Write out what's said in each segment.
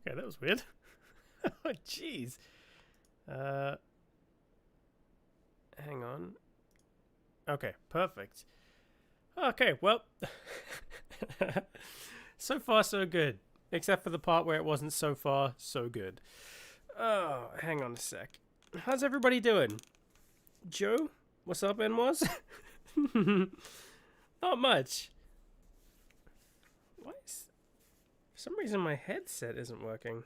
Okay, that was weird. Oh, jeez. Hang on. Okay, perfect. Okay, well. So far, so good. Except for the part where it wasn't so far, so good. Oh, hang on a sec. How's everybody doing? Joe? What's up, Enwas? Not much. Why is... For some reason my headset isn't working.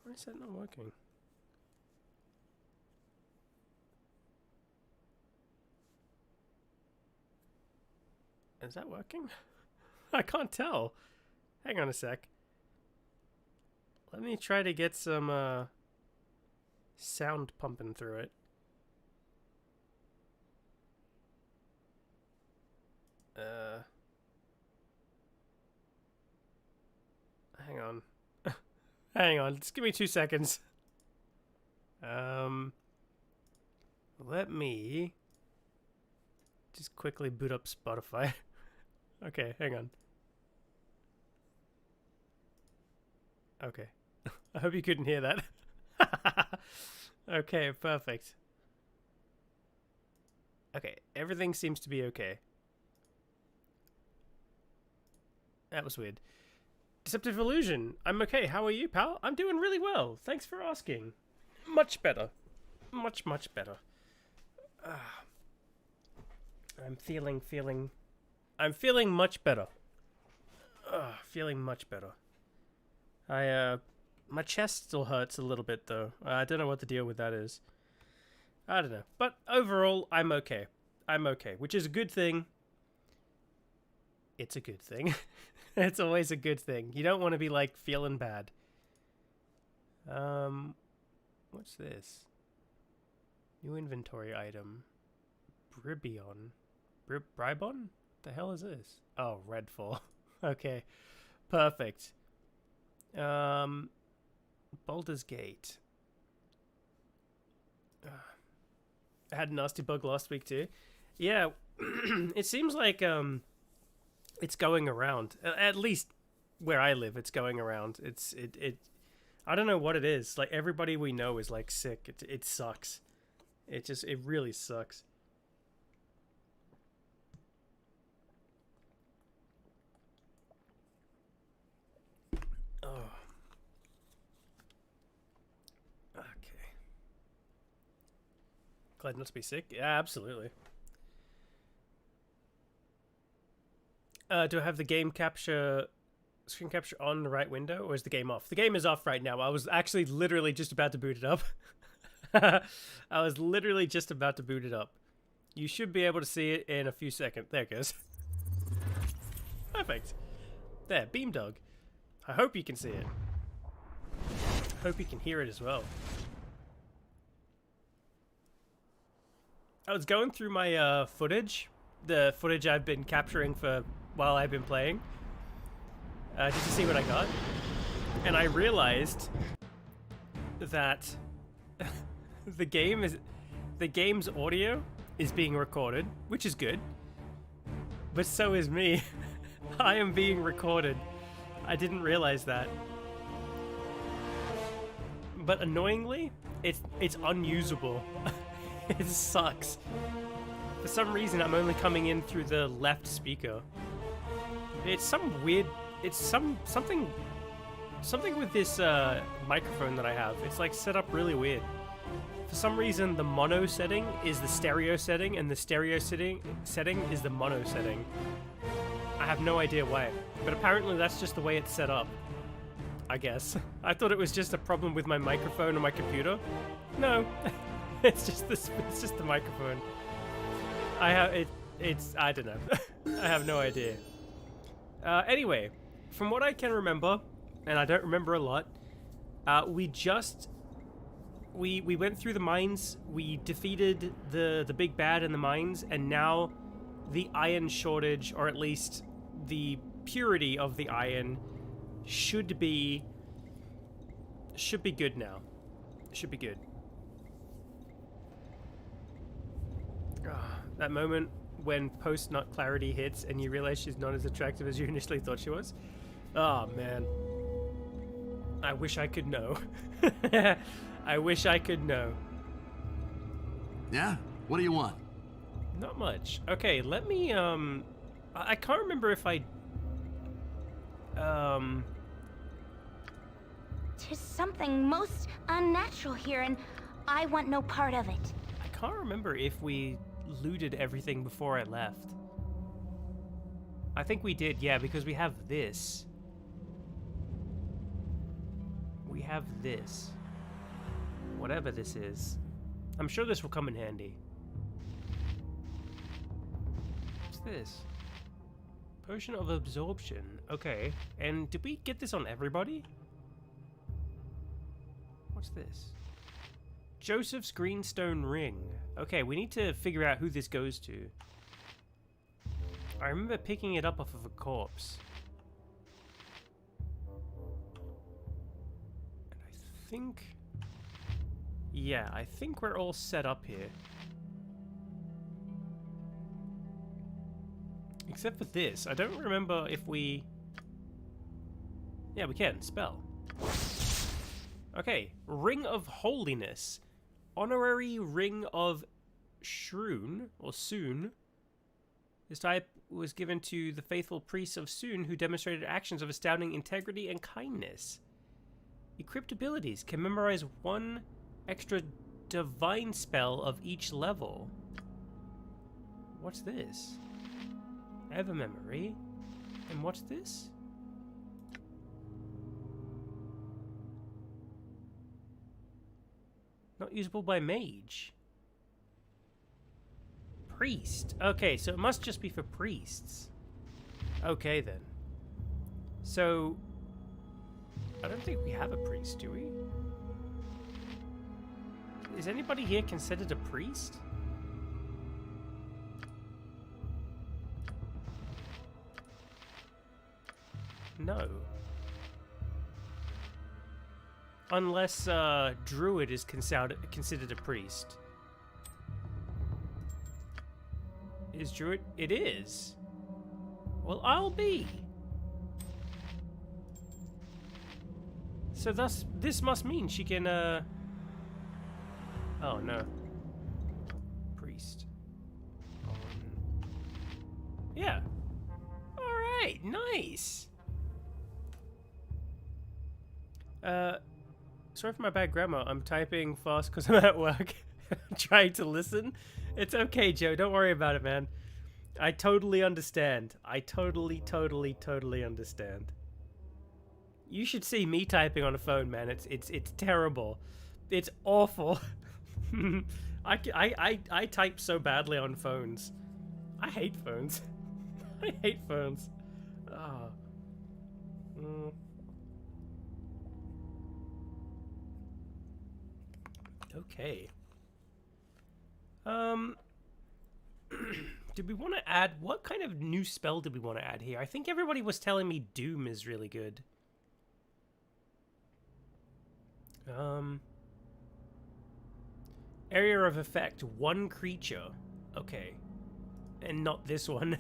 Why is that not working? Is that working? I can't tell. Hang on a sec. Let me try to get some sound pumping through it. Hang on. Hang on, just give me 2 seconds. Let me just quickly boot up Spotify. Okay, hang on. Okay. I hope you couldn't hear that. Okay, perfect. Okay, everything seems to be okay. That was weird. Deceptive Illusion. I'm okay. How are you, pal? I'm doing really well. Thanks for asking. Much better. Much, much better. I'm feeling much better. Feeling much better. My chest still hurts a little bit, though. I don't know what the deal with that is. I don't know. But overall, I'm okay. I'm okay, which is a good thing. It's a good thing. It's always a good thing. You don't want to be, like, feeling bad. What's this? New inventory item. Bribion. Bribon? The hell is this? Oh, Redfall. Okay. Perfect. Baldur's Gate. I had a nasty bug last week too. Yeah, it seems like it's going around. At least where I live, it's going around. It. I don't know what it is. Like everybody we know is like sick. It sucks. It really sucks. Oh. Okay. Glad not to be sick. Yeah, absolutely. Do I have the screen capture on the right window, or is the game off? The game is off right now. I was actually literally just about to boot it up. I was literally just about to boot it up. You should be able to see it in a few seconds. There it goes. Perfect. There, Beamdog. I hope you can see it. I hope you can hear it as well. I was going through my footage, the footage I've been capturing for while I've been playing, just to see what I got, and I realized that the game's audio is being recorded, which is good, but so is me. I am being recorded. I didn't realize that. But annoyingly, it's unusable. It sucks. For some reason, I'm only coming in through the left speaker. It's some weird... It's something with this microphone that I have. It's like set up really weird. For some reason, the mono setting is the stereo setting, and the stereo setting is the mono setting. I have no idea why, but apparently that's just the way it's set up. I guess. I thought it was just a problem with my microphone or my computer. No, it's just the microphone. I don't know. I have no idea. Anyway, from what I can remember, and I don't remember a lot, we went through the mines, we defeated the big bad in the mines, and now the iron shortage, or at least the purity of the iron, should be good now. Should be good. That moment when post-nut clarity hits and you realize she's not as attractive as you initially thought she was? Oh, man. I wish I could know. I wish I could know. Yeah? What do you want? Not much. Okay, let me, I can't remember if I, There's something most unnatural here, and I want no part of it. I can't remember if we looted everything before I left. I think we did, yeah, because we have this. We have this. Whatever this is. I'm sure this will come in handy. What's this? Potion of absorption. Okay. And did we get this on everybody? What's this? Joseph's greenstone ring. Okay, we need to figure out who this goes to. I remember picking it up off of a corpse. And I think... yeah, I think we're all set up here. Except for this. I don't remember if we... yeah, we can. Spell. Okay. Ring of Holiness. Honorary Ring of Shroon, or Soon. This type was given to the faithful priests of Soon who demonstrated actions of astounding integrity and kindness. Equipped abilities can memorize one extra divine spell of each level. What's this? Ever memory. And what's this? Not usable by mage. Priest. Okay, so it must just be for priests. Okay, then. So, I don't think we have a priest, do we? Is anybody here considered a priest? No. Unless Druid is considered a priest. Is Druid? It is. Well, I'll be. So thus, this must mean she can, oh no. Priest. Yeah. Alright, nice. Sorry for my bad grammar. I'm typing fast because I'm at work. Trying to listen. It's okay, Joe. Don't worry about it, man. I totally understand. I totally understand. You should see me typing on a phone, man. It's terrible. It's awful. I type so badly on phones. I hate phones. I hate phones. Oh. Okay. Did we want to add... what kind of new spell did we want to add here? I think everybody was telling me Doom is really good. Area of effect, one creature. Okay. And not this one.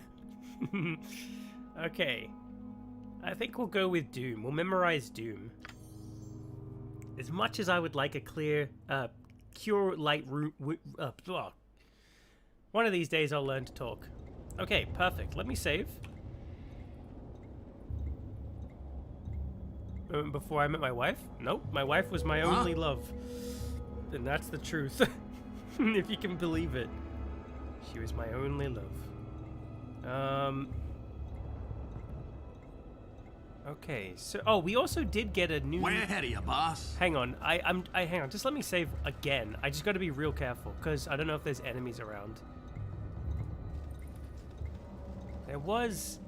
Okay. I think we'll go with Doom. We'll memorize Doom. As much as I would like a clear, cure light root... one of these days I'll learn to talk. Okay, perfect. Let me save. Before I met my wife? Nope, my wife was my only love. And that's the truth. If you can believe it. She was my only love. Okay, so... oh, we also did get a new... way ahead of you, boss. Hang on, hang on, just let me save again. I just gotta be real careful, because I don't know if there's enemies around. There was...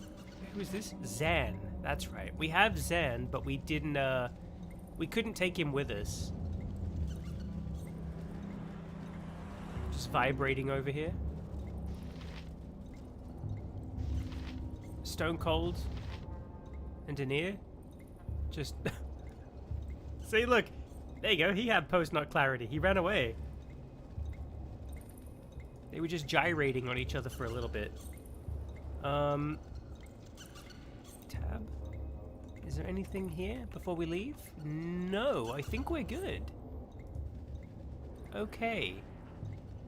who is this? Zan. That's right. We have Zan, but we didn't, we couldn't take him with us. Just vibrating over here. Stone Cold. And Denier. Just... see, look. There you go. He had post-nut clarity. He ran away. They were just gyrating on each other for a little bit. Tab. Is there anything here before we leave? No, I think we're good. Okay.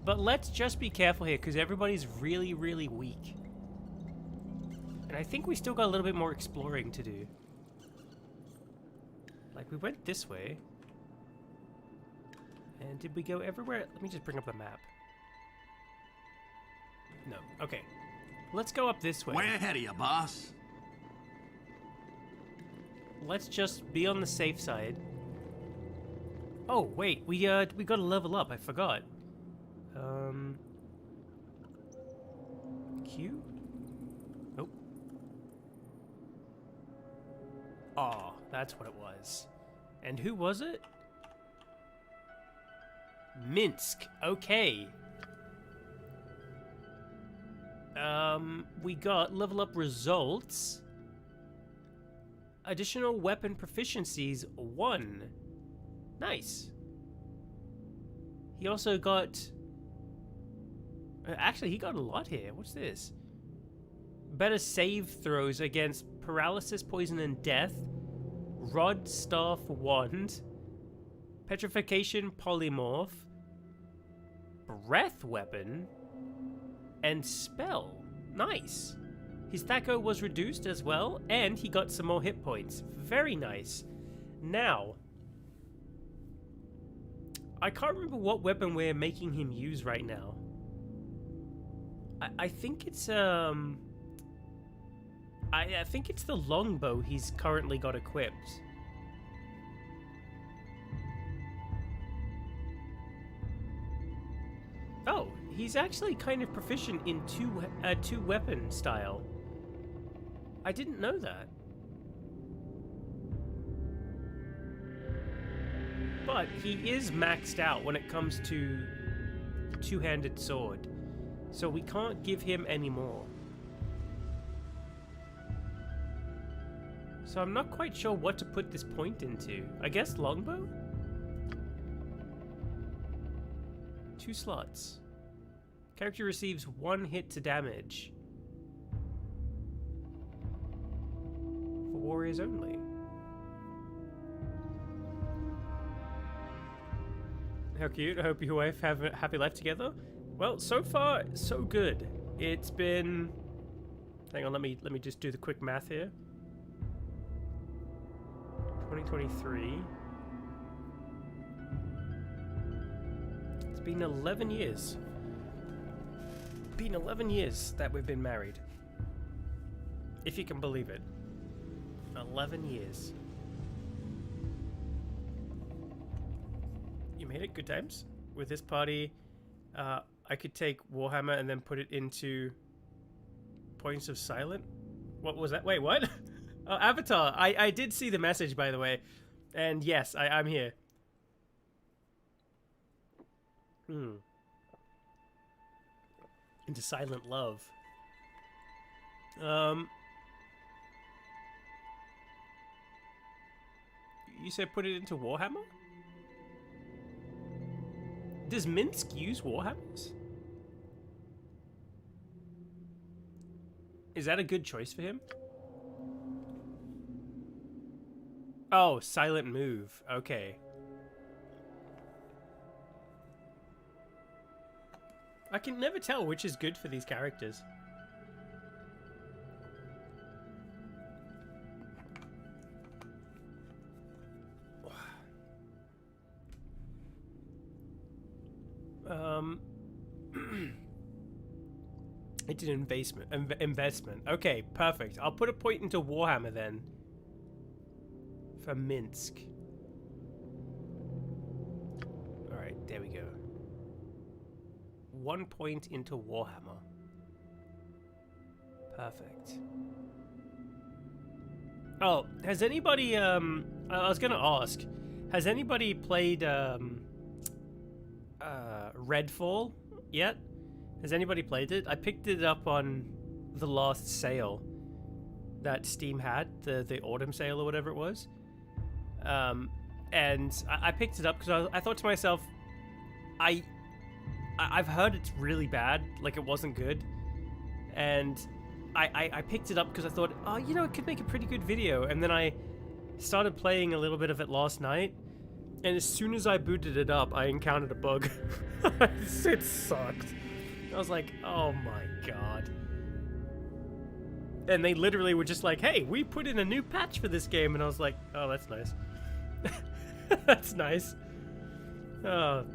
But let's just be careful here, because everybody's really, really weak. And I think we still got a little bit more exploring to do. Like, we went this way. And did we go everywhere? Let me just bring up the map. No. Okay. Let's go up this way. Way ahead of you, boss. Let's just be on the safe side. Oh, wait. We gotta level up. I forgot. Q? Nope. Oh, that's what it was. And who was it? Minsk. Okay. We got level up results. Additional weapon proficiencies 1. Nice. He also got... actually, he got a lot here. What's this? Better save throws against paralysis, poison, and death. Rod, staff, wand. Petrification, polymorph. Breath weapon. And spell. Nice. His THAC0 was reduced as well, and he got some more hit points. Very nice. Now, I can't remember what weapon we're making him use right now. I think it's I think it's the longbow he's currently got equipped. Oh, he's actually kind of proficient in two weapon style. I didn't know that. But he is maxed out when it comes to two-handed sword. So we can't give him any more. So I'm not quite sure what to put this point into. I guess longbow? 2 slots. Character receives 1 hit to damage. For warriors only. How cute. I hope your wife have a happy life together. Well, so far, so good. It's been... Hang on, let me just do the quick math here. 2023. It's been 11 years. Been 11 years that we've been married. If you can believe it. 11 years. You made it? Good times? With this party, I could take Warhammer and then put it into Points of Silent? What was that? Wait, what? Oh, Avatar. I did see the message, by the way. And yes, I'm here. Into Silent Love. You said put it into Warhammer? Does Minsk use Warhammers? Is that a good choice for him? Oh, silent move. Okay. I can never tell which is good for these characters. It's an investment. Okay, perfect. I'll put a point into Warhammer then. For Minsk. Alright, there we go. 1 point into Warhammer. Perfect. Oh, has anybody, I was gonna ask, has anybody played, Redfall yet? Has anybody played it? I picked it up on the last sale that Steam had, the autumn sale or whatever it was. And I picked it up because I thought to myself, I I've heard it's really bad, like it wasn't good, and I picked it up because I thought, oh, you know, it could make a pretty good video, and then I started playing a little bit of it last night, and as soon as I booted it up, I encountered a bug. It sucked. I was like, oh my god. And they literally were just like, hey, we put in a new patch for this game, and I was like, oh, that's nice. That's nice. Oh,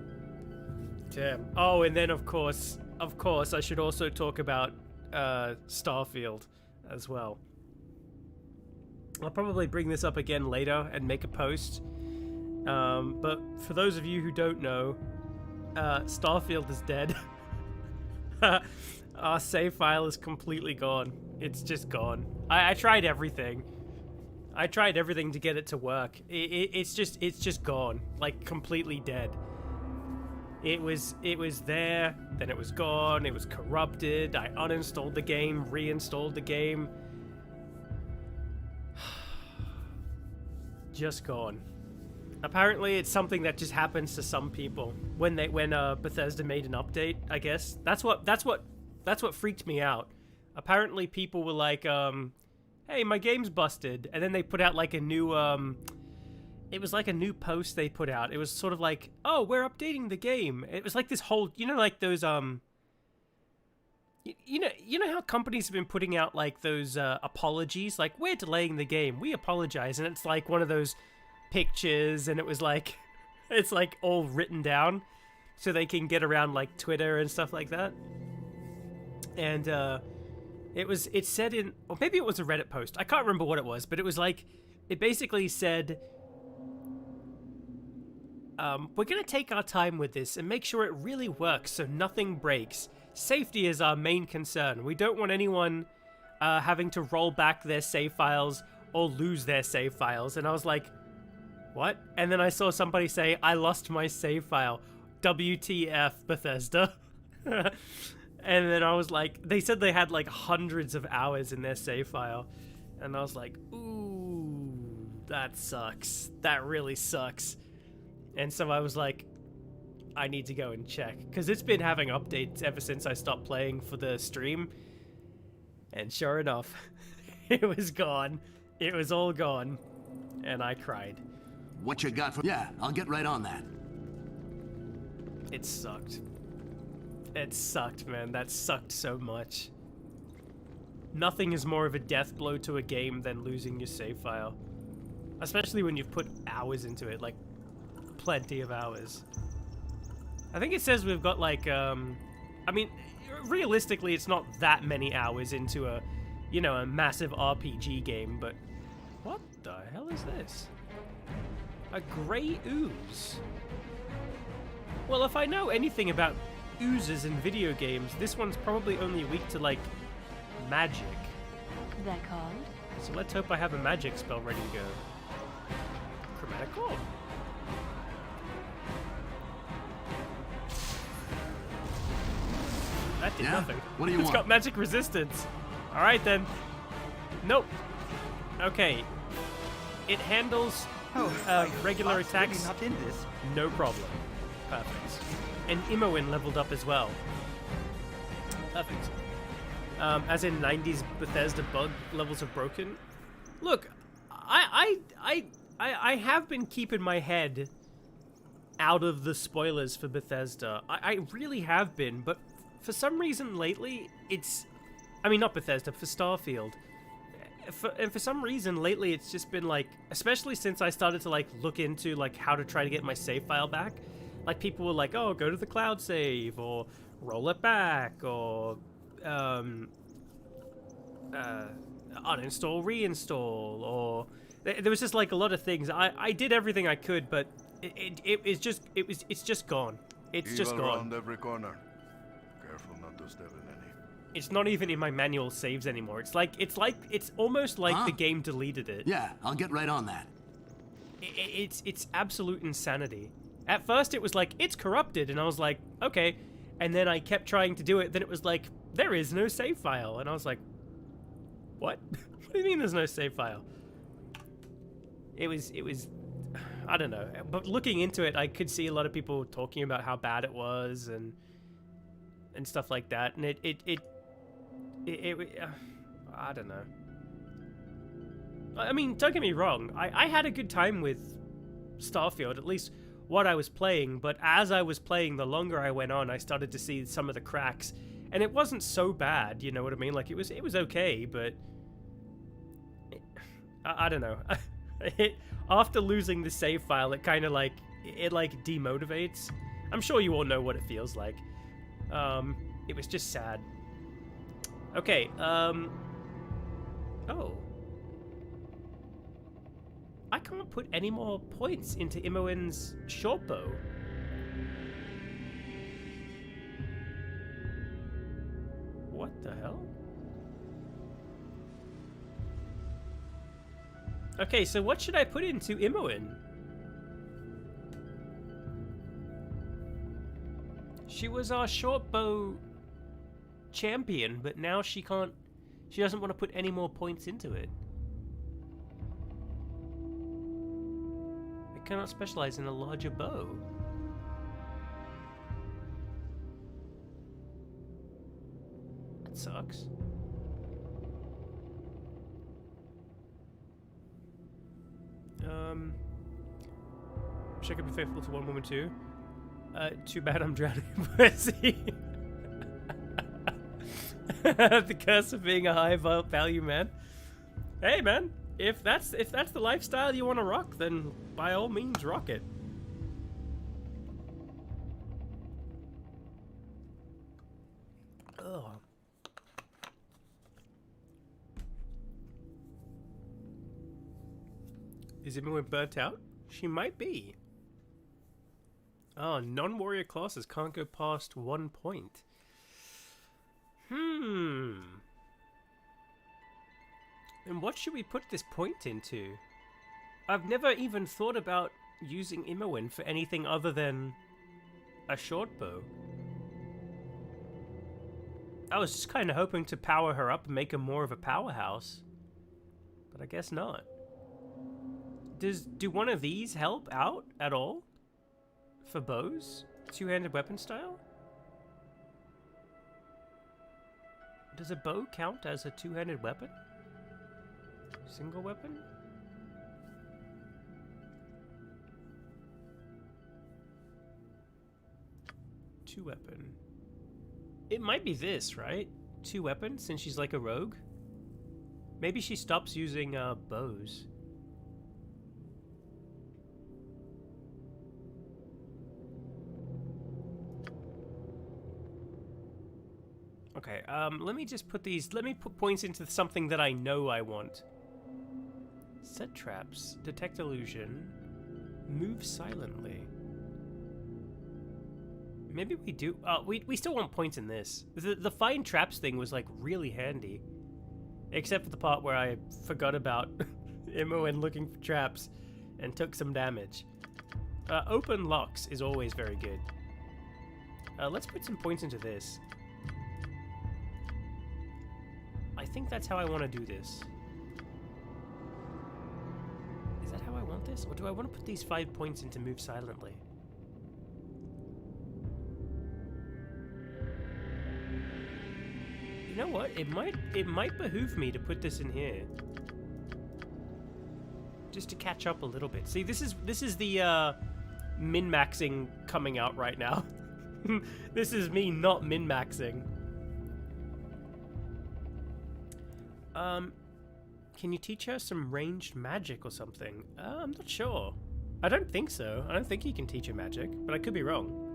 damn. Oh, and then of course, I should also talk about Starfield as well. I'll probably bring this up again later and make a post. But for those of you who don't know, Starfield is dead. Our save file is completely gone. It's just gone. I tried everything. I tried everything to get it to work. It's just gone, like completely dead. It was there, then it was gone. It was corrupted. I uninstalled the game, reinstalled the game. Just gone. Apparently, it's something that just happens to some people when Bethesda made an update. I guess that's what freaked me out. Apparently, people were like, "Hey, my game's busted," and then they put out like a new It was like a new post they put out. It was sort of like, "Oh, we're updating the game." It was like this whole, you know, like those you know how companies have been putting out like those apologies, like, "We're delaying the game. We apologize," and it's like one of those pictures, and it was like, it's like all written down, so they can get around like Twitter and stuff like that. And it said in, or maybe it was a Reddit post. I can't remember what it was, but it was like, it basically said, we're gonna take our time with this and make sure it really works so nothing breaks. Safety is our main concern. We don't want anyone having to roll back their save files or lose their save files. And I was like, what? And then I saw somebody say, I lost my save file. WTF, Bethesda. And then I was like, they said they had like hundreds of hours in their save file. And I was like, ooh, that sucks. That really sucks. And so I was like, I need to go and check. Because it's been having updates ever since I stopped playing for the stream. And sure enough, it was gone. It was all gone. And I cried. What you got for... Yeah, I'll get right on that. It sucked. It sucked, man. That sucked so much. Nothing is more of a death blow to a game than losing your save file. Especially when you've put hours into it, like, plenty of hours. I think it says we've got, like, I mean, realistically, it's not that many hours into a, you know, a massive RPG game, but... What the hell is this? A gray ooze. Well, if I know anything about oozes in video games, this one's probably only weak to, like, magic. That called? So let's hope I have a magic spell ready to go. Chromatic orb. That did nothing. What do you want? It's got magic resistance. Alright then. Nope. Okay. It handles regular attacks. Really not in this. No problem. Perfect. And Imoen leveled up as well. Perfect. As in 90s Bethesda bug levels of broken. Look, I have been keeping my head out of the spoilers for Bethesda. I really have been, but for some reason lately, I mean, not Bethesda, for Starfield. And for some reason lately, it's just been like, especially since I started to like look into like how to try to get my save file back. Like people were like, oh, go to the cloud save, or roll it back, or uninstall, reinstall, or there was just like a lot of things. I did everything I could, but it's just gone. It's just gone. Around every corner. Careful not to step in any. It's not even in my manual saves anymore. It's almost like the game deleted it. Yeah, I'll get right on that. It's absolute insanity. At first it was like, it's corrupted, and I was like, okay. And then I kept trying to do it, then it was like, there is no save file. And I was like, what? What do you mean there's no save file? It was, I don't know. But looking into it, I could see a lot of people talking about how bad it was, and and stuff like that, and I don't know. I mean, don't get me wrong, I had a good time with Starfield, at least what I was playing, but as I was playing, the longer I went on, I started to see some of the cracks, and it wasn't so bad, you know what I mean? Like, it was okay, but I don't know. After losing the save file, it kind of like, it like demotivates. I'm sure you all know what it feels like. It was just sad. Okay, oh. I can't put any more points into Imoen's short bow. What the hell? Okay, so what should I put into Imoen? She was our short bow champion, but now she can't... She doesn't want to put any more points into it. I cannot specialize in a larger bow. That sucks. Wish I could be faithful to one woman too. Too bad I'm drowning in pussy. The curse of being a high value man. Hey man, if that's the lifestyle you want to rock, then by all means rock it. Ugh. Is Imoen burnt out? She might be. Oh, non-warrior classes can't go past 1 point. And what should we put this point into? I've never even thought about using Imoen for anything other than a short bow. I was just kind of hoping to power her up and make her more of a powerhouse. But I guess not. Do one of these help out at all? For bows? Two-handed weapon style? Does a bow count as a two-handed weapon? Single weapon? Two weapon. It might be this, right? Two weapons, since she's like a rogue? Maybe she stops using bows. Okay, let me just put these... Let me put points into something that I know I want. Set traps. Detect illusion. Move silently. Maybe we do... we still want points in this. The find traps thing was, like, really handy. Except for the part where I forgot about Imoen looking for traps and took some damage. Open locks is always very good. Let's put some points into this. I think that's how I want to do this. Is that how I want this? Or do I want to put these 5 points into move silently? You know what? It might behoove me to put this in here. Just to catch up a little bit. See, this is the min-maxing coming out right now. This is me not min-maxing. Can you teach her some ranged magic or something? I'm not sure. I don't think so. I don't think you can teach her magic, but I could be wrong.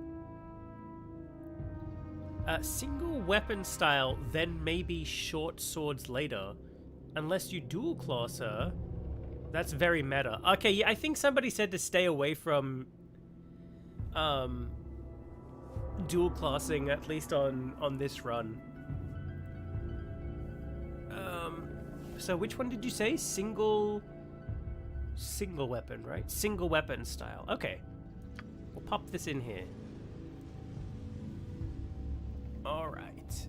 Single weapon style, then maybe short swords later. Unless you dual class her. That's very meta. Okay, yeah, I think somebody said to stay away from dual classing, at least on this run. So which one did you say? Single weapon, right? Single weapon style. Okay. We'll pop this in here. All right.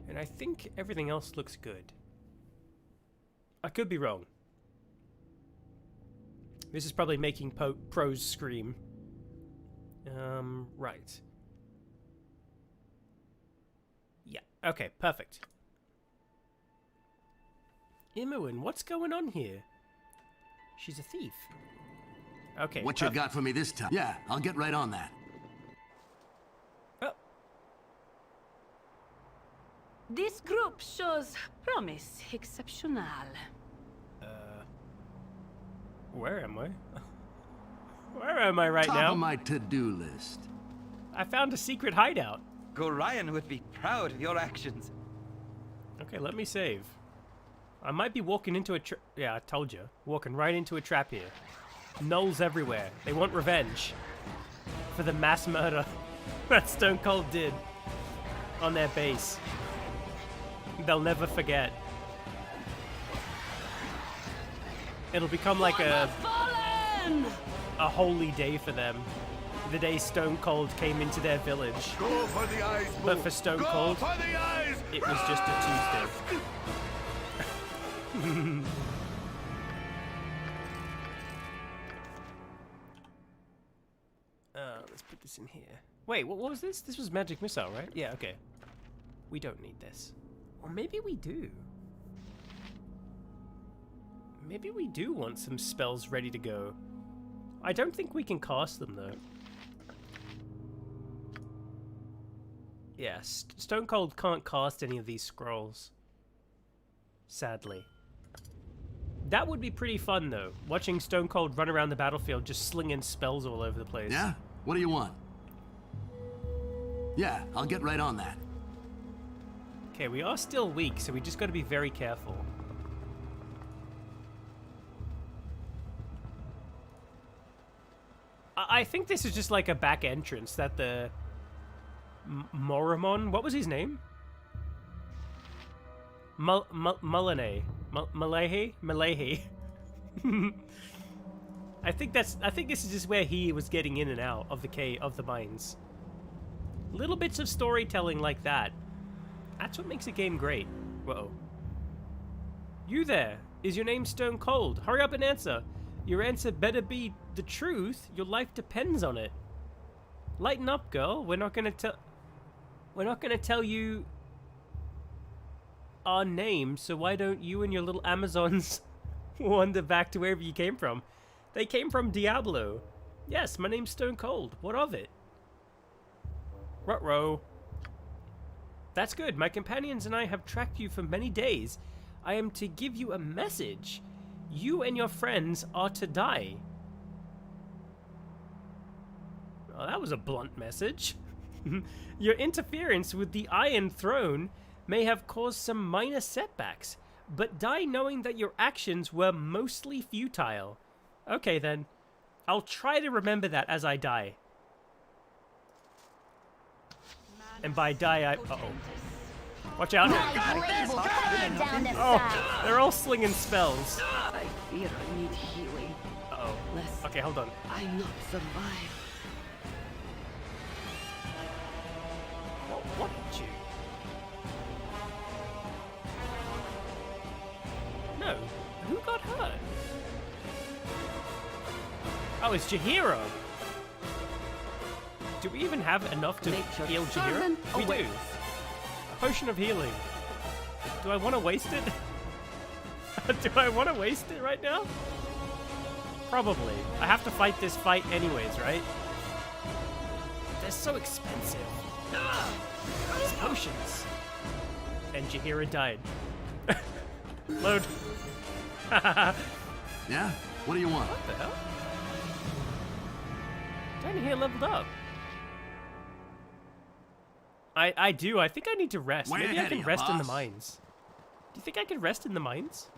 And I think everything else looks good. I could be wrong. This is probably making pros scream. Right. Okay, perfect. Imoen, what's going on here? She's a thief. Okay. What you got for me this time? Yeah, I'll get right on that. Oh, This group shows promise exceptional. where am I? Where am I right Top now? of my to-do list. I found a secret hideout. Gorion would be proud of your actions. Okay, let me save. I might be walking into a yeah, I told you. Walking right into a trap here. Gnolls everywhere. They want revenge for the mass murder that Stone Cold did on their base. They'll never forget. It'll become like a holy day for them. The day Stone Cold came into their village. Go for the eyes, But Boo. for Stone Go Cold, for the eyes. it was just a Tuesday. Let's put this in here. Wait, what was this? This was magic missile, right? Yeah, okay. We don't need this. Or maybe we do. Maybe we do want some spells ready to go. I don't think we can cast them, though. Yeah, Stone Cold can't cast any of these scrolls. Sadly. That would be pretty fun, though. Watching Stone Cold run around the battlefield just slinging spells all over the place. Yeah? What do you want? Yeah, I'll get right on that. Okay, we are still weak, so we just got to be very careful. I think this is just like a back entrance that the Moramon, what was his name? Mullane. Malahi? I think this is just where he was getting in and out of the mines. Little bits of storytelling like that. That's what makes a game great. Whoa. You there. Is your name Stone Cold? Hurry up and answer. Your answer better be the truth. Your life depends on it. Lighten up, girl. We're not gonna tell you our name, so why don't you and your little Amazons wander back to wherever you came from? They came from Diablo. Yes, my name's Stone Cold. What of it? Ruh-roh. That's good. My companions and I have tracked you for many days. I am to give you a message. You and your friends are to die. Oh, that was a blunt message. Your interference with the Iron Throne may have caused some minor setbacks, but die knowing that your actions were mostly futile. Okay then. I'll try to remember that as I die. And by die, I... Uh-oh. Watch out. My blade will cut you down to Oh, size. they're all slinging spells. I fear I need healing. Uh-oh. Lest Okay, hold on. I not survive. What hit you? No. Who got hurt? Oh, it's Jahiro. Do we even have enough to Nature's heal Jahiro? servant We do. awaits. A potion of healing. Do I want to waste it? Do I want to waste it right now? Probably. I have to fight this fight anyways, right? They're so expensive. These potions. And Jahira died. Load. Yeah? What do you want? What the hell? Here leveled up. I do. I think I need to rest. Way Maybe I ahead can of you, rest in the boss. mines. Do you think I can rest in the mines?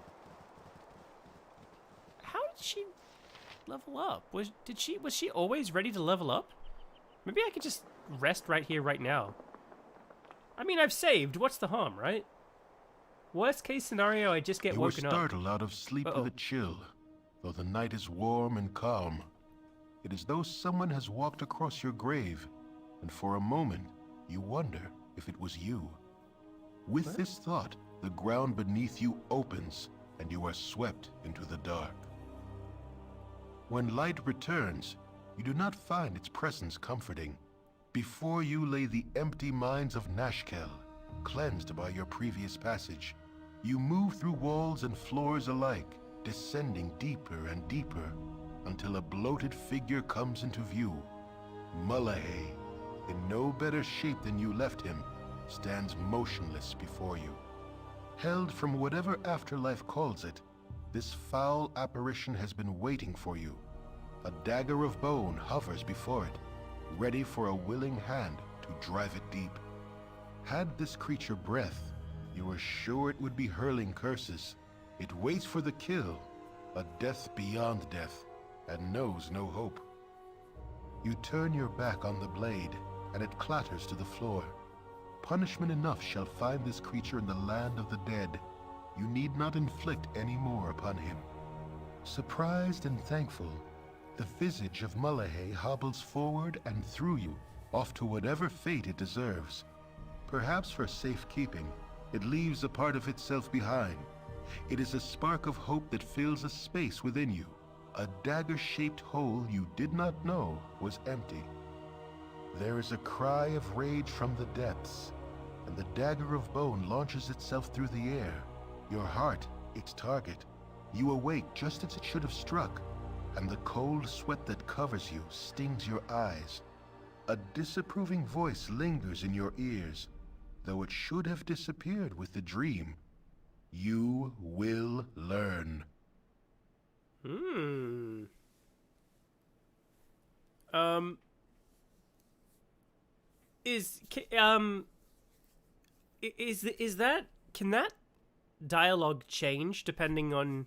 How did she level up? Was she always ready to level up? Maybe I could just rest right here, right now. I mean, I've saved. What's the harm, right? Worst case scenario, I just get You were woken up. startled out of sleep Uh-oh. with a chill, though the night is warm and calm. It is though someone has walked across your grave, and for a moment, you wonder if it was you. With this thought, the ground beneath you opens, and you are swept into the dark. When light returns, you do not find its presence comforting. Before you lay the empty mines of Nashkel, cleansed by your previous passage. You move through walls and floors alike, descending deeper and deeper, until a bloated figure comes into view. Mullahay, in no better shape than you left him, stands motionless before you. Held from whatever afterlife calls it, this foul apparition has been waiting for you. A dagger of bone hovers before it, ready for a willing hand to drive it deep. Had this creature breath, you are sure it would be hurling curses. It waits for the kill, a death beyond death, and knows no hope. You turn your back on the blade, and it clatters to the floor. Punishment enough shall find this creature in the land of the dead. You need not inflict any more upon him. Surprised and thankful, the visage of Mullahay hobbles forward and through you, off to whatever fate it deserves. Perhaps for safekeeping, it leaves a part of itself behind. It is a spark of hope that fills a space within you, a dagger-shaped hole you did not know was empty. There is a cry of rage from the depths, and the dagger of bone launches itself through the air. Your heart, its target. You awake just as it should have struck, and the cold sweat that covers you stings your eyes. A disapproving voice lingers in your ears, though it should have disappeared with the dream. You will learn. Is that, can that dialogue change depending on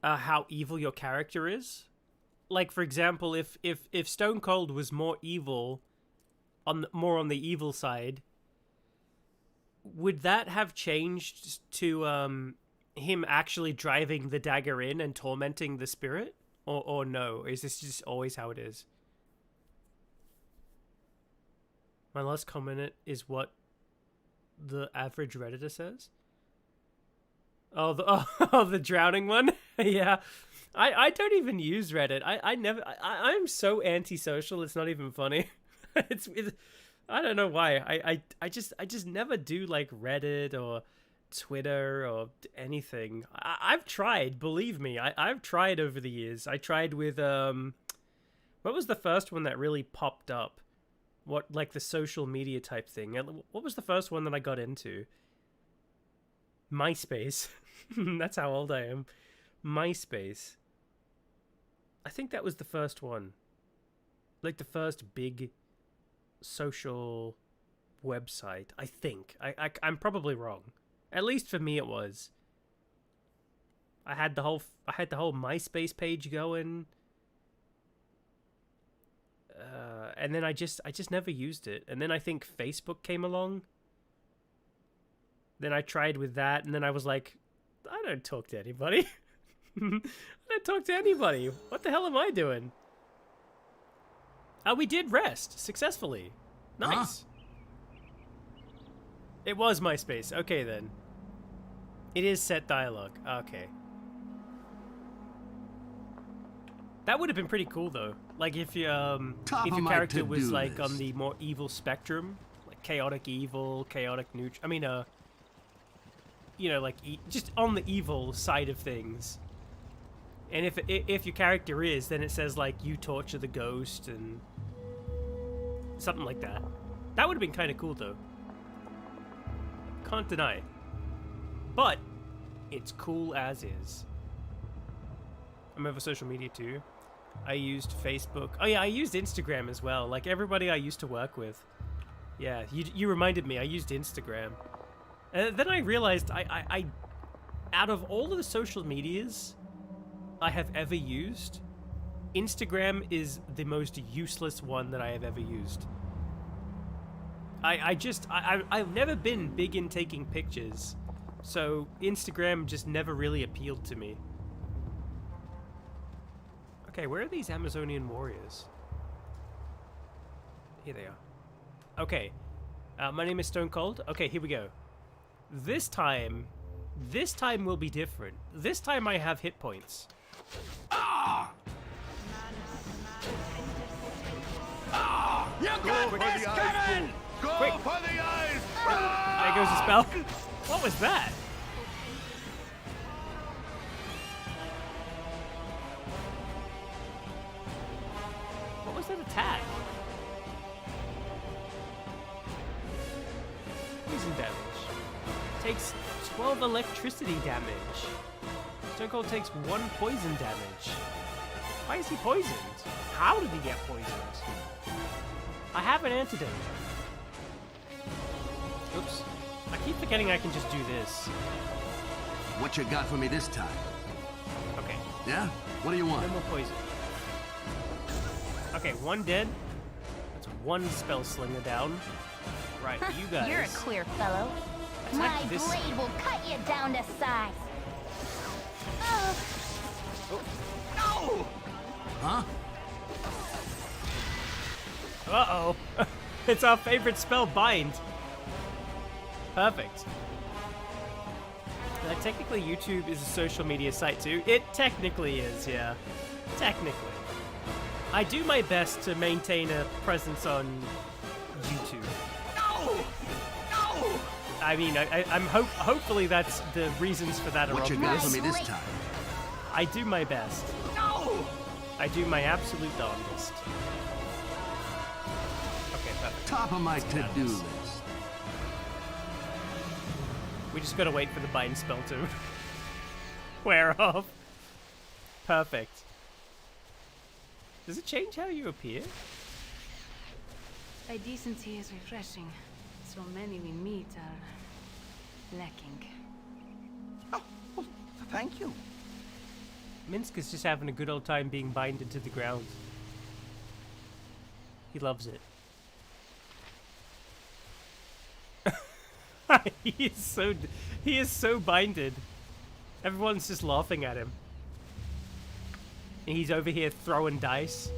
how evil your character is? Like, for example, if Stone Cold was more evil, more on the evil side, would that have changed to him actually driving the dagger in and tormenting the spirit, or no? Is this just always how it is? My last comment is what the average Redditor says. Oh, the drowning one. Yeah, I don't even use Reddit. I'm so antisocial. It's not even funny. it's I don't know why. I just never do like Reddit or Twitter or anything. I've tried. Believe me, I've tried over the years. I tried with what was the first one that really popped up? What, like the social media type thing? What was the first one that I got into? MySpace. That's how old I am. MySpace. I think that was the first one. Like the first big social website, I think. I'm probably wrong. At least for me it was. I had the whole MySpace page going. And then I just never used it. And then I think Facebook came along. Then I tried with that, and then I was like, I don't talk to anybody. I don't talk to anybody. What the hell am I doing? We did rest successfully. Nice. It was MySpace. Okay, then. It is set dialogue. Okay. That would have been pretty cool, though. Like, if your character was, like, on the more evil spectrum. Like, chaotic evil, chaotic neutral. I mean, you know, like, just on the evil side of things. And if your character is, then it says, like, you torture the ghost and something like that. That would have been kind of cool, though. Can't deny. But it's cool as is. I'm over social media, too. I used Facebook. Oh, yeah, I used Instagram as well. Like, everybody I used to work with. Yeah, you reminded me. I used Instagram. Then I realized I out of all of the social medias I have ever used, Instagram is the most useless one that I have ever used. I've never been big in taking pictures, so Instagram just never really appealed to me. Okay, where are these Amazonian warriors? Here they are. Okay, my name is Stone Cold. Okay, here we go. This time will be different. This time I have hit points. Ah! Ah! You got this coming! Quick! for the eyes! There goes the spell. What was that? What was that attack? Poison damage. Takes 12 electricity damage. Stone Cold takes 1 poison damage. Why is he poisoned? How did he get poisoned? I have an antidote. Oops. I keep forgetting I can just do this. What you got for me this time? Okay. Yeah? What do you want? No more poison. Okay, 1 dead. That's 1 spell slinger down. Right, you guys. You're a queer fellow. Attack My this- blade will cut you down to size. No! Huh? Uh-oh. It's our favorite spell, Bind. Perfect. Technically, YouTube is a social media site too. It technically is, yeah. Technically. I do my best to maintain a presence on YouTube. No! No! I mean, I'm hopefully that's the reasons for that are What you got obvious. for me this time? I do my best. No! I do my absolute darndest. Okay, perfect. Top of my Let's get out of to-do this. list. We just gotta wait for the bind spell to wear off. Perfect. Does it change how you appear? Thy decency is refreshing. So many we meet are lacking. Oh, well, thank you. Minsk is just having a good old time being binded to the ground. He loves it. he is so binded. Everyone's just laughing at him. And he's over here throwing dice.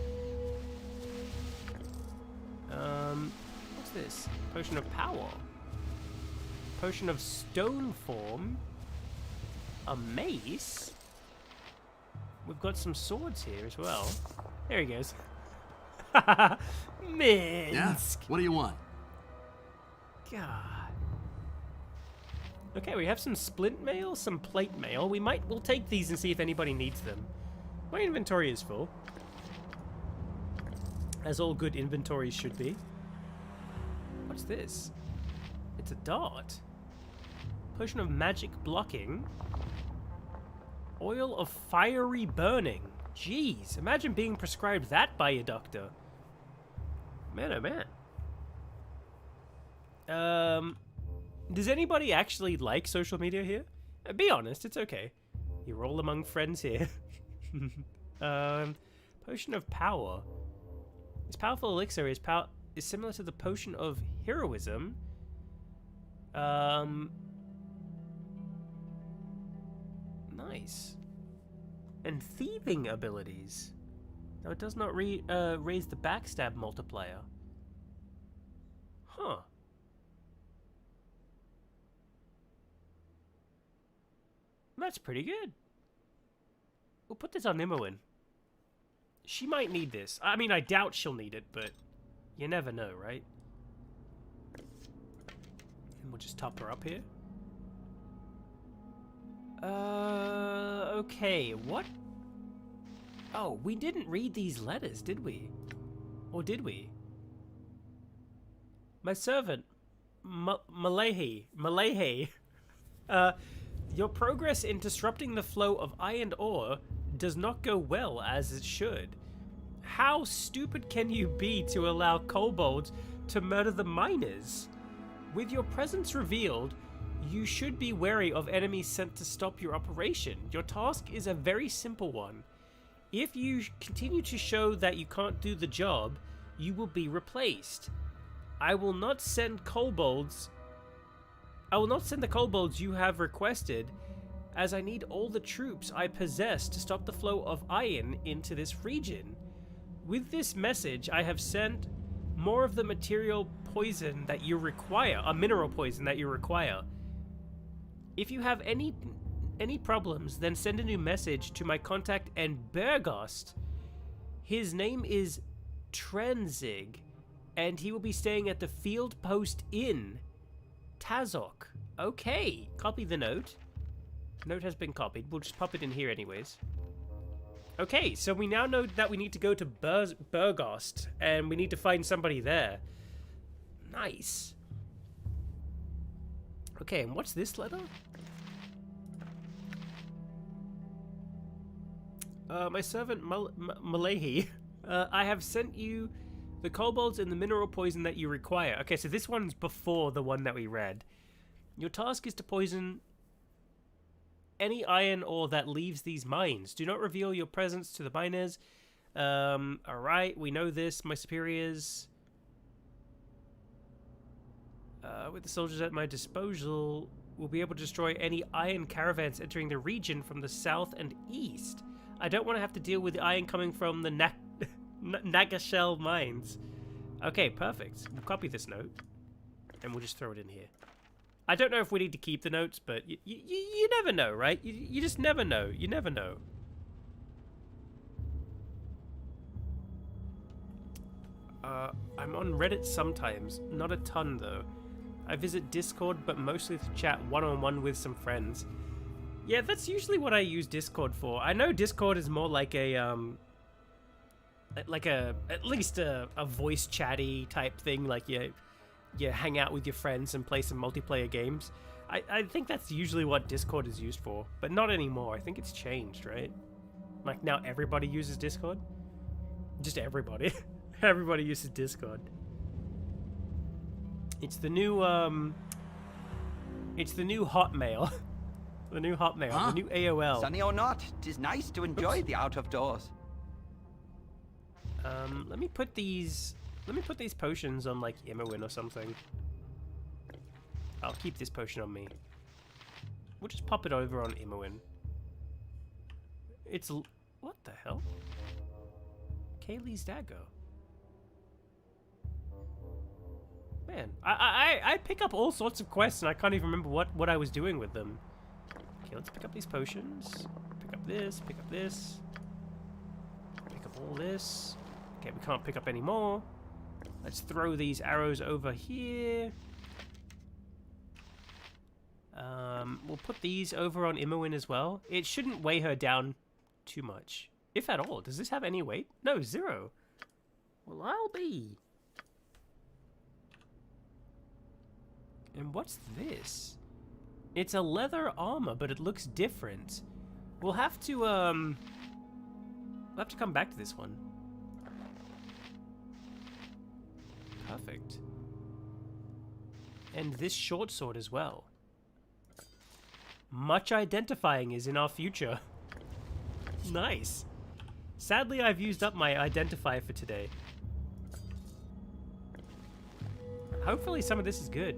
What's this? Potion of power. Potion of stone form. A mace. We've got some swords here as well. There he goes. Minsk. Yeah? What do you want? God. Okay, we have some splint mail, some plate mail. We'll take these and see if anybody needs them. My inventory is full. As all good inventories should be. What's this? It's a dart. Potion of magic blocking. Oil of fiery burning. Jeez, imagine being prescribed that by your doctor. Man, oh man. Does anybody actually like social media here? Be honest, it's okay. You're all among friends here. Potion of power. This powerful elixir is similar to the potion of heroism. Nice. And thieving abilities. Now it does not raise the backstab multiplier. Huh. That's pretty good. We'll put this on Imoen. She might need this. I mean, I doubt she'll need it, but you never know, right? And we'll just top her up here. Okay, what? Oh, we didn't read these letters, did we? Or did we? My servant, Malahi, your progress in disrupting the flow of iron ore does not go well as it should. How stupid can you be to allow kobolds to murder the miners? With your presence revealed, you should be wary of enemies sent to stop your operation. Your task is a very simple one. If you continue to show that you can't do the job, you will be replaced. I will not send the kobolds you have requested, as I need all the troops I possess to stop the flow of iron into this region. With this message, I have sent more of the material poison that you require, a mineral poison that you require. If you have any problems, then send a new message to my contact in Bergost. His name is Trenzig. And he will be staying at the Field Post Inn, Tazok. Okay, copy the note. Note has been copied. We'll just pop it in here anyways. Okay, so we now know that we need to go to Burgost, and we need to find somebody there. Nice. Okay, and what's this letter? My servant Malahi, I have sent you the kobolds and the mineral poison that you require. Okay, so this one's before the one that we read. Your task is to poison any iron ore that leaves these mines. Do not reveal your presence to the miners. Alright, we know this. My superiors... with the soldiers at my disposal, will be able to destroy any iron caravans entering the region from the south and east. I don't want to have to deal with the iron coming from the Nagashell mines. Okay, perfect. We'll copy this note, and we'll just throw it in here. I don't know if we need to keep the notes, but you never know, right? You just never know. You never know. I'm on Reddit sometimes. Not a ton, though. I visit Discord, but mostly to chat one-on-one with some friends. Yeah, that's usually what I use Discord for. I know Discord is more like a, at least a voice chatty type thing, like you hang out with your friends and play some multiplayer games. I think that's usually what Discord is used for, but not anymore. I think it's changed, right? Like now everybody uses Discord? Just everybody. Everybody uses Discord. It's the new Hotmail. The new Hotmail, Huh? the new AOL. Sunny or not, 'tis nice to enjoy the out of doors. Let me put these potions on like Imoen or something. I'll keep this potion on me. We'll just pop it over on Imoen. It's what the hell? Kaylee's dagger. Man, I pick up all sorts of quests and I can't even remember what I was doing with them. Okay, let's pick up these potions. Pick up this, pick up this. Pick up all this. Okay, we can't pick up any more. Let's throw these arrows over here. We'll put these over on Imoen as well. It shouldn't weigh her down too much, if at all. Does this have any weight? No, 0. Well, I'll be. And what's this? It's a leather armor, but it looks different. We'll have to come back to this one. Perfect. And this short sword as well. Much identifying is in our future. Nice. Sadly, I've used up my identifier for today. Hopefully some of this is good.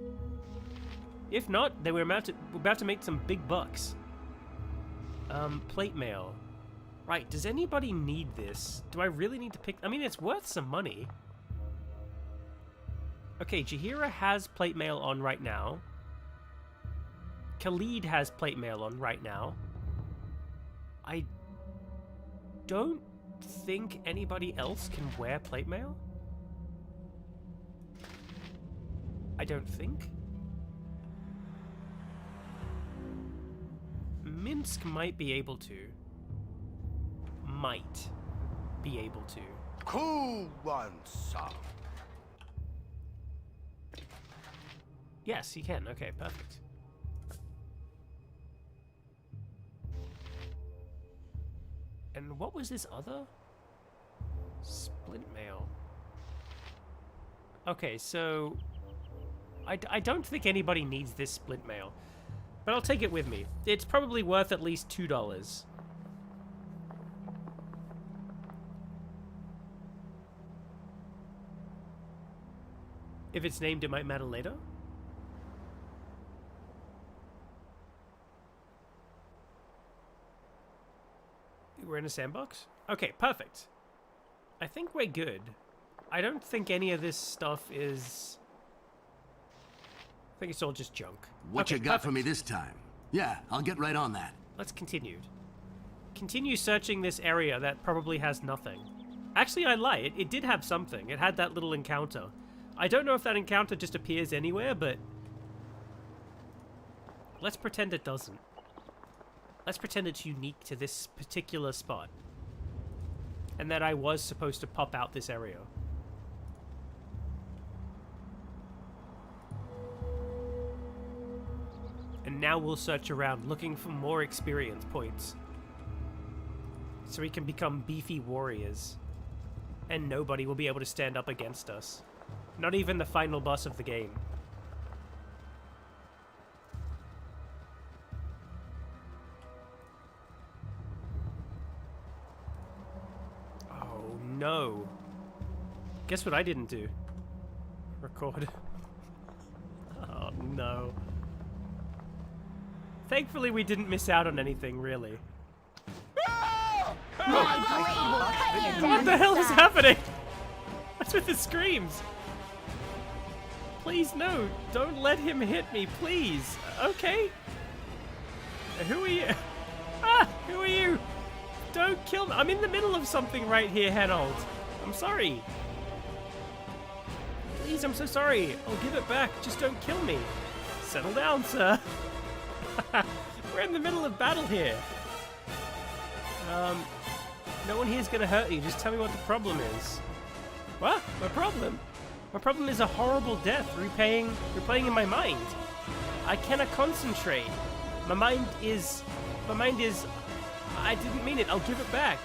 If not, then we're about to make some big bucks. Plate mail. Right, does anybody need this? Do I really need to pick... I mean, it's worth some money. Okay, Jaheira has plate mail on right now. Khalid has plate mail on right now. I don't think anybody else can wear plate mail. I don't think. Minsk might be able to. Might be able to. Cool one, sir. Yes, he can. Okay, perfect. And what was this other? Splint mail. Okay, so... I don't think anybody needs this splint mail. But I'll take it with me. It's probably worth at least $2. If it's named, it might matter later. We're in a sandbox? Okay, perfect. I think we're good. I don't think any of this stuff is... I think it's all just junk. What Okay, you got for perfect. me this time? Yeah, I'll get right on that. Let's continue. Continue searching this area that probably has nothing. Actually, I lie. It did have something. It had that little encounter. I don't know if that encounter just appears anywhere, but let's pretend it doesn't. Let's pretend it's unique to this particular spot. And that I was supposed to pop out this area. And now we'll search around looking for more experience points. So we can become beefy warriors. And nobody will be able to stand up against us. Not even the final boss of the game. Oh no. Guess what I didn't do? Record. Oh no. Thankfully we didn't miss out on anything, really. What the hell is happening? What's with the screams? Please no, don't let him hit me, please. Okay. Who are you? Ah, who are you? Don't kill me. I'm in the middle of something right here, Hanold. I'm sorry. Please, I'm so sorry. I'll give it back. Just don't kill me. Settle down, sir. We're in the middle of battle here. No one here's gonna hurt you. Just tell me what the problem is. What? My problem? My problem is a horrible death replaying in my mind. I cannot concentrate. My mind is... I didn't mean it. I'll give it back.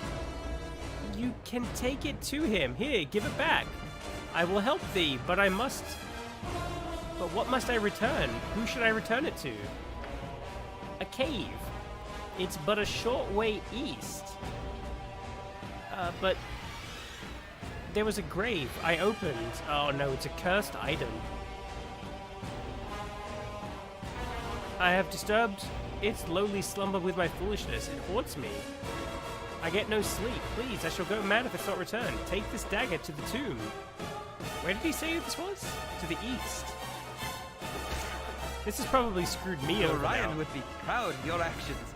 You can take it to him. Here, give it back. I will help thee, but I must... But what must I return? Who should I return it to? A cave. It's but a short way east. But... There was a grave I opened. Oh no, it's a cursed item. I have disturbed its lowly slumber with my foolishness. It haunts me. I get no sleep. Please, I shall go mad if it's not returned. Take this dagger to the tomb. Where did he say this was? To the east. This has probably screwed me over Orion now. would be proud of your actions.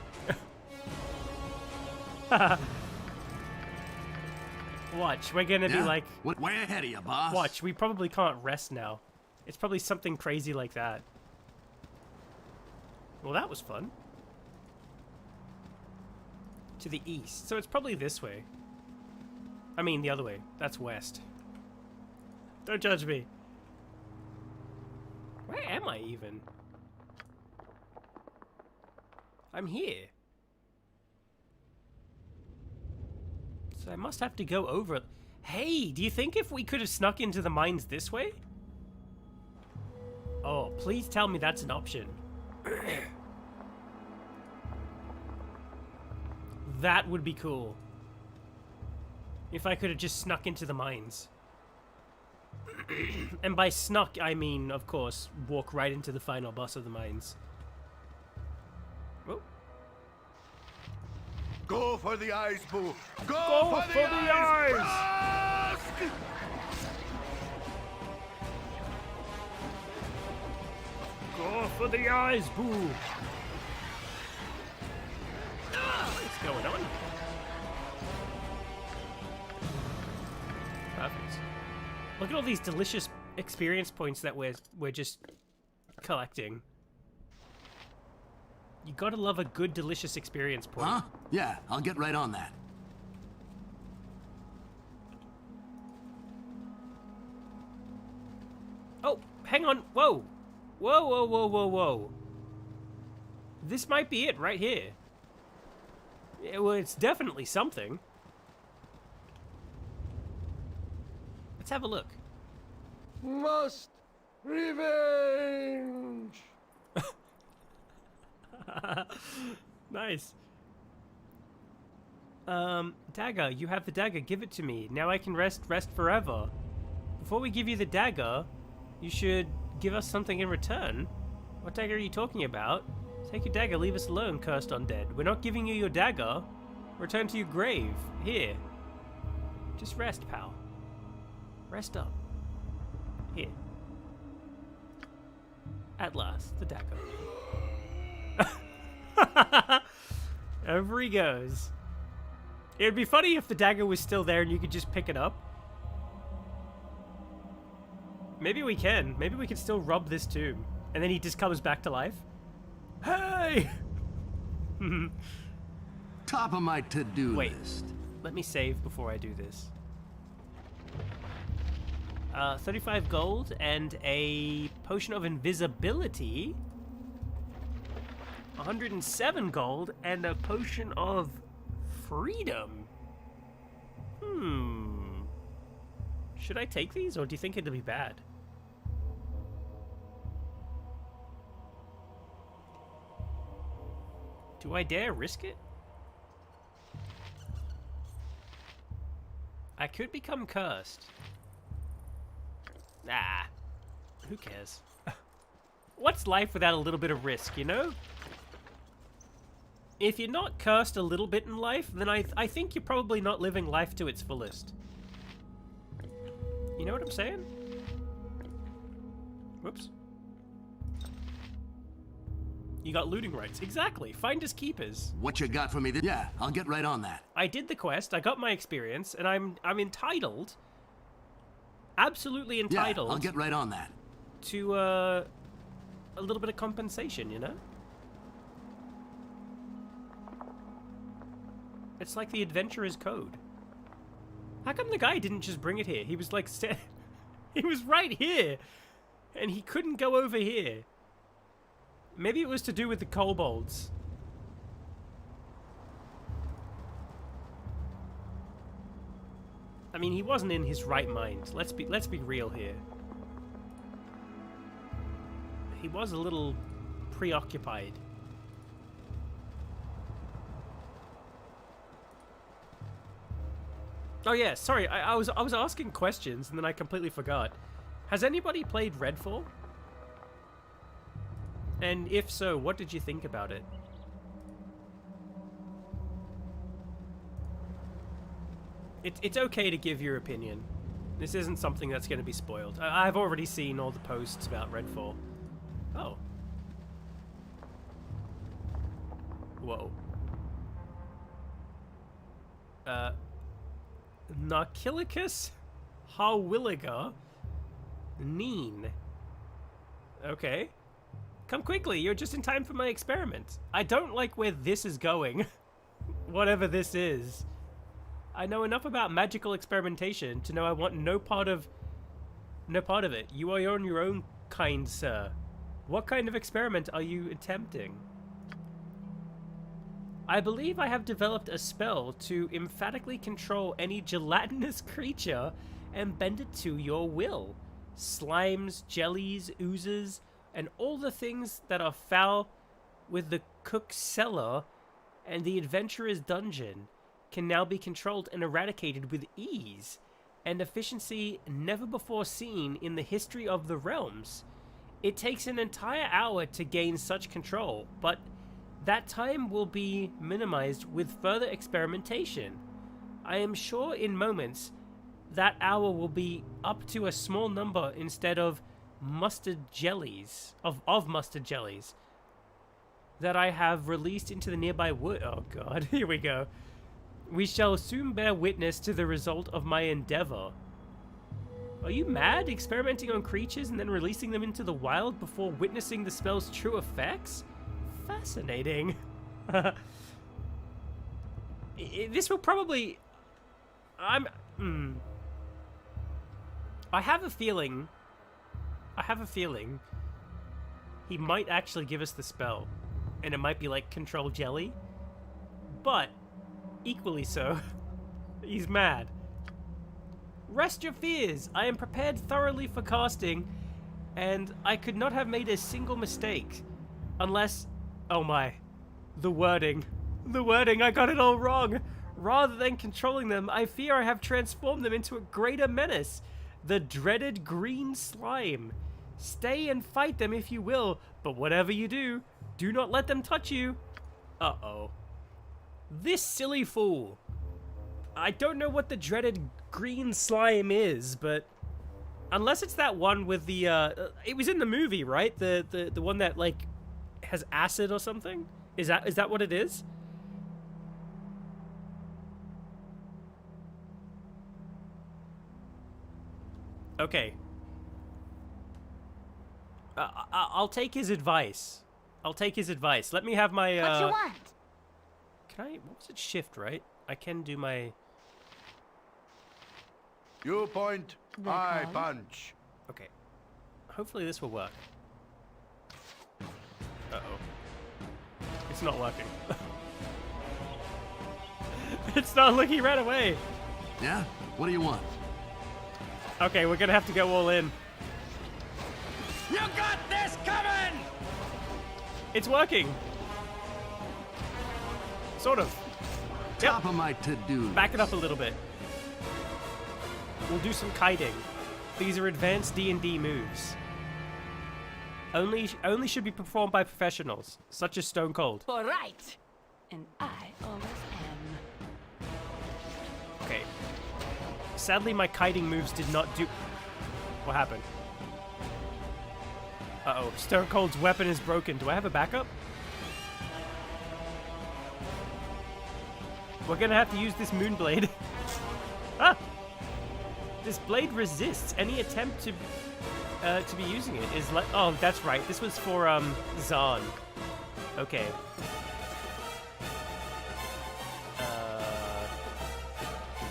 Watch, we're gonna be like... Way ahead of you, boss. Watch, we probably can't rest now. It's probably something crazy like that. Well, that was fun. To the east. So it's probably this way. I mean, the other way. That's west. Don't judge me. Where am I even? I'm here. So I must have to go over... Hey, do you think if we could have snuck into the mines this way? Oh, please tell me that's an option. That would be cool. If I could have just snuck into the mines. And by snuck, I mean, of course, walk right into the final boss of the mines. Oh. Go for the eyes, Boo! Go for the eyes! Go for the eyes, Boo! What's going on? Perfect. Look at all these delicious experience points that we're just collecting. You gotta love a good, delicious experience point. Huh? Yeah, I'll get right on that. Oh, hang on. Whoa. Whoa, whoa, whoa, whoa, whoa. This might be it right here. Yeah, well, it's definitely something. Let's have a look. Must revenge! Nice. Dagger, you have the dagger. Give it to me. Now I can rest forever. Before we give you the dagger, you should give us something in return. What dagger are you talking about? Take your dagger, leave us alone, cursed undead. We're not giving you your dagger. Return to your grave. Here. Just rest, pal. Rest up. Here. At last, the dagger. Over he goes. It would be funny if the dagger was still there and you could just pick it up. Maybe we can. Maybe we can still rob this tomb. And then he just comes back to life. Hey! Top of my to-do Wait. list. Let me save before I do this. 35 gold and a potion of invisibility. 107 gold and a potion of freedom. Should I take these, or do you think it'll be bad? Do I dare risk it? I could become cursed. Nah. Who cares? What's life without a little bit of risk, you know? If you're not cursed a little bit in life, then I think you're probably not living life to its fullest. You know what I'm saying? Whoops. You got looting rights. Exactly. Finders keepers. What you got for me? Yeah, I'll get right on that. I did the quest, I got my experience, and I'm entitled, absolutely entitled, Yeah, I'll get right on that. to a little bit of compensation, you know? It's like the adventurer's code. How come the guy didn't just bring it here? He was like, he was right here, and he couldn't go over here. Maybe it was to do with the kobolds. I mean, he wasn't in his right mind. Let's be real here. He was a little preoccupied. Oh yeah, sorry. I was asking questions and then I completely forgot. Has anybody played Redfall? And if so, what did you think about it? It's okay to give your opinion. This isn't something that's going to be spoiled. I've already seen all the posts about Redfall. Oh. Whoa. Narkilicus Harwilliger Neen. Okay. Come quickly, you're just in time for my experiment. I don't like where this is going. Whatever this is. I know enough about magical experimentation to know I want no part of it. You are on your own, kind sir. What kind of experiment are you attempting? I believe I have developed a spell to emphatically control any gelatinous creature and bend it to your will. Slimes, jellies, oozes, and all the things that are foul with the cook's cellar and the adventurer's dungeon can now be controlled and eradicated with ease and efficiency never before seen in the history of the realms. It takes an entire hour to gain such control, but that time will be minimized with further experimentation. I am sure in moments that hour will be up to a small number instead of mustard jellies, of mustard jellies that I have released into the nearby wood. Oh god, here we go. We shall soon bear witness to the result of my endeavor. Are you mad? Experimenting on creatures and then releasing them into the wild before witnessing the spell's true effects? Fascinating. This will probably... I have a feeling he might actually give us the spell. And it might be like Control Jelly. But, equally so, he's mad. Rest your fears. I am prepared thoroughly for casting, and I could not have made a single mistake. Unless... Oh my. The wording. The wording, I got it all wrong. Rather than controlling them, I fear I have transformed them into a greater menace. The dreaded green slime. Stay and fight them if you will, but whatever you do, do not let them touch you. Uh-oh. This silly fool. I don't know what the dreaded green slime is, but unless it's that one with the it was in the movie, right? The one that like has acid or something? Is that what it is? Okay. I'll take his advice. I'll take his advice. Let me have my, What you want? Can I... What was it? Shift, right? I can do my... You point, They I call? punch. Okay. Hopefully this will work. Uh-oh. It's not working. It's not looking right away. Yeah? What do you want? Okay, we're gonna have to go all in. You got this coming! It's working. Sort of. Yep. Top of my to-do. Back it up a little bit. We'll do some kiting. These are advanced D&D moves. Only should be performed by professionals, such as Stone Cold. All right. And I always am. Okay. Sadly, my kiting moves did not do... What happened? Uh-oh. Stone Cold's weapon is broken. Do I have a backup? We're gonna have to use this Moonblade. Ah! This blade resists any attempt to be using it. Is like... Oh, that's right. This was for, Zahn. Okay.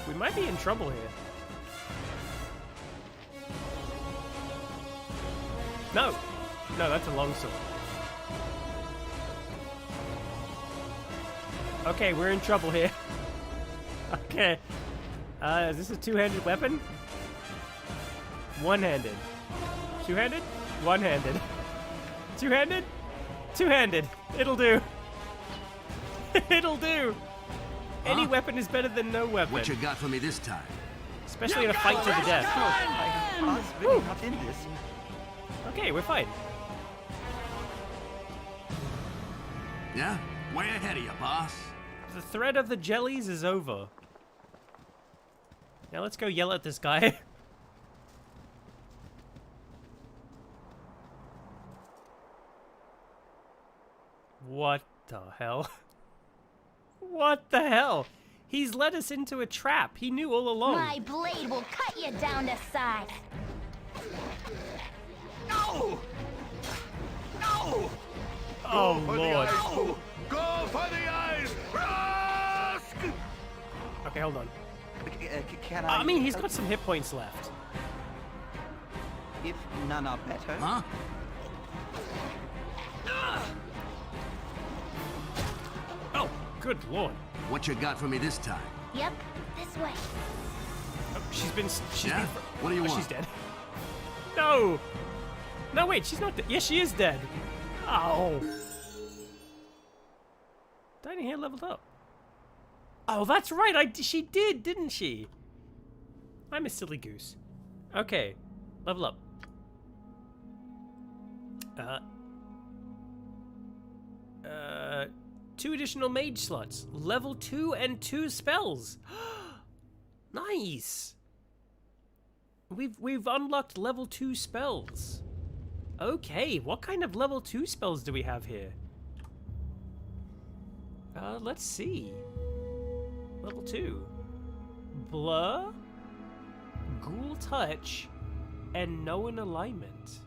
We might be in trouble here. No! No, that's a longsword. Okay, we're in trouble here. Okay. Is this a two-handed weapon? One-handed. Two-handed? One-handed. Two-handed? Two-handed. It'll do. It'll do. Any Huh? weapon is better than no weapon. What you got for me this time? Especially in a fight to the death. I was really not in this. Okay, we're fine. Yeah? Way ahead of you, boss. The threat of the jellies is over. Now let's go yell at this guy. What the hell? What the hell? He's led us into a trap. He knew all along. My blade will cut you down to size. No! No! Oh, For the Lord. eyes, boo. Go for the eyes! Rusk! Okay, hold on. Can I mean, he's got some hit points left. If none are better. Huh? Oh, good Lord. What you got for me this time? Yep, this way. Oh, she's been... Yeah? What do you oh, want? she's dead. No! No, wait, she's not dead. Yes, she is dead. Oh. Dining here leveled up. Oh, that's right. She did, didn't she? I'm a silly goose. Okay. Level up. 2 additional mage slots. Level 2 and 2 spells. Nice. We've unlocked level 2 spells. Okay, what kind of level 2 spells do we have here? Let's see. Level 2. Blur, Ghoul Touch, and Known Alignment.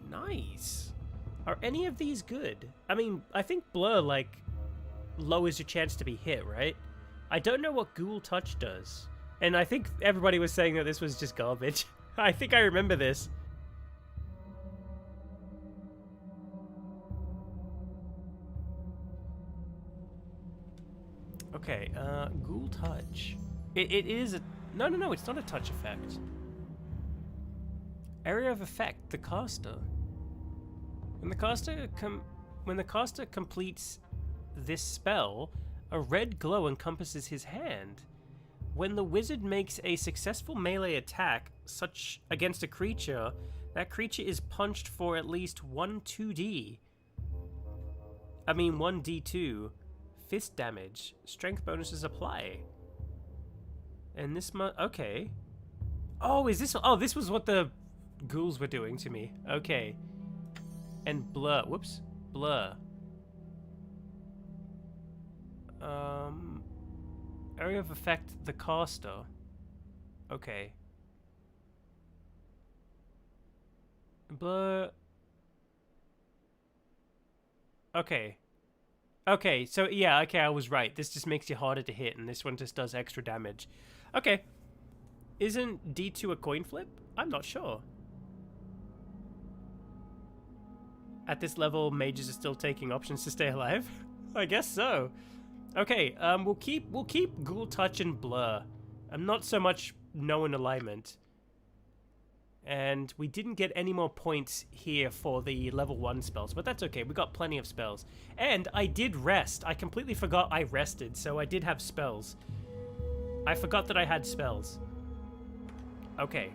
Nice. Are any of these good? I mean, I think Blur, like, lowers your chance to be hit, right? I don't know what Ghoul Touch does. And I think everybody was saying that this was just garbage. I think I remember this. Okay, Ghoul Touch. It is a... No, it's not a touch effect. Area of effect, the caster. When the caster completes this spell, a red glow encompasses his hand. When the wizard makes a successful melee attack, such against a creature, that creature is punched for at least 1 1d2 fist damage. Strength bonuses apply. And this okay. Oh, this was what the ghouls were doing to me. Okay. And blur. Whoops. Blur. Area of effect, the caster. Okay. Blur. Okay. Okay, so yeah, okay, I was right. This just makes you harder to hit, and this one just does extra damage. Okay. Isn't D2 a coin flip? I'm not sure. At this level, mages are still taking options to stay alive? I guess so. Okay, we'll keep Ghoul Touch and Blur. I'm not so much known alignment. And we didn't get any more points here for the level 1 spells, but that's okay. We got plenty of spells. And I did rest. I completely forgot I rested, so I did have spells. I forgot that I had spells. Okay.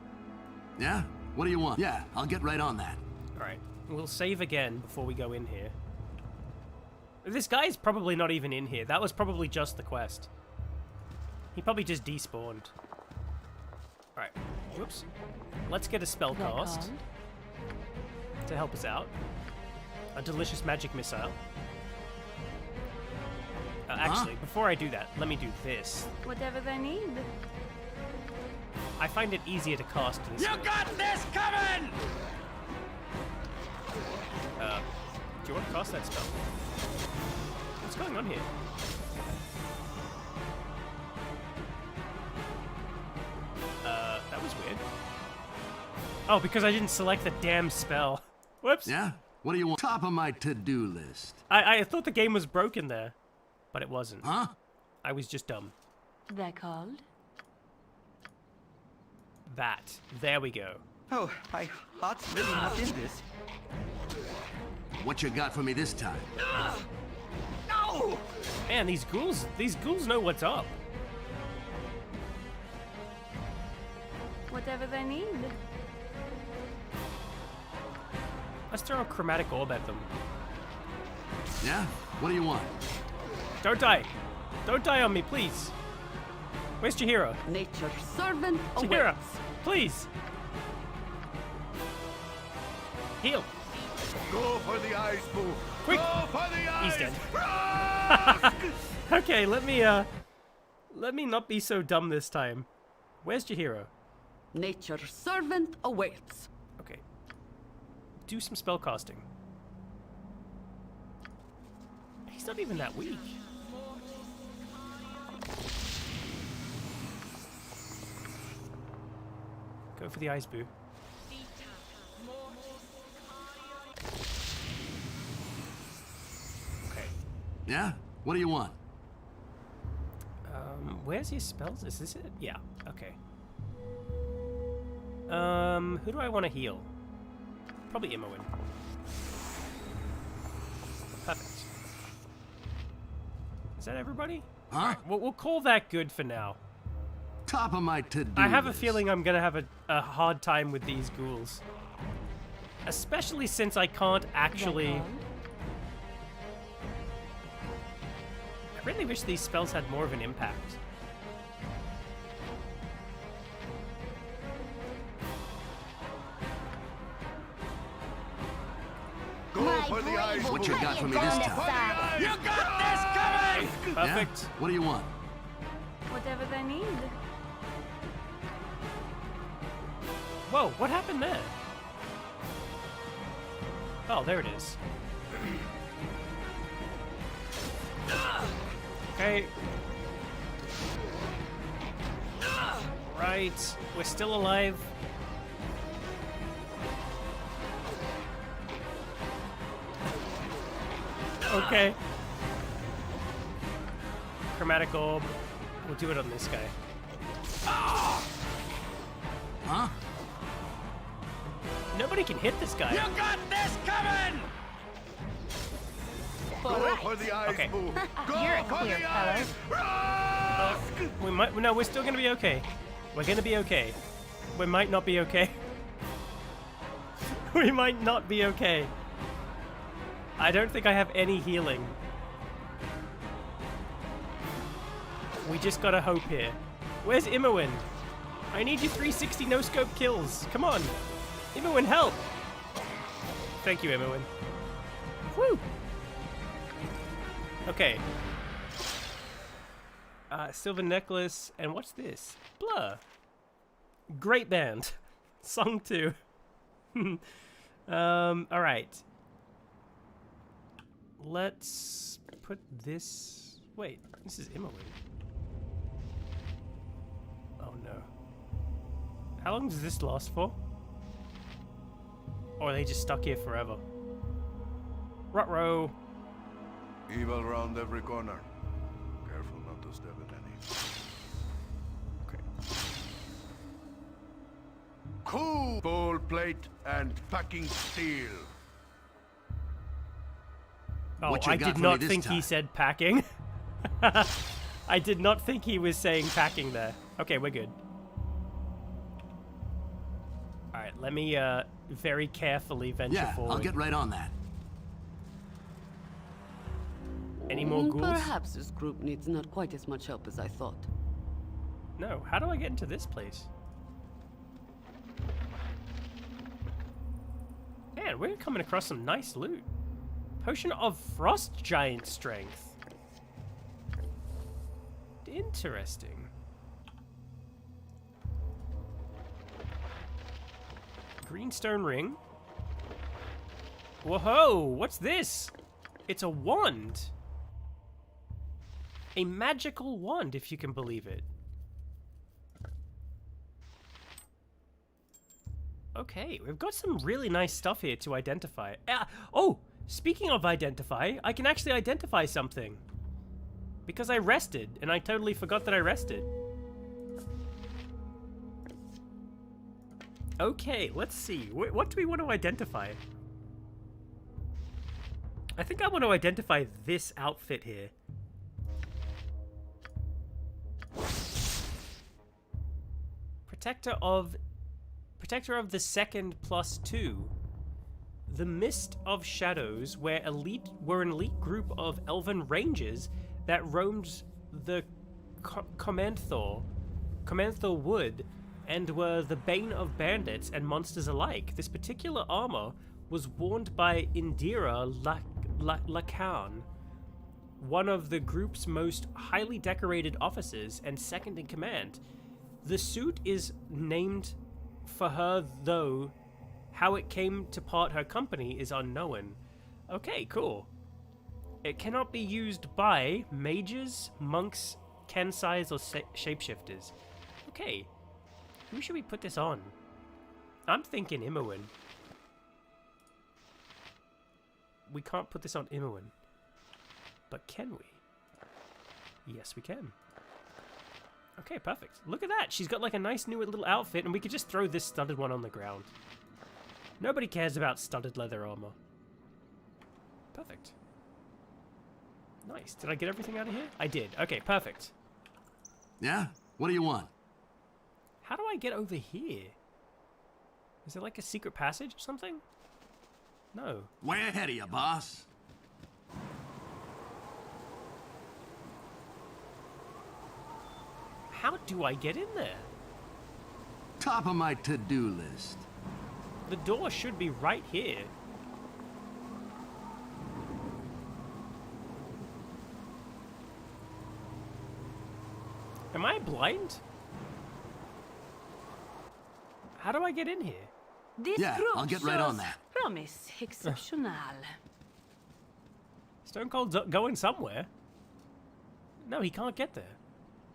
Yeah? What do you want? Yeah, I'll get right on that. Alright. We'll save again before we go in here. This guy's probably not even in here. That was probably just the quest. He probably just despawned. Alright. Whoops. Let's get a spell cast to help us out. A delicious magic missile. Actually, before I do that, let me do this. Whatever they need. I find it easier to cast this way. got this coming! Do you want to cast that spell? What's going on here? That was weird. Oh, because I didn't select the damn spell. Whoops. Yeah? What do you want? Top of my to-do list. I thought the game was broken there, but it wasn't. Huh? I was just dumb. They're called? That. There we go. Oh, my heart's really not in this. What you got for me this time? No! Man, these ghouls know what's up. Whatever they need. Let's throw a chromatic orb at them. Yeah? What do you want? Don't die. Don't die on me, please. Where's Chihiro? Nature's servant Chihiro, awaits. please. Heal. Go for the eyes, Boo! Quick. Go for the eyes! He's dead. Rock! Okay, let me not be so dumb this time. Where's Chihiro? Nature's servant awaits. Okay. Do some spell casting. He's not even that weak. Go for the eyes, Boo. Okay. Yeah? What do you want? Where's your spells? Is this it? Yeah. Okay. Who do I want to heal? Probably Imoen. Perfect. Is that everybody? Huh? We'll call that good for now. Top of my to-do I have a list. feeling I'm gonna have a hard time with these ghouls. Especially since I can't actually... They're I really wish these spells had more of an impact. Go My for the blade eyes, will What you cut got for me down this the time? side. You got this coming! Perfect. Yeah? What do you want? Whatever they need. Whoa, what happened there? Oh, there it is. Okay. Right, we're still alive. Okay. Chromatic orb. We'll do it on this guy. Huh? Nobody can hit this guy. got this coming! Go for the eyes, Okay. Boo! Go You're a for clear the fellow. eyes! Rock! We might. No, we're still gonna be okay. We're gonna be okay. We might not be okay. We might not be okay. I don't think I have any healing. We just gotta hope here. Where's Imoen? I need you 360 no-scope kills. Come on. Imoen, help! Thank you, Imoen. Woo! Okay. Silver necklace, and what's this? Blur. Great band. Song 2. Alright. let's put this... Wait, this is Imogen. Oh no. How long does this last for? Or are they just stuck here forever? Ruh-roh. Evil round every corner. Careful not to step in any. Okay. Cool! Bowl plate and packing steel. Oh, What you I got did for me not this think he time? said packing. I did not think he was saying packing there. Okay, we're good. Alright, let me very carefully venture Yeah, forward. I'll get right on that. Any more ghouls? Perhaps this group needs not quite as much help as I thought. No, how do I get into this place? Man, we're coming across some nice loot. Potion of Frost Giant Strength. Interesting. Greenstone Ring. Whoa, what's this? It's a wand. A magical wand, if you can believe it. Okay, we've got some really nice stuff here to identify. Oh, speaking of identify, I can actually identify something. Because I rested, and I totally forgot that I rested. Okay, let's see. What do we want to identify? I think I want to identify this outfit here. Protector of the Second +2. The Mist of Shadows were an elite group of elven rangers that roamed the Comenthor Wood and were the bane of bandits and monsters alike. This particular armor was worn by Indira Lacan, one of the group's most highly decorated officers and second in command. The suit is named for her, though how it came to part her company is unknown. Okay, cool. It cannot be used by mages, monks, kensais, or shapeshifters. Okay, who should we put this on? I'm thinking Imoen. We can't put this on Imoen. But can we? Yes, we can. Okay, perfect. Look at that. She's got like a nice new little outfit, and we could just throw this studded one on the ground. Nobody cares about studded leather armor. Perfect. Nice. Did I get everything out of here? I did. Okay, perfect. Yeah? What do you want? How do I get over here? Is there like a secret passage or something? No. Way ahead of you, boss. How do I get in there? Top of my to-do list. The door should be right here. Am I blind? How do I get in here? This Yeah, group I'll get right on shows that. Promise exceptional. Stone Cold's going somewhere. No, he can't get there.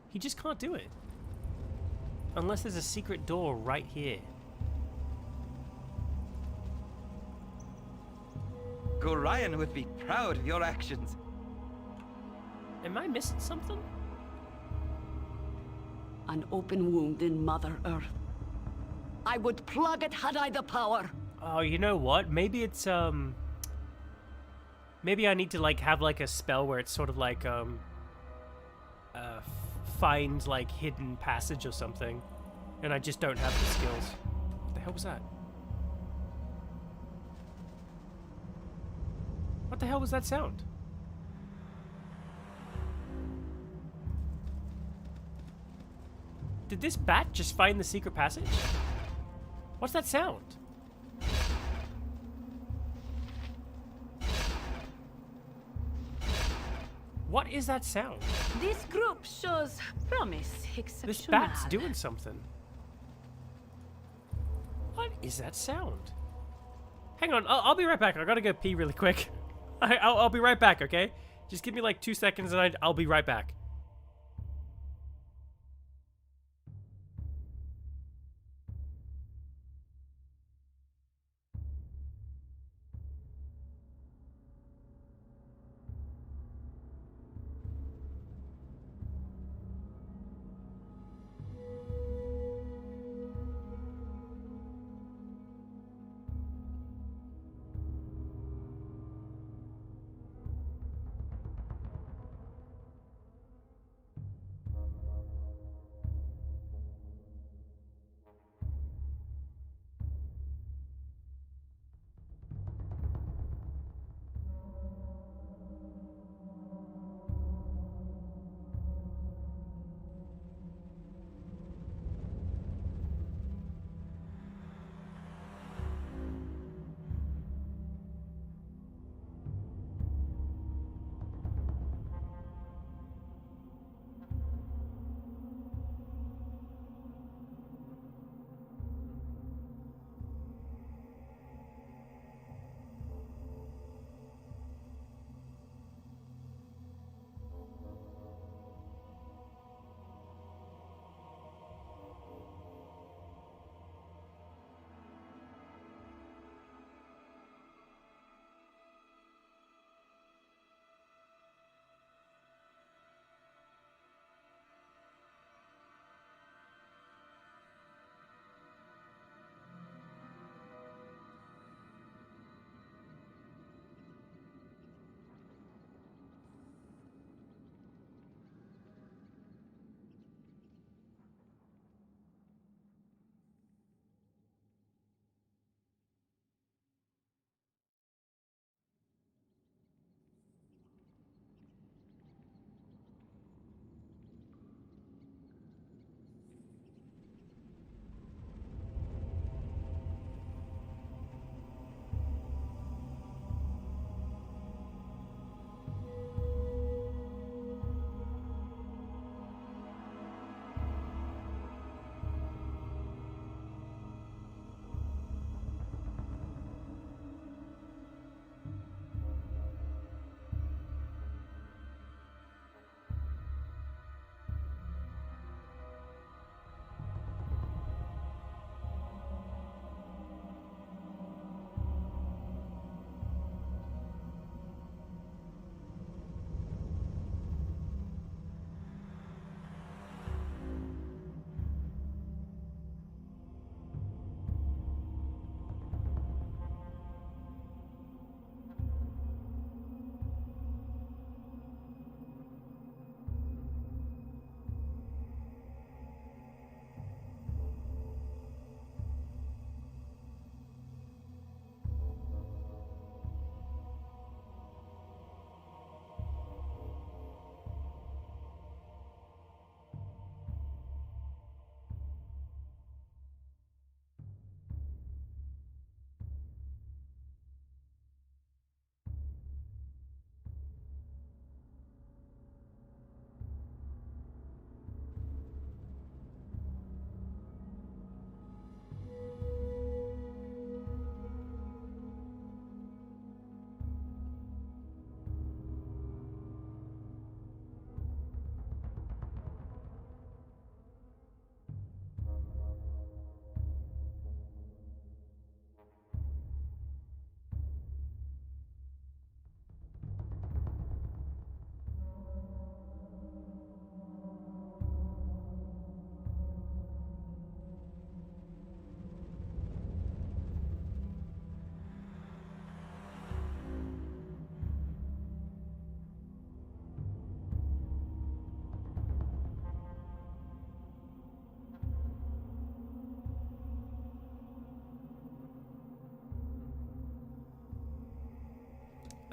He just can't do it. Unless there's a secret door right here. Gorion would be proud of your actions. Am I missing something? An open wound in Mother Earth. I would plug it had I the power. Oh, you know what? Maybe it's, maybe I need to, like, have, like, a spell where it's sort of like, find, like, hidden passage or something. And I just don't have the skills. What the hell was that? What the hell was that sound? Did this bat just find the secret passage? What's that sound? What is that sound? This group shows promise exceptional. This bat's doing something. What is that sound? Hang on, I'll be right back. I gotta go pee really quick. I'll be right back, okay? Just give me like 2 seconds and I'll be right back.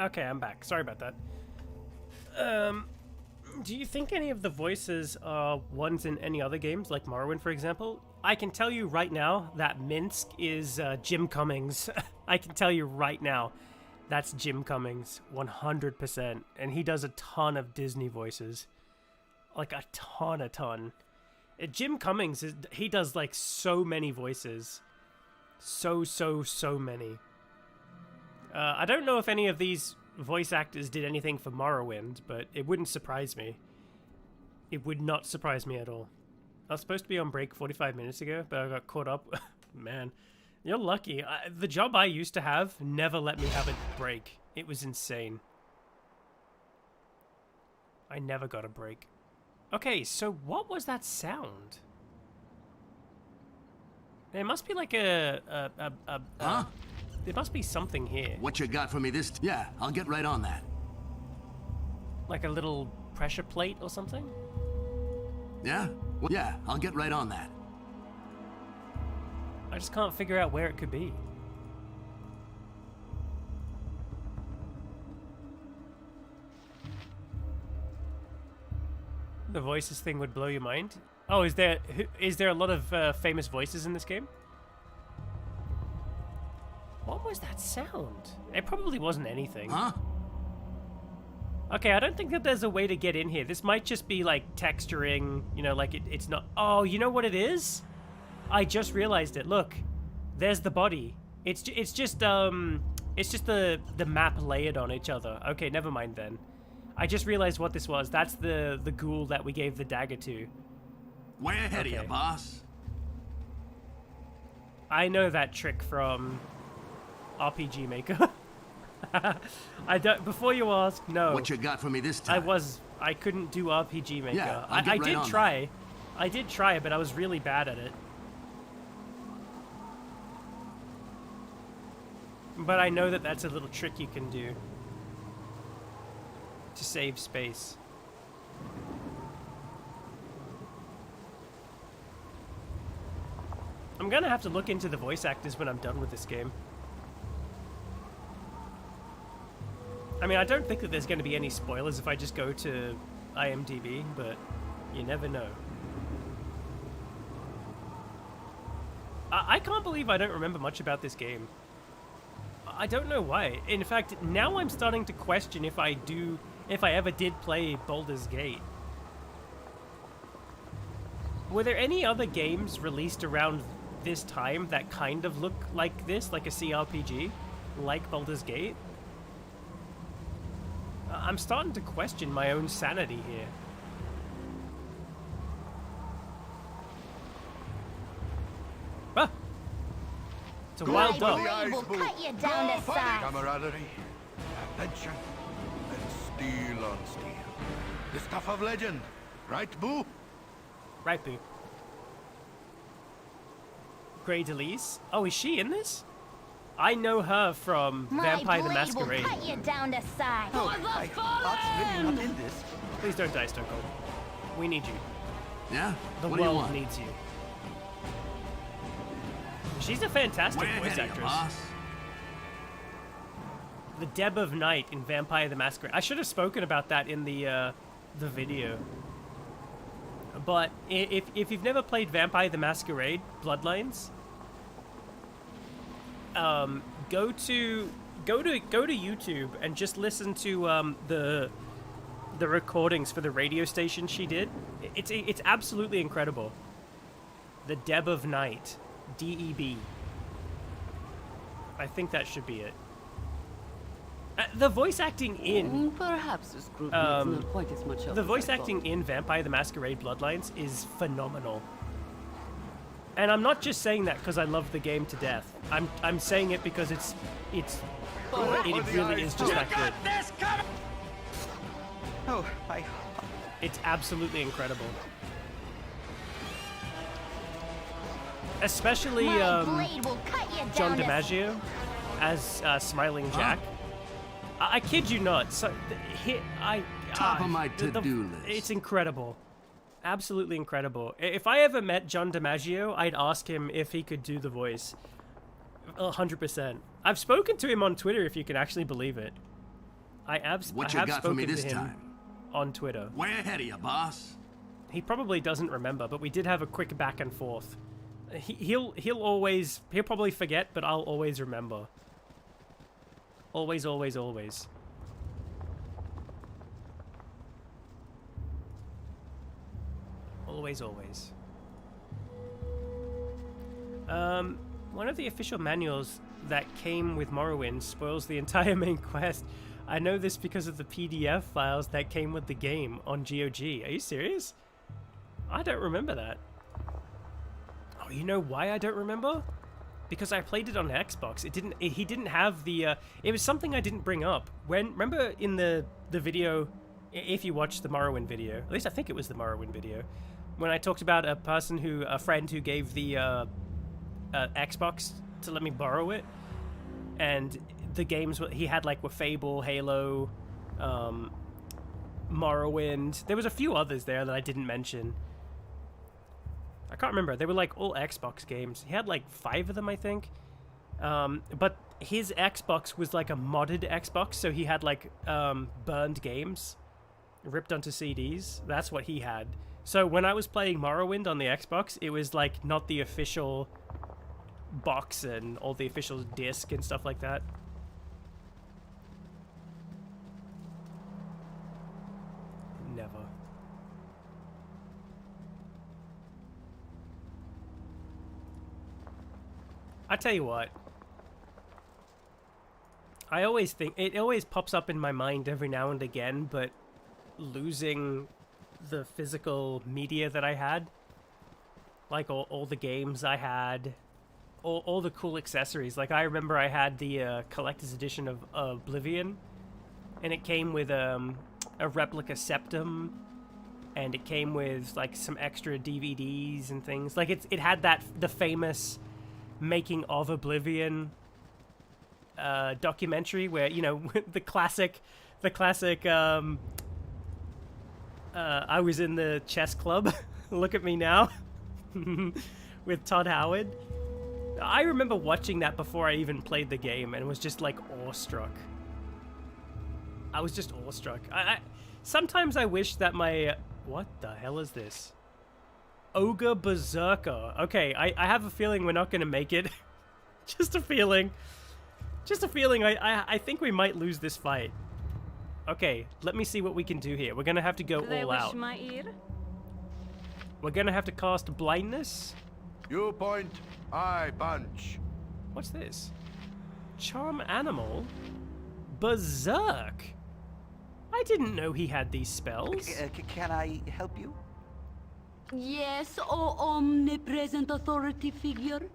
Okay, I'm back. Sorry about that. Do you think any of the voices are ones in any other games, like Morrowind, for example? I can tell you right now that Minsk is Jim Cummings. I can tell you right now that's Jim Cummings, 100%. And he does a ton of Disney voices. Like, a ton. Jim Cummings, he does, like, so many voices. So many. I don't know if any of these voice actors did anything for Morrowind, but it wouldn't surprise me. It would not surprise me at all. I was supposed to be on break 45 minutes ago, but I got caught up. Man, you're lucky. The job I used to have never let me have a break. It was insane. I never got a break. Okay, so what was that sound? There must be like Huh? There must be something here. What you got for me this? Yeah, I'll get right on that. Like a little pressure plate or something? Yeah? Well, yeah, I'll get right on that. I just can't figure out where it could be. The voices thing would blow your mind. Oh, is there a lot of famous voices in this game? What was that sound? It probably wasn't anything. Huh? Okay, I don't think that there's a way to get in here. This might just be like texturing, you know, like it's not. Oh, you know what it is? I just realized it. Look, there's the body. It's just the map layered on each other. Okay, never mind then. I just realized what this was. That's the ghoul that we gave the dagger to. Way ahead of you, boss. I know that trick from RPG Maker. I don't. Before you ask, no. What you got for me this time? I couldn't do RPG Maker. Yeah, I'll get I right did on try. that. I did try, but I was really bad at it. But I know that that's a little trick you can do to save space. I'm gonna have to look into the voice actors when I'm done with this game. I mean, I don't think that there's going to be any spoilers if I just go to IMDb, but you never know. I can't believe I don't remember much about this game. I don't know why. In fact, now I'm starting to question if I ever did play Baldur's Gate. Were there any other games released around this time that kind of look like this, like a CRPG, like Baldur's Gate? I'm starting to question my own sanity here. Ah! It's a wild dog. blade will cut you down to size. Camaraderie, adventure, and steel on steel. The stuff of legend, right, Boo? Right, Boo. Grey Delise? Oh, is she in this? I know her from My Vampire the blade will Masquerade. cut you down to size. Oh, I thought really not in this. Please don't die, Stone Cold. We need you. Yeah? The What do you world want? needs you. She's a fantastic Way voice ahead of you, actress. boss. The Deb of Night in Vampire the Masquerade. I should have spoken about that in the video. But if you've never played Vampire the Masquerade Bloodlines, go to YouTube and just listen to the recordings for the radio station she did. It's absolutely incredible. The Deb of Night, DEB. I think that should be it. The voice acting in Perhaps this group needs not quite as much help the as voice I acting thought. in Vampire the Masquerade Bloodlines is phenomenal. And I'm not just saying that because I love the game to death. I'm saying it because it really is just that good. Oh, It's absolutely incredible. Especially My blade will cut you John down to DiMaggio as Smiling Jack. I kid you not. So Top of my to-do list. It's incredible. Absolutely incredible. If I ever met John DiMaggio, I'd ask him if he could do the voice. 100%. I've spoken to him on Twitter, if you can actually believe it. What I you have got for me spoken this to him time? on Twitter. Way ahead of you, boss. He probably doesn't remember, but we did have a quick back and forth. He'll probably forget, but I'll always remember. Always, always, always. Always, always. One of the official manuals that came with Morrowind spoils the entire main quest. I know this because of the PDF files that came with the game on GOG. Are you serious? I don't remember that. Oh, you know why I don't remember? Because I played it on Xbox. He didn't have the it was something I didn't bring up. Remember in the video, if you watched the Morrowind video, at least I think it was the Morrowind video, when I talked about a friend who gave the Xbox to let me borrow it, and the games he had like were Fable, Halo, Morrowind. There was a few others there that I didn't mention. I can't remember. They were like all Xbox games. He had like 5 of them, I think. But his Xbox was like a modded Xbox, so he had like burned games ripped onto CDs. That's what he had. So when I was playing Morrowind on the Xbox, it was like not the official box and all the official disc and stuff like that. Never. I tell you what. I always think it always pops up in my mind every now and again, but losing the physical media that I had, like all the games I had, all the cool accessories. Like I remember I had the collector's edition of Oblivion, and it came with a replica septum, and it came with like some extra DVDs and things. Like it had the famous making of Oblivion documentary where, you know, the classic I was in the chess club, look at me now, with Todd Howard. I remember watching that before I even played the game and was just like awestruck. I was just awestruck. Sometimes I wish that my... What the hell is this? Ogre Berserker. Okay, I have a feeling we're not going to make it. Just a feeling. Just a feeling. I think we might lose this fight. Okay, let me see what we can do here. We're going to have to go all out. My ear? We're going to have to cast Blindness. You point, I punch. What's this? Charm Animal? Berserk? I didn't know he had these spells. Can I help you? Yes, oh omnipresent authority figure.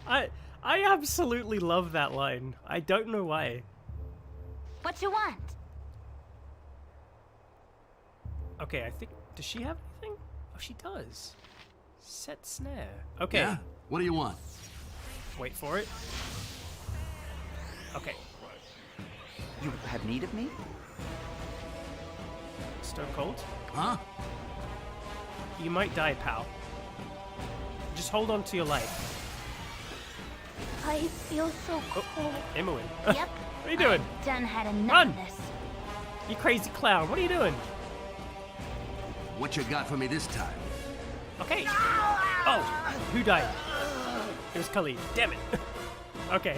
I absolutely love that line. I don't know why. What you want? Okay, I think... Does she have anything? Oh, she does. Set snare. Okay. Yeah? What do you want? Wait for it. Okay. You have need of me? Stone Cold. Huh? You might die, pal. Just hold on to your life. I feel so cold. Imoen. Yep. What are you doing? I've done had enough Run! of this. You crazy clown. What are you doing? What you got for me this time? Okay. Oh, who died? It was Khalid. Damn it. Okay.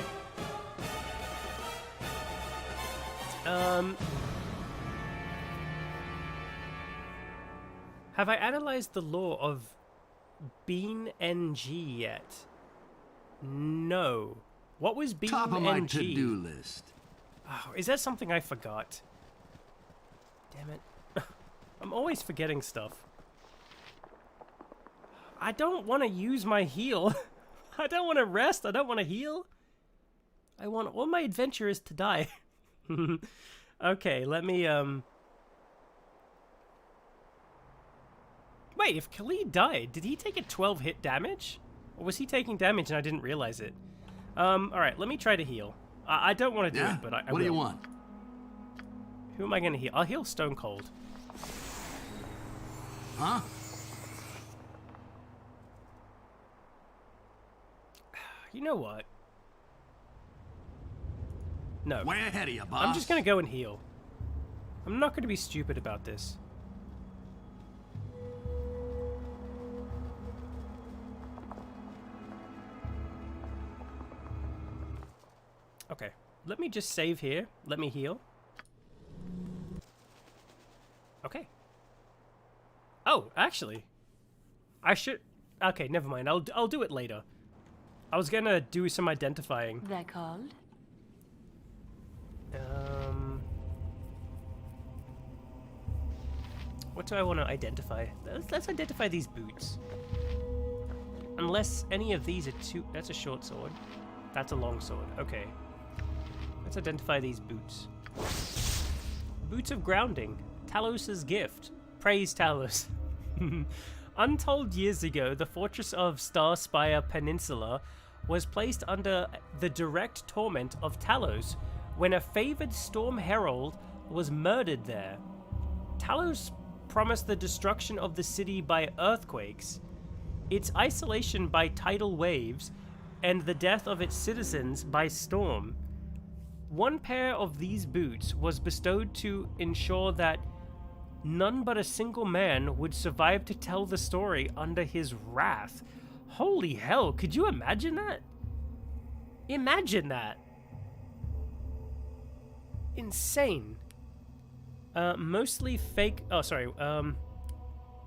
Have I analyzed the lore of Bean NG yet? No. What was Bean Top of my NG? to-do list. Oh, is that something I forgot? Damn it. I'm always forgetting stuff. I don't want to use my heal. I don't want to rest. I don't want to heal. I want all my adventurers to die. Okay, let me, Wait, if Khalid died, did he take a 12-hit damage? Or was he taking damage and I didn't realize it? Alright, let me try to heal. I don't want to do Yeah? it, but I what will. do you want? Who am I going to heal? I'll heal Stone Cold. Huh? You know what? No. Way ahead of you, boss. I'm just going to go and heal. I'm not going to be stupid about this. Okay. Let me just save here. Let me heal. Okay. Oh, actually. I should... Okay, never mind. I'll do it later. I was gonna do some identifying. They're called? What do I want to identify? Let's identify these boots. Unless any of these are too... That's a short sword. That's a long sword. Okay. Let's identify these boots. Boots of grounding. Talos' gift. Praise Talos. Untold years ago, the fortress of Starspire Peninsula was placed under the direct torment of Talos when a favored storm herald was murdered there. Talos promised the destruction of the city by earthquakes, its isolation by tidal waves, and the death of its citizens by storm. One pair of these boots was bestowed to ensure that none but a single man would survive to tell the story under his wrath. Holy hell, could you imagine that? Imagine that. Insane. Mostly fake... Oh, sorry.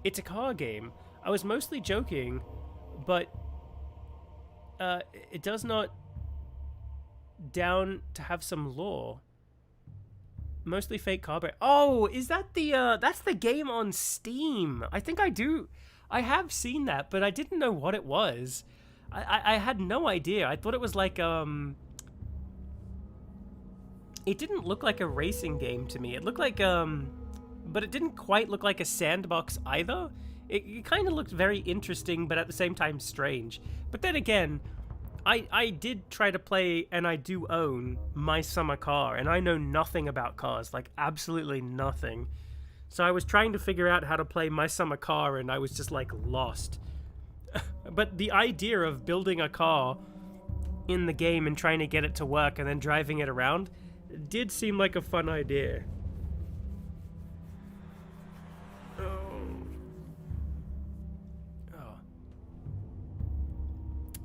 It's a car game. I was mostly joking, but it does not down to have some lore. Mostly fake car break. Oh, is that the that's the game on Steam? I think I do. I have seen that, but I didn't know what it was. I had no idea. I thought it was like it didn't look like a racing game to me. It looked like but it didn't quite look like a sandbox either. It kind of looked very interesting, but at the same time strange. But then again, I did try to play, and I do own My Summer Car, and I know nothing about cars, like absolutely nothing. So I was trying to figure out how to play My Summer Car, and I was just like lost. But the idea of building a car in the game and trying to get it to work and then driving it around did seem like a fun idea. Oh.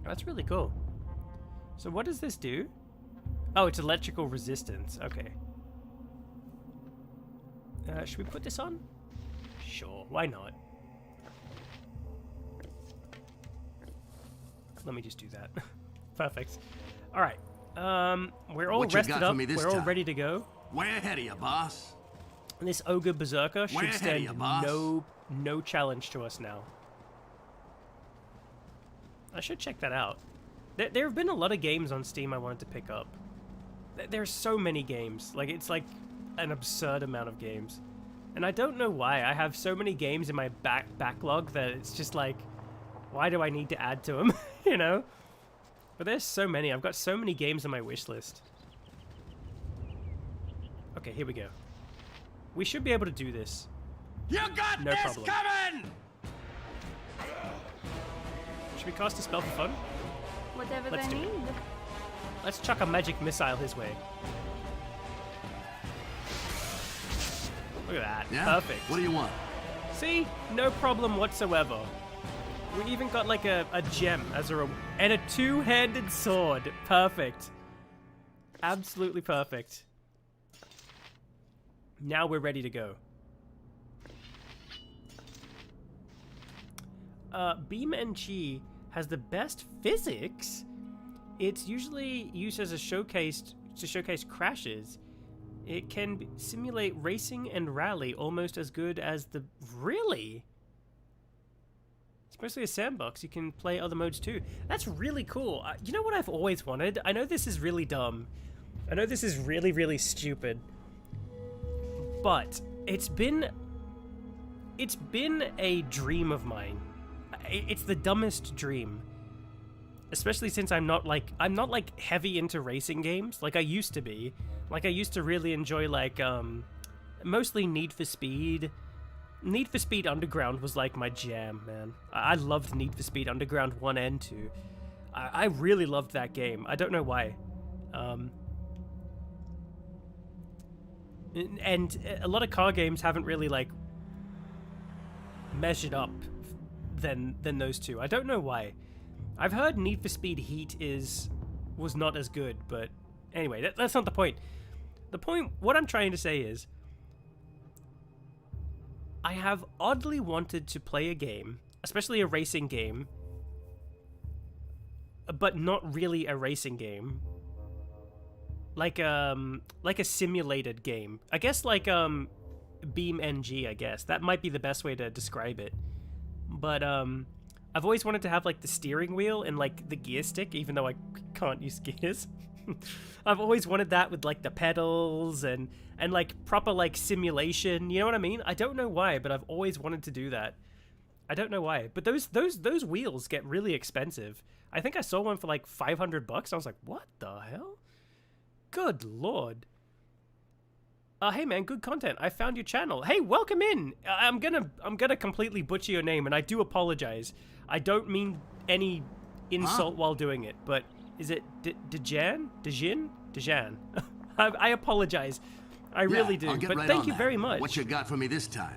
That's really cool. So what does this do? Oh, it's electrical resistance. Okay. Should we put this on? Sure, why not? Let me just do that. Perfect. All right. We're all rested up. We're all ready to go. Way ahead of you, boss. And this ogre berserker should Way ahead of stand you, boss. no challenge to us now. I should check that out. There have been a lot of games on Steam I wanted to pick up. There's so many games. Like, it's like an absurd amount of games. And I don't know why. I have so many games in my backlog that it's just like, why do I need to add to them? You know? But there's so many. I've got so many games on my wish list. Okay, here we go. We should be able to do this. You got No this problem. coming! Should we cast a spell for fun? Whatever Let's they do it. need. Let's chuck a magic missile his way. Look at that. Yeah? Perfect. What do you want? See? No problem whatsoever. We even got like a gem as a and a two-handed sword. Perfect. Absolutely perfect. Now we're ready to go. Beam NG has the best physics. It's usually used as a showcase to showcase crashes. It can simulate racing and rally almost as good as the... Really? It's mostly a sandbox. You can play other modes too. That's really cool. You know what I've always wanted? I know this is really dumb. I know this is really, really stupid. But it's been a dream of mine. It's the dumbest dream. Especially since I'm not heavy into racing games like I used to be. Like I used to really enjoy like mostly Need for Speed. Need for Speed Underground was like my jam, man. I loved Need for Speed Underground 1 and 2. I really loved that game. I don't know why. And a lot of car games haven't really like measured up than those two. I don't know why. I've heard Need for Speed Heat was not as good, but anyway, that's not the point. The point, what I'm trying to say is, I have oddly wanted to play a game, especially a racing game, but not really a racing game. Like a simulated game. I guess like beam NG, I guess. That might be the best way to describe it. But I've always wanted to have like the steering wheel and like the gear stick, even though I can't use gears. I've always wanted that with like the pedals and like proper like simulation. You know what I mean? I don't know why, but I've always wanted to do that. I don't know why, but those wheels get really expensive. I think I saw one for like $500. I was like, what the hell? Good lord. Hey man, good content. I found your channel. Hey, welcome in. I'm gonna completely butcher your name, and I do apologize. I don't mean any insult while doing it, but is it Dejan? I apologize. I really do. But right thank you very much. What you got for me this time?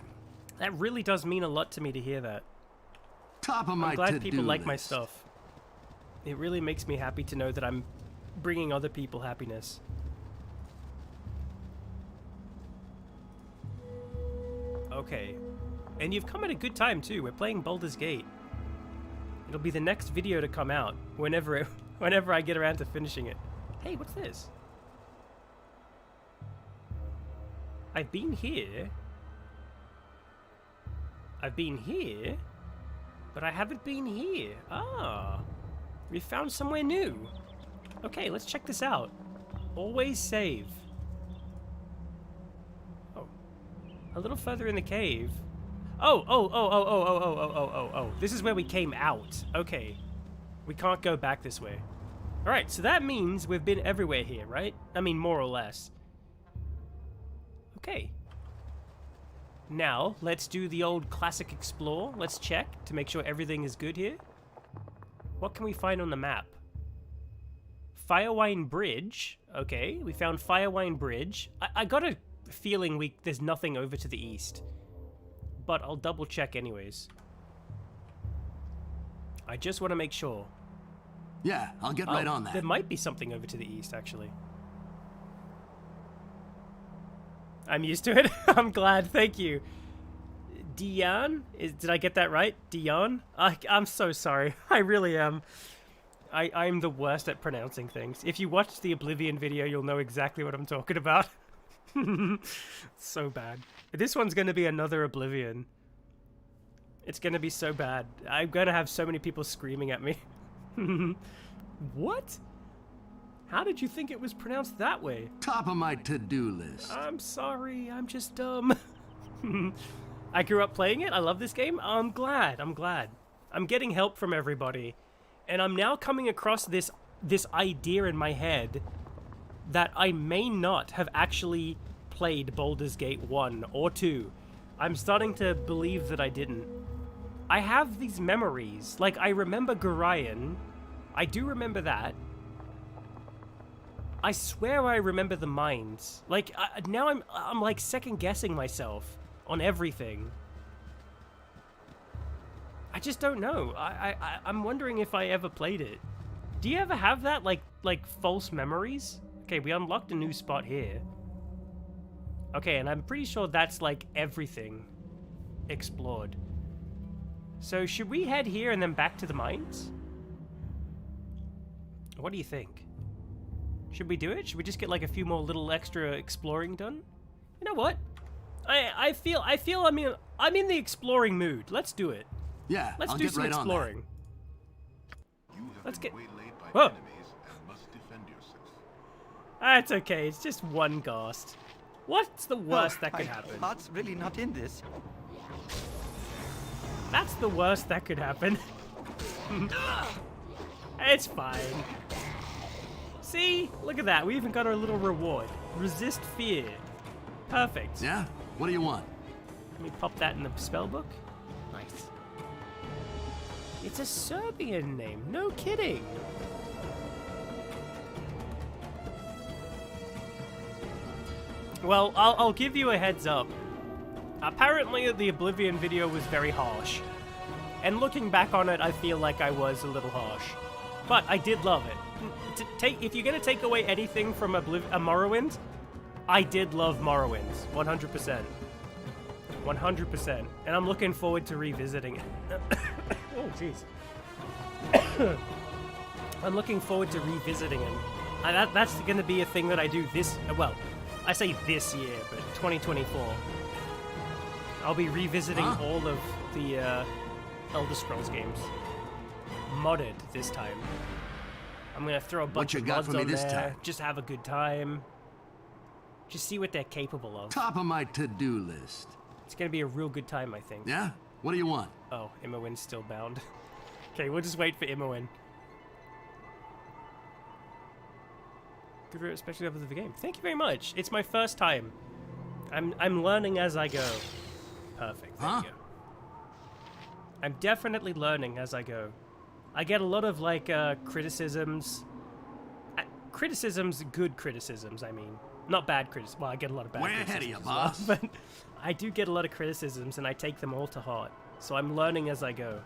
That really does mean a lot to me to hear that. Top of my I'm glad to-do people like my list. stuff. It really makes me happy to know that I'm bringing other people happiness. Okay. And you've come at a good time too. We're playing Baldur's Gate. It'll be the next video to come out whenever I get around to finishing it. Hey, what's this? I've been here, but I haven't been here. Ah, we found somewhere new. Okay, let's check this out. Always save. Oh, a little further in the cave. Oh. This is where we came out. Okay, we can't go back this way. All right, so that means we've been everywhere here, right? I mean, more or less. Okay. Now, let's do the old classic explore. Let's check to make sure everything is good here. What can we find on the map? Firewine Bridge. Okay, we found Firewine Bridge. I got a feeling there's nothing over to the east. But I'll double check anyways. I just want to make sure. Yeah, I'll get right on that. There might be something over to the east, actually. I'm used to it. I'm glad. Thank you. Dion? Did I get that right? Dion? I'm so sorry. I really am. I'm the worst at pronouncing things. If you watch the Oblivion video, you'll know exactly what I'm talking about. So bad. This one's going to be another Oblivion. It's going to be so bad. I'm going to have so many people screaming at me. What? How did you think it was pronounced that way? Top of my to-do list. I'm sorry, I'm just dumb. I grew up playing it, I love this game. I'm glad. I'm getting help from everybody. And I'm now coming across this idea in my head that I may not have actually played Baldur's Gate 1 or 2. I'm starting to believe that I didn't. I have these memories. Like, I remember Gorion. I do remember that. I swear I remember the mines. Like, now I'm like second-guessing myself on everything. I just don't know. I'm wondering if I ever played it. Do you ever have that, like false memories? Okay, we unlocked a new spot here. Okay, and I'm pretty sure that's, like, everything explored. So, should we head here and then back to the mines? What do you think? Should we do it? Should we just get like a few more little extra exploring done? You know what? I feel I'm in the exploring mood. Let's do it. Yeah, Let's I'll do get some right exploring. You have Let's been get. waylaid by Whoa. enemies and must defend yourself. That's okay. It's just one ghost. What's the worst that could happen? My heart's really not in this. That's the worst that could happen. It's fine. See? Look at that. We even got our little reward. Resist fear. Perfect. Yeah? What do you want? Let me pop that in the spell book. Nice. It's a Serbian name. No kidding. Well, I'll give you a heads up. Apparently, the Oblivion video was very harsh. And looking back on it, I feel like I was a little harsh. But I did love it. If you're going to take away anything from Morrowind, I did love Morrowind. 100%. 100%. And I'm looking forward to revisiting it. Oh, jeez. I'm looking forward to revisiting it. And that's going to be a thing that I do this... Well, I say this year, but 2024. I'll be revisiting all of the Elder Scrolls games. Modded this time. I'm gonna throw a bunch of mods on there, just have a good time. Just see what they're capable of. Top of my to-do list. It's gonna be a real good time, I think. Yeah? What do you want? Oh, Imowin's still bound. Okay, we'll just wait for Imowin. Good, especially over the game. Thank you very much. It's my first time. I'm learning as I go. Perfect. Thank you. I'm definitely learning as I go. I get a lot of like criticisms. Criticisms, good criticisms. I mean, not bad criticisms. Well, I get a lot of bad criticisms. Way ahead of you, boss. Well, but I do get a lot of criticisms, and I take them all to heart. So I'm learning as I go.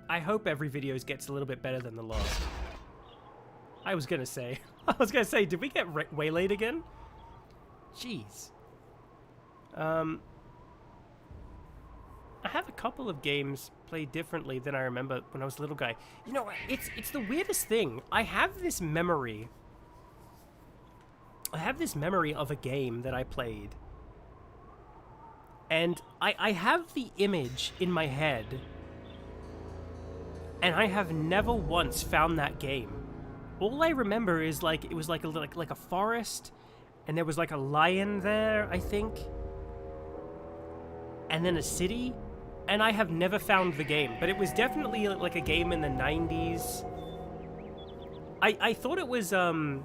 I hope every video gets a little bit better than the last. I was gonna say, did we get waylaid again? Jeez. I have a couple of games played differently than I remember when I was a little guy. You know, it's the weirdest thing. I have this memory of a game that I played. And I have the image in my head. And I have never once found that game. All I remember is like it was like a forest, and there was like a lion there, I think. And then a city, and I have never found the game, but it was definitely like a game in the 90s. I thought it was either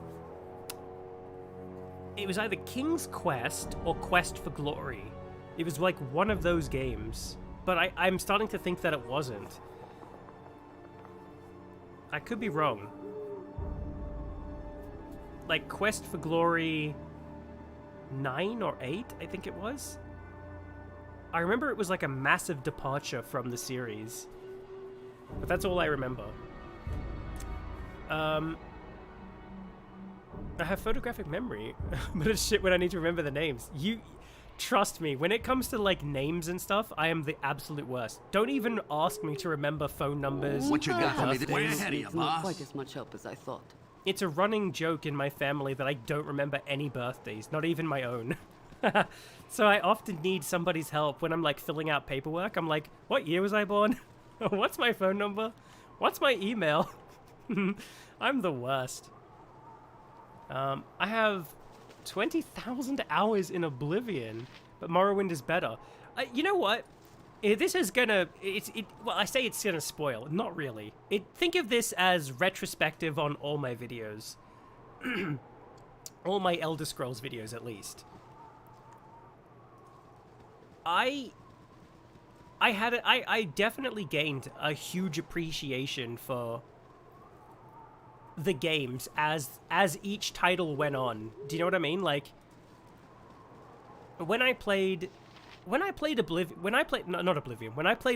King's Quest or Quest for Glory. It was like one of those games, but I'm starting to think that it wasn't. I could be wrong. Like Quest for Glory 9 or 8, I think it was. I remember it was like a massive departure from the series. But that's all I remember. I have photographic memory, but it's shit when I need to remember the names. Trust me, when it comes to like names and stuff, I am the absolute worst. Don't even ask me to remember phone numbers. What you got for me? Way ahead of you, boss. Not quite as much help as I thought. It's a running joke in my family that I don't remember any birthdays, not even my own. So I often need somebody's help when I'm like filling out paperwork. I'm like, what year was I born? What's my phone number? What's my email? I'm the worst. I have 20,000 hours in Oblivion, but Morrowind is better. You know what? This is gonna... well, I say it's gonna spoil. Not really. Think of this as retrospective on all my videos. All my Elder Scrolls videos, at least. I definitely gained a huge appreciation for the games as each title went on. Do you know what I mean? Like, when I played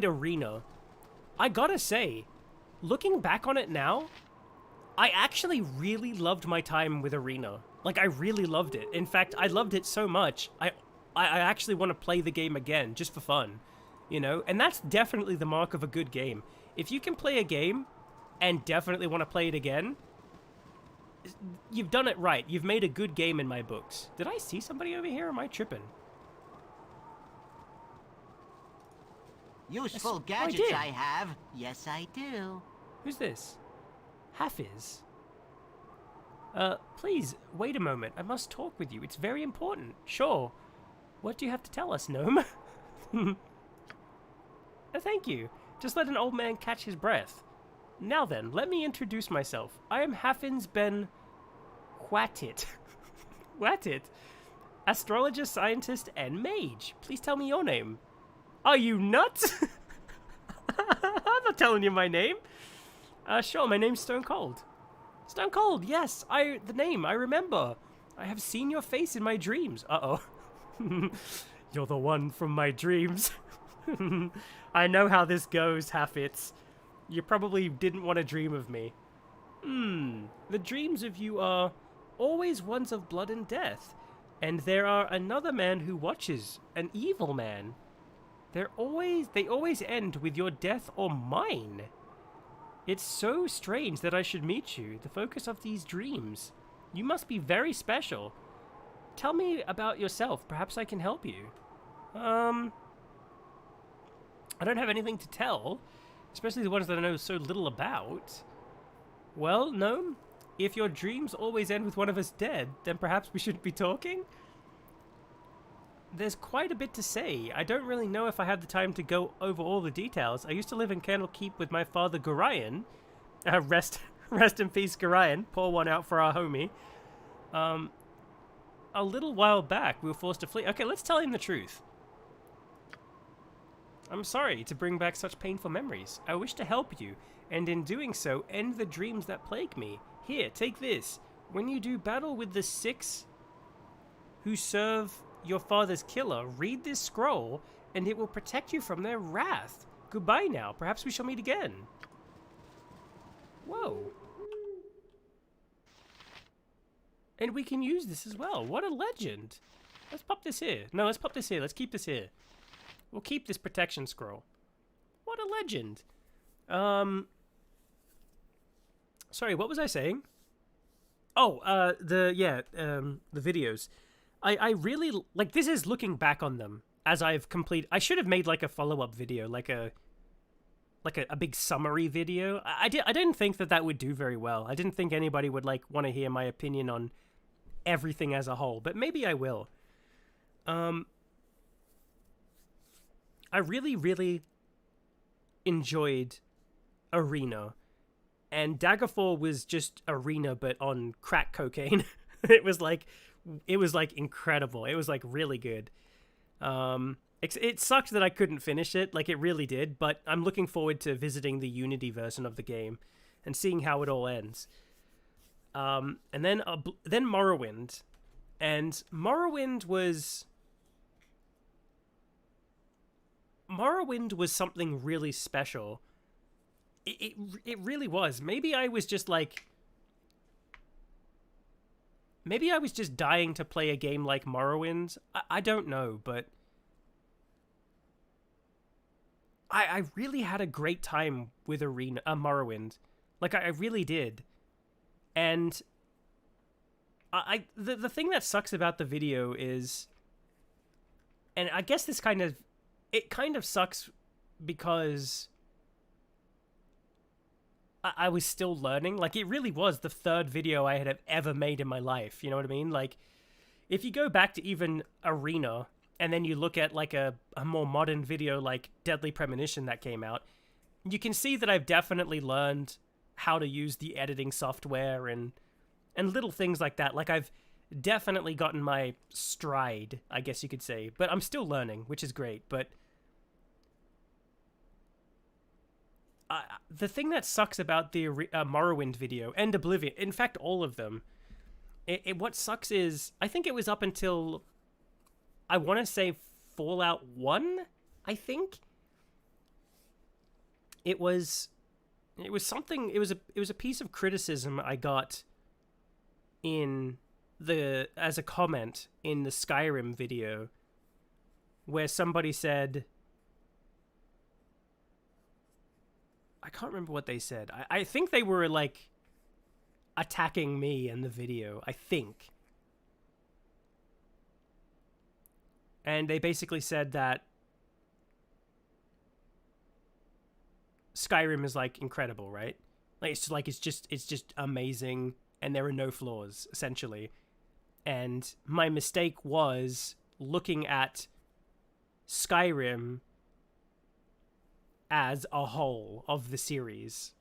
Arena, I gotta say, looking back on it now, I actually really loved my time with Arena. Like, I really loved it. In fact, I loved it so much, I actually want to play the game again, just for fun, you know? And that's definitely the mark of a good game. If you can play a game and definitely want to play it again, you've done it right. You've made a good game in my books. Did I see somebody over here, or am I tripping? Useful gadgets I have. Yes, I do. Who's this? Hafiz. Please, wait a moment. I must talk with you. It's very important. Sure. What do you have to tell us, gnome? Thank you. Just let an old man catch his breath. Now then, let me introduce myself. I am Hafiz Ben Watit. Watit? Astrologer, scientist, and mage. Please tell me your name. Are you nuts? I'm not telling you my name. Sure, my name's Stone Cold. Stone Cold, yes, the name, I remember. I have seen your face in my dreams. Uh-oh. You're the one from my dreams. I know how this goes, Hafiz. You probably didn't want to dream of me. The dreams of you are always ones of blood and death. And there are another man who watches, an evil man. They always end with your death or mine. It's so strange that I should meet you, the focus of these dreams. You must be very special. tell me about yourself. Perhaps I can help you. I don't have anything to tell, especially the ones that I know so little about. Well, Gnome, if your dreams always end with one of us dead, then perhaps we shouldn't be talking? There's quite a bit to say. I don't really know if I have the time to go over all the details. I used to live in Candlekeep with my father, Gorion. Rest in peace, Gorion. Pour one out for our homie. A little while back, we were forced to flee. Okay, let's tell him the truth. I'm sorry to bring back such painful memories. I wish to help you, and in doing so, end the dreams that plague me. Here, take this. When you do battle with the 6 who serve your father's killer, read this scroll, and it will protect you from their wrath. Goodbye now. Perhaps we shall meet again. Whoa. And we can use this as well. What a legend. Let's pop this here. No, let's pop this here. Let's keep this here. We'll keep this protection scroll. What a legend. Sorry, what was I saying? Oh, the videos. I really, like, this is looking back on them as I've completed. I should have made, like, a follow-up video, like a big summary video. I didn't think that would do very well. I didn't think anybody would, like, want to hear my opinion on everything as a whole, but maybe I will. I really, really enjoyed Arena, and Daggerfall was just Arena, but on crack cocaine. It was like incredible. It was like really good. It sucked that I couldn't finish it, like it really did, but I'm looking forward to visiting the Unity version of the game and seeing how it all ends. And then Morrowind, and Morrowind was something really special. It really was. Maybe I was just dying to play a game like Morrowind. I don't know, but I really had a great time with Morrowind. Like, I really did. And the thing that sucks about the video is, and I guess it kind of sucks because I was still learning. Like, it really was the 3rd video I had ever made in my life. You know what I mean? Like, if you go back to even Arena, and then you look at, like, a more modern video like Deadly Premonition that came out, you can see that I've definitely learned how to use the editing software and little things like that. Like, I've definitely gotten my stride, I guess you could say. But I'm still learning, which is great. But the thing that sucks about the Morrowind video and Oblivion, in fact, all of them, what sucks is, I think it was up until, I want to say Fallout 1, I think. It was something, it was a piece of criticism I got as a comment in the Skyrim video, where somebody said, I can't remember what they said. I think they were, like, attacking me in the video, I think. And they basically said that Skyrim is, like, incredible, right? Like, it's just amazing, and there are no flaws, essentially. And my mistake was looking at Skyrim as a whole of the series,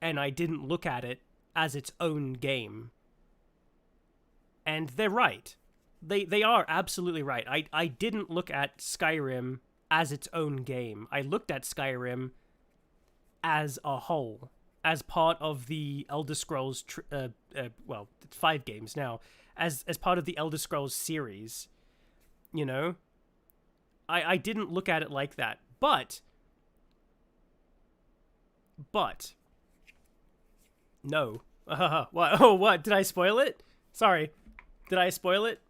and I didn't look at it as its own game. And they're right. They are absolutely right. I didn't look at Skyrim as its own game. I looked at Skyrim as a whole, as part of the Elder Scrolls, well, it's 5 games now, as part of the Elder Scrolls series, you know? I didn't look at it like that. But, no. What? Oh, what? Did I spoil it? Sorry. Did I spoil it?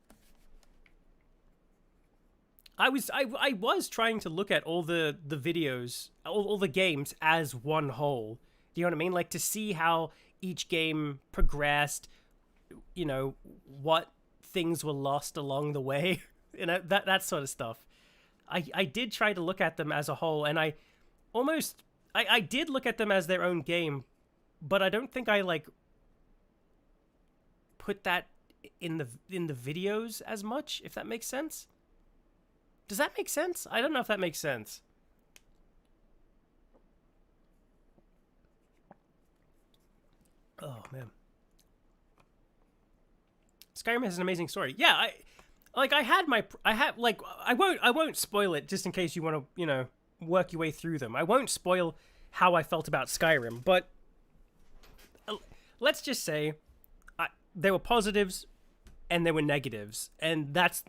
I was trying to look at all the videos, all the games as one whole. Do you know what I mean? Like, to see how each game progressed, you know, what things were lost along the way, you know, that sort of stuff. I did try to look at them as a whole, and I did look at them as their own game, but I don't think I like put that in the videos as much, if that makes sense. Does that make sense? I don't know if that makes sense. Oh man. Skyrim has an amazing story. Yeah, I won't spoil it just in case you want to, you know, work your way through them. I won't spoil how I felt about Skyrim, but let's just say there were positives and there were negatives, and that's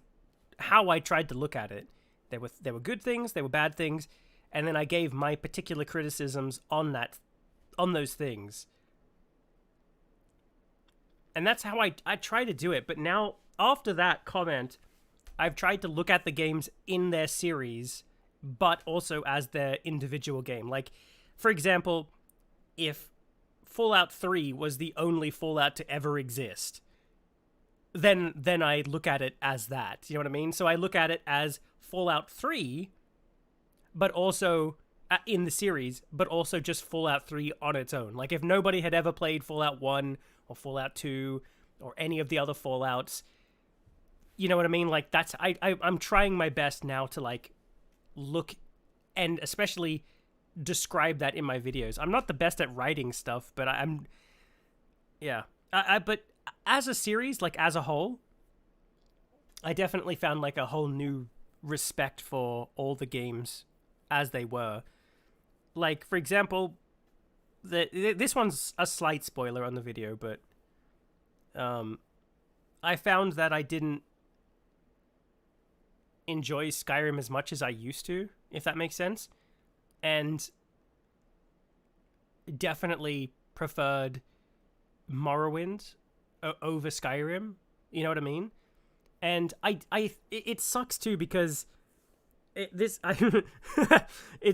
how I tried to look at it. There were good things, there were bad things, and then I gave my particular criticisms on those things. And that's how I try to do it. But now, after that comment, I've tried to look at the games in their series, but also as their individual game. Like, for example, if Fallout 3 was the only Fallout to ever exist, then I look at it as that. You know what I mean? So I look at it as Fallout 3, but also in the series, but also just Fallout 3 on its own. Like, if nobody had ever played Fallout 1 or Fallout 2 or any of the other Fallouts, you know what I mean? Like, that's I'm trying my best now to like look and especially describe that in my videos. I'm not the best at writing stuff, but but as a series, like as a whole, I definitely found like a whole new respect for all the games as they were. Like, for example, this one's a slight spoiler on the video, but I found that I didn't enjoy Skyrim as much as I used to, if that makes sense, and definitely preferred Morrowind over Skyrim. You know what I mean? And it sucks too, because it's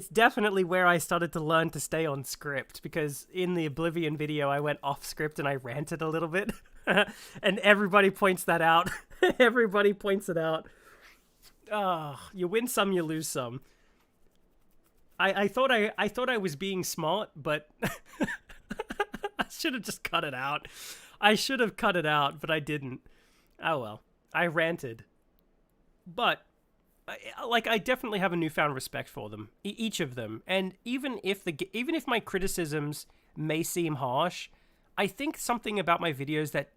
definitely where I started to learn to stay on script, because in the Oblivion video I went off script and I ranted a little bit. And everybody points that out. Everybody points it out. You win some, you lose some. I thought I was being smart, but I should have just cut it out. I should have cut it out, but I didn't. Oh well. I ranted. But I definitely have a newfound respect for them, each of them. And even if my criticisms may seem harsh, I think something about my videos that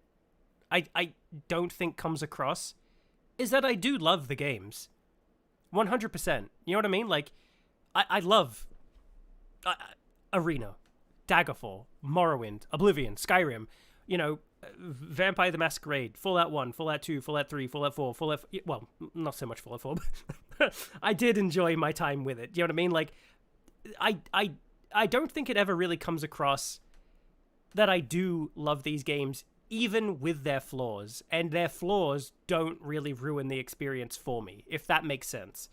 I don't think comes across is that I do love the games. 100%. You know what I mean? Like, I love Arena, Daggerfall, Morrowind, Oblivion, Skyrim, you know, Vampire the Masquerade, Fallout 1, Fallout 2, Fallout 3, Fallout 4, well, not so much Fallout 4, but I did enjoy my time with it. You know what I mean? Like, I don't think it ever really comes across that I do love these games, even with their flaws, and their flaws don't really ruin the experience for me, if that makes sense.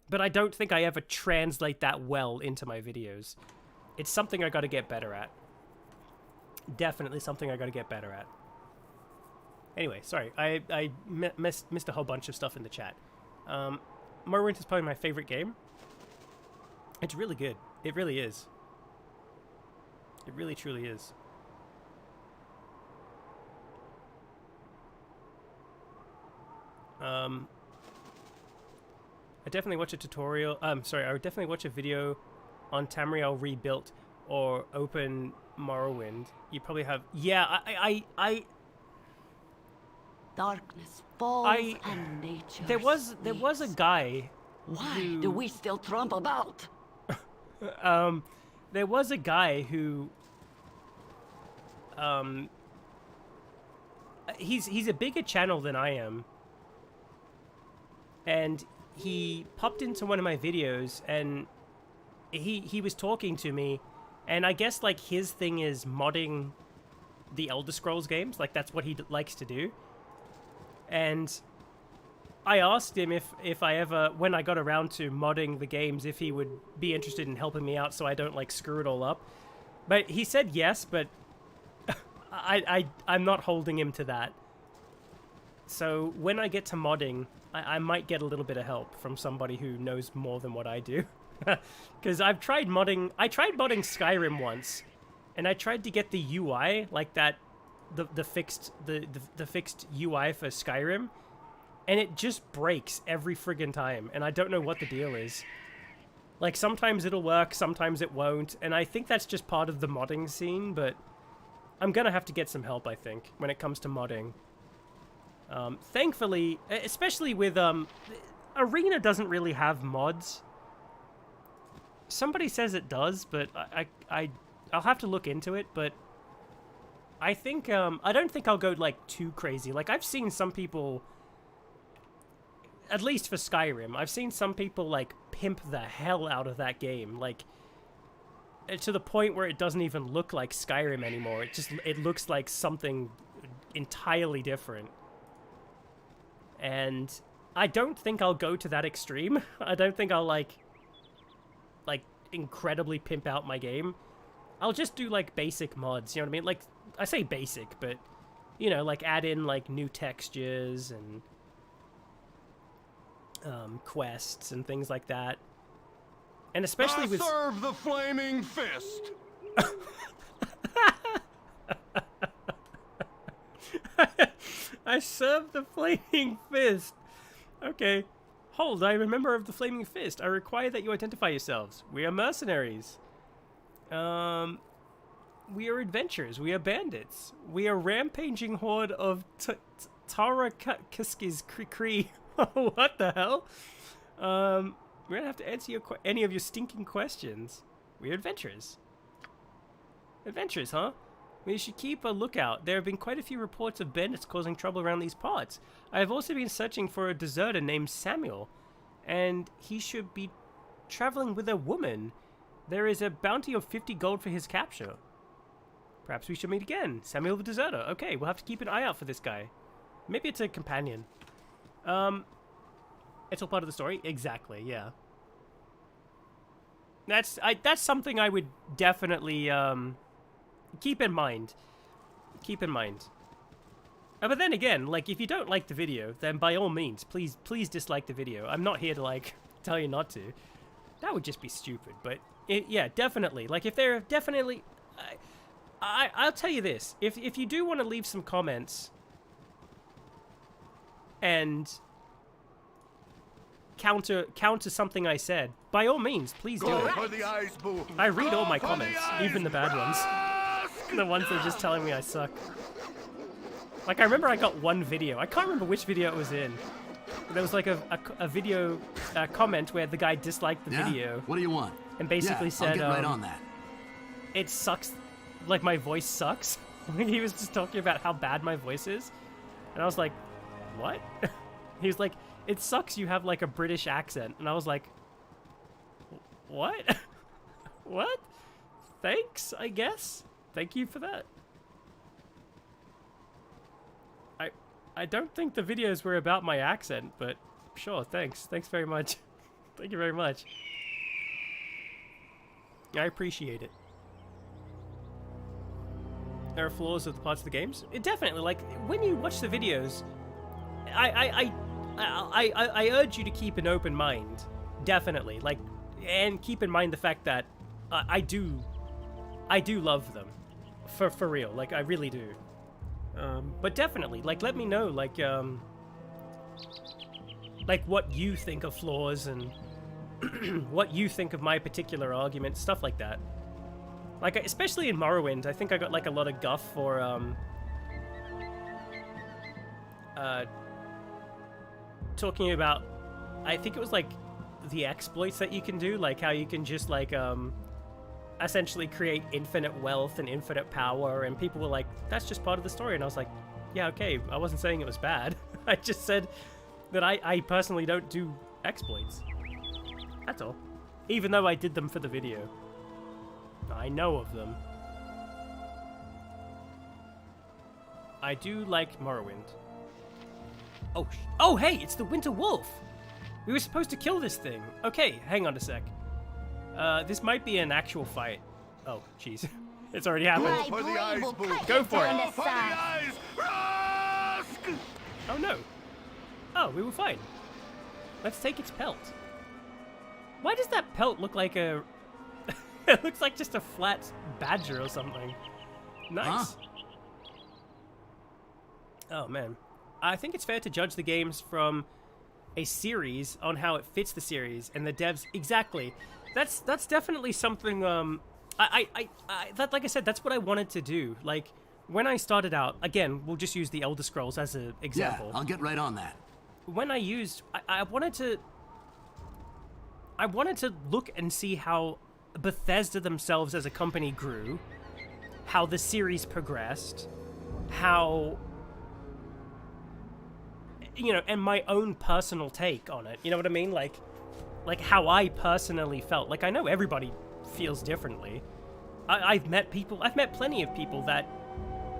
But I don't think I ever translate that well into my videos. It's something I gotta get better at. Definitely something I gotta get better at. Anyway, sorry, I missed a whole bunch of stuff in the chat. Morrowind is probably my favorite game. It's really good. It really is. It really, truly is. I definitely watch a tutorial. I would definitely watch a video on Tamriel Rebuilt or Open Morrowind. You probably have. Yeah, I Darkness falls and nature there was a guy. Why do we still trump about? There was a guy who. He's a bigger channel than I am. And he popped into one of my videos, and he was talking to me, and I guess like his thing is modding the Elder Scrolls games, like that's what he likes to do. And I asked him if I ever, when I got around to modding the games, if he would be interested in helping me out so I don't like screw it all up. But he said yes, but I'm not holding him to that. So when I get to modding, I might get a little bit of help from somebody who knows more than what I do. Because I tried modding Skyrim once, and I tried to get the UI, like that, the fixed UI for Skyrim, and it just breaks every friggin' time, and I don't know what the deal is. Like, sometimes it'll work, sometimes it won't, and I think that's just part of the modding scene, but I'm gonna have to get some help, I think, when it comes to modding. Thankfully, especially with, Arena doesn't really have mods. Somebody says it does, but I'll have to look into it, but I think, I don't think I'll go, like, too crazy. Like, I've seen some people, at least for Skyrim, I've seen some people, like, pimp the hell out of that game, like, to the point where it doesn't even look like Skyrim anymore. It looks like something entirely different. And I don't think I'll go to that extreme. I don't think I'll, like, incredibly pimp out my game. I'll just do, like, basic mods, you know what I mean? Like, I say basic, but, you know, like, add in, like, new textures and quests and things like that. And especially with... serve the flaming fist! I serve the flaming fist. Okay. Hold, I am a member of the Flaming Fist. I require that you identify yourselves. We are mercenaries. We are adventurers. We are bandits. We are rampaging horde of Tarakiskis Kree. What the hell? We're gonna have to answer any of your stinking questions. We're adventurers. Adventurers, huh? We should keep a lookout. There have been quite a few reports of bandits causing trouble around these parts. I have also been searching for a deserter named Samuel, and he should be traveling with a woman. There is a bounty of 50 gold for his capture. Perhaps we should meet again. Samuel the deserter. Okay, we'll have to keep an eye out for this guy. Maybe it's a companion. It's all part of the story? Exactly, yeah. That's something I would definitely, keep in mind. Keep in mind. But then again, like, if you don't like the video, then by all means, please dislike the video. I'm not here to, like, tell you not to. That would just be stupid, but, yeah, definitely. Like, if they're definitely... I'll tell you this. If you do want to leave some comments and counter something I said, by all means, please do it. For the eyes, boo. I read all my Go for the comments, eyes, even the bad ones. Rask! The ones that are just telling me I suck. Like, I remember I got one video. I can't remember which video it was in. There was like a video comment where the guy disliked the video. What do you want? And basically said, I'll get right on that. It sucks. Like, my voice sucks. He was just talking about how bad my voice is. And I was like, what? He was like, it sucks you have, like, a British accent. And I was like, what? What? Thanks, I guess. Thank you for that. I don't think the videos were about my accent, but sure, thanks. Thanks very much. Thank you very much. I appreciate it. There are flaws with the parts of the games. It definitely, like, when you watch the videos, I urge you to keep an open mind. Definitely, like, and keep in mind the fact that I do love them, for real. Like, I really do. But definitely, like, let me know, like what you think of flaws and what you think of my particular argument, stuff like that. Like, especially in Morrowind, I think I got, like, a lot of guff for, talking about, I think it was, like, the exploits that you can do, like, how you can just, like, essentially create infinite wealth and infinite power, and people were like, that's just part of the story, and I was like, yeah, okay, I wasn't saying it was bad. I just said that I personally don't do exploits. That's all. Even though I did them for the video. I know of them. I do like Morrowind. Oh, hey, it's the Winter Wolf! We were supposed to kill this thing. Okay, hang on a sec. This might be an actual fight. Oh, jeez. It's already happened. For the eyes, boo. Go for it. Go for the eyes, Rask! Oh no. Oh, we were fine. Let's take its pelt. Why does that pelt look like a... It looks like just a flat badger or something. Nice. Huh? Oh man. I think it's fair to judge the games from a series on how it fits the series and the devs. Exactly. That's definitely something, that, like I said, that's what I wanted to do. Like, when I started out, again, we'll just use the Elder Scrolls as an example. Yeah, I'll get right on that. When I used, I wanted to look and see how Bethesda themselves as a company grew, how the series progressed, how, you know, and my own personal take on it. You know what I mean? Like how I personally felt. Like, I know everybody feels differently. I've met plenty of people that,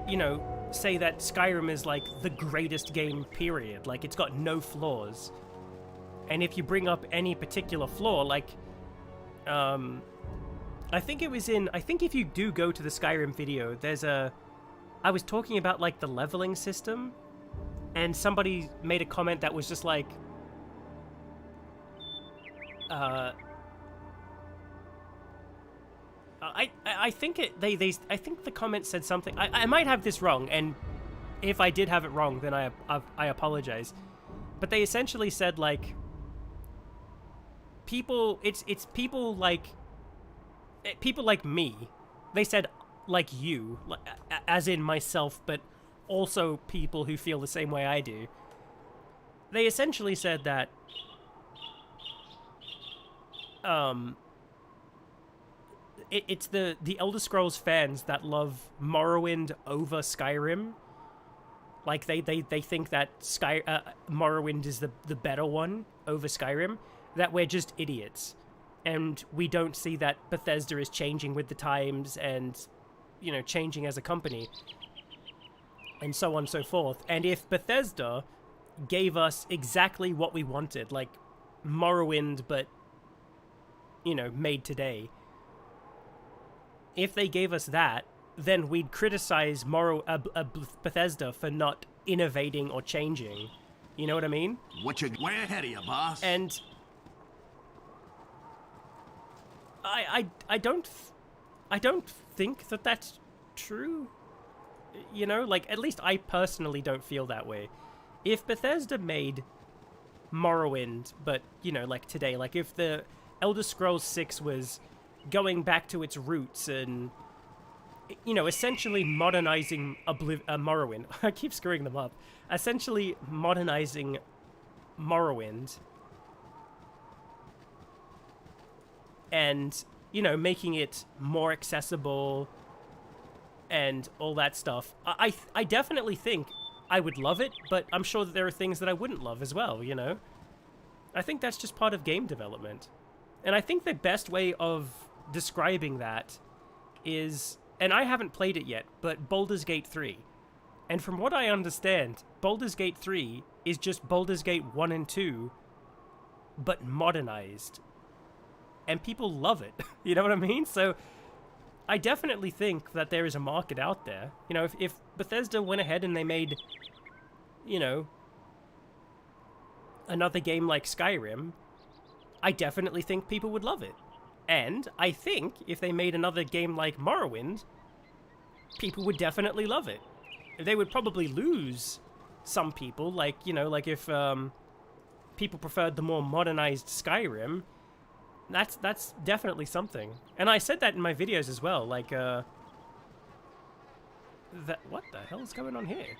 you know, say that Skyrim is like the greatest game, period. Like, it's got no flaws. And if you bring up any particular flaw, like, I think if you do go to the Skyrim video, I was talking about, like, the leveling system, and somebody made a comment that was just like, I think I think the comment said something. I might have this wrong, and if I did have it wrong, then I apologize. But they essentially said, like, it's people like me. They said, like, you, as in myself, but also people who feel the same way I do. They essentially said that it's the Elder Scrolls fans that love Morrowind over Skyrim. Like, they think that Morrowind is the better one over Skyrim. That we're just idiots, and we don't see that Bethesda is changing with the times and, you know, changing as a company, and so on and so forth. And if Bethesda gave us exactly what we wanted, like Morrowind, but, you know, made today, if they gave us that, then we'd criticize Bethesda for not innovating or changing. You know what I mean? Way ahead of you, boss. And I don't think that that's true. You know, like, at least I personally don't feel that way. If Bethesda made Morrowind, but, you know, like today, like if the Elder Scrolls 6 was going back to its roots and, you know, essentially modernizing Morrowind. I keep screwing them up. Essentially modernizing Morrowind and, you know, making it more accessible and all that stuff. I definitely think I would love it, but I'm sure that there are things that I wouldn't love as well, you know? I think that's just part of game development. And I think the best way of describing that is, and I haven't played it yet, but Baldur's Gate 3. And from what I understand, Baldur's Gate 3 is just Baldur's Gate 1 and 2, but modernized. And people love it. You know what I mean? So I definitely think that there is a market out there. You know, if Bethesda went ahead and they made, you know, another game like Skyrim, I definitely think people would love it. And I think if they made another game like Morrowind, people would definitely love it. They would probably lose some people, like, you know, like if people preferred the more modernized Skyrim, that's definitely something. And I said that in my videos as well, like, that, what the hell is going on here?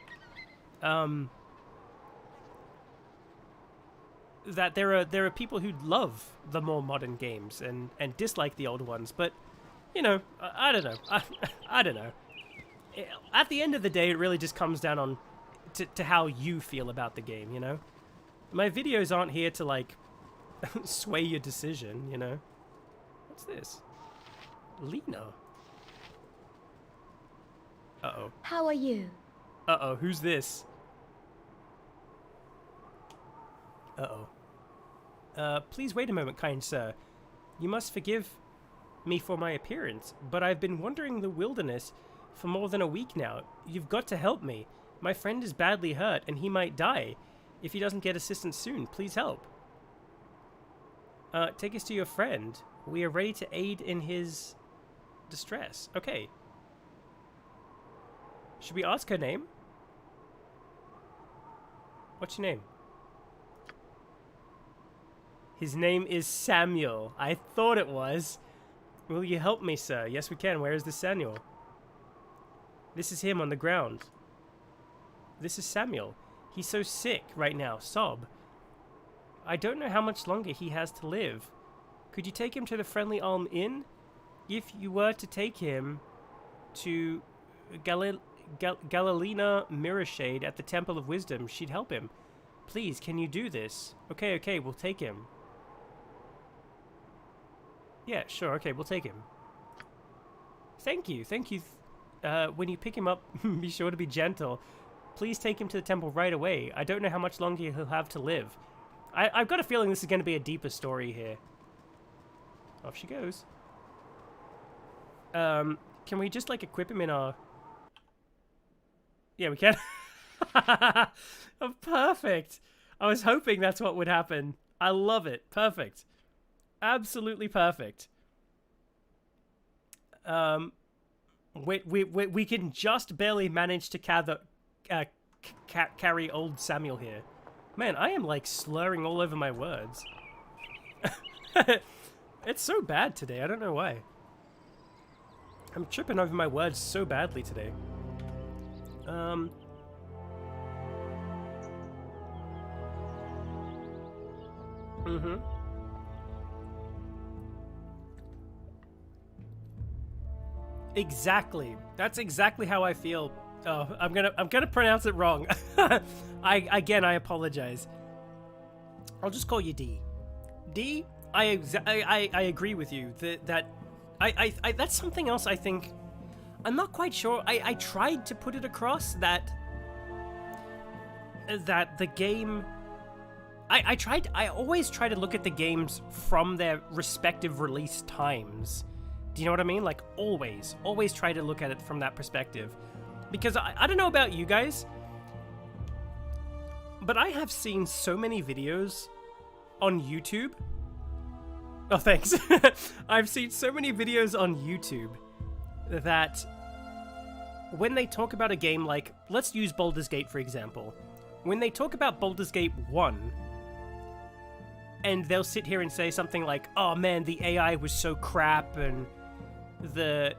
That there are people who love the more modern games and dislike the old ones, but, you know, I don't know. I don't know. At the end of the day, it really just comes down on to how you feel about the game, you know? My videos aren't here to, like, sway your decision, you know? What's this? Lena. Uh-oh. How are you? Uh-oh, who's this? Uh-oh. Please wait a moment, kind sir. You must forgive me for my appearance, but I've been wandering the wilderness for more than a week now. You've got to help me. My friend is badly hurt and he might die. If he doesn't get assistance soon, please help. Take us to your friend. We are ready to aid in his distress. Okay. Should we ask her name? What's your name? His name is Samuel. I thought it was. Will you help me, sir? Yes, we can. Where is this Samuel? This is him on the ground. This is Samuel. He's so sick right now. Sob. I don't know how much longer he has to live. Could you take him to the Friendly Alm Inn? If you were to take him to Galilina Mirrorshade at the Temple of Wisdom, she'd help him. Please, can you do this? Okay, we'll take him. Yeah, sure, okay, we'll take him. Thank you. When you pick him up, be sure to be gentle. Please take him to the temple right away. I don't know how much longer he'll have to live. I've got a feeling this is going to be a deeper story here. Off she goes. Can we just, like, equip him in our... Yeah, we can. Oh, perfect. I was hoping that's what would happen. I love it. Perfect. Absolutely perfect. We can just barely manage to carry old Samuel here. Man, I am, like, slurring all over my words. It's so bad today. I don't know why. I'm tripping over my words so badly today. Exactly. That's exactly how I feel. Oh, I'm gonna pronounce it wrong. I apologize. I'll just call you D. D. I agree with you that that's something else. I think I'm not quite sure. I tried to put it across that the game. I always try to look at the games from their respective release times. Do you know what I mean? Like, always try to look at it from that perspective. Because I don't know about you guys, but I have seen so many videos on YouTube. Oh, thanks. I've seen so many videos on YouTube that when they talk about a game like, let's use Baldur's Gate for example. When they talk about Baldur's Gate 1, and they'll sit here and say something like, oh man, the AI was so crap, and the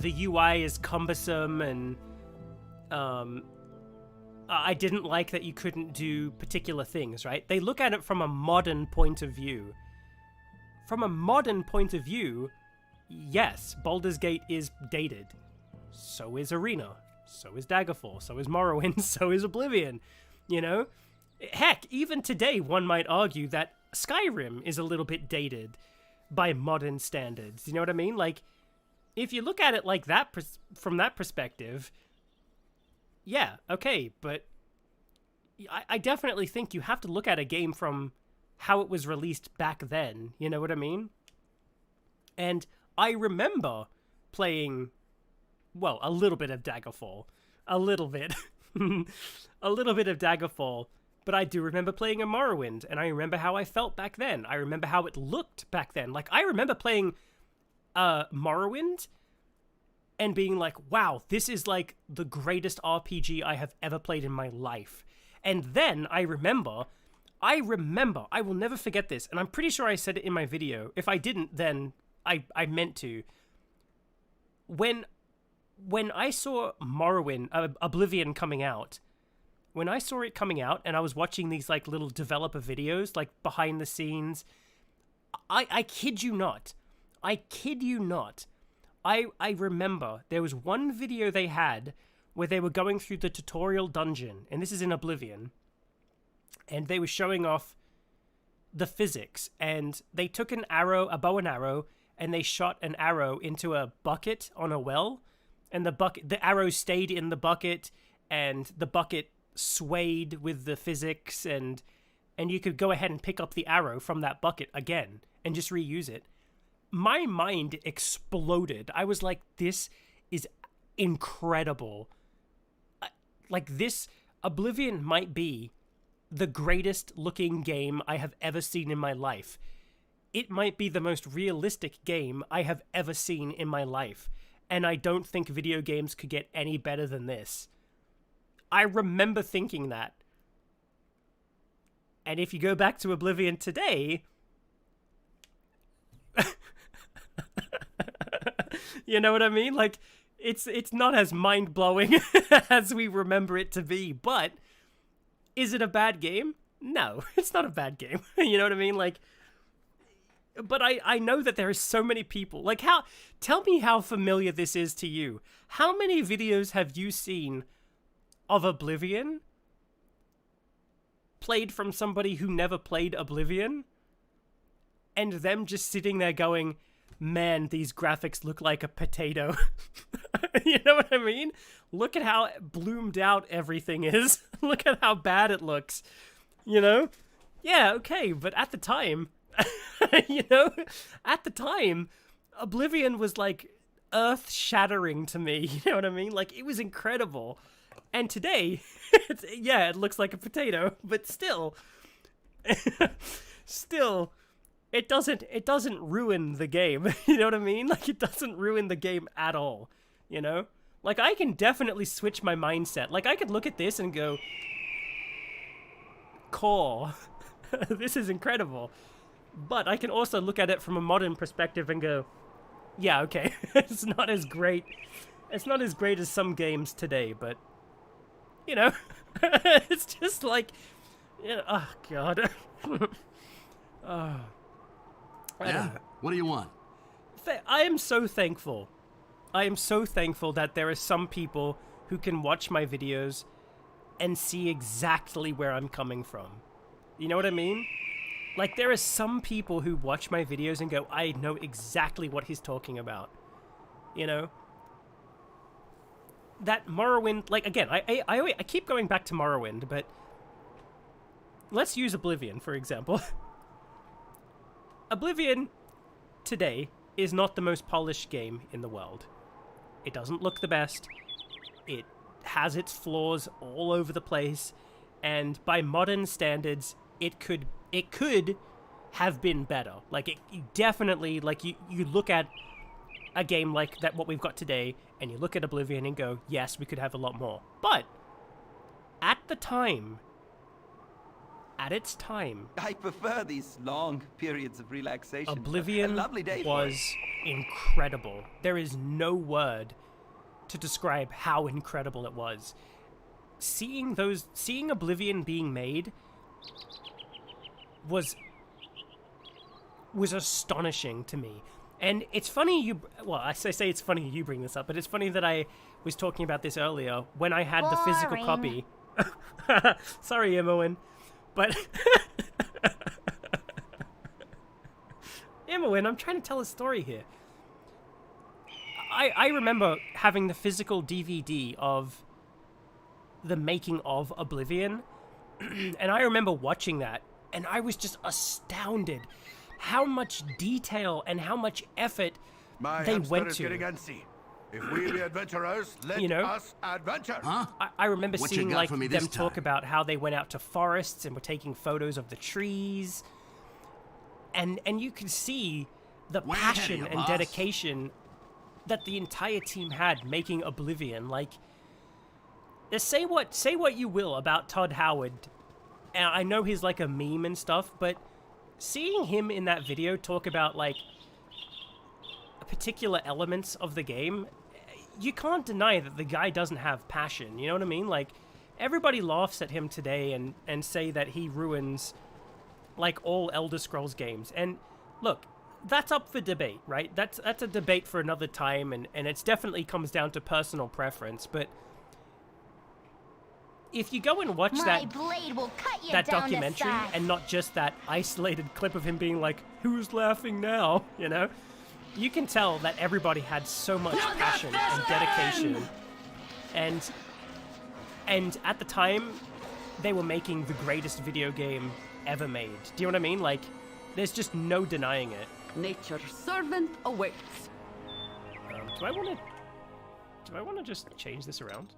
UI is cumbersome, and I didn't like that you couldn't do particular things, right? They look at it from a modern point of view. From a modern point of view, yes, Baldur's Gate is dated. So is Arena. So is Daggerfall. So is Morrowind. So is Oblivion. You know? Heck, even today one might argue that Skyrim is a little bit dated by modern standards. You know what I mean? Like, if you look at it like that, from that perspective, yeah, okay, but I definitely think you have to look at a game from how it was released back then, you know what I mean? And I remember playing, well, a little bit of Daggerfall. A little bit. A little bit of Daggerfall. But I do remember playing a Morrowind, and I remember how I felt back then. I remember how it looked back then. Like, I remember playing Morrowind and being like, wow, this is like the greatest RPG I have ever played in my life. And then I remember, I will never forget this, and I'm pretty sure I said it in my video. If I didn't, then I meant to. When I saw Morrowind, Oblivion coming out, when I saw it coming out and I was watching these like little developer videos, like behind the scenes, I kid you not. I remember there was one video they had where they were going through the tutorial dungeon, and this is in Oblivion, and they were showing off the physics, and they took a bow and arrow, and they shot an arrow into a bucket on a well, and the arrow stayed in the bucket, and the bucket swayed with the physics, and you could go ahead and pick up the arrow from that bucket again and just reuse it. My mind exploded. I was like, this is incredible. Like, this Oblivion might be the greatest looking game I have ever seen in my life. It might be the most realistic game I have ever seen in my life. And I don't think video games could get any better than this. I remember thinking that. And if you go back to Oblivion today, you know what I mean? Like, it's not as mind-blowing as we remember it to be, but is it a bad game? No, it's not a bad game. You know what I mean? Like, but I know that there are so many people. Like, tell me how familiar this is to you. How many videos have you seen of Oblivion played from somebody who never played Oblivion, and them just sitting there going, man, these graphics look like a potato. You know what I mean? Look at how bloomed out everything is. Look at how bad it looks. You know? Yeah, okay, but at the time, you know, at the time, Oblivion was like earth-shattering to me. You know what I mean? Like, it was incredible. And today, it looks like a potato, but still, it doesn't ruin the game. You know what I mean? Like, it doesn't ruin the game at all, you know? Like, I can definitely switch my mindset. Like, I could look at this and go, core, this is incredible. But I can also look at it from a modern perspective and go, yeah, okay, it's not as great. It's not as great as some games today, but, you know, it's just like, you know, oh, God. Oh. Yeah? What do you want? I am so thankful. I am so thankful that there are some people who can watch my videos and see exactly where I'm coming from. You know what I mean? Like, there are some people who watch my videos and go, I know exactly what he's talking about. You know? That Morrowind, like, again, I keep going back to Morrowind, but let's use Oblivion, for example. Oblivion today is not the most polished game in the world. It doesn't look the best. It has its flaws all over the place, and by modern standards, it could have been better. Like, it definitely, like, you look at a game like that, what we've got today, and you look at Oblivion and go, yes, we could have a lot more. But at its time, I prefer these long periods of relaxation. Oblivion A lovely day was incredible. There is no word to describe how incredible it was. Seeing Oblivion being made was astonishing to me. And it's funny I say it's funny you bring this up, but it's funny that I was talking about this earlier when I had the physical copy. Sorry, Imoen. But Imoen, I'm trying to tell a story here. I remember having the physical DVD of the making of Oblivion, and I remember watching that, and I was just astounded how much detail and how much effort they went to. Getting antsy. If we be adventurers, let us adventure. Huh? I remember What seeing you got like for me them this talk time? about how they went out to forests and were taking photos of the trees, and you could see the Way ahead of passion you, and boss. dedication that the entire team had making Oblivion. Like, say what you will about Todd Howard, and I know he's like a meme and stuff, but seeing him in that video talk about like particular elements of the game, you can't deny that the guy doesn't have passion. You know what I mean? Like, everybody laughs at him today and say that he ruins like all Elder Scrolls games. And look, that's up for debate, right? That's a debate for another time, and it definitely comes down to personal preference. But if you go and watch that documentary and not just that isolated clip of him being like, who's laughing now, you know, you can tell that everybody had so much passion and dedication, and at the time they were making the greatest video game ever made. Do you know what I mean? Like, there's just no denying it. Nature's servant awaits. Do I want to just change this around?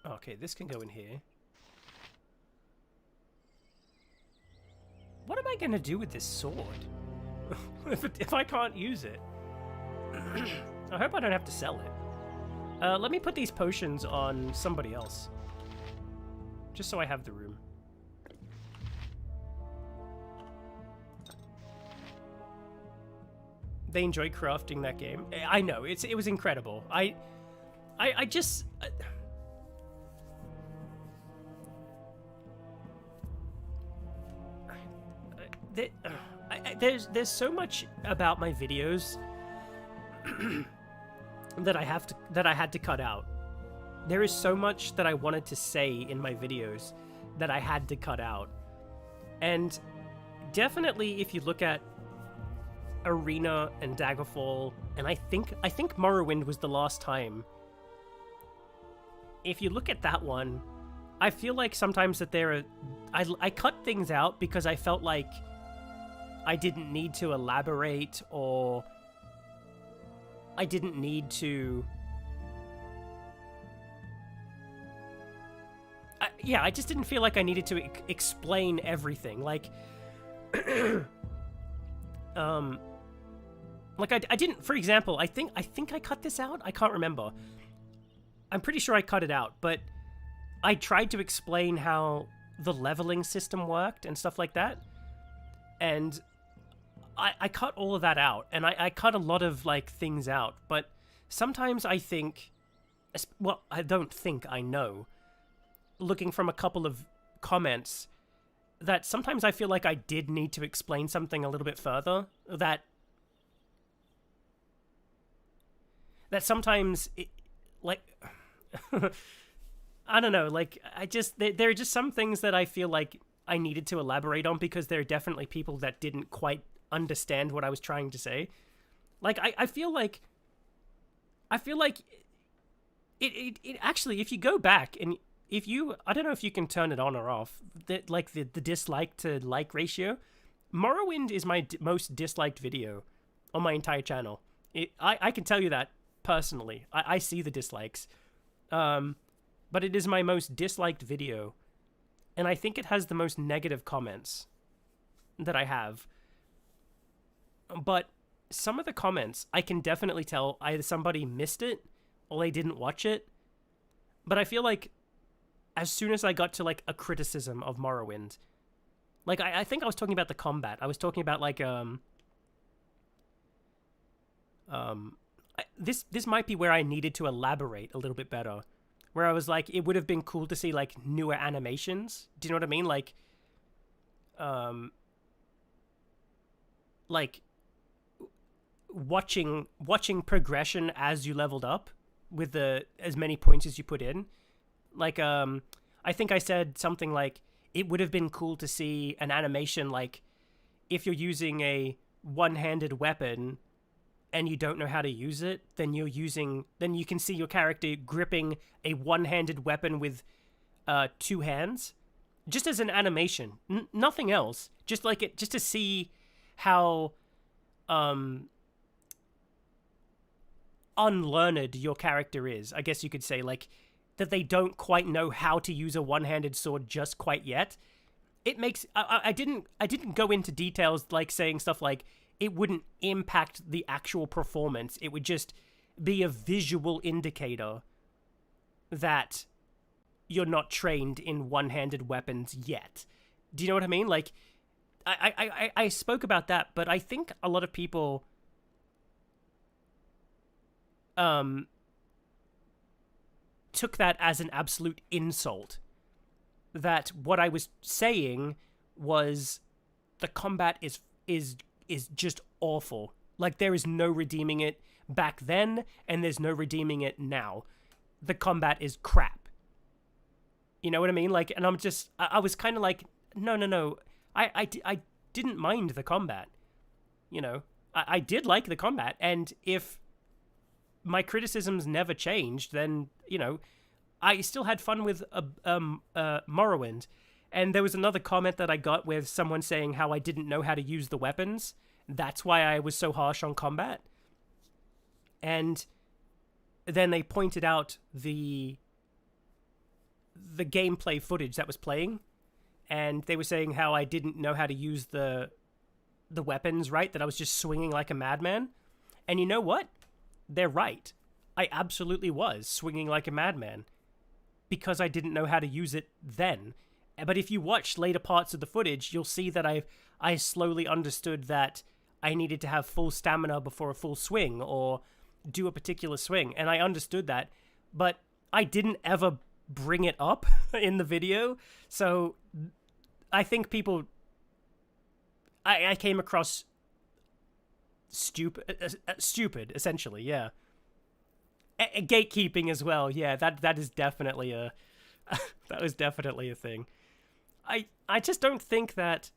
Okay, this can go in here. What am I gonna do with this sword? if I can't use it? I hope I don't have to sell it. Let me put these potions on somebody else. Just so I have the room. They enjoy crafting that game. I know, it was incredible. I just... there's so much about my videos that I had to cut out. There is so much that I wanted to say in my videos that I had to cut out. And definitely if you look at Arena and Daggerfall, and I think Morrowind was the last time. If you look at that one, I feel like sometimes that I cut things out because I felt like I didn't need to elaborate, or I didn't need to... I just didn't feel like I needed to explain everything. Like, like I didn't, for example, I think I cut this out? I can't remember. I'm pretty sure I cut it out, but I tried to explain how the leveling system worked and stuff like that. And I cut all of that out, and I cut a lot of, like, things out, but sometimes I think, well, I don't think, I know, looking from a couple of comments, that sometimes I feel like I did need to explain something a little bit further, that sometimes, like, I don't know, like, there are just some things that I feel like I needed to elaborate on, because there are definitely people that didn't quite understand what I was trying to say. Like, I feel like it actually, if you go back and if you, I don't know if you can turn it on or off, the dislike to like ratio, Morrowind is my most disliked video on my entire channel. I can tell you that personally. I see the dislikes. But it is my most disliked video, and I think it has the most negative comments that I have. But some of the comments, I can definitely tell either somebody missed it or they didn't watch it. But I feel like as soon as I got to, like, a criticism of Morrowind, like, I think I was talking about the combat. I was talking about, like, this might be where I needed to elaborate a little bit better. Where I was like, it would have been cool to see, like, newer animations. Do you know what I mean? Like watching progression as you leveled up with as many points as you put in. Like, I think I said something like, it would have been cool to see an animation, like, if you're using a one-handed weapon and you don't know how to use it, then you can see your character gripping a one-handed weapon with 2 hands, just as an animation, nothing else. Just to see how unlearned your character is, I guess you could say, like, that they don't quite know how to use a one-handed sword just quite yet. It makes I didn't go into details, like saying stuff like it wouldn't impact the actual performance. It would just be a visual indicator that you're not trained in one-handed weapons yet. Do you know what I mean? Like, I spoke about that, but I think a lot of people took that as an absolute insult. That what I was saying was the combat is just awful. Like, there is no redeeming it back then, and there's no redeeming it now. The combat is crap. You know what I mean? Like, and I was kind of like, no. I didn't mind the combat. You know, I did like the combat, and if my criticisms never changed, then, you know, I still had fun with Morrowind. And there was another comment that I got with someone saying how I didn't know how to use the weapons. That's why I was so harsh on combat. And then they pointed out the gameplay footage that was playing, and they were saying how I didn't know how to use the weapons right, that I was just swinging like a madman. And you know what? They're right. I absolutely was swinging like a madman because I didn't know how to use it then. But if you watch later parts of the footage, you'll see that I slowly understood that I needed to have full stamina before a full swing or do a particular swing. And I understood that, but I didn't ever bring it up in the video. So I think people... I came across stupid, essentially, yeah. Gatekeeping as well, yeah, that is definitely a... that was definitely a thing. I just don't think that...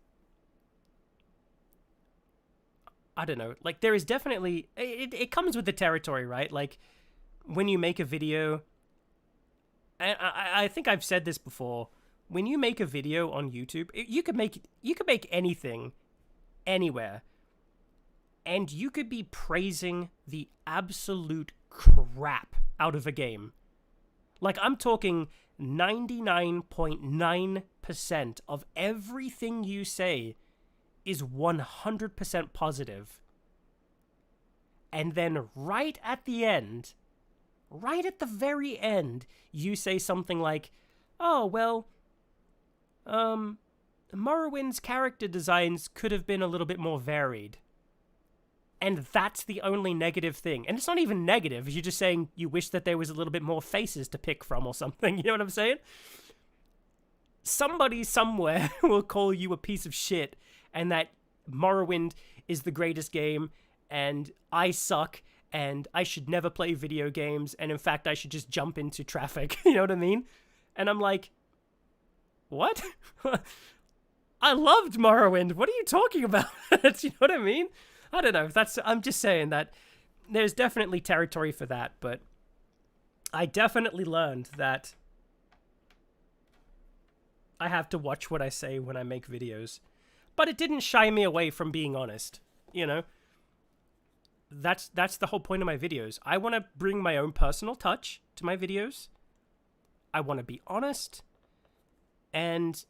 I don't know, like, there is definitely... It comes with the territory, right? Like, when you make a video... I think I've said this before. When you make a video on YouTube, you could make anything, anywhere, and you could be praising the absolute crap out of a game. Like, I'm talking 99.9% of everything you say is 100% positive. And then right at the end, right at the very end, you say something like, oh, well, Morrowind's character designs could have been a little bit more varied. And that's the only negative thing. And it's not even negative. You're just saying you wish that there was a little bit more faces to pick from or something. You know what I'm saying? Somebody somewhere will call you a piece of shit and that Morrowind is the greatest game and I suck and I should never play video games and in fact I should just jump into traffic. You know what I mean? And I'm like, what? I loved Morrowind. What are you talking about? You know what I mean? I don't know. I'm just saying that there's definitely territory for that, but I definitely learned that I have to watch what I say when I make videos. But it didn't shy me away from being honest, you know? That's the whole point of my videos. I want to bring my own personal touch to my videos. I want to be honest. And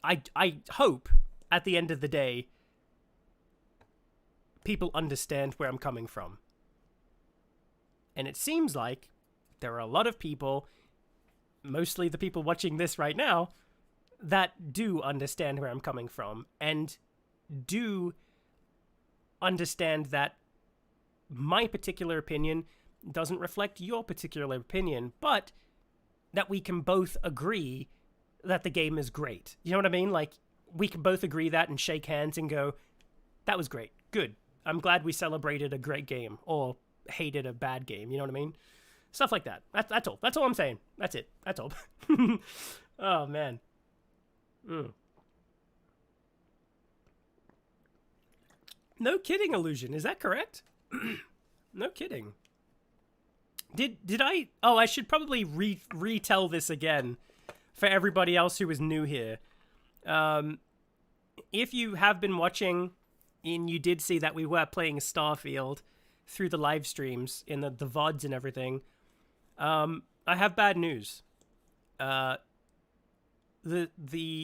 I hope at the end of the day people understand where I'm coming from. And it seems like there are a lot of people, mostly the people watching this right now, that do understand where I'm coming from and do understand that my particular opinion doesn't reflect your particular opinion, but that we can both agree that the game is great. You know what I mean? Like, we can both agree that and shake hands and go, that was great. Good. I'm glad we celebrated a great game or hated a bad game. You know what I mean? Stuff like that. That's all. That's all I'm saying. That's it. That's all. Oh, man. No kidding, Illusion. Is that correct? No kidding. Did I... Oh, I should probably retell this again for everybody else who is new here. If you have been watching and you did see that we were playing Starfield through the live streams in the VODs and everything, I have bad news. The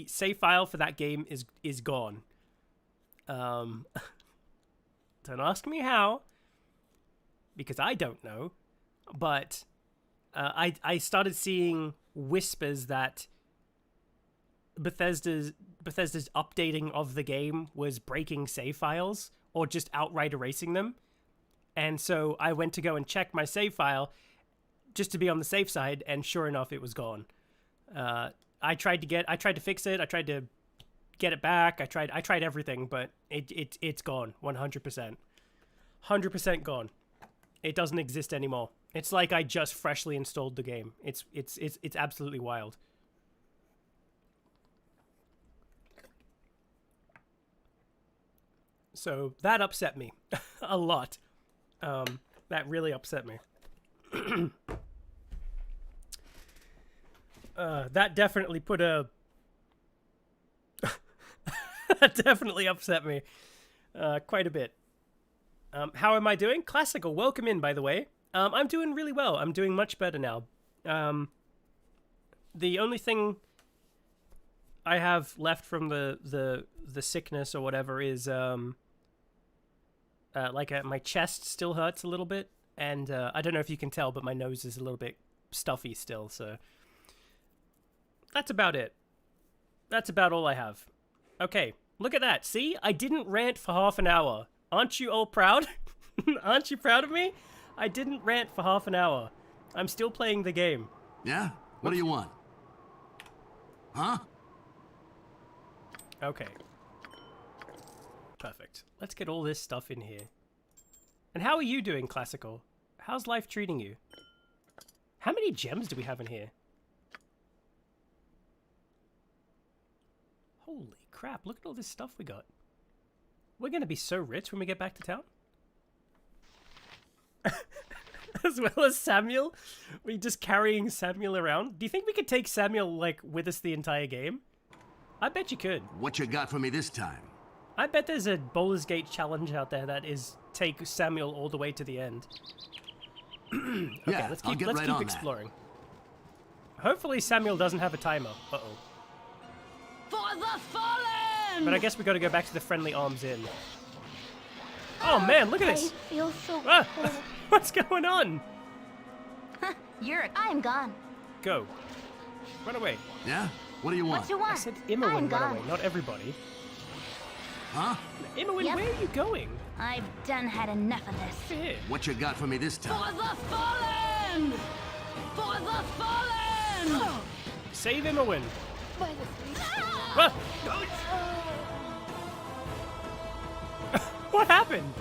save file for that game is gone. Don't ask me how, because I don't know. But I started seeing whispers that Bethesda's updating of the game was breaking save files or just outright erasing them. And so I went to go and check my save file just to be on the safe side, and sure enough, it was gone. I tried to fix it. I tried to get it back. I tried everything, but it's gone 100%. 100% gone. It doesn't exist anymore. It's like I just freshly installed the game. It's absolutely wild. So that upset me a lot. That really upset me. That definitely put a... that definitely upset me quite a bit. How am I doing? Classical, welcome in, by the way. I'm doing really well. I'm doing much better now. The only thing I have left from the sickness or whatever is my chest still hurts a little bit, and I don't know if you can tell, but my nose is a little bit stuffy still. So that's about it. That's about all I have. Okay, look at that. See, I didn't rant for half an hour. Aren't you all proud? Aren't you proud of me? I didn't rant for half an hour. I'm still playing the game. Yeah? What do you want? Huh? Okay. Perfect. Let's get all this stuff in here. And how are you doing, Classical? How's life treating you? How many gems do we have in here? Holy crap, look at all this stuff we got. We're gonna be so rich when we get back to town. As well as Samuel. We just carrying Samuel around. Do you think we could take Samuel, like, with us the entire game? I bet you could. What you got for me this time? I bet there's a Baldur's Gate challenge out there that is take Samuel all the way to the end. Okay, yeah, let's keep right exploring. Hopefully Samuel doesn't have a timer. Uh-oh. For the fallen! But I guess we got to go back to the Friendly Arms Inn. Oh man, look at this! I feel so Ah, cold. what's going on? I'm gone. Go. Run away. Yeah? What do you want? What you I want? said Imowen I'm run gone. away, not everybody. Huh? Imowen, Yep. where are you going? I've done had enough of this. Over here. What you got for me this For time? the fallen! For the fallen! Save Imowen. Ah! What happened?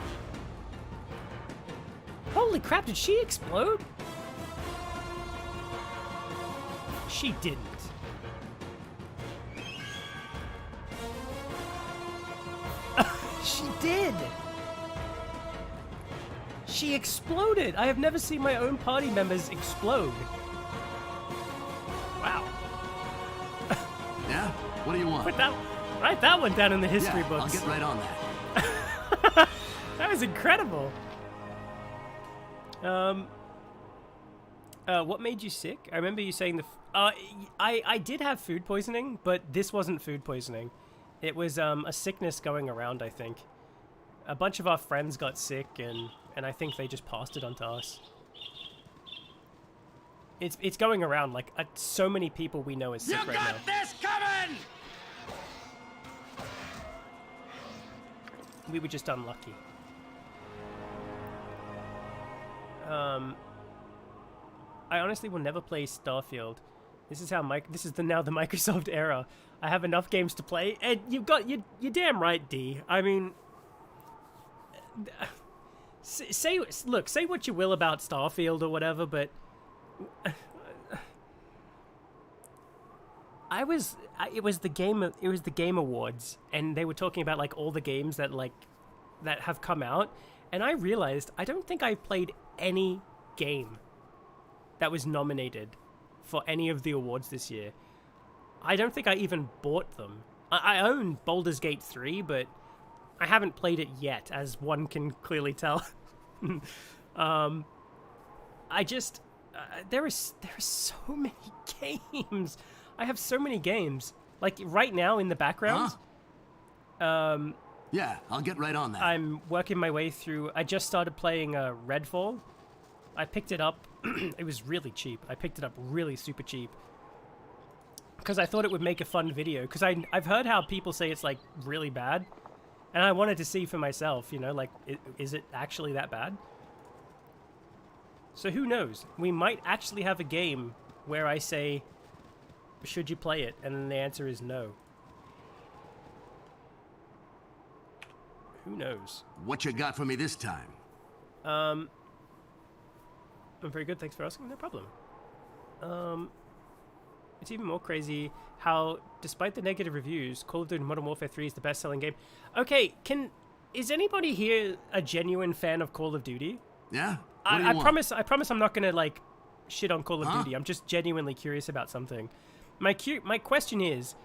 Holy crap, did she explode? She didn't. She did! She exploded! I have never seen my own party members explode. Wow. Yeah? What do you want? Write that one down in the history yeah, books. I'll get right on that. That was incredible. What made you sick? I remember you saying I did have food poisoning, but this wasn't food poisoning. It was a sickness going around, I think. A bunch of our friends got sick, and I think they just passed it on to us. It's going around, like, so many people we know is sick right now. this coming! We were just unlucky. I honestly will never play Starfield. This is how now the Microsoft era. I have enough games to play, and you're damn right, D. I mean, say what you will about Starfield or whatever, but it was the Game Awards, and they were talking about like all the games that have come out, and I realized I don't think I played any game that was nominated for any of the awards this year. I don't think I even bought them. I own Baldur's Gate 3, but I haven't played it yet, as one can clearly tell. There are so many games. I have so many games. Like right now in the background. Huh? Yeah, I'll get right on that. I'm working my way through. I just started playing Redfall. I picked it up. It was really cheap. I picked it up really super cheap. Because I thought it would make a fun video. Because I've heard how people say it's like really bad. And I wanted to see for myself, you know, like, is it actually that bad? So who knows? We might actually have a game where I say, should you play it? And then the answer is no. Who knows? What you got for me this time? I'm very good, thanks for asking, no problem. It's even more crazy how, despite the negative reviews, Call of Duty Modern Warfare 3 is the best-selling game. Okay, is anybody here a genuine fan of Call of Duty? Yeah? I promise I'm not gonna, like, shit on Call of Duty. I'm just genuinely curious about something. My question is,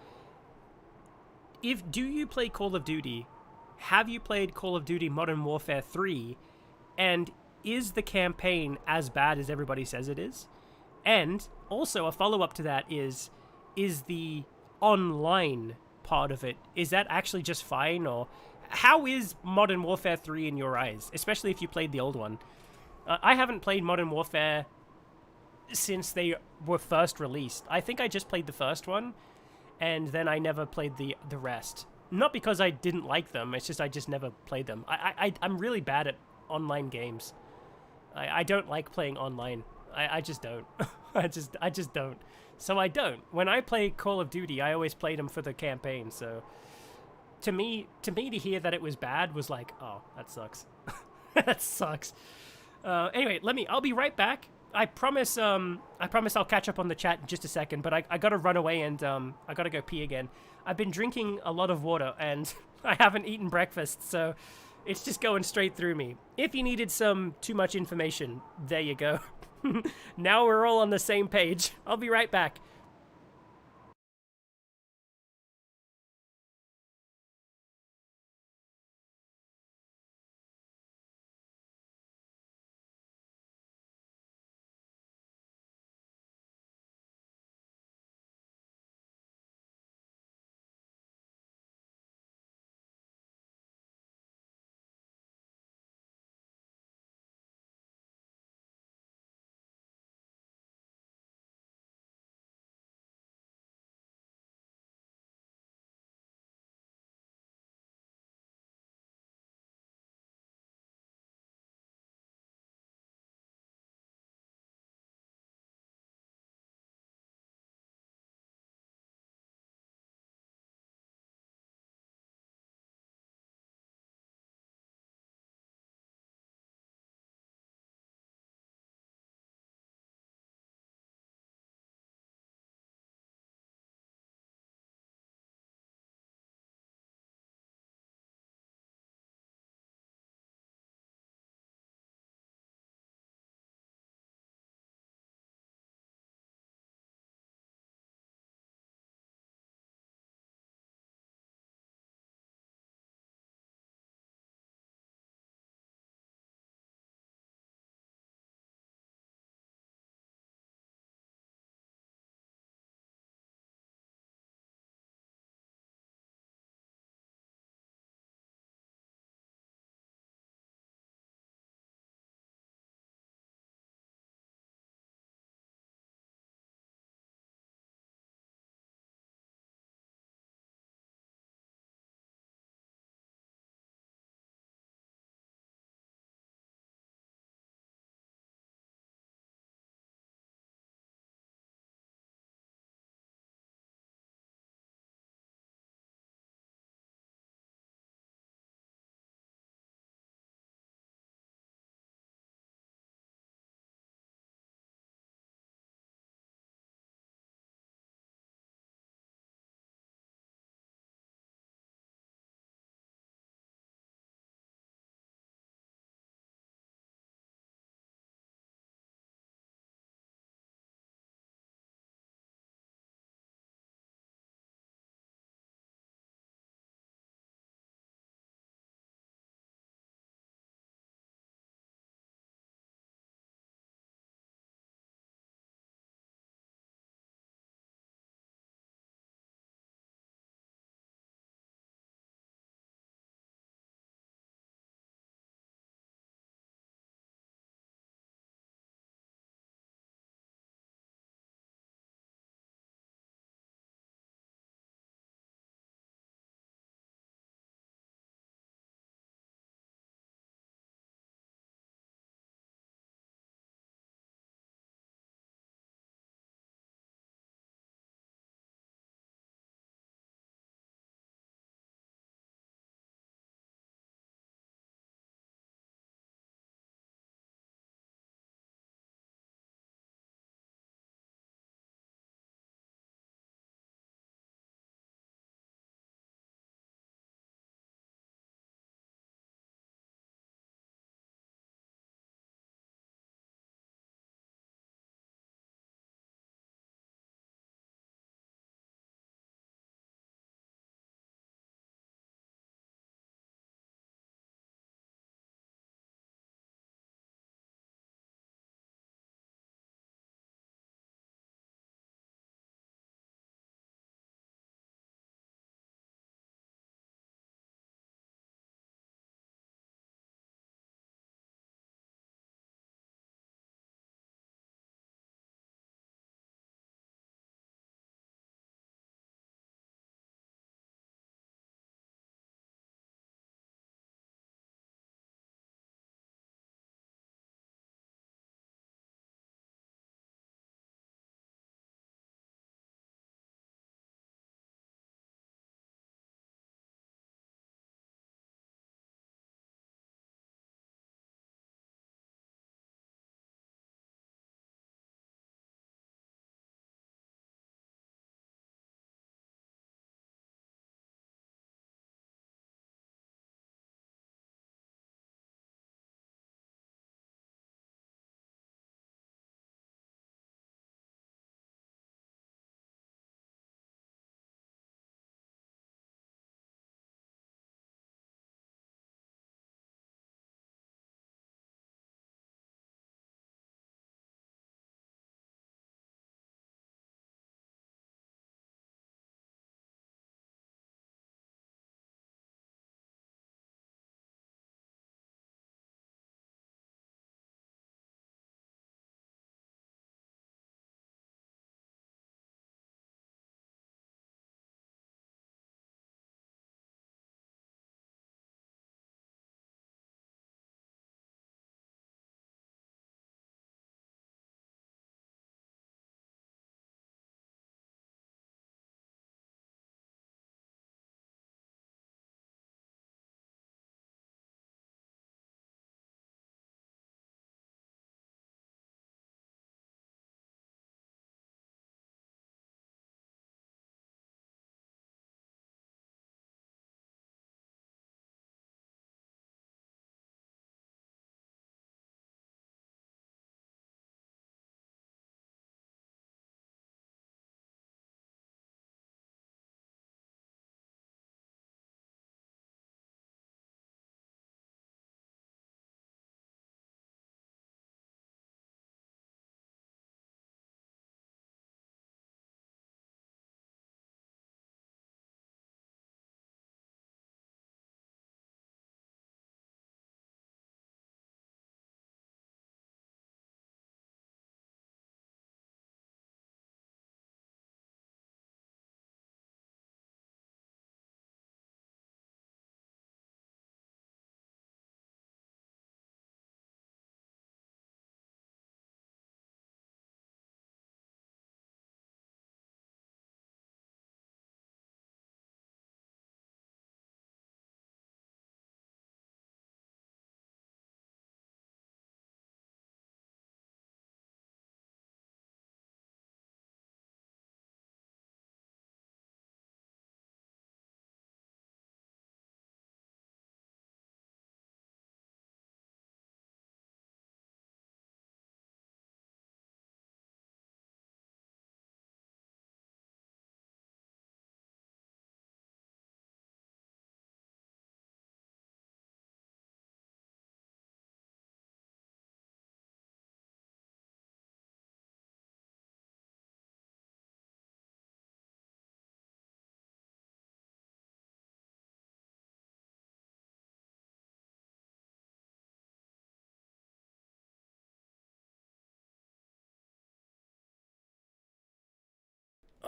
do you play Call of Duty have you played Call of Duty Modern Warfare 3? And is the campaign as bad as everybody says it is? And also a follow-up to that is the online part of it, is that actually just fine? Or how is Modern Warfare 3 in your eyes, especially if you played the old one? I haven't played Modern Warfare since they were first released. I think I just played the first one, and then I never played the rest. Not because I didn't like them, it's just I just never played them. I'm really bad at online games. I don't like playing online. I just don't. I just don't. So I don't. When I play Call of Duty, I always played them for the campaign, so to me to hear that it was bad was like, oh, that sucks. That sucks. Anyway, I'll be right back. I promise I'll catch up on the chat in just a second, but I gotta run away and I gotta go pee again. I've been drinking a lot of water and I haven't eaten breakfast, so it's just going straight through me. If you needed some too much information, there you go. Now we're all on the same page. I'll be right back.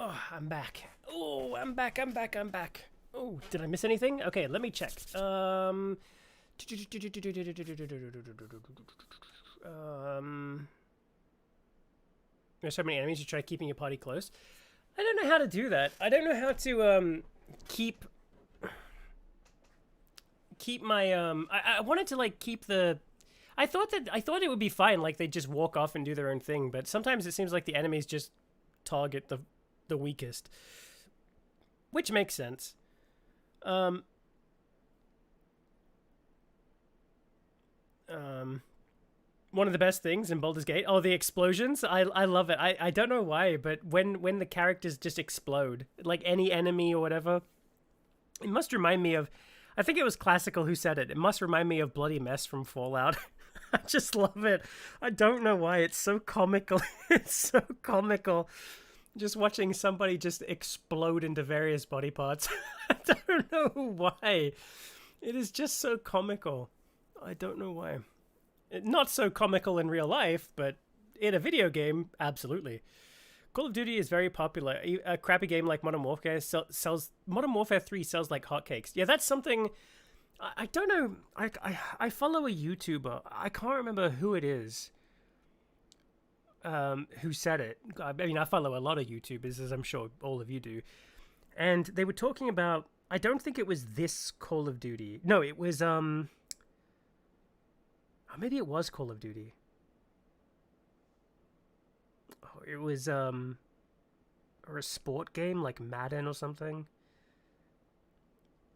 Oh, I'm back. Oh, I'm back. Oh, did I miss anything? Okay, let me check. There's so many enemies. You try keeping your party close. I don't know how to do that. I don't know how to keep my I wanted to like keep the. I thought it would be fine. Like they just walk off and do their own thing. But sometimes it seems like the enemies just target the weakest, which makes sense. One of the best things in Baldur's Gate, the explosions. I love it. I don't know why, but when the characters just explode, like any enemy or whatever, it must remind me of, I think it was Classical who said it. It must remind me of Bloody Mess from Fallout. I just love it. I don't know why. It's so comical. It's so comical. Just watching somebody just explode into various body parts. I don't know why. It is just so comical. I don't know why. Not so comical in real life, but in a video game, absolutely. Call of Duty is very popular. A crappy game like Modern Warfare sells. Modern Warfare 3 sells like hotcakes. Yeah, that's something. I don't know. I follow a YouTuber. I can't remember who it is. Who said it? I mean, I follow a lot of YouTubers, as I'm sure all of you do, and they were talking about. I don't think it was this Call of Duty. No, it was maybe it was Call of Duty. Oh, it was or a sport game like Madden or something.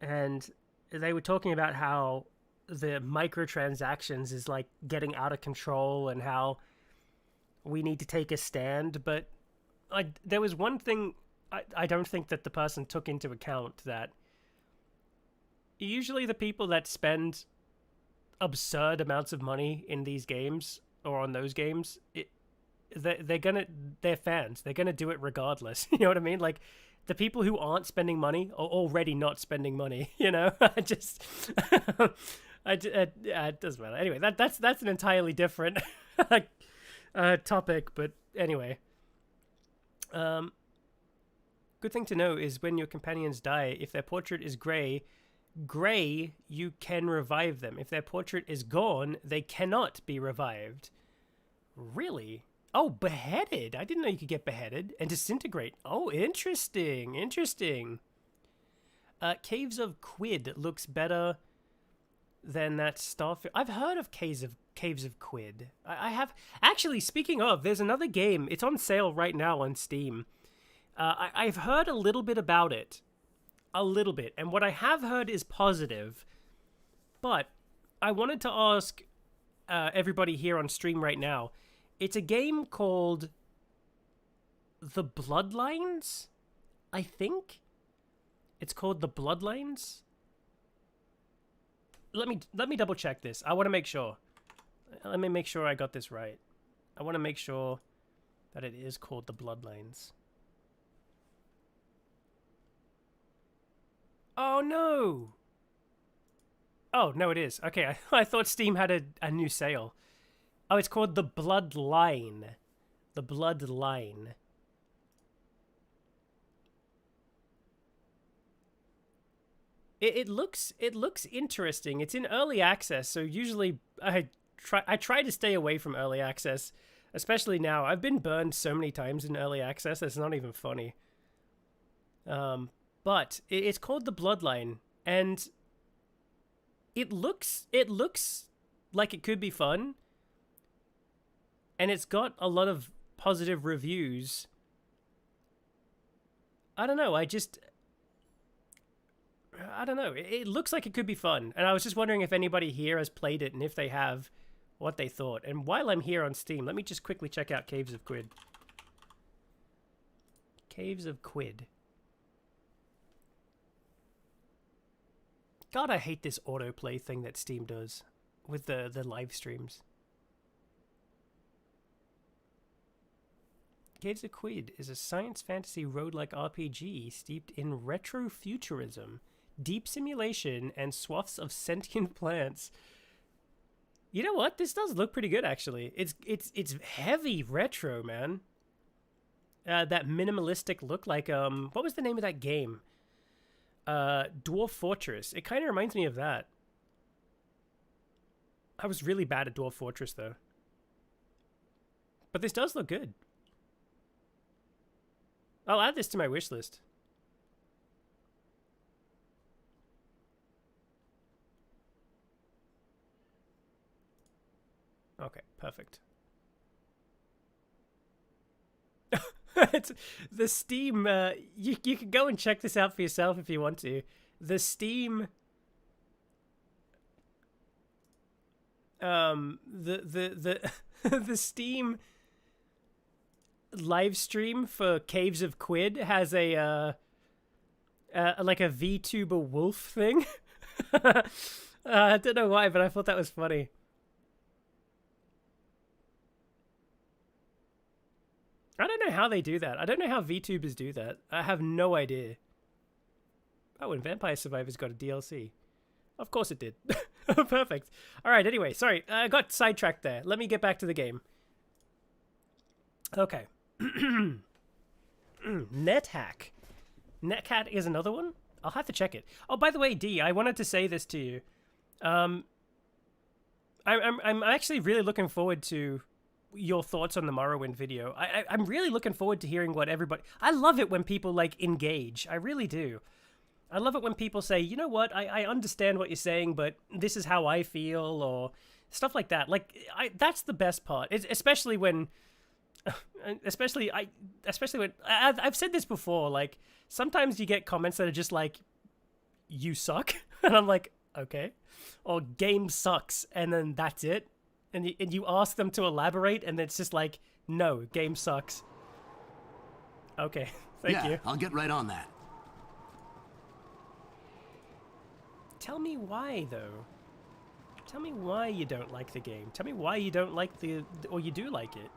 And they were talking about how the microtransactions is like getting out of control and how we need to take a stand. But there was one thing I don't think that the person took into account, that usually the people that spend absurd amounts of money in these games or on those games, they're fans. They're gonna do it regardless. You know what I mean? Like the people who aren't spending money are already not spending money. You know, it doesn't matter. Anyway, that's an entirely different topic. But anyway, good thing to know is when your companions die, if their portrait is gray, you can revive them. If their portrait is gone, they cannot be revived. Really? Oh, beheaded. I didn't know you could get beheaded and disintegrate. Oh, interesting. Caves of Quid looks better than that stuff. I've heard of Caves of Quid. I have. Actually, speaking of, there's another game. It's on sale right now on Steam. I've heard a little bit about it. A little bit. And what I have heard is positive. But I wanted to ask everybody here on stream right now. It's a game called The Bloodlines, I think. It's called The Bloodlines. Let me double check this. I want to make sure. Let me make sure I got this right. I want to make sure that it is called The Bloodlines. Oh, no. Oh, no, it is. Okay, I thought Steam had a new sale. Oh, it's called The Bloodline. The Bloodline. It looks interesting. It's in early access, so usually I try to stay away from early access, especially now. I've been burned so many times in early access, it's not even funny. But it's called The Bloodline, and it looks like it could be fun, and it's got a lot of positive reviews. I don't know. I don't know. It looks like it could be fun, and I was just wondering if anybody here has played it, and if they have, what they thought. And while I'm here on Steam, let me just quickly check out Caves of Quid. Caves of Quid. God, I hate this autoplay thing that Steam does with the live streams. Caves of Quid is a science fantasy roguelike RPG steeped in retrofuturism, deep simulation, and swaths of sentient plants. You know what? This does look pretty good, actually. It's heavy retro, man. that minimalistic look, like what was the name of that game? Dwarf Fortress. It kind of reminds me of that. I was really bad at Dwarf Fortress though. But this does look good. I'll add this to my wish list. Okay, perfect. It's the Steam. You can go and check this out for yourself if you want to. The Steam. The the Steam live stream for Caves of Quid has a like a VTuber wolf thing. I don't know why, but I thought that was funny. I don't know how they do that. I don't know how VTubers do that. I have no idea. Oh, and Vampire Survivors got a DLC. Of course it did. Perfect. All right, anyway, sorry. I got sidetracked there. Let me get back to the game. Okay. NetHack. NetHack is another one? I'll have to check it. Oh, by the way, D, I wanted to say this to you. I'm actually really looking forward to your thoughts on the Morrowind video. I'm really looking forward to hearing what everybody... I love it when people, like, engage. I really do. I love it when people say, you know what, I understand what you're saying, but this is how I feel, or stuff like that. Like, that's the best part. Especially when... Especially when... I've said this before, like, sometimes you get comments that are just like, you suck. And I'm like, okay. Or game sucks, and then that's it. And you ask them to elaborate, and it's just like, no, game sucks. Okay, thank you. I'll get right on that. Tell me why, though. Tell me why you don't like the game. Tell me why you don't like or you do like it.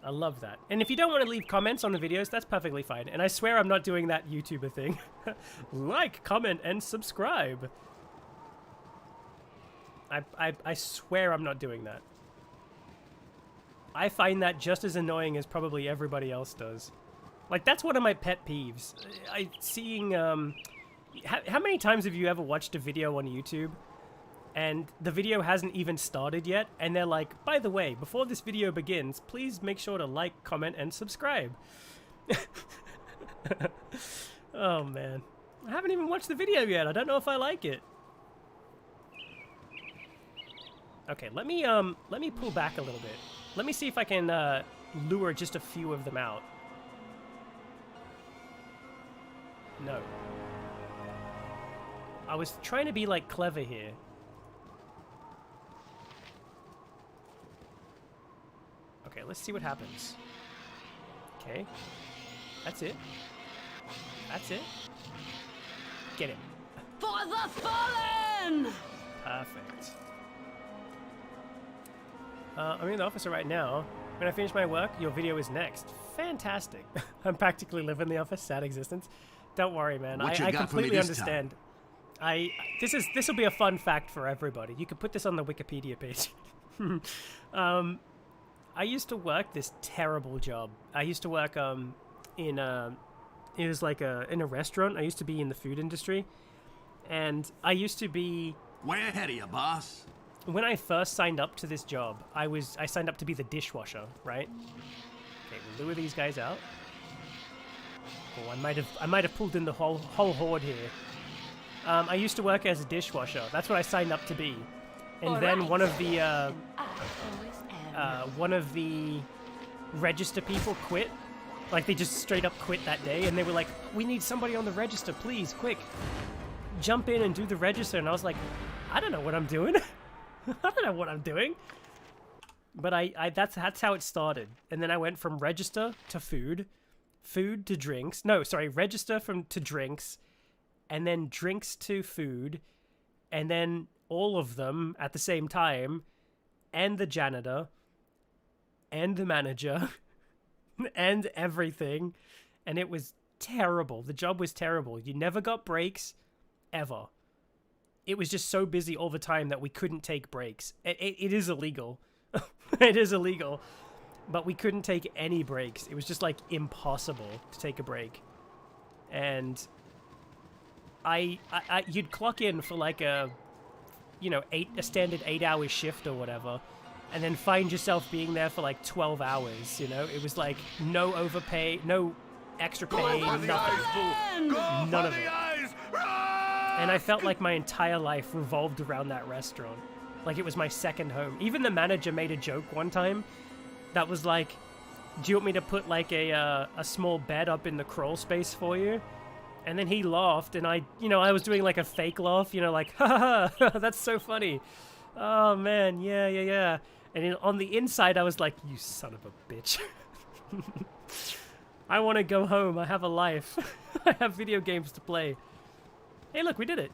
I love that. And if you don't want to leave comments on the videos, that's perfectly fine. And I swear I'm not doing that YouTuber thing. Like, comment, and subscribe. I swear I'm not doing that. I find that just as annoying as probably everybody else does. Like, that's one of my pet peeves. How many times have you ever watched a video on YouTube and the video hasn't even started yet, and they're like, by the way, before this video begins, please make sure to like, comment, and subscribe. Oh man, I haven't even watched the video yet. I don't know if I like it. Okay, let me pull back a little bit. Let me see if I can lure just a few of them out. No. I was trying to be like clever here. Okay, let's see what happens. Okay. That's it. That's it. Get him. For the fallen! Perfect. I'm in the office right now. When I finish my work, your video is next. Fantastic. I'm practically living the office, sad existence. Don't worry, man. I completely understand. This will be a fun fact for everybody. You can put this on the Wikipedia page. I used to work this terrible job. I used to work in a restaurant. I used to be in the food industry, and I used to be way ahead of you, boss. When I first signed up to this job, I signed up to be the dishwasher, right? Okay, we'll lure these guys out. Oh, I might have pulled in the whole horde here. I used to work as a dishwasher. That's what I signed up to be. And then one of the register people quit. Like, they just straight up quit that day, and they were like, we need somebody on the register, please, quick. Jump in and do the register. And I was like, I don't know what I'm doing. I don't know what I'm doing. But that's how it started. And then I went from register to food to drinks. No, sorry, register to drinks, and then drinks to food, and then all of them at the same time, and the janitor, and the manager, and everything. And it was terrible. The job was terrible. You never got breaks, ever. It was just so busy all the time that we couldn't take breaks. It is illegal. It is illegal. but we couldn't take any breaks. It was just like impossible to take a break. And you'd clock in for like a standard 8-hour shift or whatever, and then find yourself being there for like 12 hours, you know? It was like no overpay, no extra pay, nothing. None of it. And I felt like my entire life revolved around that restaurant. Like it was my second home. Even the manager made a joke one time that was like, do you want me to put like a small bed up in the crawl space for you? And then he laughed, and I was doing like a fake laugh, like, ha ha, that's so funny. Oh man, yeah. And on the inside, I was like, you son of a bitch. I want to go home. I have a life. I have video games to play. Hey, look, we did it.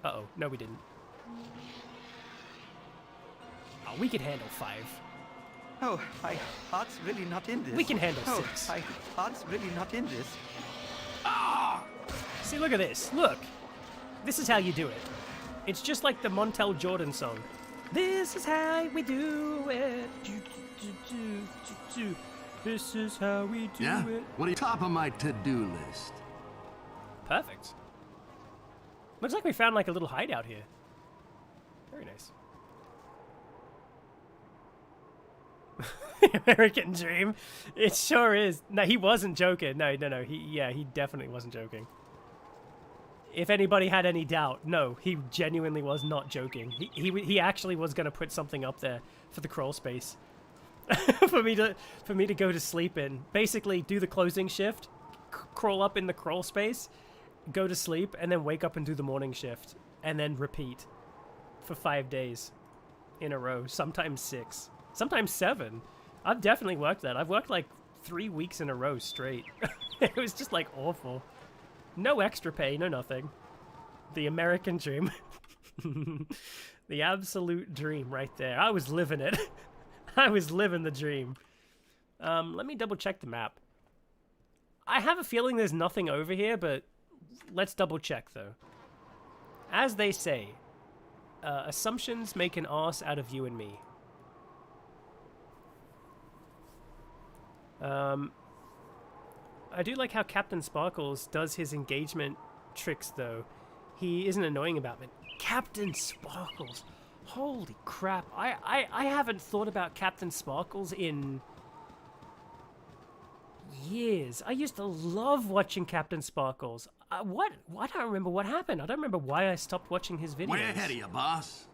Uh-oh. No, we didn't. Oh, we can handle 5. Oh, my heart's really not in this. We can handle 6. My heart's really not in this. Ah! See, look at this. Look. This is how you do it. It's just like the Montel Jordan song. This is how we do it. This is how we do it. What are you top of my to-do list? Perfect. Looks like we found like a little hideout here. Very nice. American Dream. It sure is. No, he wasn't joking. No. He definitely wasn't joking. If anybody had any doubt, no, he genuinely was not joking. He actually was going to put something up there for the crawl space. for me to go to sleep in. Basically, do the closing shift, crawl up in the crawl space, go to sleep, and then wake up and do the morning shift, and then repeat for 5 days in a row. Sometimes 6, sometimes 7. I've definitely worked that. I've worked like 3 weeks in a row straight. It was just like awful. No extra pay, no nothing. The American dream. The absolute dream right there. I was living it. I was living the dream. Let me double check the map. I have a feeling there's nothing over here, but let's double check though. As they say, assumptions make an arse out of you and me. I do like how Captain Sparkles does his engagement tricks though. He isn't annoying about it. Captain Sparkles. Holy crap. I haven't thought about Captain Sparkles in years. I used to love watching Captain Sparkles. What? I don't remember what happened. I don't remember why I stopped watching his videos. Way ahead of you, boss.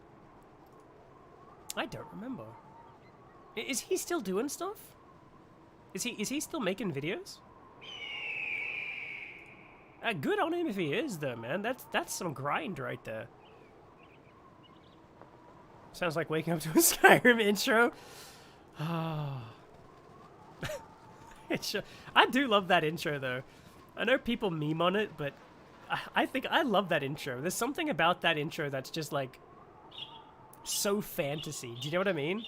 I don't remember. Is he still doing stuff? Is he still making videos? Good on him if he is, though, man. That's some grind right there. Sounds like waking up to a Skyrim intro. Ah. I do love that intro, though. I know people meme on it, but I think I love that intro. There's something about that intro that's just, like, so fantasy. Do you know what I mean?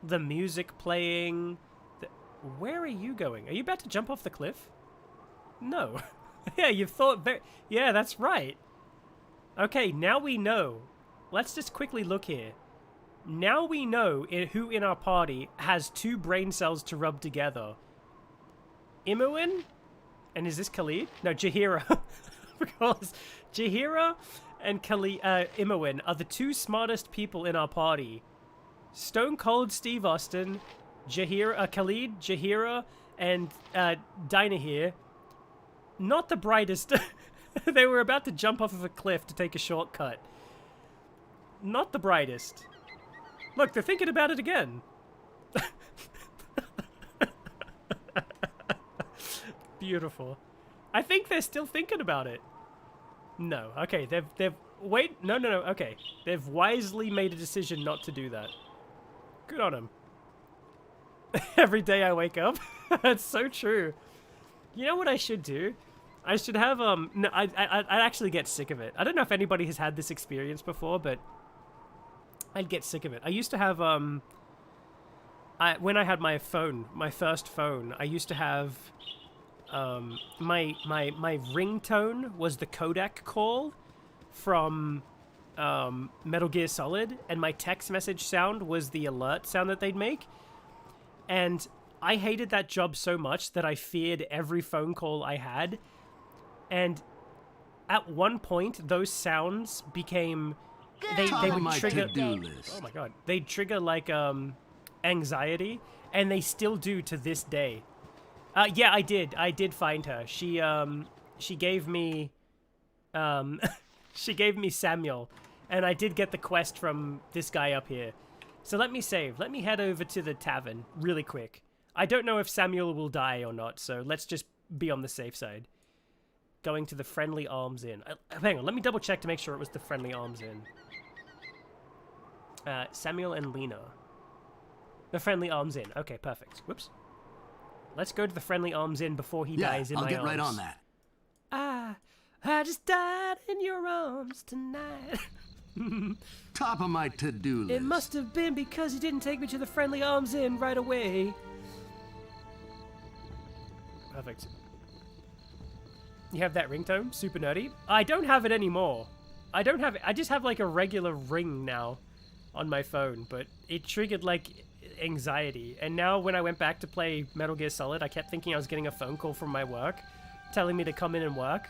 The music playing. Where are you going? Are you about to jump off the cliff? No. Yeah, you've thought very... Yeah, that's right. Okay, now we know. Let's just quickly look here. Now we know who in our party has 2 brain cells to rub together. Imoen? And is this Khalid? No, Jaheira. Of course. Jaheira and Imoen are the 2 smartest people in our party. Stone Cold Steve Austin, Khalid, Jaheira, and Dinah here. Not the brightest. They were about to jump off of a cliff to take a shortcut. Not the brightest. Look, they're thinking about it again. Beautiful. I think they're still thinking about it. No. Okay, they've wait. No. Okay. They've wisely made a decision not to do that. Good on them. Every day I wake up. That's so true. You know what I should do? I should have, no, I'd actually get sick of it. I don't know if anybody has had this experience before, but I'd get sick of it. I used to have, when I had my phone, my first phone, I used to have, my ringtone was the Kodak call from, Metal Gear Solid, and my text message sound was the alert sound that they'd make. And I hated that job so much that I feared every phone call I had. And at one point, those sounds became... They would trigger... Oh my god. They'd trigger, like, anxiety, and they still do to this day. Yeah, I did find her. She gave me... she gave me Samuel, and I did get the quest from this guy up here. So let me save. Let me head over to the tavern really quick. I don't know if Samuel will die or not, so let's just be on the safe side. Going to the Friendly Arms Inn. Hang on, let me double check to make sure it was the Friendly Arms Inn. Samuel and Lena. The Friendly Arms Inn. Okay, perfect. Whoops. Let's go to the Friendly Arms Inn before he dies in my arms. I'll get right on that. I just died in your arms tonight. Top of my to-do list. It must have been because you didn't take me to the Friendly Arms Inn right away. Perfect. You have that ringtone? Super nerdy? I don't have it anymore. I don't have it. I just have like a regular ring now on my phone, but it triggered like anxiety. And now when I went back to play Metal Gear Solid, I kept thinking I was getting a phone call from my work telling me to come in and work.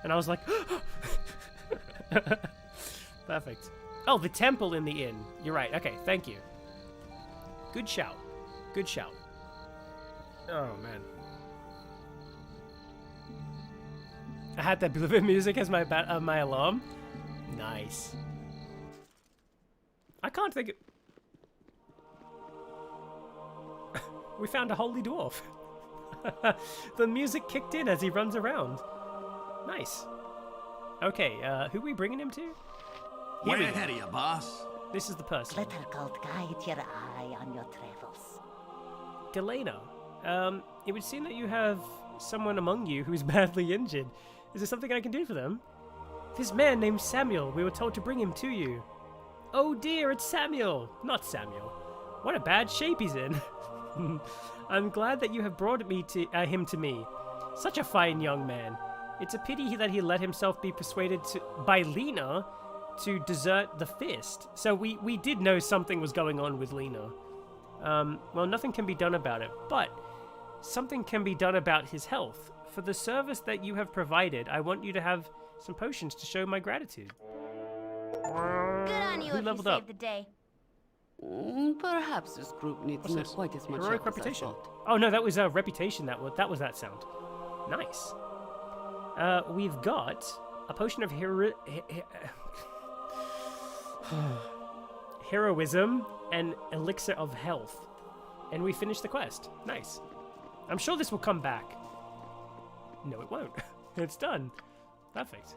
And I was like, perfect. Oh, the temple in the inn. You're right. Okay, thank you. Good shout. Good shout. Oh, man. I had that Blizzard music as my my alarm. Nice. I can't think it. We found a holy dwarf. The music kicked in as he runs around. Nice. Okay, who are we bringing him to? Way ahead of you, boss. This is the person. Glitter gold guide your eye on your travels. Galena. It would seem that you have someone among you who's badly injured. Is there something I can do for them? This man named Samuel. We were told to bring him to you. Oh dear, it's Samuel. Not Samuel. What a bad shape he's in. I'm glad that you have brought him to me. Such a fine young man. It's a pity that he let himself be persuaded by Lena to desert the fist. So we did know something was going on with Lena. Well, nothing can be done about it, but something can be done about his health. For the service that you have provided, I want you to have some potions to show my gratitude. Good on you Who if leveled you up? saved the day. Perhaps this group needs not quite as much Heroic help as I reputation. thought. Oh no, that was a reputation. That was that sound. Nice. We've got a potion of heroism and elixir of health, and we finished the quest. Nice. I'm sure this will come back. No, it won't. It's done. Perfect.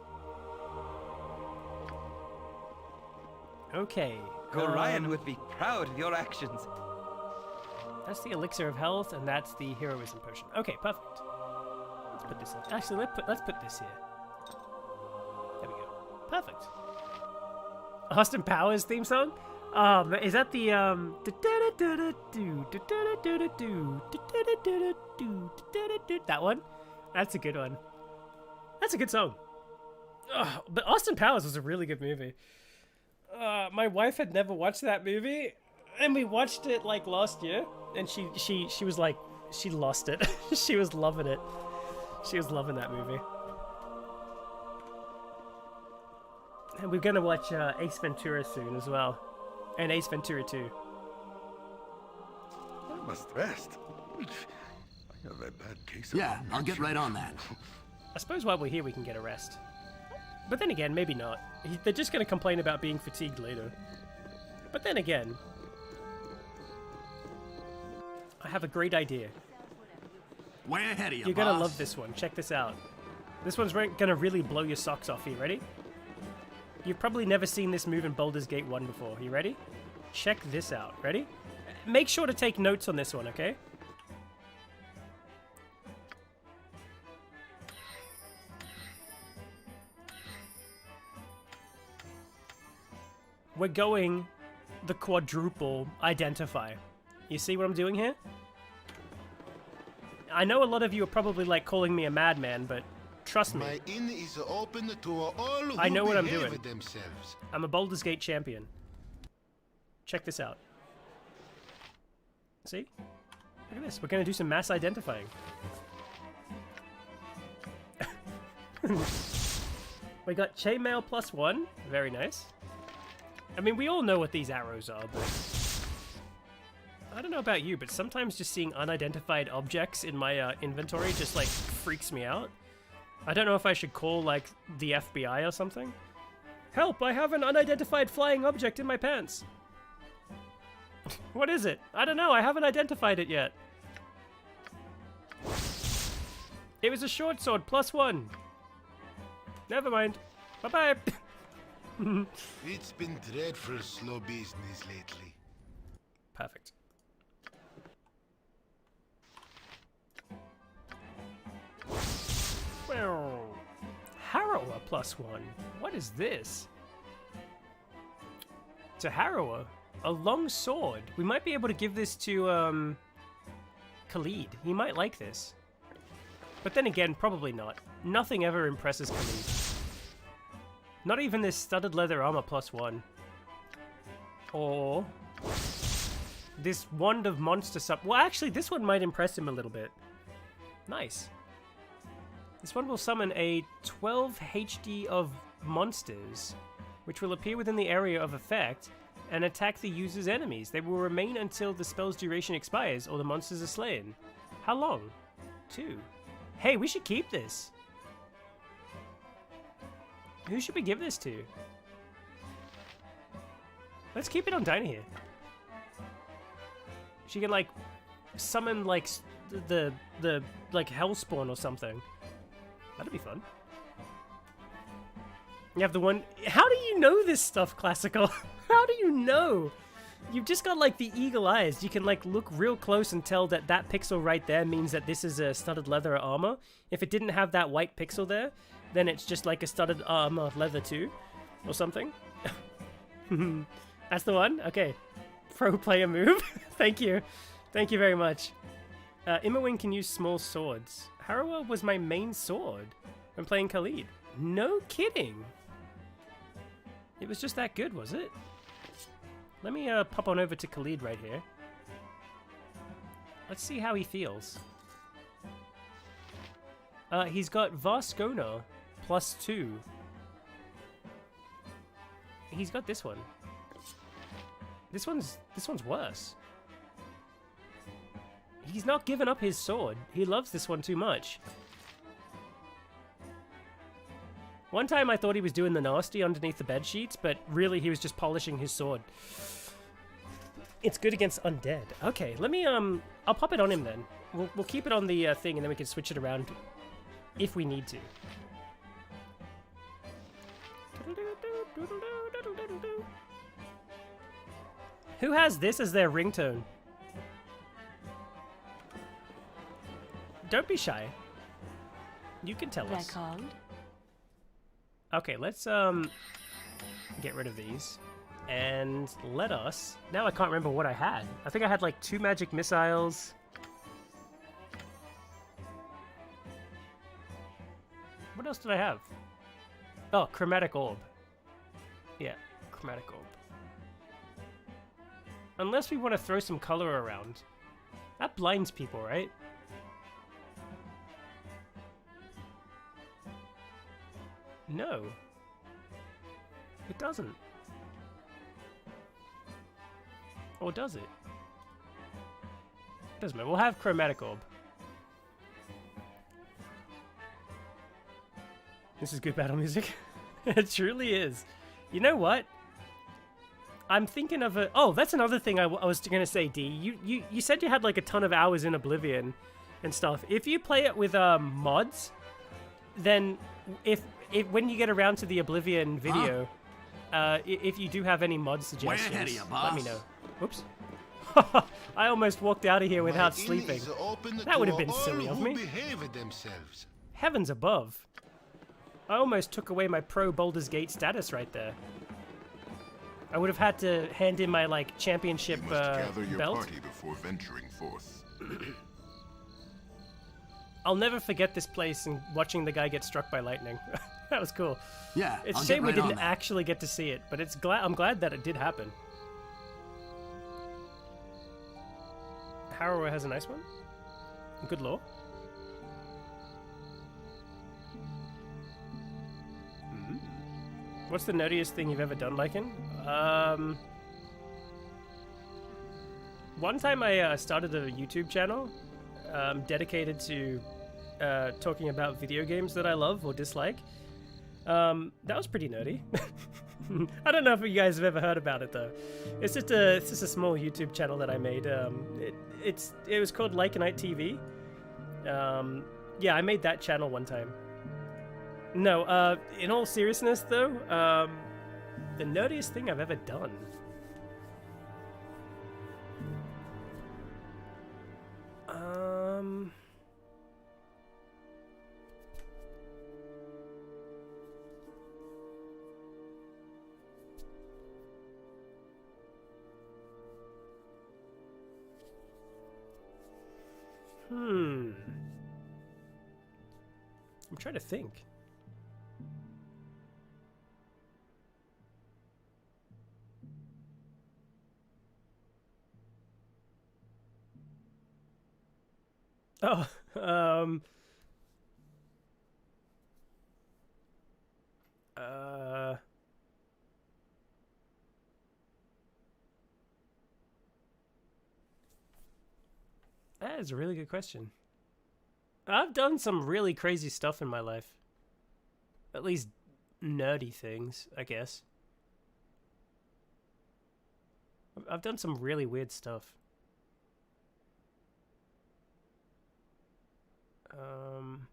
Okay. Orion would be proud of your actions. That's the elixir of health, and that's the heroism potion. Okay, perfect. Let's put this in. Actually, let's put this here. There we go. Perfect. Austin Powers theme song? Is that the that one? That's a good one. That's a good song. But Austin Powers was a really good movie. My wife had never watched that movie, and we watched it like last year, and she was like, she lost it. She was loving it. She was loving that movie. And we're gonna watch Ace Ventura soon as well, and Ace Ventura 2. I must rest. I have a bad case of Yeah, I'll get right on that. I suppose while we're here we can get a rest. But then again, maybe not. They're just gonna complain about being fatigued later. But then again, I have a great idea. Way ahead of you, You're gonna boss. love this one. Check this out. This one's gonna really blow your socks off. You ready? You've probably never seen this move in Baldur's Gate 1 before. You ready? Check this out. Ready? Make sure to take notes on this one, okay? We're going the quadruple identify. You see what I'm doing here? I know a lot of you are probably like calling me a madman, but Trust me. My inn is open to all who I know what I'm behave doing. themselves. I'm a Baldur's Gate champion. Check this out. See? Look at this. We're gonna do some mass identifying. We got chainmail +1. Very nice. I mean, we all know what these arrows are, but I don't know about you, but sometimes just seeing unidentified objects in my inventory just like freaks me out. I don't know if I should call like the FBI or something. Help! I have an unidentified flying object in my pants. What is it? I don't know. I haven't identified it yet. It was a short sword +1. Never mind. Bye-bye. It's been dreadful slow business lately. Perfect. Well, Harrower +1. What is this? To Harrower, a long sword. We might be able to give this to Khalid. He might like this. But then again, probably not. Nothing ever impresses Khalid. Not even this studded leather armor +1. Or this wand of monster well, actually, this one might impress him a little bit. Nice. This one will summon a 12 HD of monsters, which will appear within the area of effect and attack the user's enemies. They will remain until the spell's duration expires or the monsters are slain. How long? 2. Hey, we should keep this. Who should we give this to? Let's keep it on Dinah here. She can like summon like the like Hellspawn or something. That'd be fun. You have the one. How do you know this stuff, Classical? How do you know? You've just got like the eagle eyes. You can like look real close and tell that that pixel right there means that this is a studded leather armor. If it didn't have that white pixel there, then it's just like a studded armor leather too, or something. That's the one? Okay. Pro player move. Thank you. Thank you very much. Immerwing can use small swords. Harrower was my main sword when playing Khalid. No kidding. It was just that good, was it? Let me pop on over to Khalid right here. Let's see how he feels. He's got Varskona +2. He's got this one. This one's worse. He's not given up his sword. He loves this one too much. One time I thought he was doing the nasty underneath the bed sheets, but really he was just polishing his sword. It's good against undead. Okay, let me I'll pop it on him then. We'll keep it on the thing and then we can switch it around if we need to. Who has this as their ringtone? Don't be shy. You can tell us. Called? Okay, let's get rid of these. And let us... Now I can't remember what I had. I think I had like 2 magic missiles. What else did I have? Oh, chromatic orb. Yeah, chromatic orb. Unless we want to throw some color around. That blinds people, right? No. It doesn't. Or does it? Doesn't matter. We'll have chromatic orb. This is good battle music. It truly is. You know what? I'm thinking of a... Oh, that's another thing I was going to say, D. You said you had like a ton of hours in Oblivion and stuff. If you play it with mods, then if when you get around to the Oblivion video, if you do have any mod suggestions, ahead of you, boss. let me know. Oops. I almost walked out of here without sleeping. That would have been silly of me. Heavens above. I almost took away my pro Baldur's Gate status right there. I would have had to hand in my like championship gather your belt. party before venturing forth. I'll never forget this place and watching the guy get struck by lightning. That was cool. Yeah, It's I'll a get shame we right on didn't that. actually get to see it, but I'm glad that it did happen. Harrower has a nice one. Good lore. What's the nerdiest thing you've ever done, Lycan? One time I started a YouTube channel dedicated to talking about video games that I love or dislike. That was pretty nerdy. I don't know if you guys have ever heard about it though. It's just a small YouTube channel that I made. It was called Lycanite TV. Yeah, I made that channel one time. No, in all seriousness though, the nerdiest thing I've ever done. I'm trying to think. Oh, that is a really good question. I've done some really crazy stuff in my life. At least nerdy things, I guess. I've done some really weird stuff. I'm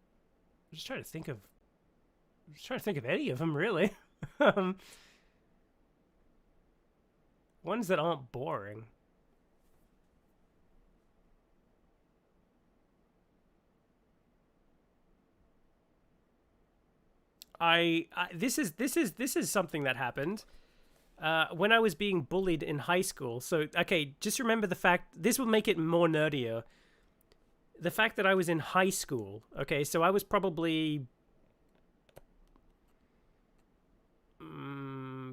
just trying to think of any of them, really. Ones that aren't boring. This is something that happened when I was being bullied in high school. So, okay, just remember the fact, this will make it more nerdier. The fact that I was in high school, okay, so I was probably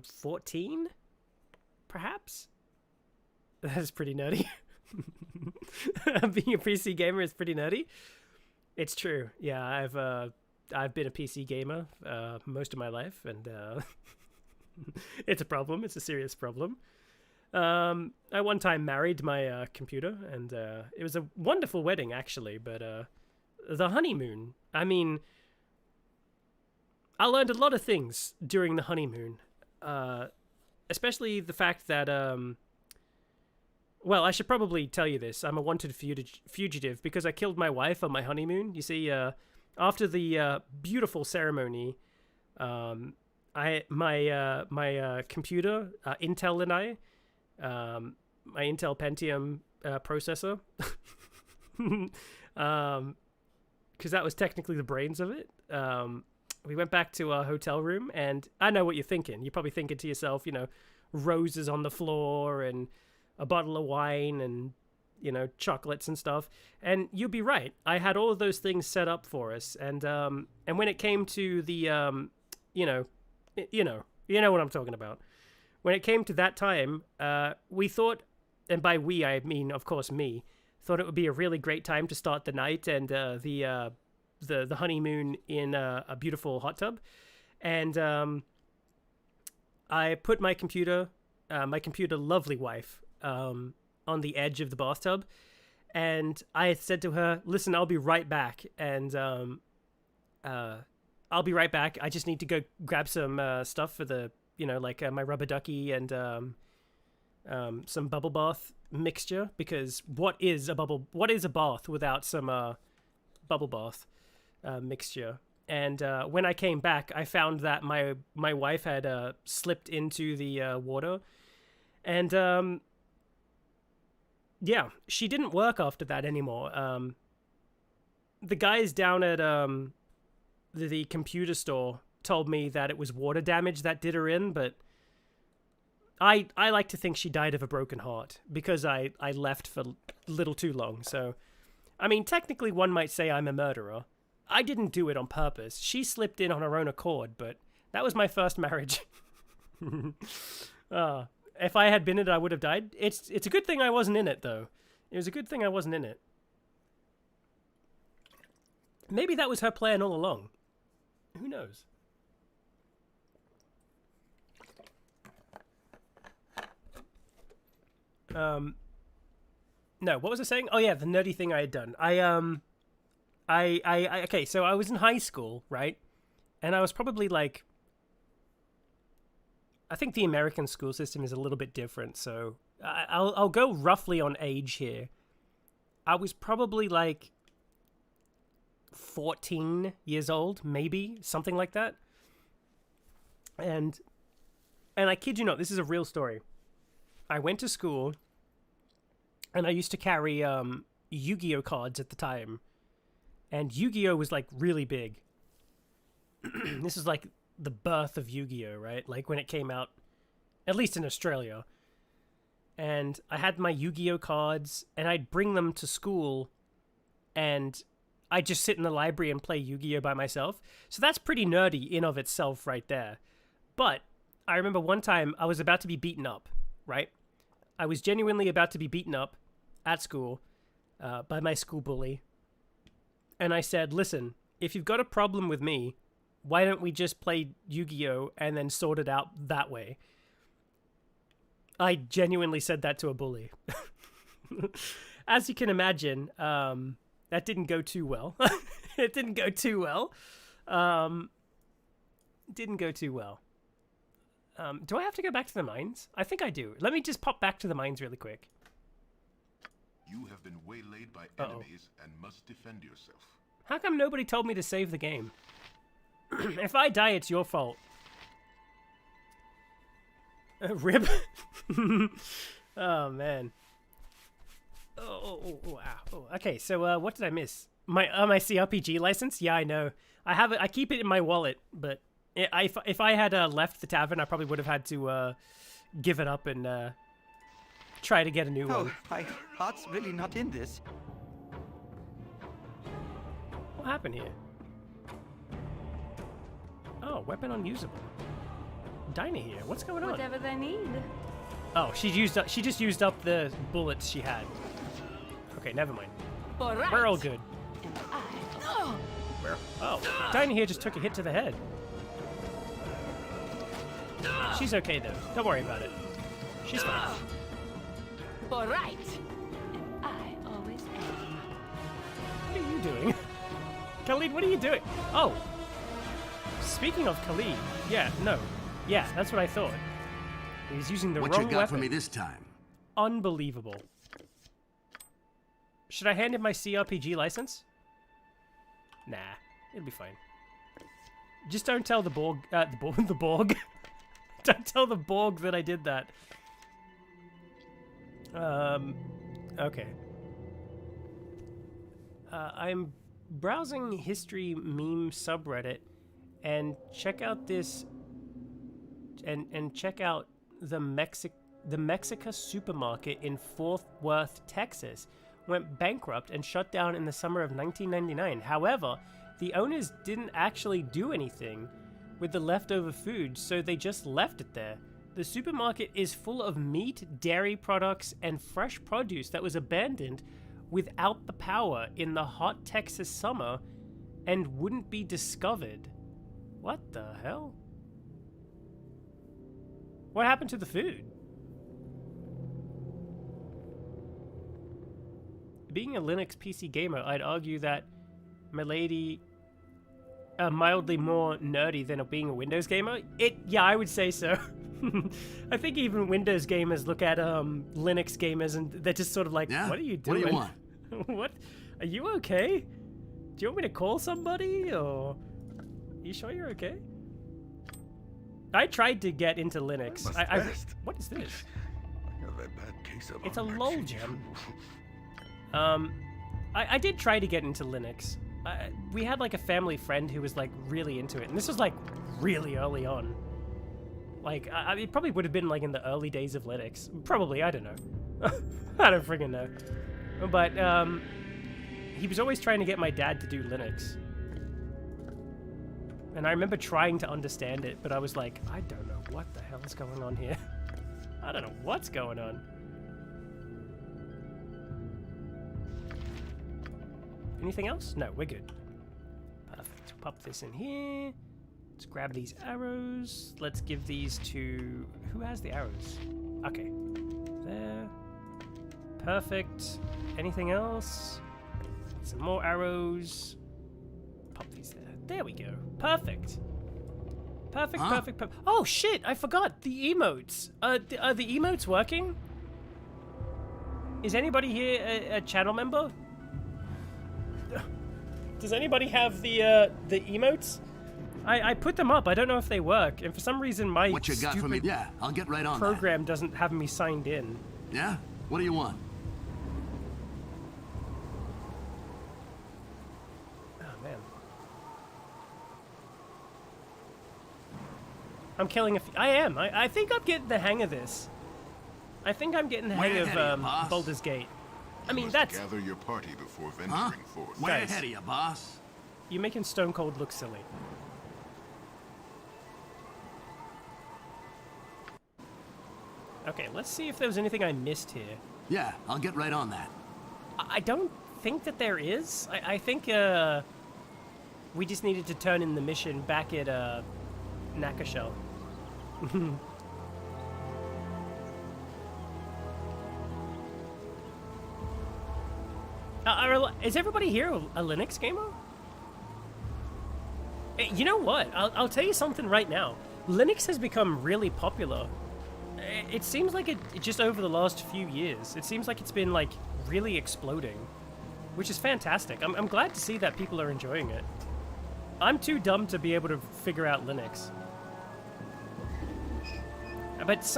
14, perhaps? That's pretty nerdy. Being a PC gamer is pretty nerdy. It's true. Yeah, I've been a PC gamer most of my life, and it's a problem. It's a serious problem. I one time married my computer, and it was a wonderful wedding, actually, but the honeymoon, I mean, I learned a lot of things during the honeymoon, especially the fact that, well, I should probably tell you this. I'm a wanted fugitive because I killed my wife on my honeymoon. You see, after the beautiful ceremony, my computer, Intel and I, my Intel Pentium processor, because that was technically the brains of it. We went back to our hotel room, and I know what you're thinking. You're probably thinking to yourself, you know, roses on the floor and a bottle of wine and, you know, chocolates and stuff. And you'd be right. I had all of those things set up for us. And when it came to the, you know what I'm talking about. When it came to that time, we thought, and by we I mean, of course, me, thought it would be a really great time to start the night and the honeymoon in a beautiful hot tub. And I put my computer, lovely wife, on the edge of the bathtub, and I said to her, "Listen, I'll be right back." And I'll be right back. I just need to go grab some stuff for the, you know, like my rubber ducky and some bubble bath mixture, because what is a bath without some bubble bath mixture? And when I came back, I found that my wife had slipped into the water, and yeah, she didn't work after that anymore. The guys down at the computer store told me that it was water damage that did her in, but I like to think she died of a broken heart because I left for a little too long. So I mean, technically one might say I'm a murderer. I didn't do it on purpose. She slipped in on her own accord, but that was my first marriage. If I had been in it, I would have died. It's a good thing I wasn't in it, though. It was a good thing I wasn't in it. Maybe that was her plan all along. Who knows? No, what was I saying? Oh yeah, the nerdy thing I had done. Okay, so I was in high school, right? And I was probably like, I think the American school system is a little bit different, so I'll go roughly on age here. I was probably like 14 years old, maybe, something like that. And I kid you not, this is a real story. I went to school, and I used to carry Yu-Gi-Oh cards at the time. And Yu-Gi-Oh was like really big. This is like the birth of Yu-Gi-Oh, right? Like when it came out, at least in Australia. And I had my Yu-Gi-Oh cards, and I'd bring them to school, and I'd just sit in the library and play Yu-Gi-Oh by myself. So that's pretty nerdy in of itself right there. But I remember one time I was about to be beaten up, right? I was genuinely about to be beaten up at school by my school bully. And I said, listen, if you've got a problem with me, why don't we just play Yu-Gi-Oh and then sort it out that way? I genuinely said that to a bully. As you can imagine, that didn't go too well. It didn't go too well. Didn't go too well. Do I have to go back to the mines? I think I do. Let me just pop back to the mines really quick. You have been waylaid by enemies and must defend yourself. How come nobody told me to save the game? If I die, it's your fault. Rib. Oh, man. Wow. Oh, okay, so what did I miss? My CRPG license? Yeah, I know. I have it. I keep it in my wallet, but if I had left the tavern, I probably would have had to give it up and try to get a new one. My heart's really not in this. What happened here? Oh, weapon unusable. Dinah here. What's going on? Whatever they need. Oh, she just used up the bullets she had. Okay, never mind. All right. We're all good. And I... Oh, Dinah here just took a hit to the head. She's okay though. Don't worry about it. She's fine. All right. And I always am. What are you doing? Khalid, what are you doing? Oh. Speaking of Khalid, yeah, that's what I thought. He's using the what wrong you got weapon. for me this time? Unbelievable. Should I hand him my CRPG license? Nah, it'll be fine. Just don't tell the Borg, the Borg. Don't tell the Borg that I did that. Okay. I'm browsing history meme subreddit and check out this and check out the Mexica supermarket in Fort Worth, Texas went bankrupt and shut down in the summer of 1999. However, the owners didn't actually do anything with the leftover food, so they just left it there. The supermarket is full of meat, dairy products, and fresh produce that was abandoned without the power in the hot Texas summer and wouldn't be discovered. What the hell? What happened to the food? Being a Linux PC gamer, I'd argue that my lady mildly more nerdy than being a Windows gamer. Yeah, I would say so. I think even Windows gamers look at Linux gamers and they're just sort of like, yeah? What are you doing? What do you want? What? Are you okay? Do you want me to call somebody, or... You sure you're okay? I tried to get into Linux. What is this? Another bad case of It's a undertake. lol gem. I did try to get into Linux. We had like a family friend who was like really into it, and this was like really early on. Like, it probably would have been like in the early days of Linux. Probably, I don't know. I don't friggin' know. But, he was always trying to get my dad to do Linux. And I remember trying to understand it, but I was like, I don't know what the hell is going on here. I don't know what's going on. Anything else? No, we're good. Perfect. Pop this in here. Let's grab these arrows. Let's give these to... Who has the arrows? Okay. There. Perfect. Anything else? Some more arrows. Pop these there. There we go. Perfect. Perfect, perfect, perfect. Oh shit, I forgot. The emotes. Are the emotes working? Is anybody here a channel member? Does anybody have the emotes? I put them up. I don't know if they work. And for some reason my What you got for me? Yeah, I'll get right on program doesn't have me signed in. Yeah? What do you want? Oh man. I'm killing a few. I am. I think I'm getting the hang of this. I think I'm getting the hang of Baldur's Gate. I mean, that's... Gather your party before venturing forth. Way Guys. ahead of you, boss. You're making Stone Cold look silly. Okay, let's see if there was anything I missed here. Yeah, I'll get right on that. I don't think that there is. I think we just needed to turn in the mission back at Nakashel. Is everybody here a Linux gamer? You know what? I'll tell you something right now. Linux has become really popular. It seems like it just over the last few years. It seems like it's been like really exploding, which is fantastic. I'm glad to see that people are enjoying it. I'm too dumb to be able to figure out Linux. But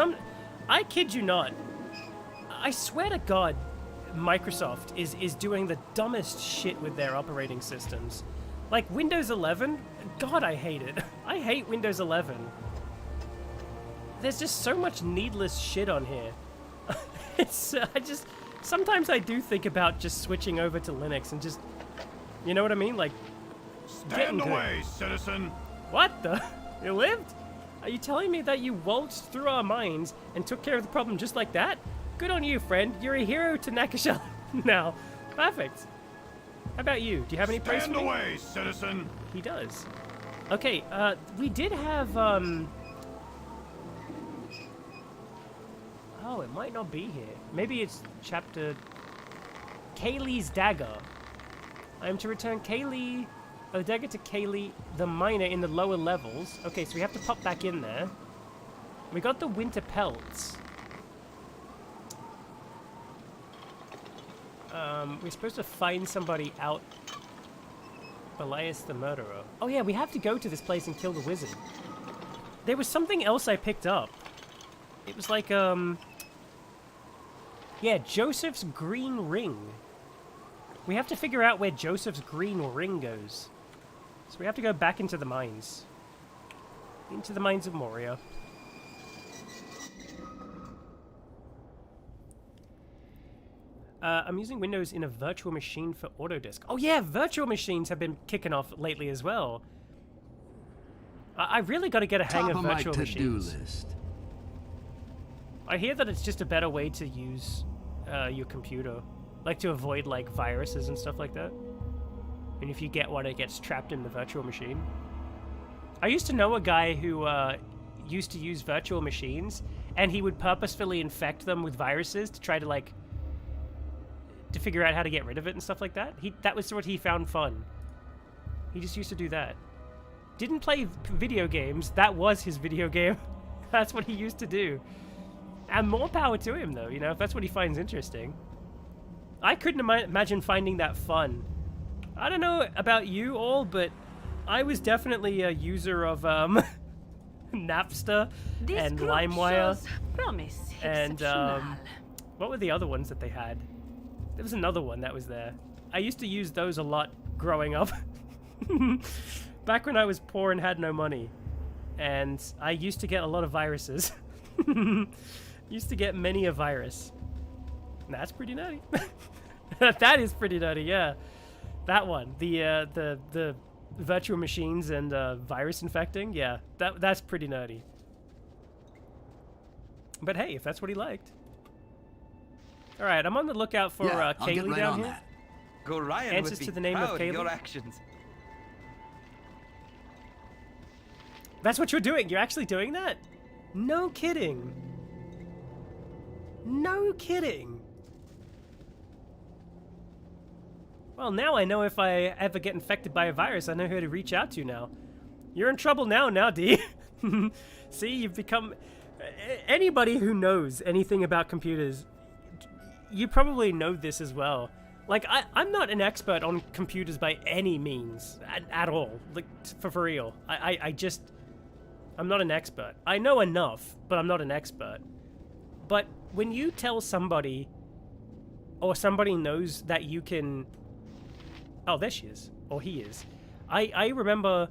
I kid you not, I swear to God, Microsoft is doing the dumbest shit with their operating systems. Like Windows 11, God, I hate it. I hate Windows 11. There's just so much needless shit on here. Sometimes I do think about just switching over to Linux and just, you know what I mean? Like, Stand away, citizen! What the? You lived? Are you telling me that you waltzed through our minds and took care of the problem just like that? Good on you, friend. You're a hero to Nakashel now. Perfect. How about you? Do you have any praise for me? Stand away, citizen! He does. Okay, we did have, Oh, it might not be here. Maybe it's chapter... Kaylee's Dagger. I am to return Kaylee... A dagger to Kaylee, the miner in the lower levels. Okay, so we have to pop back in there. We got the winter pelts. We're supposed to find somebody out... Belias the murderer. Oh yeah, we have to go to this place and kill the wizard. There was something else I picked up. It was like, yeah, Joseph's green ring. We have to figure out where Joseph's green ring goes. So we have to go back into the mines. Into the mines of Moria. I'm using Windows in a virtual machine for Autodesk. Oh yeah, virtual machines have been kicking off lately as well. I really got to get a hang of virtual machines. List. I hear that it's just a better way to use your computer. Like to avoid like viruses and stuff like that. And if you get one, it gets trapped in the virtual machine. I used to know a guy who used to use virtual machines, and he would purposefully infect them with viruses to try to like to figure out how to get rid of it and stuff like that. That was what he found fun. He just used to do that. Didn't play video games. That was his video game. That's what he used to do. And more power to him, though. You know, if that's what he finds interesting. I couldn't imagine finding that fun. I don't know about you all, but I was definitely a user of Napster and LimeWire. Promise and what were the other ones that they had? There was another one that was there. I used to use those a lot growing up. Back when I was poor and had no money. And I used to get a lot of viruses. Used to get many a virus. That's pretty nutty. That is pretty nutty, yeah. That one, the virtual machines and virus infecting. Yeah, that's pretty nerdy. But hey, if that's what he liked. All right, I'm on the lookout for Yeah, I'll get Kaylee right down on here. that. Gorion Answers would be to the name of proud Kaylee? your actions. That's what you're doing. You're actually doing that? No kidding. No kidding. Well, now I know if I ever get infected by a virus, I know who to reach out to now. You're in trouble now, D. See, you've become... Anybody who knows anything about computers, you probably know this as well. Like, I'm not an expert on computers by any means, at all. Like, for real. I'm not an expert. I know enough, but I'm not an expert. But when you tell somebody, or somebody knows that you can... Oh, there she is. Or he is. I remember...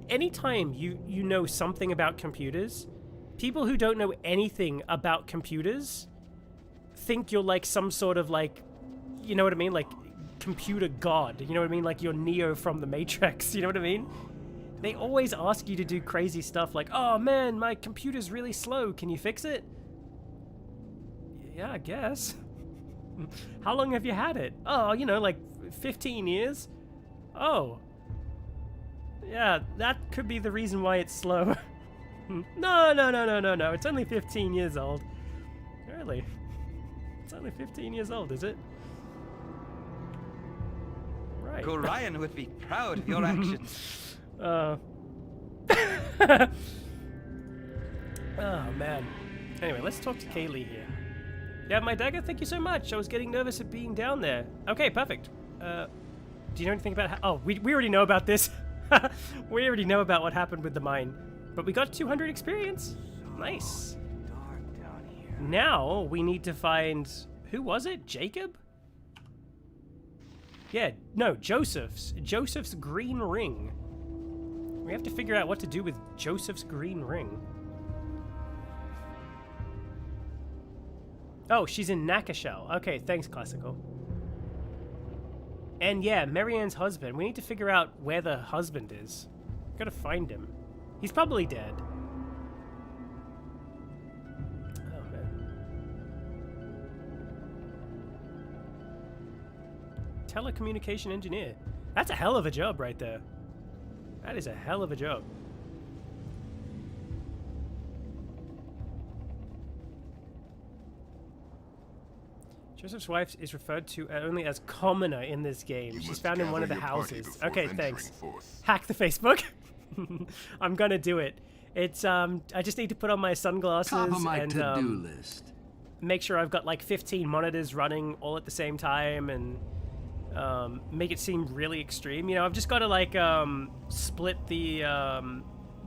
anytime you know something about computers, people who don't know anything about computers think you're like some sort of like, you know what I mean? Like computer god, you know what I mean? Like you're Neo from the Matrix, you know what I mean? They always ask you to do crazy stuff like, oh man, my computer's really slow, can you fix it? Yeah, I guess. How long have you had it? Oh, you know, like 15 years? Oh. Yeah, that could be the reason why it's slow. No. It's only 15 years old. Really? It's only 15 years old, is it? Right. Gorion would be proud of your actions. Oh, man. Anyway, let's talk to Kaylee here. You have my dagger? Thank you so much. I was getting nervous at being down there. Okay, perfect. Do you know anything about how... Oh, we already know about this. We already know about what happened with the mine. But we got 200 experience. Nice. Dark down here. Now, we need to find... Who was it? Jacob? Yeah, no, Joseph's. Joseph's green ring. We have to figure out what to do with Joseph's green ring. Oh, she's in Nakashel. Okay, thanks, Classical. And yeah, Marianne's husband. We need to figure out where the husband is. Gotta find him. He's probably dead. Oh, man. Telecommunication engineer. That's a hell of a job right there. That is a hell of a job. Joseph's wife is referred to only as commoner in this game. She's found in one of the houses. Okay, thanks. Hack the Facebook. I'm gonna do it. It's I just need to put on my sunglasses Top of my and to-do list. make sure I've got like 15 monitors running all at the same time and make it seem really extreme. You know, I've just got to like split the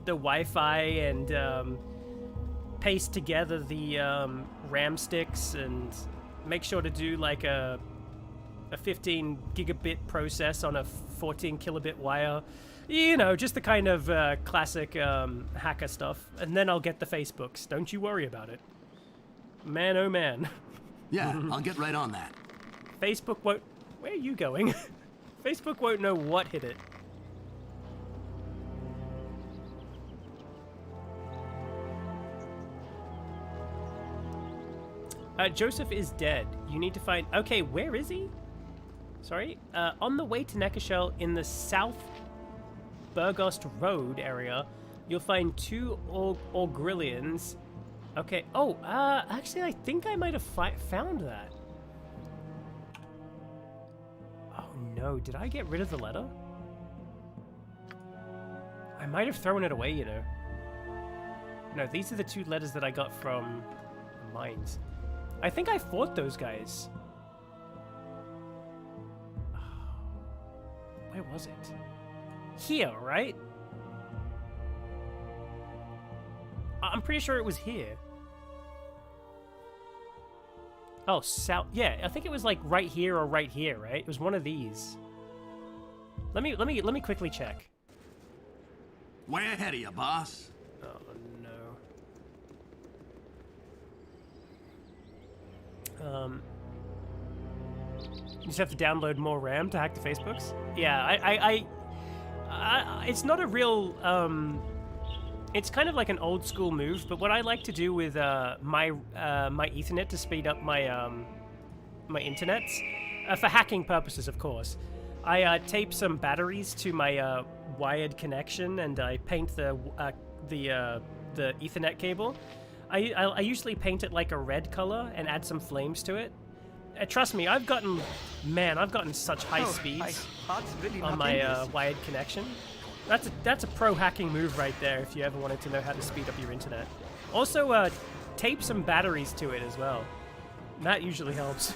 Wi-Fi and paste together the RAM sticks and make sure to do like a 15 gigabit process on a 14 kilobit wire. You know, just the kind of classic hacker stuff. And then I'll get the Facebooks. Don't you worry about it. Man, oh man. Yeah, I'll get right on that. Facebook won't... Where are you going? Facebook won't know what hit it. Joseph is dead. You need to find... Okay, where is he? Sorry. On the way to Nekashel in the South Burgost Road area, you'll find 2 Orgrillians. Okay. Oh, actually, I think I might have found that. Oh, no. Did I get rid of the letter? I might have thrown it away, you know. No, these are the 2 letters that I got from the mines. I think I fought those guys. Oh, where was it? Here, right? I'm pretty sure it was here. Oh, south. Yeah, I think it was like right here or right here, right? It was one of these. Let me quickly check. Way ahead of you, boss. Oh no. You just have to download more RAM to hack the Facebooks? Yeah, it's not a real, it's kind of like an old school move, but what I like to do with my Ethernet to speed up my my internets, for hacking purposes, of course, I tape some batteries to my wired connection, and I paint the Ethernet cable. I usually paint it like a red color and add some flames to it. Trust me, I've gotten such high speeds on my wired connection. That's a pro hacking move right there if you ever wanted to know how to speed up your internet. Also, tape some batteries to it as well. That usually helps.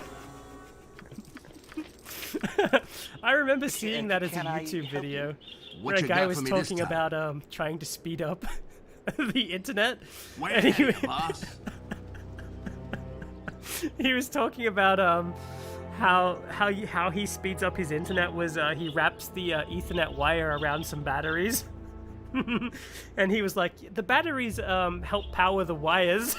I remember seeing that as a YouTube video where a guy was talking about trying to speed up the internet. And he was talking about how he speeds up his internet was he wraps the Ethernet wire around some batteries. And he was like, the batteries help power the wires.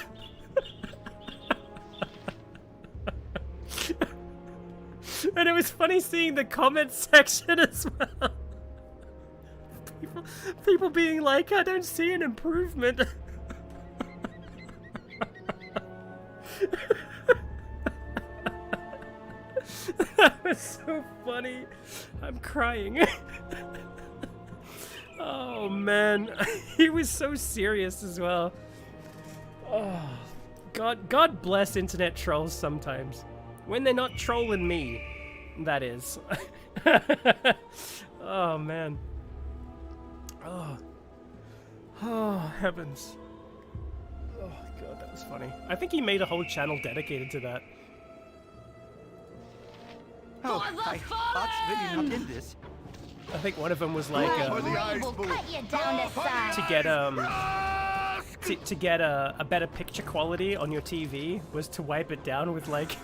And it was funny seeing the comment section as well. People being like, I don't see an improvement. That was so funny. I'm crying. Oh man, he was so serious as well. Oh, God bless internet trolls sometimes. When they're not trolling me, that is. Oh man. Oh heavens. Oh god, that was funny. I think he made a whole channel dedicated to that. Oh, I thought really not in this. I think one of them was like to get a better picture quality on your TV was to wipe it down with like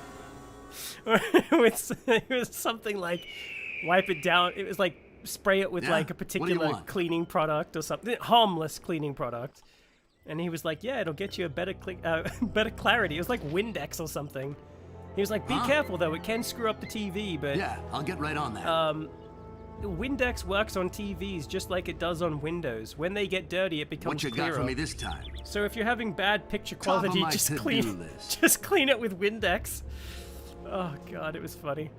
it was something like wipe it down. It was like spray it with like a particular cleaning product or something, harmless cleaning product. And he was like, yeah, it'll get you a better better clarity. It was like Windex or something. He was like, be careful though, it can screw up the TV, but yeah, I'll get right on that. Windex works on TVs just like it does on Windows. When they get dirty, it becomes clearer. What you got for me this time? So if you're having bad picture quality, just clean it with Windex. Oh god, it was funny.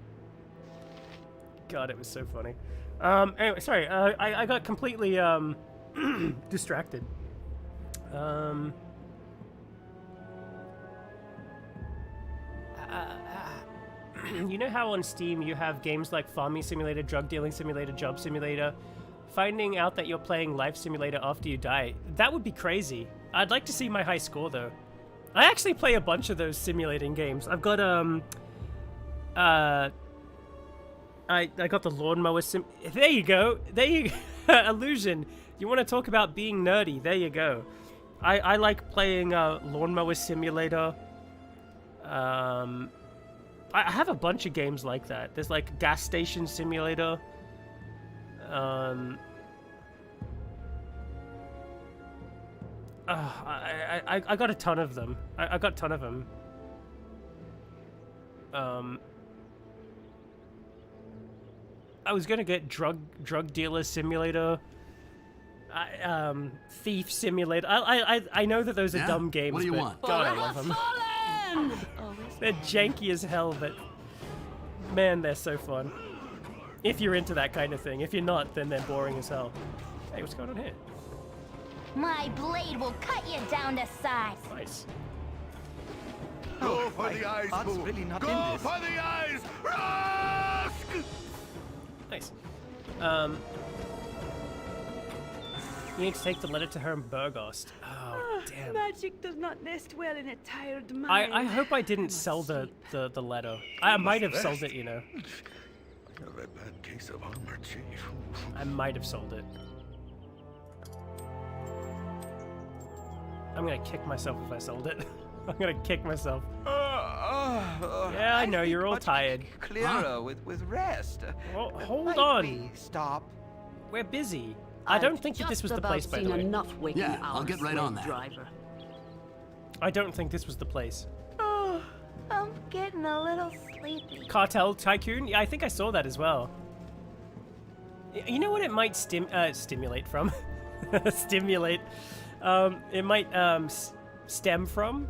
God, it was so funny. Anyway, sorry, I got completely distracted. You know how on Steam you have games like Farming Simulator, Drug Dealing Simulator, Job Simulator? Finding out that you're playing Life Simulator after you die, that would be crazy. I'd like to see my high score though. I actually play a bunch of those simulating games. I've got I got the lawnmower sim. There you go. Illusion. You want to talk about being nerdy? There you go. I like playing lawnmower simulator. I have a bunch of games like that. There's like gas station simulator. I got a ton of them. I got a ton of them. I was gonna get drug dealer simulator. Thief simulator. I know that those are dumb games. What do you want? God, I love them. They're janky as hell, but man, they're so fun. If you're into that kind of thing. If you're not, then they're boring as hell. Hey, what's going on here? My blade will cut you down to size. Nice. Go for the eyes, Boo! Really not Go in this. for the eyes! Rusk! Nice. You need to take the letter to Herm Burgost. Oh, damn. Magic does not nest well in a tired mind. I hope I didn't sell the letter. I might have sold it, you know. I have a bad case of armor, Chief. I might have sold it. I'm gonna kick myself if I sold it. I'm gonna kick myself. Yeah, I know, you're all tired. Clearer with rest. Well, hold Might on. we stop? We're busy. I don't think that this was the place, by the way. Enough waking Yeah, I'll hours, get right on that. driver. I don't think this was the place. I'm getting a little sleepy. Cartel Tycoon? Yeah, I think I saw that as well. You know what it might stimulate from? Stimulate. It might stem from?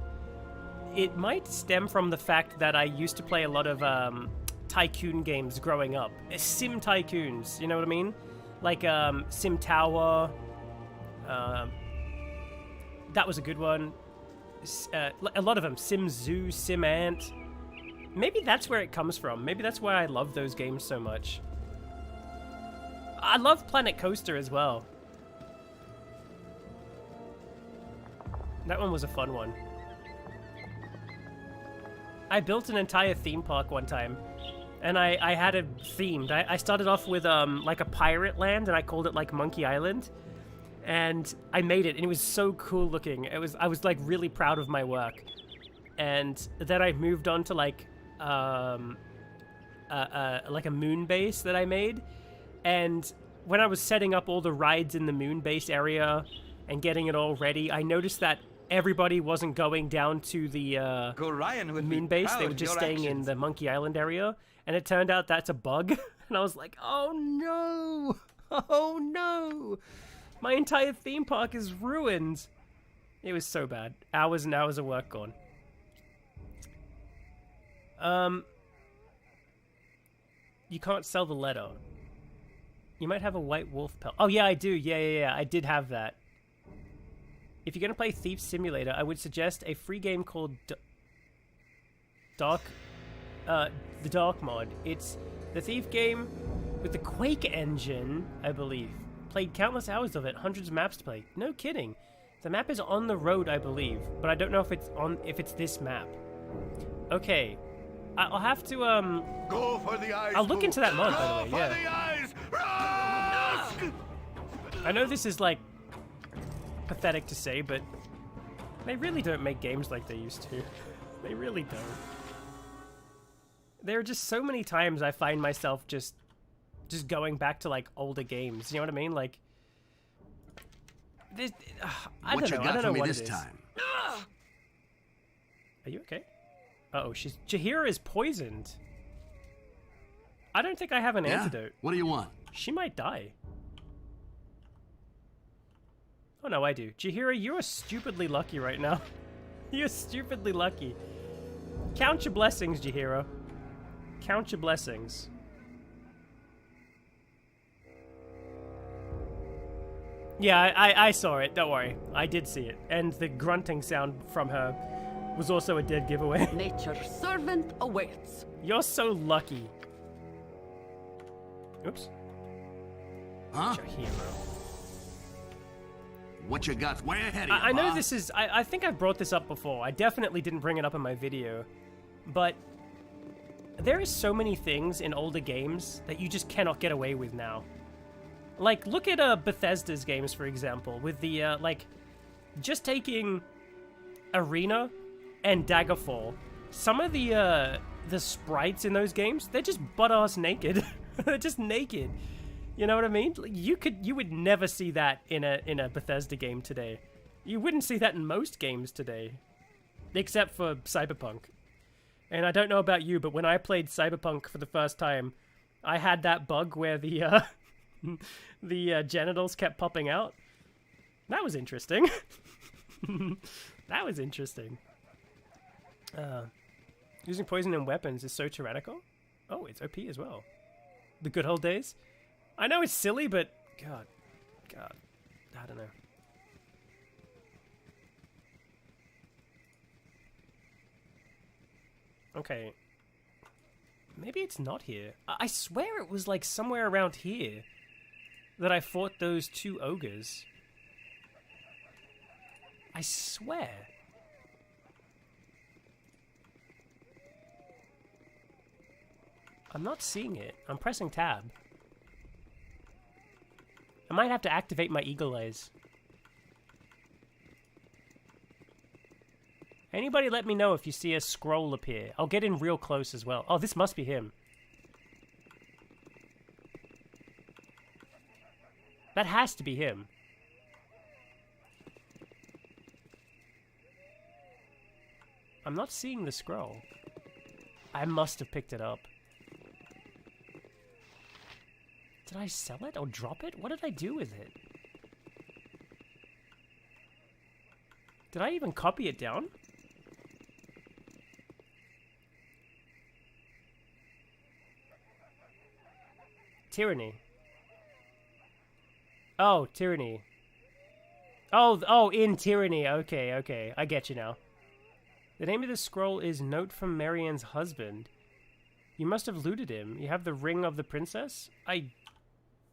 It might stem from the fact that I used to play a lot of tycoon games growing up. Sim tycoons, you know what I mean? Like Sim Tower. That was a good one. A lot of them. Sim Zoo, Sim Ant. Maybe that's where it comes from. Maybe that's why I love those games so much. I love Planet Coaster as well. That one was a fun one. I built an entire theme park one time, and I had it themed. I started off with like a pirate land, and I called it like Monkey Island, and I made it, and it was so cool looking. I was like really proud of my work, and then I moved on to like a moon base that I made, and when I was setting up all the rides in the moon base area and getting it all ready, I noticed that everybody wasn't going down to the moon base. They were just staying in the Monkey Island area, and it turned out that's a bug. And I was like, oh no, oh no, my entire theme park is ruined. It was so bad. Hours and hours of work gone. You can't sell the letter. You might have a white wolf pelt. Oh yeah, I do. Yeah. I did have that. If you're gonna play Thief Simulator, I would suggest a free game called the Dark mod. It's the Thief game with the Quake engine, I believe. Played countless hours of it, hundreds of maps to play. No kidding. The map is on the road, I believe, but I don't know if it's this map. Okay, I'll have to Go for the eyes. I'll look into that mod, by the way. Go Yeah. for the eyes. I know this is like pathetic to say, but they really don't make games like they used to. They really don't. There are just so many times I find myself just going back to like older games. You know what I mean? Like this. I don't know. I don't know what it is. Are you okay? Uh-oh, Jahira is poisoned. I don't think I have an antidote. What do you want? She might die. Oh no, I do. Jahira, you are stupidly lucky right now. You're stupidly lucky. Count your blessings, Jahira. Count your blessings. Yeah, I saw it. Don't worry. I did see it. And the grunting sound from her was also a dead giveaway. Nature's servant awaits. You're so lucky. Oops. Huh? Jahira. What you got? Way ahead of you, I know boss. this is... I think I've brought this up before. I definitely didn't bring it up in my video. But there is so many things in older games that you just cannot get away with now. Like, look at Bethesda's games, for example, with the, like, just taking Arena and Daggerfall. Some of the sprites in those games, they're just butt-ass naked. They're just naked. You know what I mean? Like, you would never see that in a Bethesda game today. You wouldn't see that in most games today. Except for Cyberpunk. And I don't know about you, but when I played Cyberpunk for the first time, I had that bug where the, the genitals kept popping out. That was interesting. That was interesting. Using poison in weapons is so tyrannical. Oh, it's OP as well. The good old days. I know it's silly, but God, I don't know. Okay. Maybe it's not here. I swear it was like somewhere around here that I fought those two ogres. I swear. I'm not seeing it. I'm pressing tab. I might have to activate my eagle eyes. Anybody let me know if you see a scroll appear. I'll get in real close as well. Oh, this must be him. That has to be him. I'm not seeing the scroll. I must have picked it up. Did I sell it or drop it? What did I do with it? Did I even copy it down? Tyranny. Oh, tyranny. Oh, in tyranny. Okay, okay. I get you now. The name of this scroll is Note from Marianne's Husband. You must have looted him. You have the Ring of the Princess? I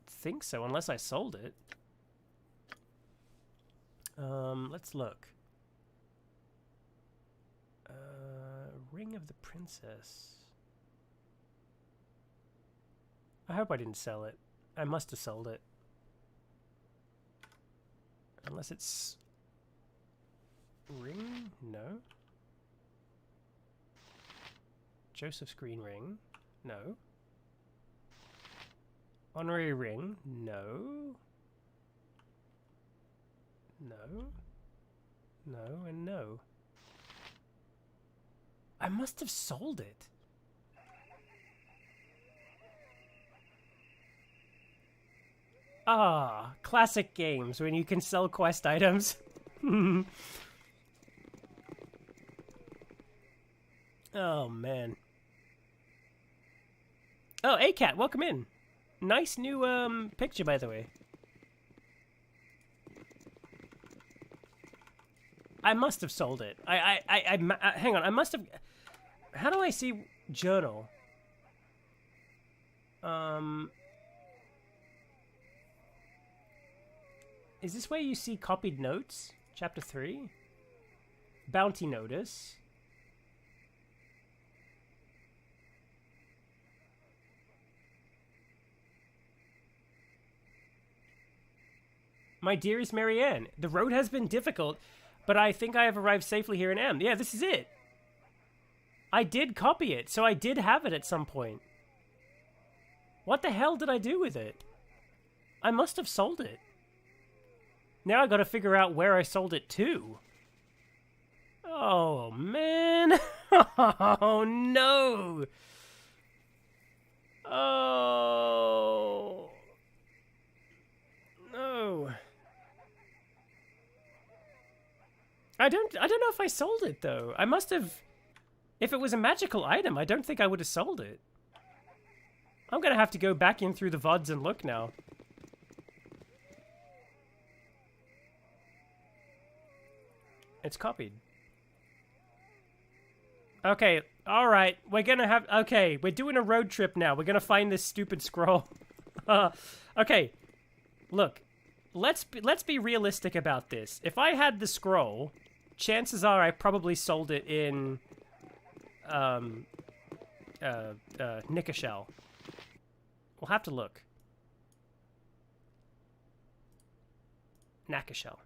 think so, unless I sold it. Let's look. Ring of the Princess. I hope I didn't sell it. I must have sold it. Unless it's... Ring? No. Joseph's green ring? No. Honorary ring? No. No. No and no. I must have sold it. Ah, classic games when you can sell quest items. Oh, man. Oh, A-Cat, welcome in. Nice new, picture, by the way. I must have sold it. Hang on, I must have... How do I see journal? Is this where you see copied notes? Chapter 3? Bounty notice. My dearest Marianne, the road has been difficult, but I think I have arrived safely here in M. Yeah, this is it. I did copy it, so I did have it at some point. What the hell did I do with it? I must have sold it. Now I gotta figure out where I sold it to. Oh, man. Oh, no. Oh. No. I don't know if I sold it, though. I must have... If it was a magical item, I don't think I would have sold it. I'm gonna have to go back in through the VODs and look now. It's copied. Okay, alright. We're gonna have... Okay, we're doing a road trip now. We're gonna find this stupid scroll. Okay. Look. Let's be realistic about this. If I had the scroll, chances are I probably sold it in... Nicashell. We'll have to look. Nakashell.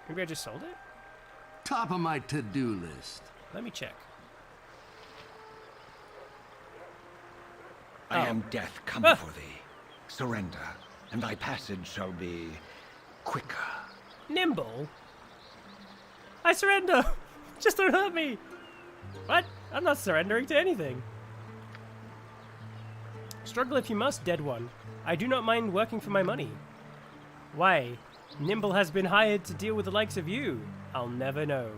Maybe I just sold it? Top of my to-do list. Let me check. I am death come for thee. Surrender, and thy passage shall be quicker. Nimble? I surrender! Just don't hurt me! What? I'm not surrendering to anything. Struggle if you must, dead one. I do not mind working for my money. Why? Nimble has been hired to deal with the likes of you. I'll never know.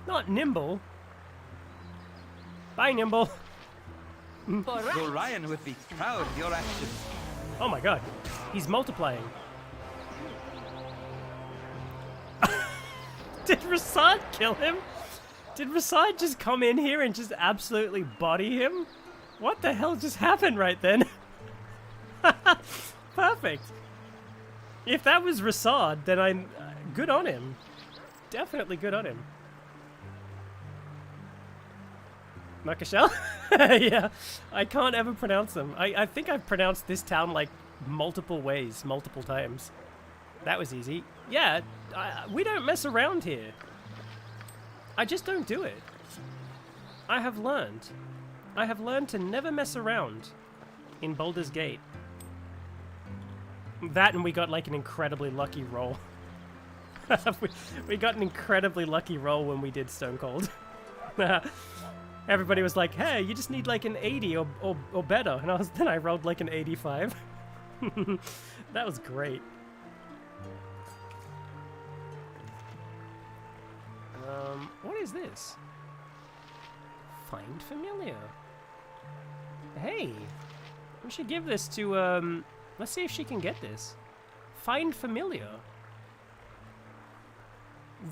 Not Nimble. Bye, Nimble. Orion would be proud of your actions. Oh my god. He's multiplying. Did Rasad kill him? Did Rasad just come in here and just absolutely body him? What the hell just happened right then? Perfect. If that was Rasad, then I'm good on him. Definitely good on him. Makashel? Yeah, I can't ever pronounce them. I think I've pronounced this town like multiple ways, multiple times. That was easy. Yeah, we don't mess around here. I just don't do it. I have learned. I have learned to never mess around in Baldur's Gate. That and we got like an incredibly lucky roll. we got an incredibly lucky roll when we did Stone Cold. Everybody was like, hey, you just need like an 80 or better. And then I rolled like an 85. That was great. What is this? Find familiar. Hey, we should give this to, let's see if she can get this. Find familiar.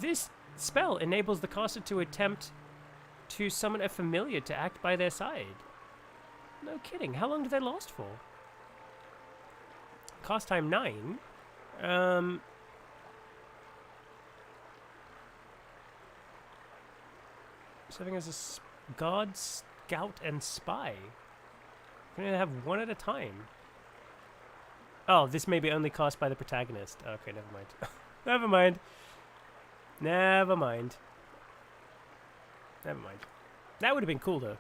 This spell enables the caster to attempt to summon a familiar to act by their side. No kidding. How long do they last for? Cast time 9. Serving as a guard, scout, and spy. Can only have one at a time. Oh, this may be only cast by the protagonist. Okay, never mind. Never mind. Never mind. Never mind. That would have been cool, though.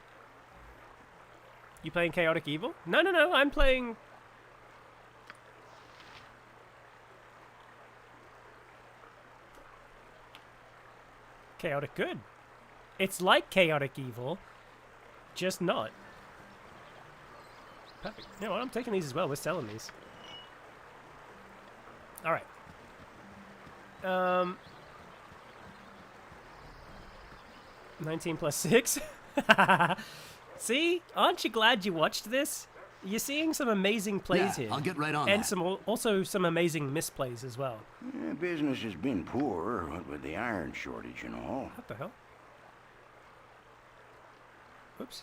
You playing Chaotic Evil? No, no, no. I'm playing... Chaotic Good. It's like Chaotic Evil, just not. Perfect. You know what? I'm taking these as well. We're selling these. All right. 19 plus 6. See? Aren't you glad you watched this? You're seeing some amazing plays here. I'll get right on and that. also some amazing misplays as well. Yeah, business has been poor, what with the iron shortage and all. What the hell? Oops.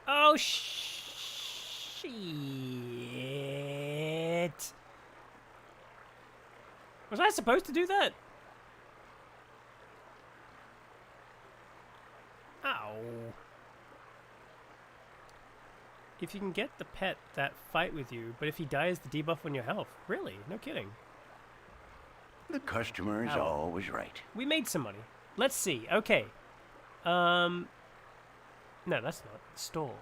Oh, shit. Was I supposed to do that? Ow. If you can get the pet that fight with you, but if he dies, the debuff on your health. Really? No kidding. The customer is always right. We made some money. Let's see. Okay. No, that's not. Store.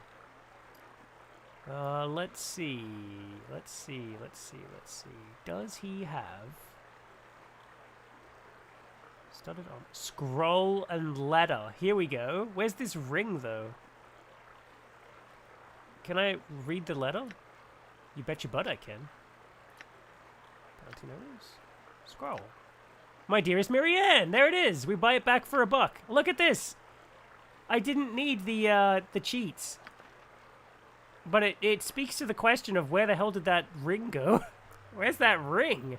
Let's see. Let's see. Does he have... Started on... Scroll and letter. Here we go. Where's this ring, though? Can I read the letter? You bet your butt I can. Bounty notice. Scroll. My dearest Marianne! There it is! We buy it back for $1. Look at this! I didn't need the cheats. But it speaks to the question of where the hell did that ring go? Where's that ring?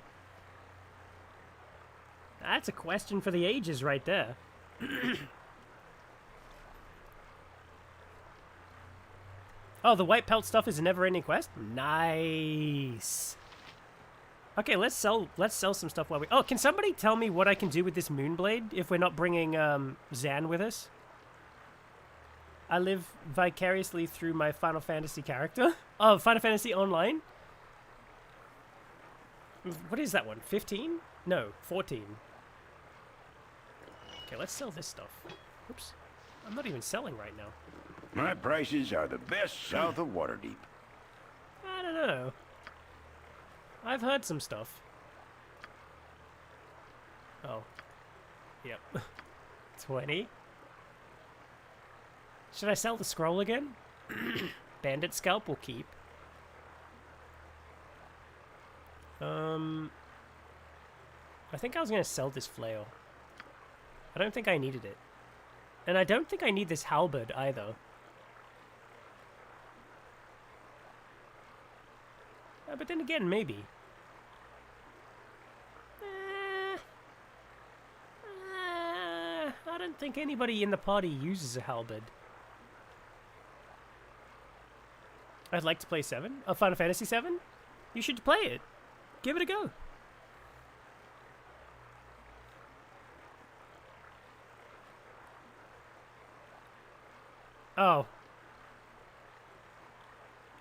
That's a question for the ages right there. Oh, the white pelt stuff is a never-ending quest? Nice. Okay, let's sell some stuff while we... Oh, can somebody tell me what I can do with this Moonblade if we're not bringing Zan with us? I live vicariously through my Final Fantasy character. Oh, Final Fantasy Online? What is that one? 15? No, 14. Okay, let's sell this stuff. Oops. I'm not even selling right now. My prices are the best south of Waterdeep. I don't know. I've heard some stuff. Oh. Yep. 20. Should I sell the scroll again? Bandit scalp will keep. I think I was going to sell this flail. I don't think I needed it. And I don't think I need this halberd either. But then again, maybe. I don't think anybody in the party uses a halberd. I'd like to play 7. Final Fantasy 7? You should play it. Give it a go. Oh.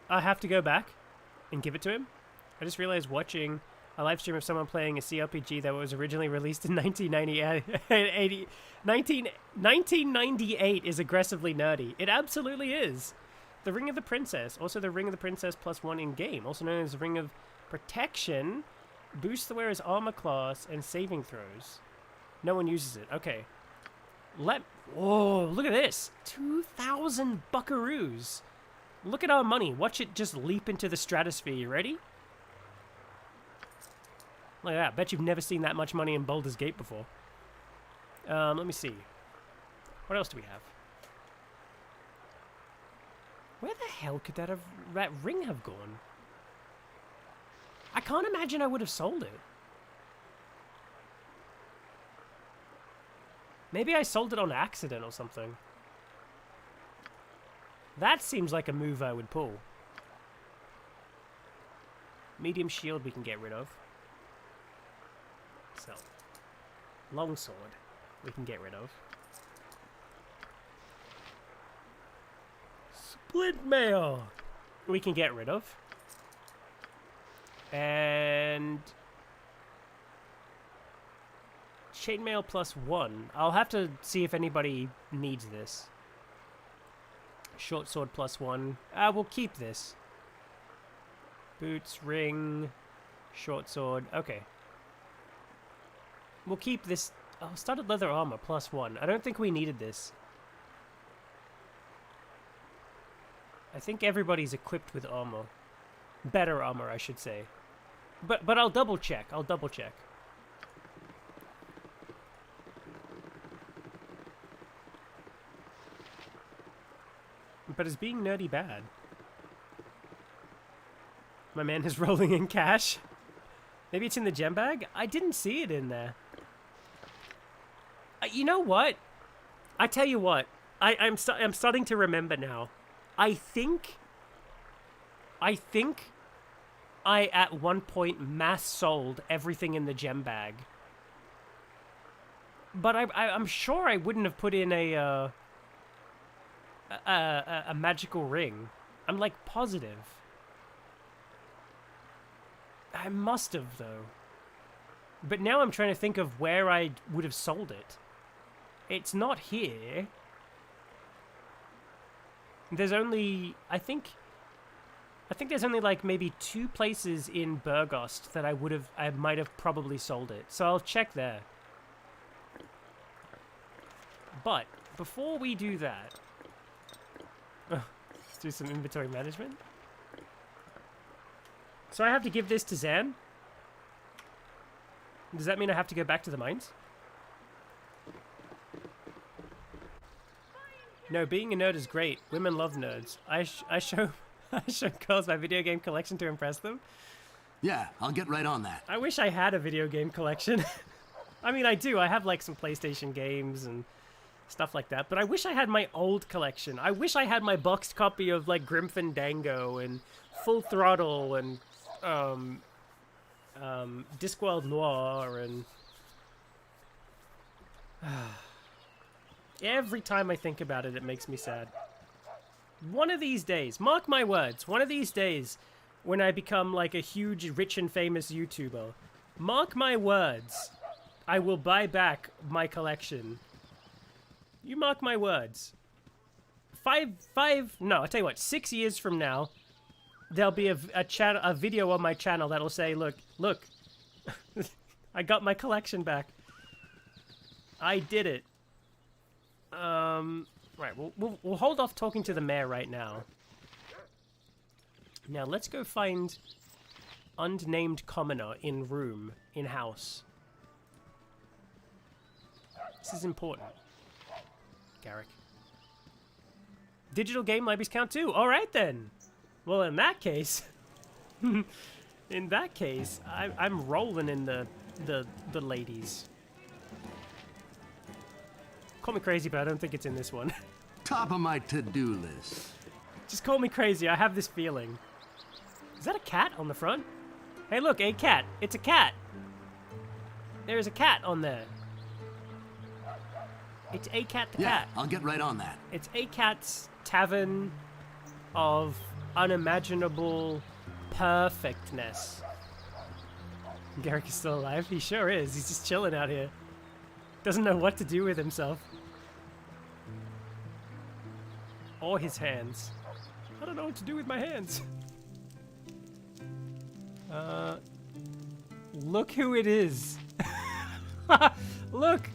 I have to go back and give it to him? I just realized watching a live stream of someone playing a CRPG that was originally released in 1998 is aggressively nerdy. It absolutely is. The Ring of the Princess, also the Ring of the Princess +1 in-game, also known as the Ring of Protection, Boosts the wearer's armor class and saving throws. No one uses it. Okay. Whoa, look at this. 2,000 buckaroos. Look at our money. Watch it just leap into the stratosphere. You ready? Look at that. Bet you've never seen that much money in Baldur's Gate before. Let me see. What else do we have? Where the hell could that ring have gone? I can't imagine I would have sold it. Maybe I sold it on accident or something. That seems like a move I would pull. Medium shield we can get rid of. So, longsword we can get rid of. Split mail we can get rid of. And chainmail +1. I'll have to see if anybody needs this. Short sword +1. We'll keep this. Boots, ring, short sword. Okay. We'll keep this. Oh, studded leather armor +1. I don't think we needed this. I think everybody's equipped with armor. Better armor, I should say. But I'll double check. I'll double check. But is being nerdy bad? My man is rolling in cash. Maybe it's in the gem bag? I didn't see it in there. You know what? I tell you what. I'm starting to remember now. I think I at one point mass sold everything in the gem bag. But I'm sure I wouldn't have put in a magical ring. I'm like positive. I must have though. But now I'm trying to think of where I would have sold it. It's not here. There's only, I think there's only like maybe 2 places in Burgost that I might have probably sold it. So I'll check there. But before we do that, let's do some inventory management. So I have to give this to Zan? Does that mean I have to go back to the mines? No, being a nerd is great. Women love nerds. I show girls my video game collection to impress them. Yeah, I'll get right on that. I wish I had a video game collection. I mean, I do. I have like some PlayStation games and stuff like that. But I wish I had my old collection. I wish I had my boxed copy of like Grim Fandango and Full Throttle and Discworld Noir and every time I think about it, it makes me sad. One of these days, mark my words, one of these days, when I become like a huge, rich and famous YouTuber, mark my words, I will buy back my collection. You mark my words. No, I'll tell you what, 6 years from now, there'll be a video on my channel that'll say, look, I got my collection back. I did it. Right, we'll hold off talking to the mayor right now. Now let's go find unnamed commoner in house. This is important. Garrick. Digital game libraries count too. All right then. Well, in that case, I'm rolling in the ladies. Call me crazy, but I don't think it's in this one. Top of my to-do list. Just call me crazy. I have this feeling. Is that a cat on the front? Hey, look, a cat. It's a cat. There is a cat on there. It's a cat the cat. I'll get right on that. It's a cat's tavern of unimaginable perfectness. Garrick is still alive. He sure is. He's just chilling out here. Doesn't know what to do with himself. Or his hands. I don't know what to do with my hands. Look who it is. Look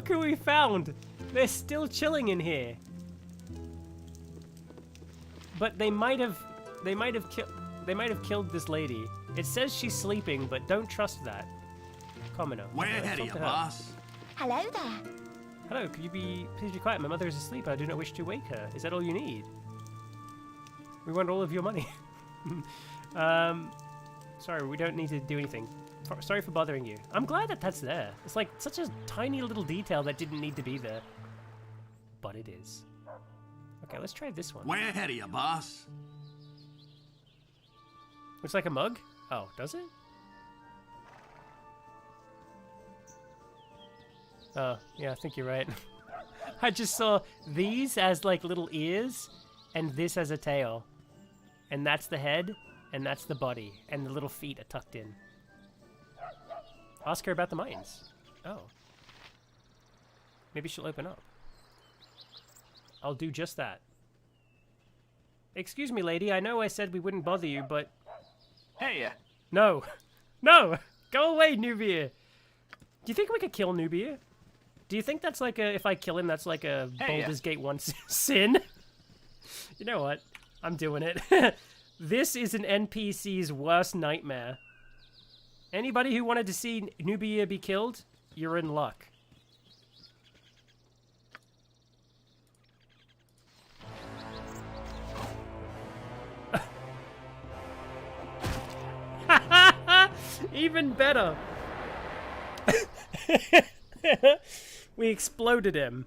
who we found. They're still chilling in here. But they might have killed this lady. It says she's sleeping, but don't trust that. Commoner. Way ahead of you, boss. Hello there. Hello, could you please be quiet? My mother is asleep and I do not wish to wake her. Is that all you need? We want all of your money. Sorry, we don't need to do anything. Sorry for bothering you. I'm glad that that's there. It's like such a tiny little detail that didn't need to be there. But it is. Okay, let's try this one. Way ahead of you, boss. Looks like a mug? Oh, does it? Oh, yeah, I think you're right. I just saw these as like little ears and this as a tail. And that's the head and that's the body and the little feet are tucked in. Ask her about the mines. Oh. Maybe she'll open up. I'll do just that. Excuse me, lady. I know I said we wouldn't bother you, but... Hey, No. No! Go away, Nubia! Do you think we could kill Nubia? Do you think that's like a... If I kill him, that's like a Baldur's Gate 1 sin? You know what? I'm doing it. This is an NPC's worst nightmare. Anybody who wanted to see Nubia be killed, you're in luck. Even better. We exploded him.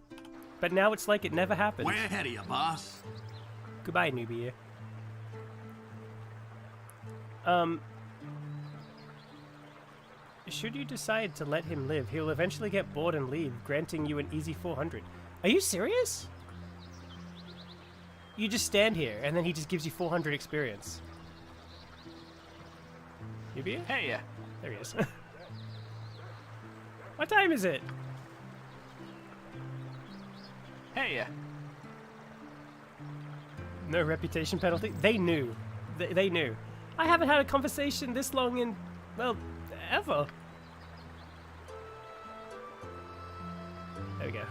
But now it's like it never happened. Way ahead of you, boss. Goodbye, Nubia. Should you decide to let him live, he'll eventually get bored and leave, granting you an easy 400. Are you serious? You just stand here, and then he just gives you 400 experience. Nubia? hey, There he is. What time is it? hey, No reputation penalty? They knew. They knew. I haven't had a conversation this long in, well, ever. There we go.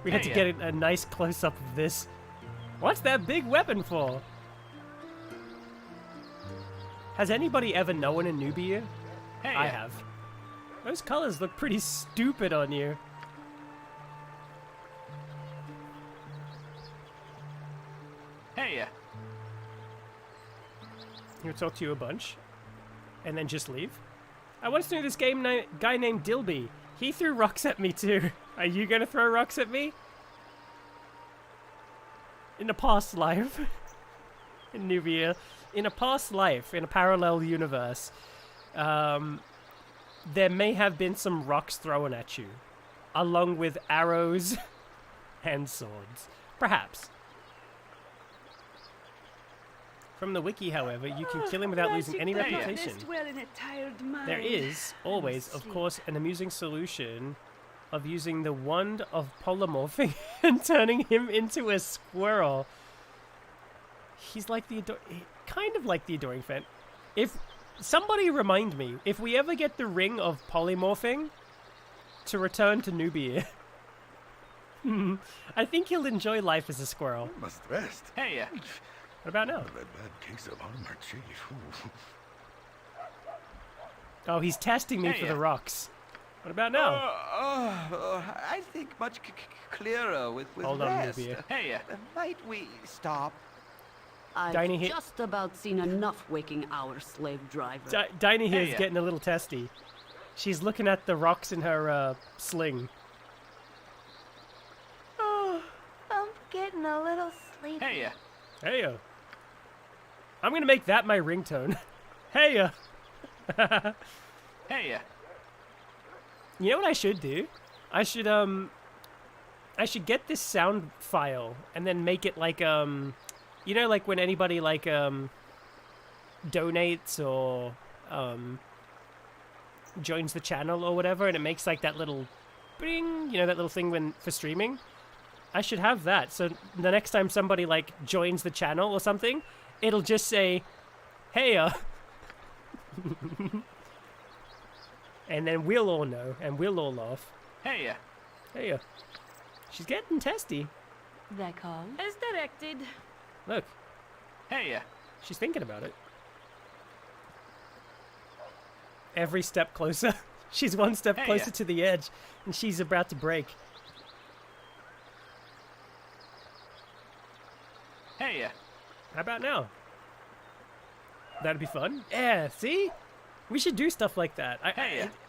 We had to get a nice close-up of this. What's that big weapon for? Has anybody ever known a Nubia? hey, I have. Those colors look pretty stupid on you. hey, He'll talk to you a bunch, and then just leave. I once knew this guy named Dilby. He threw rocks at me too. Are you gonna throw rocks at me? In a past life, in Nubia, in a past life, in a parallel universe, there may have been some rocks thrown at you, along with arrows and swords, perhaps. From the wiki, however, you can kill him without losing any reputation. There is, always, of course, an amusing solution of using the wand of polymorphing and turning him into a squirrel. He's like the kind of like the Adoring Fan. If somebody remind me, if we ever get the ring of polymorphing, to return to Nubia, I think he'll enjoy life as a squirrel. I must rest. hey, What about now? That bad case of armor, chief. Oh, he's testing me for the rocks. What about now? I think much clearer with Hold on, rest. Nubia. Hey, Might we stop? I've Diney hit- just about seen enough waking hour, slave driver. Diney here is Hey, getting a little testy. She's looking at the rocks in her sling. Oh, I'm getting a little sleepy. hey, Hey, I'm gonna make that my ringtone. Hey, hey, You know what I should do? I should get this sound file and then make it like you know, like when anybody like donates or joins the channel or whatever, and it makes like that little bing, you know, that little thing when for streaming. I should have that, so the next time somebody like joins the channel or something, it'll just say, "Hey, And then we'll all know, and we'll all laugh. Hey, Hey, she's getting testy. That call? As directed. Look, hey, she's thinking about it. Every step closer. She's one step Hey, closer to the edge, and she's about to break. hey, How about now? That'd be fun. Yeah, see? We should do stuff like that.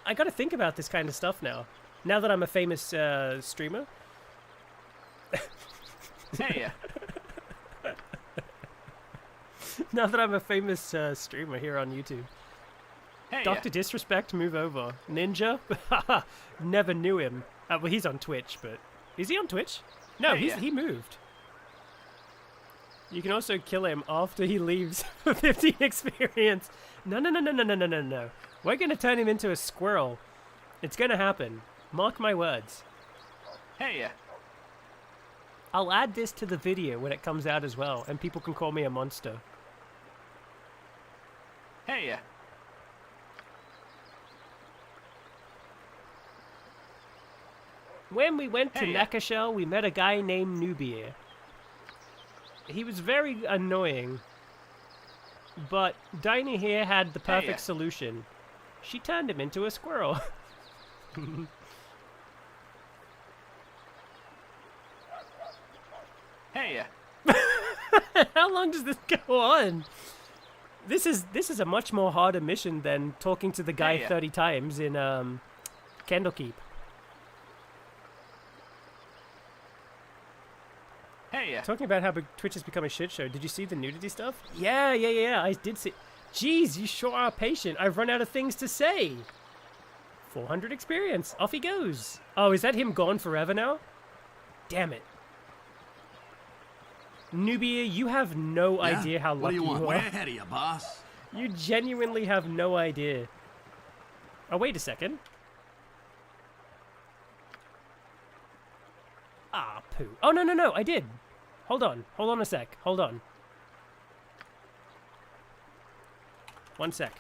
I gotta think about this kind of stuff now. Now that I'm a famous streamer. hey, Now that I'm a famous streamer here on YouTube. hey, Dr. Disrespect, move over. Ninja? Never knew him. Well, he's on Twitch, but... Is he on Twitch? No, Hey, he moved. You can also kill him after he leaves for 15 experience. No. We're gonna turn him into a squirrel. It's gonna happen. Mark my words. hey, I'll add this to the video when it comes out as well, and people can call me a monster. hey, When we went to Hey. Nekashel, we met a guy named Nubia. He was very annoying, but Dinah here had the perfect solution. She turned him into a squirrel. hey, How long does this go on? This is a much more harder mission than talking to the guy Hey. 30 times in Candlekeep. hey, Talking about how Twitch has become a shit show. Did you see the nudity stuff? Yeah. I did see. Jeez, you sure are patient. I've run out of things to say. 400 experience. Off he goes. Oh, is that him gone forever now? Damn it. Nubia, you have no Yeah? idea how What lucky do you want? you Way are. ahead of you, boss. You genuinely have no idea. Oh, wait a second. Ah, poo. Oh, no, I did. Hold on a sec. Hold on. One sec.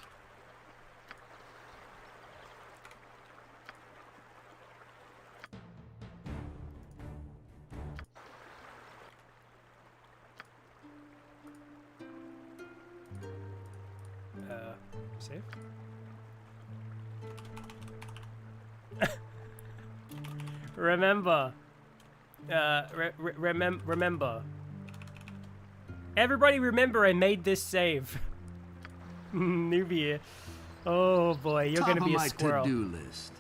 Save. Remember. Remember. Everybody remember I made this save. Nubia. Oh boy, you're Top gonna of be a my squirrel. to-do list.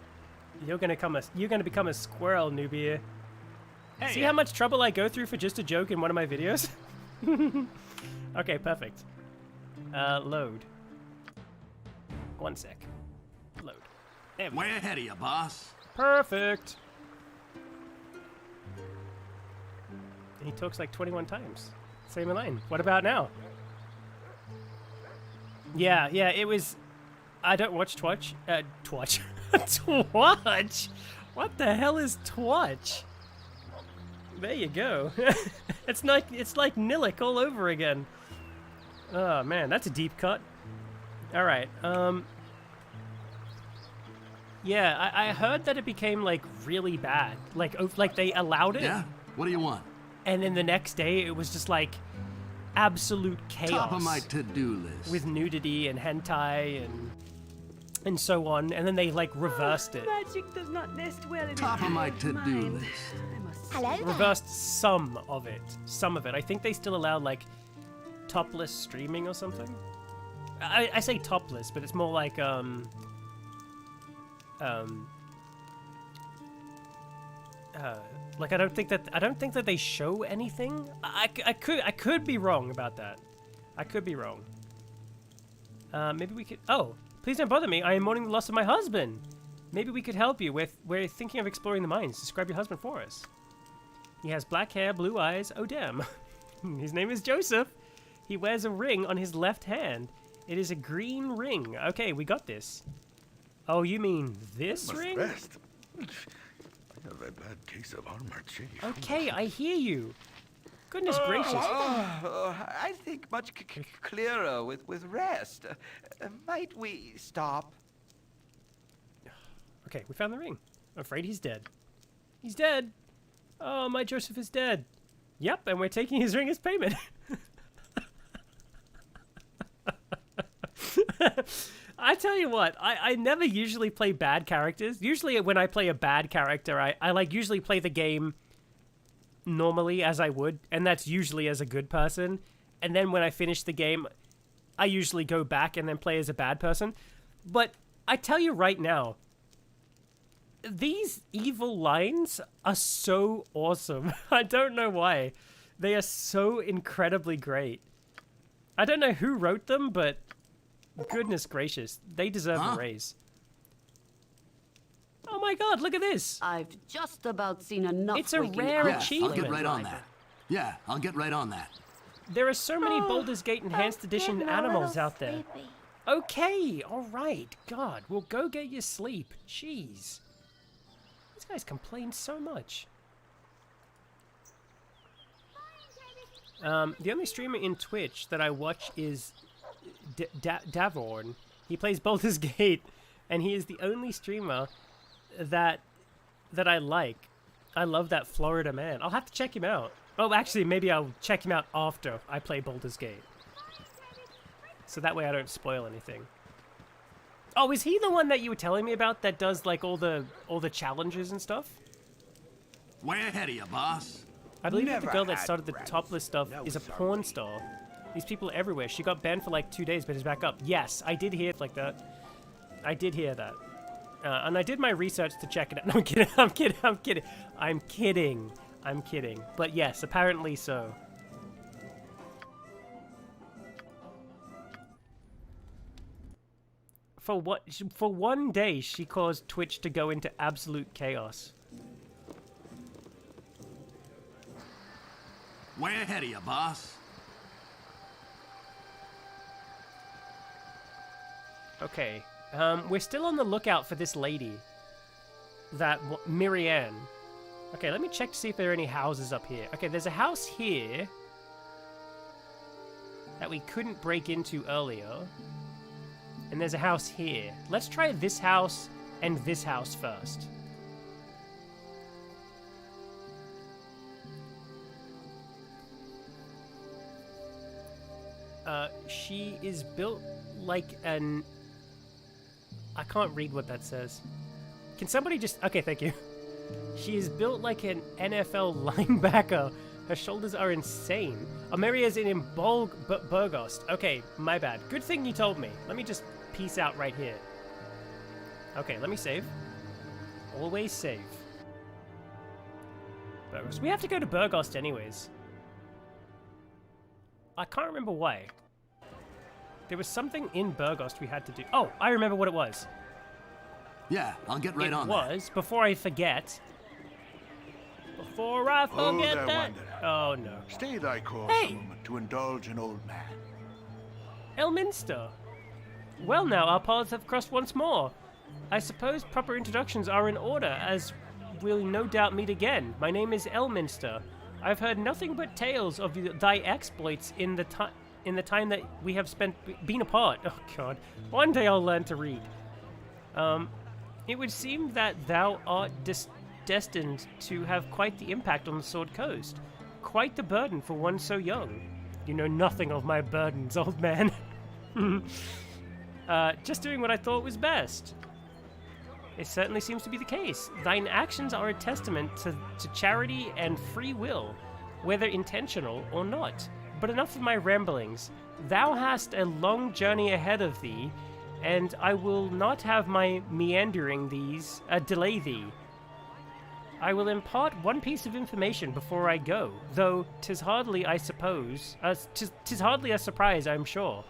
You're gonna become a squirrel, Nubia. hey. See how much trouble I go through for just a joke in one of my videos? Okay, perfect. Load. One sec. Load. There we go. Way ahead of you, boss. Perfect. And he talks like 21 times. Same line. What about now? Yeah, it was... I don't watch Twitch. Twitch. Twitch? What the hell is Twitch? There you go. It's like Nillik all over again. Oh man, that's a deep cut. All right. Yeah, I heard that it became like really bad. Like they allowed it. Yeah? What do you want? And then the next day it was just like absolute chaos. Top of my to-do list. With nudity and hentai and so on. And then they like reversed it. Magic does not nest well in Top a of my child's to-do mind. list. I must Hello there. Reversed some of it. Some of it. I think they still allow like topless streaming or something. I say topless, but it's more like like I don't think that they show anything. I could be wrong about that. I could be wrong. Maybe we could. Oh, please don't bother me. I am mourning the loss of my husband. Maybe we could help you with. We're thinking of exploring the mines. Describe your husband for us. He has black hair, blue eyes. Oh damn. His name is Joseph. He wears a ring on his left hand. It is a green ring. Okay, we got this. Oh, you mean this Must ring? rest. I have a bad case of armor chief. Okay, I hear you. Goodness gracious. I think much clearer with rest. Might we stop? Okay, we found the ring. I'm afraid he's dead. He's dead! Oh, my Joseph is dead. Yep, and we're taking his ring as payment. I tell you what, I never usually play bad characters. Usually when I play a bad character, I like usually play the game normally as I would, and that's usually as a good person. And then when I finish the game, I usually go back and then play as a bad person. But I tell you right now, these evil lines are so awesome. I don't know why. They are so incredibly great. I don't know who wrote them, but goodness gracious, they deserve a raise. Oh my god, look at this! I've just about seen enough. It's a rare achievement. I'll get right on that. Yeah, I'll get right on that. There are so many Baldur's Gate Enhanced Edition animals out there. Okay, alright. God, well go get your sleep. Jeez. These guys complain so much. The only streamer in Twitch that I watch is Davorn. He plays Baldur's Gate, and he is the only streamer that I like. I love that Florida man. I'll have to check him out. Oh, actually, maybe I'll check him out after I play Baldur's Gate. So that way I don't spoil anything. Oh, is he the one that you were telling me about that does like all the challenges and stuff? Way ahead of you, boss. I believe that the girl that started the topless stuff is a porn star. These people are everywhere. She got banned for like 2 days, but is back up. Yes, I did hear like that. I did hear that. And I did my research to check it out. No, I'm kidding. I'm kidding. I'm kidding. I'm kidding. I'm kidding. But yes, apparently so. For one day, she caused Twitch to go into absolute chaos. Way ahead of you, boss. Okay, we're still on the lookout for this lady. Mirianne. Okay, let me check to see if there are any houses up here. Okay, there's a house here that we couldn't break into earlier. And there's a house here. Let's try this house and this house first. She is built like an... I can't read what that says. Can somebody just... Okay, thank you. She is built like an NFL linebacker. Her shoulders are insane. Amelia's in Burgost. Okay, my bad. Good thing you told me. Let me just peace out right here. Okay, let me save. Always save. Burgost. We have to go to Burgost anyways. I can't remember why. There was something in Burgost we had to do. Oh, I remember what it was. Yeah, I'll get right on that. It was, before I forget. Before I forget that. Oh, no. Stay thy course a moment to indulge an old man. Elminster. Well now, our paths have crossed once more. I suppose proper introductions are in order, as we'll no doubt meet again. My name is Elminster. I've heard nothing but tales of thy exploits in the time that we have been apart. Oh god. One day I'll learn to read. It would seem that thou art destined to have quite the impact on the Sword Coast. Quite the burden for one so young. You know nothing of my burdens, old man. Just doing what I thought was best. It certainly seems to be the case. Thine actions are a testament to charity and free will, whether intentional or not. But enough of my ramblings. Thou hast a long journey ahead of thee, and I will not have my meandering delay thee. I will impart one piece of information before I go, though 'tis hardly, I suppose, 'tis hardly a surprise, I'm sure.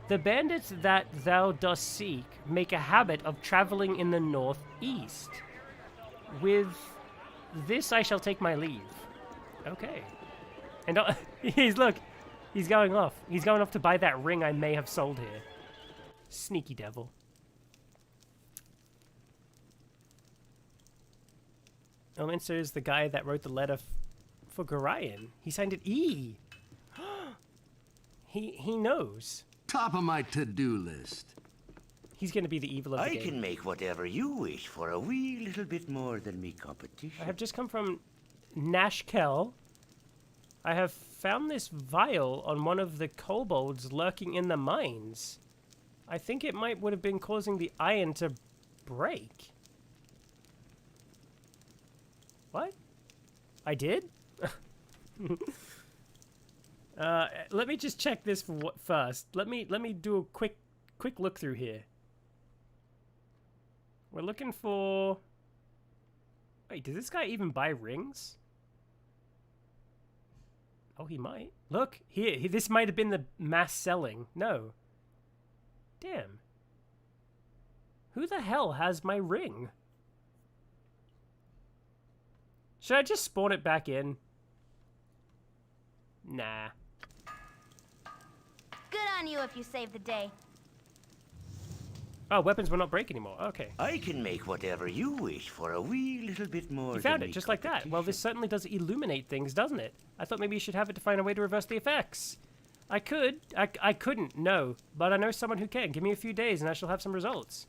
The bandits that thou dost seek make a habit of traveling in the northeast. With this I shall take my leave. Okay. And he's going off. He's going off to buy that ring I may have sold here. Sneaky devil. Elminster is the guy that wrote the letter for Gorion. He signed it E. He knows. Top of my to-do list. He's gonna be the evil of the I game. can make whatever you wish for a wee little bit more than me competition. I have just come from Nashkel. I have found this vial on one of the kobolds lurking in the mines. I think it would have been causing the iron to break. What? I did? Let me just check this first. Let me do a quick look through here. We're looking for... Wait, does this guy even buy rings? Oh, he might. Look, here. This might have been the mass selling. No. Damn. Who the hell has my ring? Should I just spawn it back in? Nah. Good on you if you saved the day. Oh, weapons will not break anymore. Okay. I can make whatever you wish for a wee little bit more You than found me it, just like that. Well, this certainly does illuminate things, doesn't it? I thought maybe you should have it to find a way to reverse the effects. I could. I couldn't, no. But I know someone who can. Give me a few days and I shall have some results.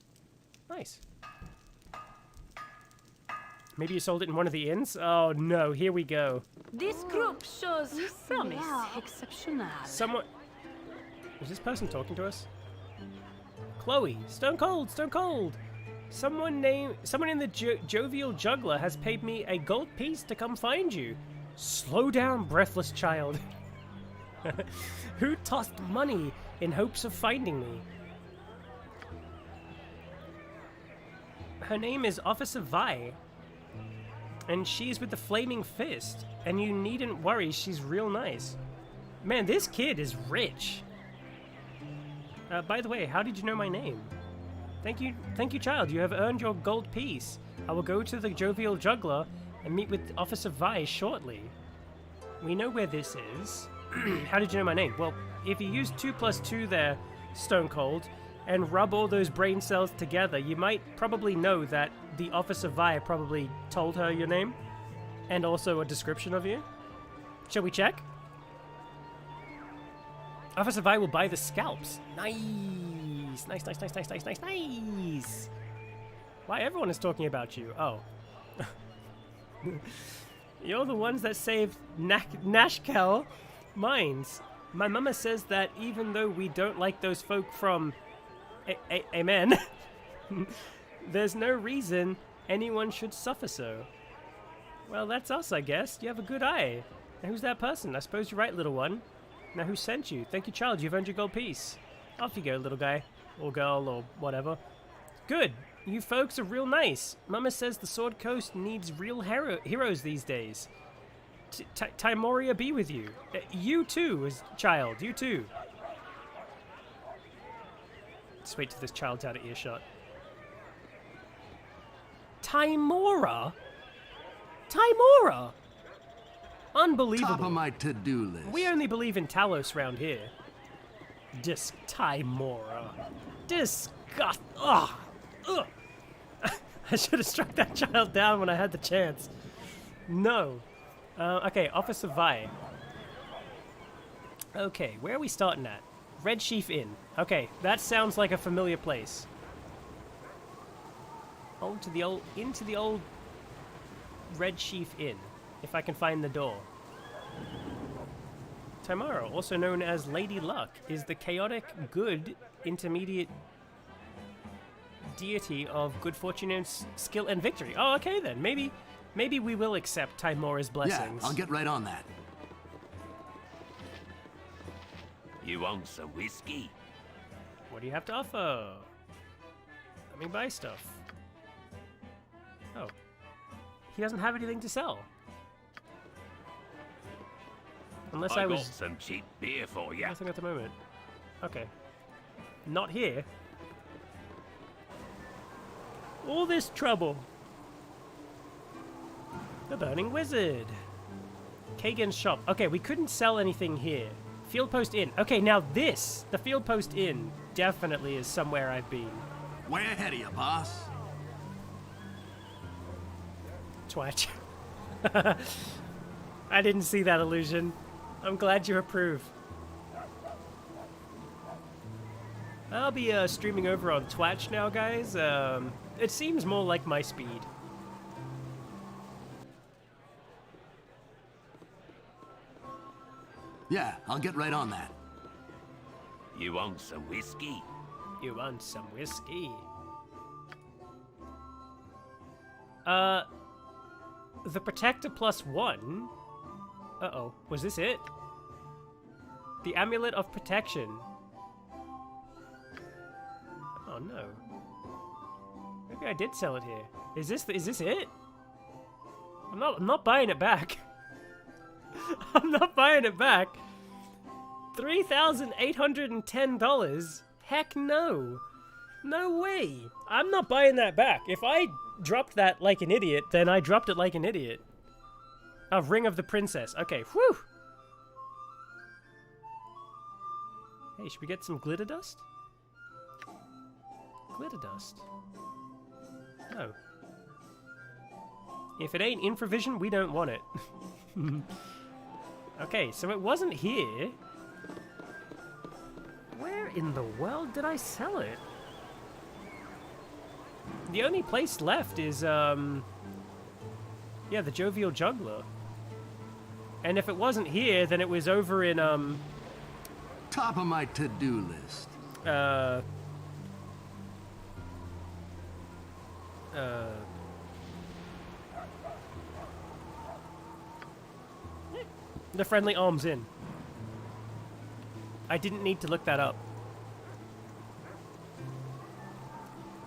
Nice. Maybe you sold it in one of the inns? Oh, no. Here we go. This group shows promise exceptional. Someone... Is this person talking to us? Chloe, Stone Cold, Stone Cold. Someone in the Jovial Juggler has paid me a gold piece to come find you. Slow down, breathless child. Who tossed money in hopes of finding me? Her name is Officer Vi, and she's with the Flaming Fist. And you needn't worry, she's real nice. Man, this kid is rich. By the way, how did you know my name? Thank you, child. You have earned your gold piece. I will go to the Jovial Juggler and meet with Officer Vi shortly. We know where this is. How did you know my name? Well, if you use 2 + 2 there, Stone Cold, and rub all those brain cells together, you might probably know that the Officer Vi probably told her your name, and also a description of you. Shall we check? Officer Vi will buy the scalps. Nice. Nice. Why, everyone is talking about you. Oh. You're the ones that saved Nashkel mines. My mama says that even though we don't like those folk from... Amen. There's no reason anyone should suffer so. Well, that's us, I guess. You have a good eye. Now, who's that person? I suppose you're right, little one. Now, who sent you? Thank you, child. You've earned your gold piece. Off you go, little guy. Or girl, or whatever. Good. You folks are real nice. Mama says the Sword Coast needs real heroes these days. Timoria be with you. You too, as child. You too. Let's wait till this child's out of earshot. Timora? Timora? Unbelievable. Top of my to-do list. We only believe in Talos round here. Timora. Disgust. Ugh. Ugh. I should have struck that child down when I had the chance. No. Okay, Officer Vi. Okay, where are we starting at? Red Sheaf Inn. Okay, that sounds like a familiar place. Into the old Red Sheaf Inn, if I can find the door. Timora, also known as Lady Luck, is the chaotic good intermediate deity of good fortune and skill and victory. Oh, okay then. Maybe we will accept Timora's blessings. Yeah, I'll get right on that. You want some whiskey? What do you have to offer? Let me buy stuff. Oh. He doesn't have anything to sell. Unless I was... got some cheap beer for you. Nothing at the moment. Okay. Not here. All this trouble. The Burning Wizard. Kagan's shop. Okay, we couldn't sell anything here. Field Post Inn. Okay, now this, the Field Post Inn, definitely is somewhere I've been. Way ahead of you, boss. Twatch. I didn't see that illusion. I'm glad you approve. I'll be streaming over on Twitch now, guys. It seems more like my speed. Yeah, I'll get right on that. You want some whiskey? You want some whiskey? The Protector +1? Uh-oh, was this it? The Amulet of Protection. Oh no. Maybe I did sell it here. Is this it? I'm not buying it back. I'm not buying it back. $3,810? Heck no. No way. I'm not buying that back. If I dropped that like an idiot, then I dropped it like an idiot. Oh, Ring of the Princess. Okay, whew. Hey, should we get some glitter dust? Glitter dust. No. If it ain't infravision, we don't want it. Okay, so it wasn't here. Where in the world did I sell it? The only place left is, yeah, the Jovial Juggler. And if it wasn't here, then it was over in, Top of my to-do list. The Friendly Arms Inn. I didn't need to look that up.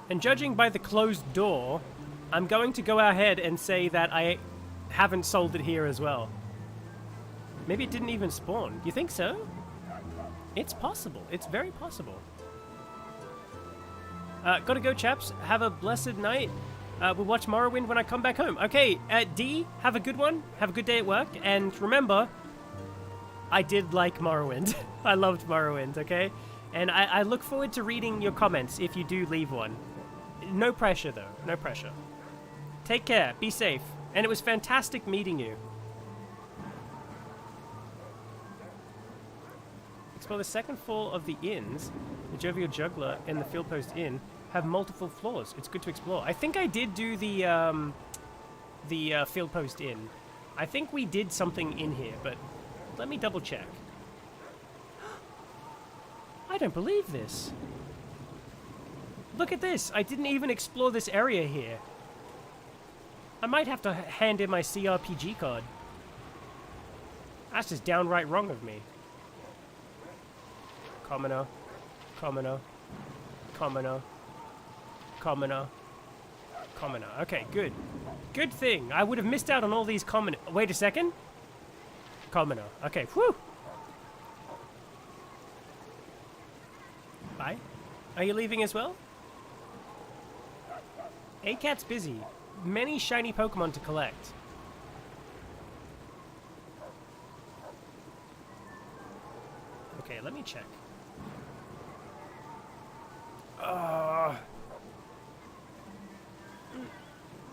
And judging by the closed door, I'm going to go ahead and say that I haven't sold it here as well. Maybe it didn't even spawn. You think so? It's possible. It's very possible. Gotta go, chaps. Have a blessed night. We'll watch Morrowind when I come back home. Okay, D, have a good one. Have a good day at work. And remember, I did like Morrowind. I loved Morrowind, okay? And I look forward to reading your comments if you do leave one. No pressure, though. No pressure. Take care. Be safe. And it was fantastic meeting you. Explore the second floor of the inns. The Jovial Juggler and the Field Post Inn have multiple floors. It's good to explore. I think I did do the Field Post Inn. I think we did something in here, but let me double check. I don't believe this. Look at this. I didn't even explore this area here. I might have to hand in my CRPG card. That's just downright wrong of me. Commoner. Commoner. Commoner. Commoner. Commoner. Okay, good. Good thing. I would have missed out on all these commoner. Wait a second. Commoner. Okay, whew. Bye. Are you leaving as well? A-Cat's busy. Many shiny Pokemon to collect. Okay, let me check.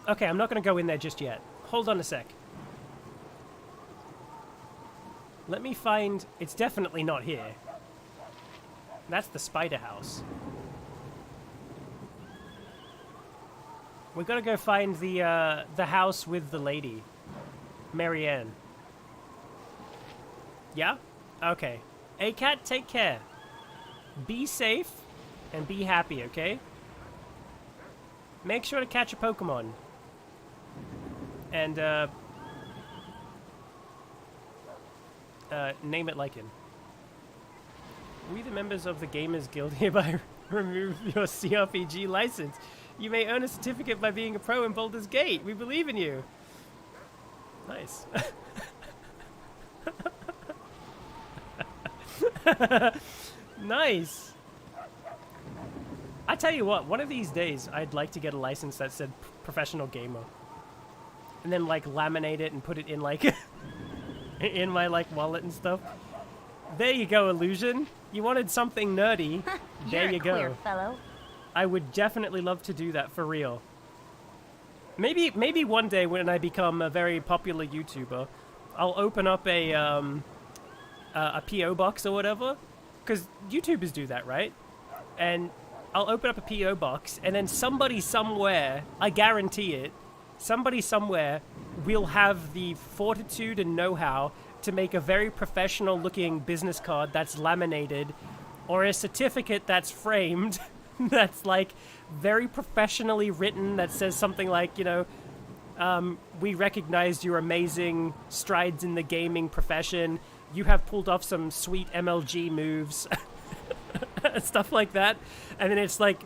Okay, I'm not going to go in there just yet. Hold on a sec. Let me find... It's definitely not here. That's the Spider House. We gotta go find the house with the lady. Marianne. Yeah? Okay. A-Cat, take care. Be safe and be happy, okay? Make sure to catch a Pokemon. And, name it Lycan. We, the members of the Gamers Guild, hereby remove your CRPG license. You may earn a certificate by being a pro in Baldur's Gate. We believe in you. Nice. Nice. I tell you what, one of these days, I'd like to get a license that said professional gamer. And then, like, laminate it and put it in, like, in my, like, wallet and stuff. There you go, Illusion. You wanted something nerdy. There you go. Queer fellow. I would definitely love to do that for real. Maybe one day when I become a very popular YouTuber, I'll open up a PO box or whatever, because YouTubers do that, right? and I'll open up a P.O. box, and then somebody somewhere, I guarantee it, somebody somewhere will have the fortitude and know-how to make a very professional-looking business card that's laminated, or a certificate that's framed, that's, like, very professionally written, that says something like, you know, we recognized your amazing strides in the gaming profession. You have pulled off some sweet MLG moves. Stuff like that. And then it's like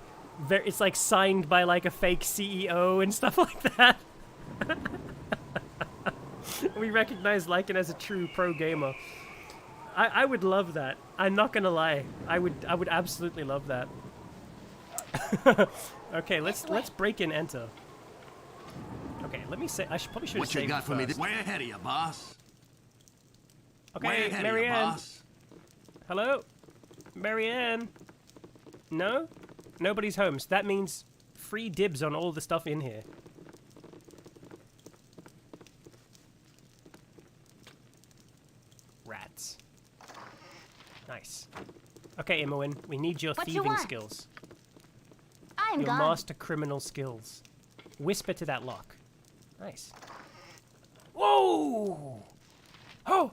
signed by like a fake CEO and stuff like that. We recognize Lycan as a true pro gamer. I would love that. I'm not gonna lie. I would absolutely love that. Okay, let's break and enter. Okay, let me say. Probably should have saved. What you got for me? first. Way ahead of you, boss. Okay, Way ahead of you, Marianne. boss. Hello, Marianne. No, nobody's home. So that means free dibs on all the stuff in here. Rats. Nice. Okay, Imoen, we need your What you thieving want? skills. I'm Your gone. master criminal skills. Whisper to that lock. Nice. Whoa! Oh!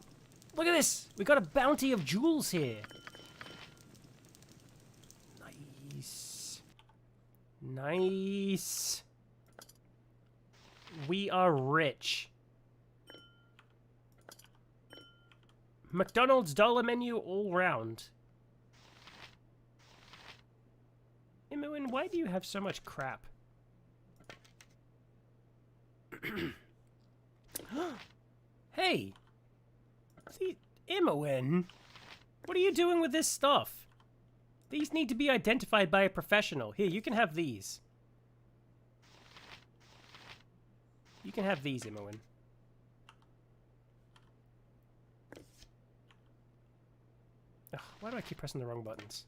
Look at this! We got a bounty of jewels here. Nice. Nice. We are rich. McDonald's dollar menu all round. Imoen, why do you have so much crap? Hey! See, Imoen, what are you doing with this stuff? These need to be identified by a professional. Here, you can have these. You can have these, Imoen. Ugh, why do I keep pressing the wrong buttons?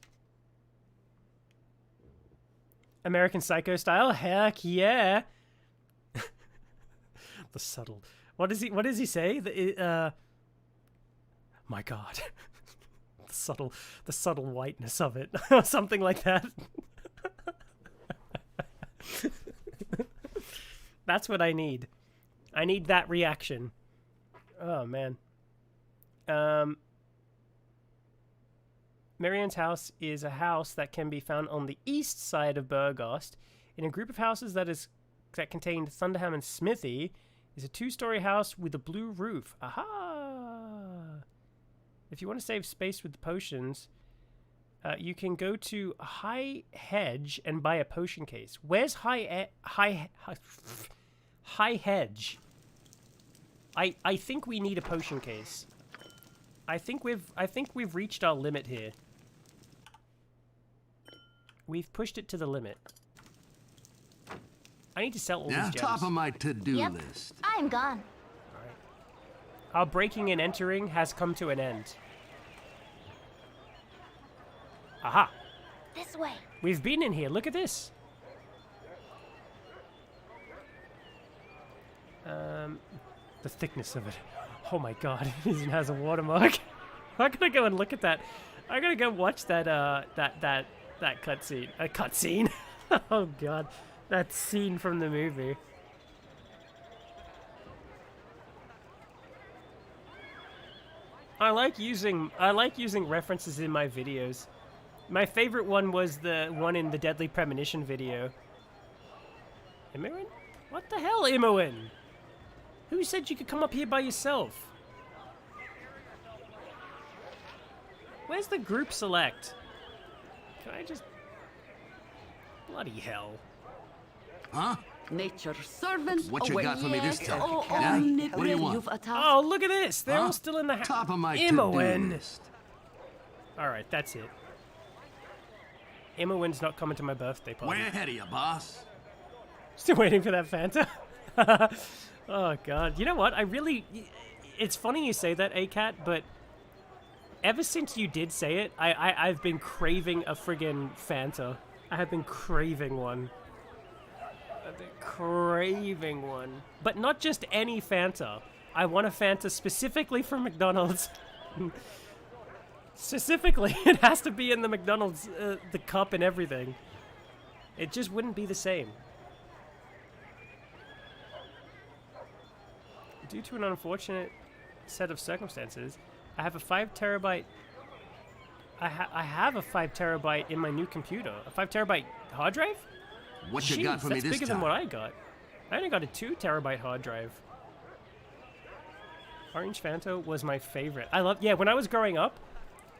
American Psycho style? Heck yeah! The subtle. What does he say? My God. the subtle whiteness of it. Something like that. That's what I need. I need that reaction. Oh man. Marianne's house is a house that can be found on the east side of Burgost. In a group of houses that contained Thunderham and Smithy is a 2-story house with a blue roof. Aha! If you want to save space with the potions, you can go to High Hedge and buy a potion case. Where's High Hedge? I think we need a potion case. I think we've reached our limit here. We've pushed it to the limit. I need to sell all these gems. Top of my to-do list. I'm gone. Alright. Our breaking and entering has come to an end. Aha! This way. We've been in here. Look at this. The thickness of it. Oh my God! It even has a watermark. I'm gonna go and look at that. I'm gonna go watch that that cutscene. A cutscene. Oh God, that scene from the movie. I like using references in my videos. My favorite one was the one in the Deadly Premonition video. Imoen? What the hell, Imoen? Who said you could come up here by yourself? Where's the group select? Can I just... Bloody hell. Huh? Nature's servants. What you got for me this time? Oh, Yeah? omnipotent, What do you want? you've attacked. Oh, look at this! They're Huh? all still in the house. Top of my to-do Imoen! list. Alright, that's it. Imoen's not coming to my birthday party. Way ahead of you, boss. Still waiting for that Fanta? Oh God. You know what? It's funny you say that, ACAT, but ever since you did say it, I've been craving a friggin' Fanta. I have been craving one. I've been craving one. But not just any Fanta. I want a Fanta specifically from McDonald's. Specifically, it has to be in the McDonald's, the cup and everything. It just wouldn't be the same. Due to an unfortunate set of circumstances, I have a 5 terabyte... I have a 5 terabyte in my new computer. A 5 terabyte hard drive? What you got for me that's this bigger time? than what I got. I only got a 2 terabyte hard drive. Orange Fanta was my favorite. Yeah, when I was growing up,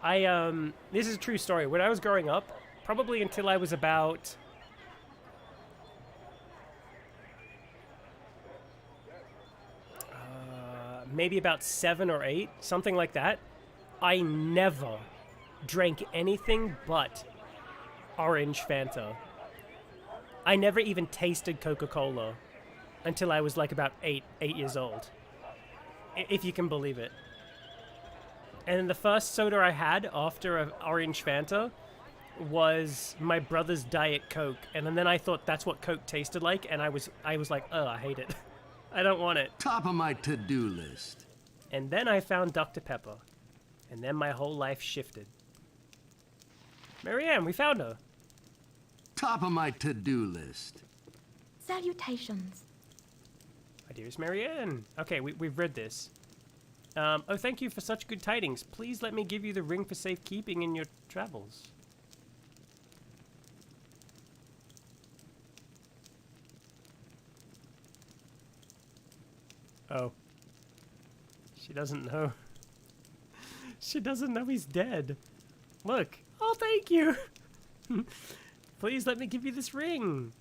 this is a true story. When I was growing up, probably until I was about... maybe about 7 or 8, something like that, I never drank anything but Orange Fanta. I never even tasted Coca-Cola until I was like about 8 years old. If you can believe it. And the first soda I had after an Orange Fanta was my brother's Diet Coke. And then I thought that's what Coke tasted like, and I was like, oh, I hate it. I don't want it. Top of my to-do list. And then I found Dr. Pepper. And then my whole life shifted. Marianne, we found her. Top of my to-do list. Salutations. My dearest Marianne. Okay, we've read this. Oh, thank you for such good tidings. Please let me give you the ring for safekeeping in your travels. Oh. She doesn't know. She doesn't know he's dead. Look. Oh, thank you. Please let me give you this ring.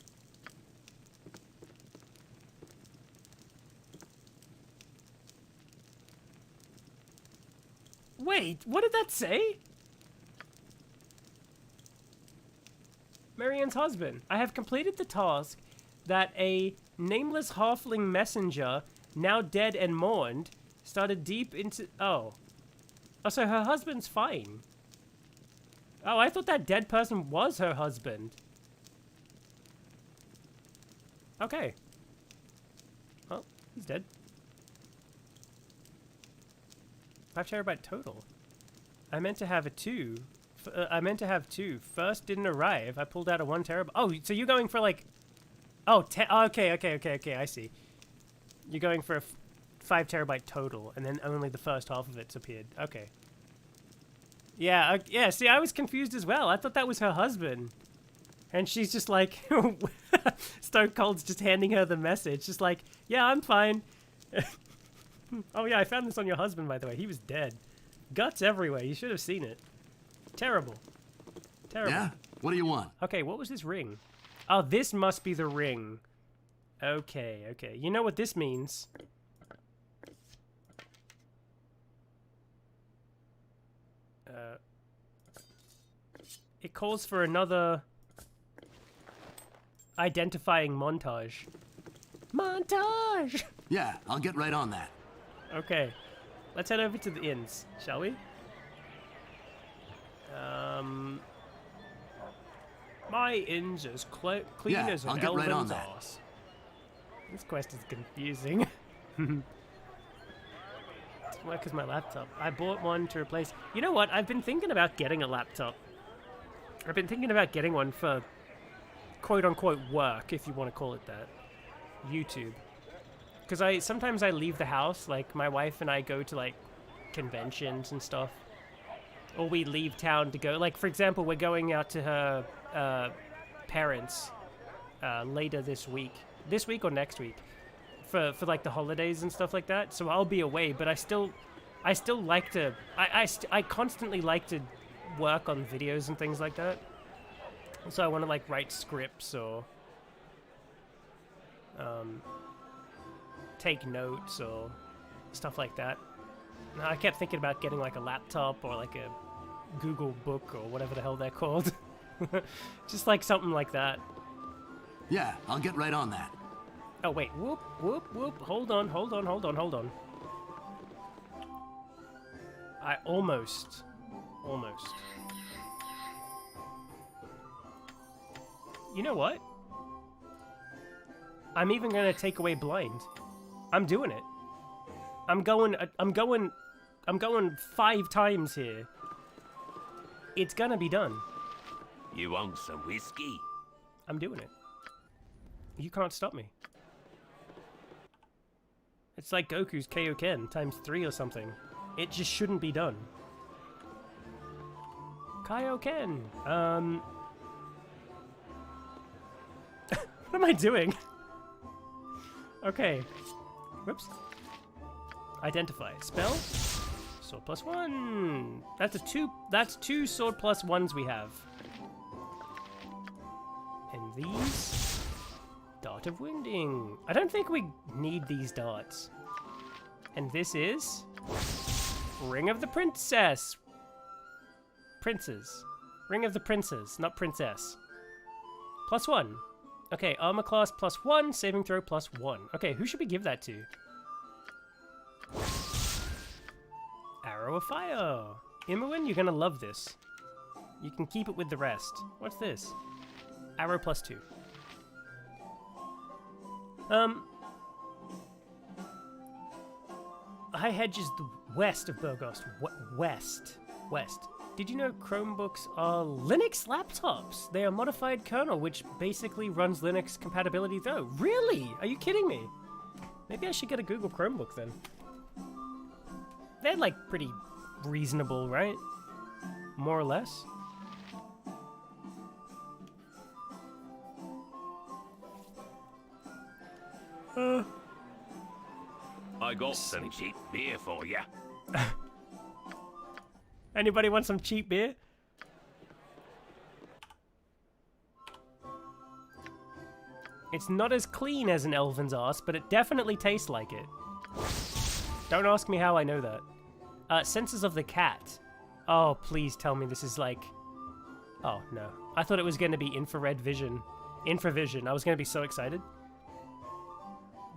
Wait, what did that say? Marianne's husband. I have completed the task that a nameless halfling messenger, now dead and mourned, started deep into... Oh. Oh, so her husband's fine. Oh, I thought that dead person was her husband. Okay. Well, he's dead. 5 terabyte total. I meant to have a 2. I meant to have 2. First didn't arrive. I pulled out a 1 terabyte. Oh, so you're going for like... Oh, okay, I see. You're going for a 5 terabyte total, and then only the first half of it's appeared. Okay. Yeah, yeah, see, I was confused as well. I thought that was her husband. And she's just like... Stone Cold's just handing her the message. Just like, yeah, I'm fine. Oh yeah, I found this on your husband, by the way. He was dead. Guts everywhere. You should have seen it. Terrible. Terrible. Yeah? What do you want? Okay, what was this ring? Oh, this must be the ring. Okay, okay. You know what this means. It calls for another identifying montage. Montage! Yeah, I'll get right on that. Okay, let's head over to the inns, shall we? My inn's as clean as an elven's ass. This quest is confusing. Doesn't work as my laptop. I bought one to replace... You know what? I've been thinking about getting a laptop. I've been thinking about getting one for quote-unquote work, if you want to call it that. YouTube. Because sometimes I leave the house, like my wife and I go to like conventions and stuff. Or we leave town to go, like for example, we're going out to her parents later this week. This week or next week. For like the holidays and stuff like that. So I'll be away, but I still like to, I constantly like to work on videos and things like that. So I want to like write scripts or take notes or stuff like that. And I kept thinking about getting like a laptop or like a Google book or whatever the hell they're called. Just like something like that. Yeah, I'll get right on that. Oh wait, whoop, whoop, whoop, hold on. I almost. You know what? I'm even gonna take away blind. I'm doing it. I'm going 5 times here. It's gonna be done. You want some whiskey? I'm doing it. You can't stop me. It's like Goku's Kaioken times 3 or something. It just shouldn't be done. Kaioken! What am I doing? Okay. Whoops. Identify. Spell. Sword plus 1. That's two sword plus 1s we have. And these. Dart of Winding. I don't think we need these darts. And this is Ring of the Princess. Princes. Ring of the Princes, not Princess. Plus 1. Okay, armor class plus 1, saving throw plus 1. Okay, who should we give that to? Arrow of Fire. Imoen, you're gonna love this. You can keep it with the rest. What's this? Arrow plus 2. High Hedge is the west of Burgos. West. Did you know Chromebooks are Linux laptops? They are modified kernel, which basically runs Linux compatibility though. Really? Are you kidding me? Maybe I should get a Google Chromebook then. They're like pretty reasonable, right? More or less. I got some cheap beer for you. Anybody want some cheap beer? It's not as clean as an elven's arse, but it definitely tastes like it. Don't ask me how I know that. Senses of the cat. Oh, please tell me this is like... Oh, no. I thought it was going to be infrared vision. Infravision. I was going to be so excited.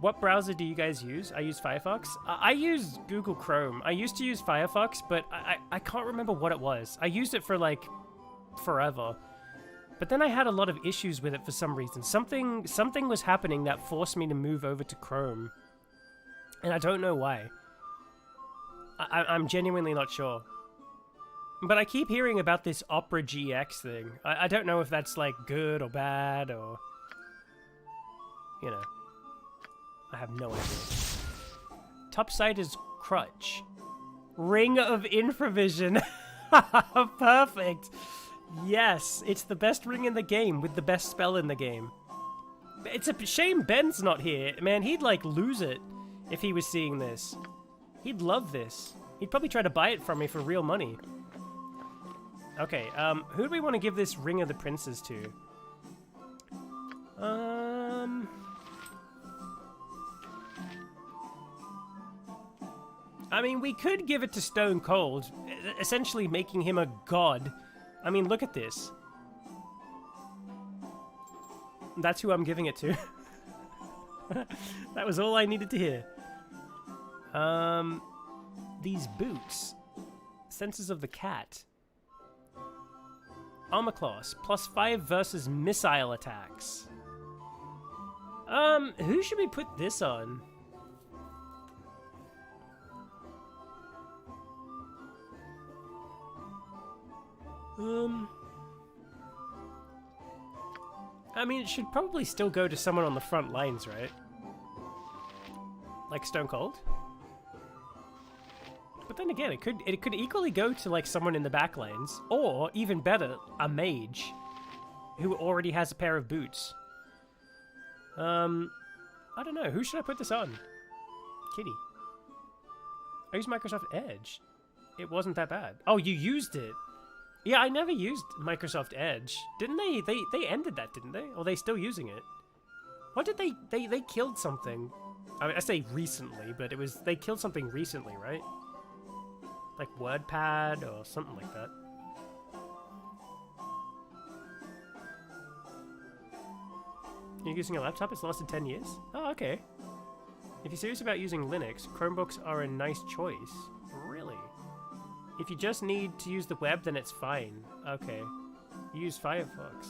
What browser do you guys use? I use Firefox. I use Google Chrome. I used to use Firefox, but I can't remember what it was. I used it for like forever. But then I had a lot of issues with it for some reason. Something was happening that forced me to move over to Chrome. And I don't know why. I'm genuinely not sure. But I keep hearing about this Opera GX thing. I don't know if that's like good or bad or... You know. I have no idea. Top side is Crutch. Ring of Infravision. Perfect. Yes, it's the best ring in the game with the best spell in the game. It's a shame Ben's not here. Man, he'd like lose it if he was seeing this. He'd love this. He'd probably try to buy it from me for real money. Okay, who do we want to give this Ring of the Princes to? I mean, we could give it to Stone Cold, essentially making him a god. I mean, look at this. That's who I'm giving it to. That was all I needed to hear. These boots. Senses of the cat. Armor class, plus 5 versus missile attacks. Who should we put this on? I mean, it should probably still go to someone on the front lines, right? Like Stone Cold? But then again, it could equally go to like someone in the back lanes, or even better, a mage who already has a pair of boots. I don't know. Who should I put this on? Kitty. I used Microsoft Edge. It wasn't that bad. Oh, you used it. Yeah, I never used Microsoft Edge. Didn't they? They ended that, didn't they? Or are they still using it? What did they killed something. I mean, I say recently, but they killed something recently, right? Like WordPad or something like that. You're using a laptop? It's lasted 10 years? Oh, okay. If you're serious about using Linux, Chromebooks are a nice choice. Really? If you just need to use the web, then it's fine. Okay. Use Firefox.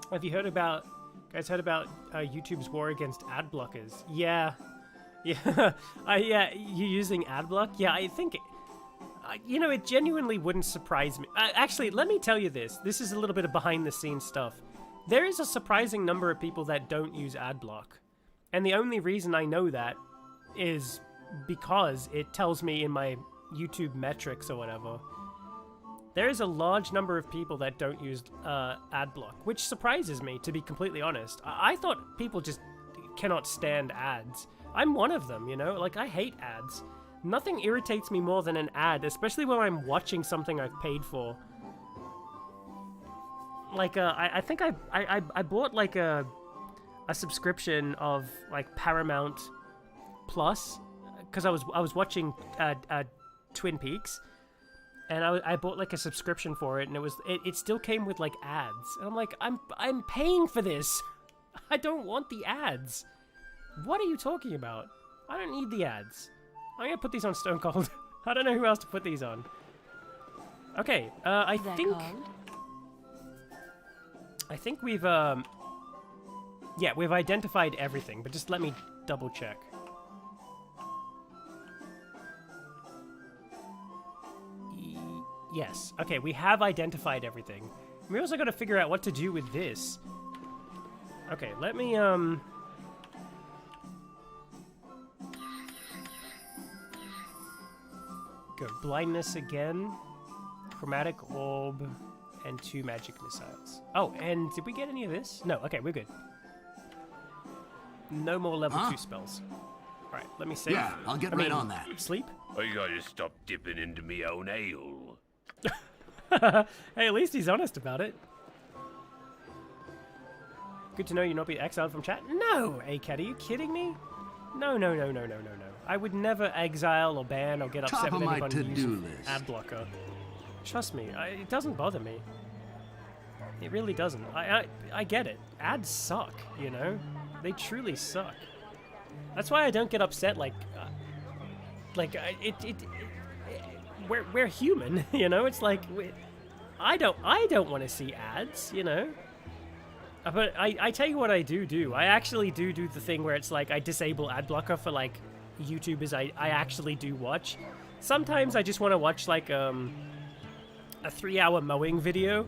Have you heard about... Guys heard about YouTube's war against ad blockers? Yeah. Yeah, yeah, you using ad block? Yeah, I think, you know, it genuinely wouldn't surprise me. Actually, let me tell you this. This is a little bit of behind-the-scenes stuff. There is a surprising number of people that don't use ad block. And the only reason I know that is because it tells me in my YouTube metrics or whatever. There is a large number of people that don't use ad block, which surprises me, to be completely honest. I thought people just cannot stand ads. I'm one of them, you know? Like, I hate ads. Nothing irritates me more than an ad, especially when I'm watching something I've paid for. Like, I think I bought, like, a subscription of, like, Paramount Plus, because I was watching Twin Peaks, and I bought, like, a subscription for it, and it still came with, like, ads. And I'm like, I'm paying for this! I don't want the ads! What are you talking about? I don't need the ads. I'm gonna put these on Stone Cold. I don't know who else to put these on. Okay, I think we've, yeah, we've identified everything, but just let me double check. Yes, okay, we have identified everything. We also gotta figure out what to do with this. Okay, let me, go blindness again, chromatic orb, and 2 magic missiles. Oh, and did we get any of this? No, okay, we're good. No more level 2 spells. Alright, let me save. Yeah, I'll get right on that. Sleep? I gotta stop dipping into me own ale. Hey, at least he's honest about it. Good to know you're not being exiled from chat. No, A-Cat, are you kidding me? No. I would never exile or ban or get upset with anyone who uses ad blocker. Trust me, it doesn't bother me. It really doesn't. I get it. Ads suck, you know? They truly suck. That's why I don't get upset. We're human, you know. It's like I don't want to see ads, you know. But I tell you what I do. I actually do the thing where it's like I disable ad blocker for like YouTubers I actually do watch. Sometimes I just want to watch like a 3-hour mowing video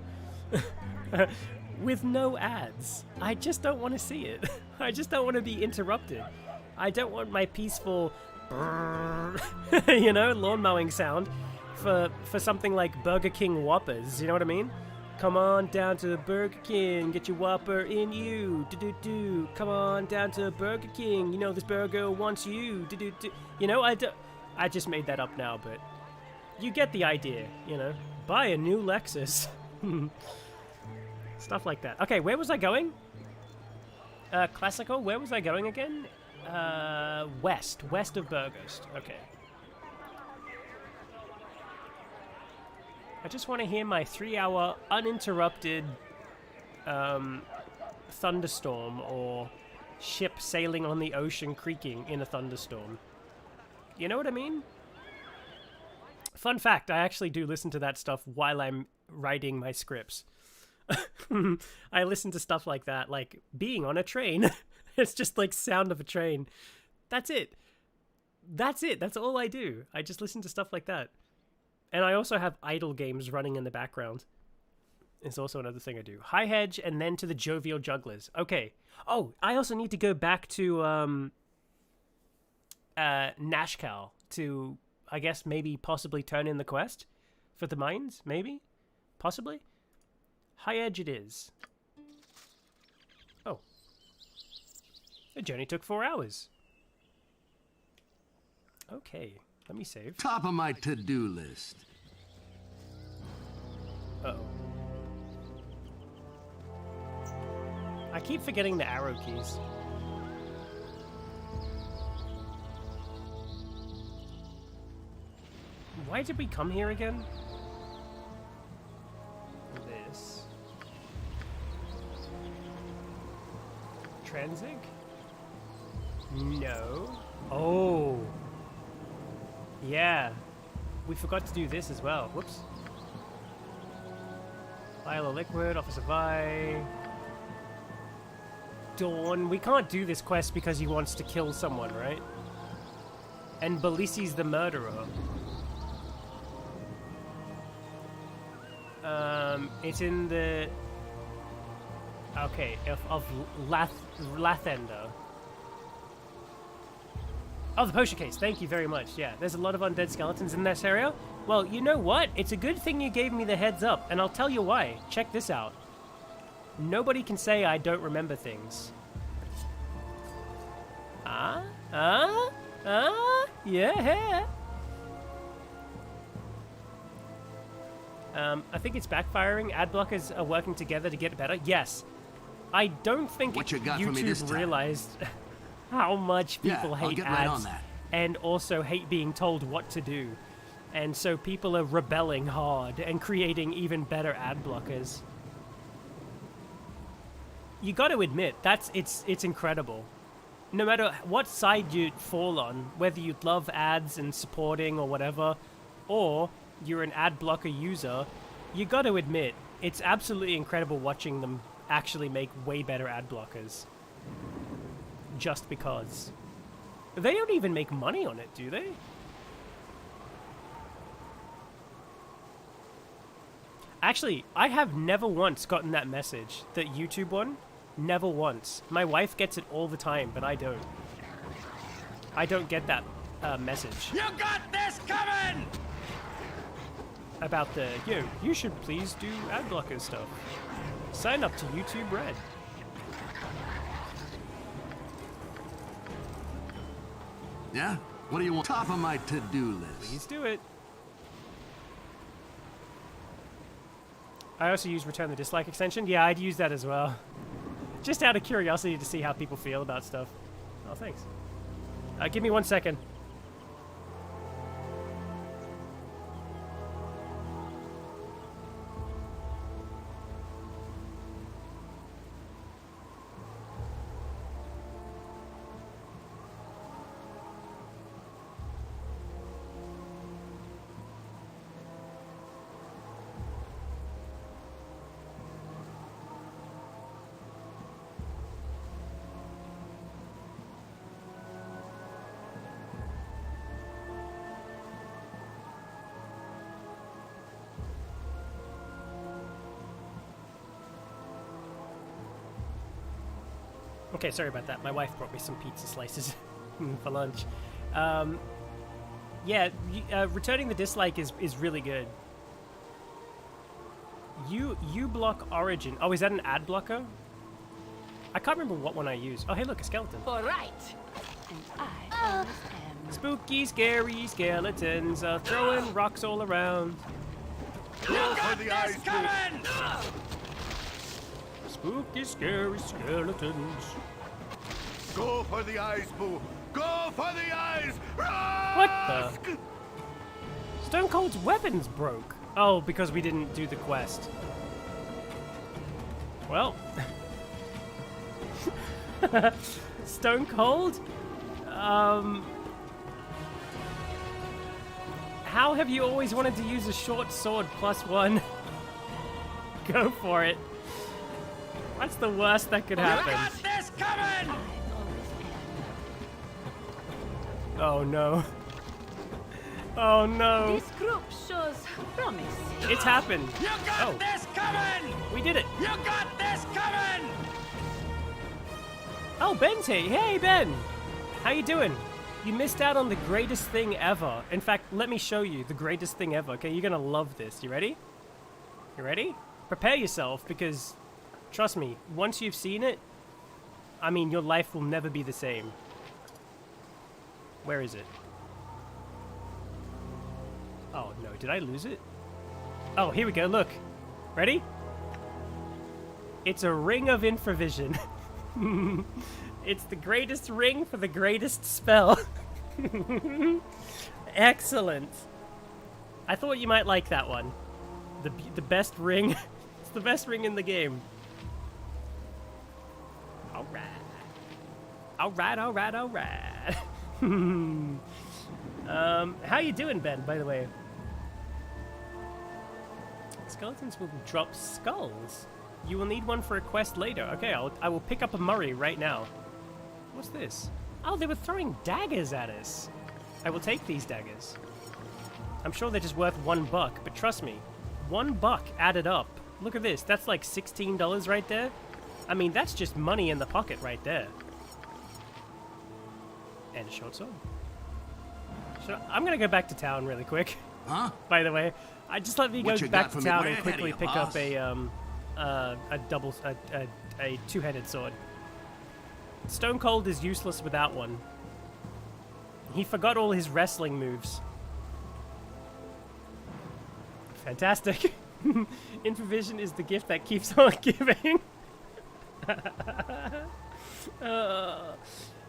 with no ads. I just don't want to see it. I just don't want to be interrupted. I don't want my peaceful you know, lawn mowing sound for something like Burger King Whoppers, you know what I mean? Come on down to Burger King, get your Whopper in you, do-do-do. Come on down to Burger King, you know this burger wants you, do-do-do. You know, I just made that up now, but you get the idea, you know? Buy a new Lexus. Stuff like that. Okay, where was I going? Classical, where was I going again? West of Burghost. Okay. I just want to hear my 3-hour uninterrupted thunderstorm or ship sailing on the ocean creaking in a thunderstorm. You know what I mean? Fun fact, I actually do listen to that stuff while I'm writing my scripts. I listen to stuff like that, like being on a train. It's just like sound of a train. That's it. That's all I do. I just listen to stuff like that. And I also have idle games running in the background. It's also another thing I do. High Hedge and then to the Jovial Jugglers. Okay. Oh, I also need to go back to Nashkel to, I guess, maybe possibly turn in the quest for the mines. Maybe? Possibly? High Edge it is. Oh. The journey took 4 hours. Okay. Let me save. Top of my to-do list. Uh-oh. I keep forgetting the arrow keys. Why did we come here again? This. Transig? No. Oh. Yeah. We forgot to do this as well. Whoops. Vial of Liquid, Officer Vi. Dawn. We can't do this quest because he wants to kill someone, right? And Belisi's the murderer. It's in the... Okay, of Lathander. Oh, the potion case. Thank you very much. Yeah, there's a lot of undead skeletons in this area. Well, you know what? It's a good thing you gave me the heads up, and I'll tell you why. Check this out. Nobody can say I don't remember things. Yeah. I think it's backfiring. Ad blockers are working together to get better. Yes. I don't think What you got for me this YouTube time? realized how much people I'll hate get ads right on that. and also hate being told what to do. And so people are rebelling hard and creating even better ad blockers. You got to admit, it's incredible. No matter what side you fall on, whether you love ads and supporting or whatever, or you're an ad blocker user, you got to admit, it's absolutely incredible watching them actually make way better ad blockers. Just because. They don't even make money on it, do they? Actually, I have never once gotten that message, that YouTube one. Never once. My wife gets it all the time, but I don't. I don't get that message. You got this coming! About the, yo, you should please do ad blocker stuff. Sign up to YouTube Red. Yeah? What do you want? Top of my to-do list. Please do it. I also use Return the Dislike extension. Yeah, I'd use that as well. Just out of curiosity to see how people feel about stuff. Oh, thanks. Give me 1 second. Okay, sorry about that. My wife brought me some pizza slices for lunch. Yeah, returning the dislike is really good. You block Origin. Oh, is that an ad blocker? I can't remember what one I use. Oh, hey, look, a skeleton. All right. And I always am. Spooky, scary skeletons are throwing rocks all around. Go for the eyes, coming! Spooky, scary skeletons. Go for the eyes, Boo! Go for the eyes! What the? Stone Cold's weapons broke. Oh, because we didn't do the quest. Well. Stone Cold? How have you always wanted to use a short sword +1? Go for it. What's the worst that could happen? I got this coming! Oh no. Oh no. This group shows promise. It's happened. You got this coming! We did it. You got this coming! Oh, Ben's here. Hey, Ben. How you doing? You missed out on the greatest thing ever. In fact, let me show you the greatest thing ever. Okay, you're gonna love this. You ready? You ready? Prepare yourself, because trust me, once you've seen it, I mean, your life will never be the same. Where is it? Oh, no. Did I lose it? Oh, here we go. Look. Ready? It's a ring of infravision. It's the greatest ring for the greatest spell. Excellent. I thought you might like that one. The best ring. It's the best ring in the game. Alright. Alright, alright, alright. How you doing, Ben, by the way? Skeletons will drop skulls. You will need one for a quest later. Okay, I will pick up a Murray right now. What's this? Oh, they were throwing daggers at us. I will take these daggers. I'm sure they're just worth $1, but trust me, $1 added up. Look at this, that's like $16 right there. I mean, that's just money in the pocket right there. And a short sword. I'm gonna go back to town really quick. Huh? By the way, just let me go What you back got to for me? town Way and ahead of quickly you, pick boss. up a two-headed sword. Stone Cold is useless without one. He forgot all his wrestling moves. Fantastic. Infravision is the gift that keeps on giving.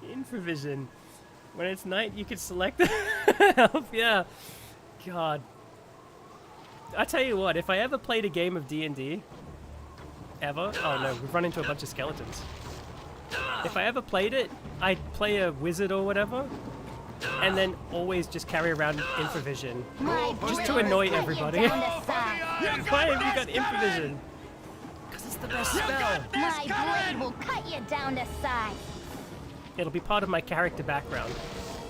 Infravision. When it's night, you can select the help. Yeah. God. I tell you what, if I ever played a game of D&D, ever? Oh no, we've run into a bunch of skeletons. If I ever played it, I'd play a wizard or whatever, and then always just carry around infravision, just to annoy everybody. Why have you got infravision? Because it's the best spell. My blade will cut you down to size. It'll be part of my character background.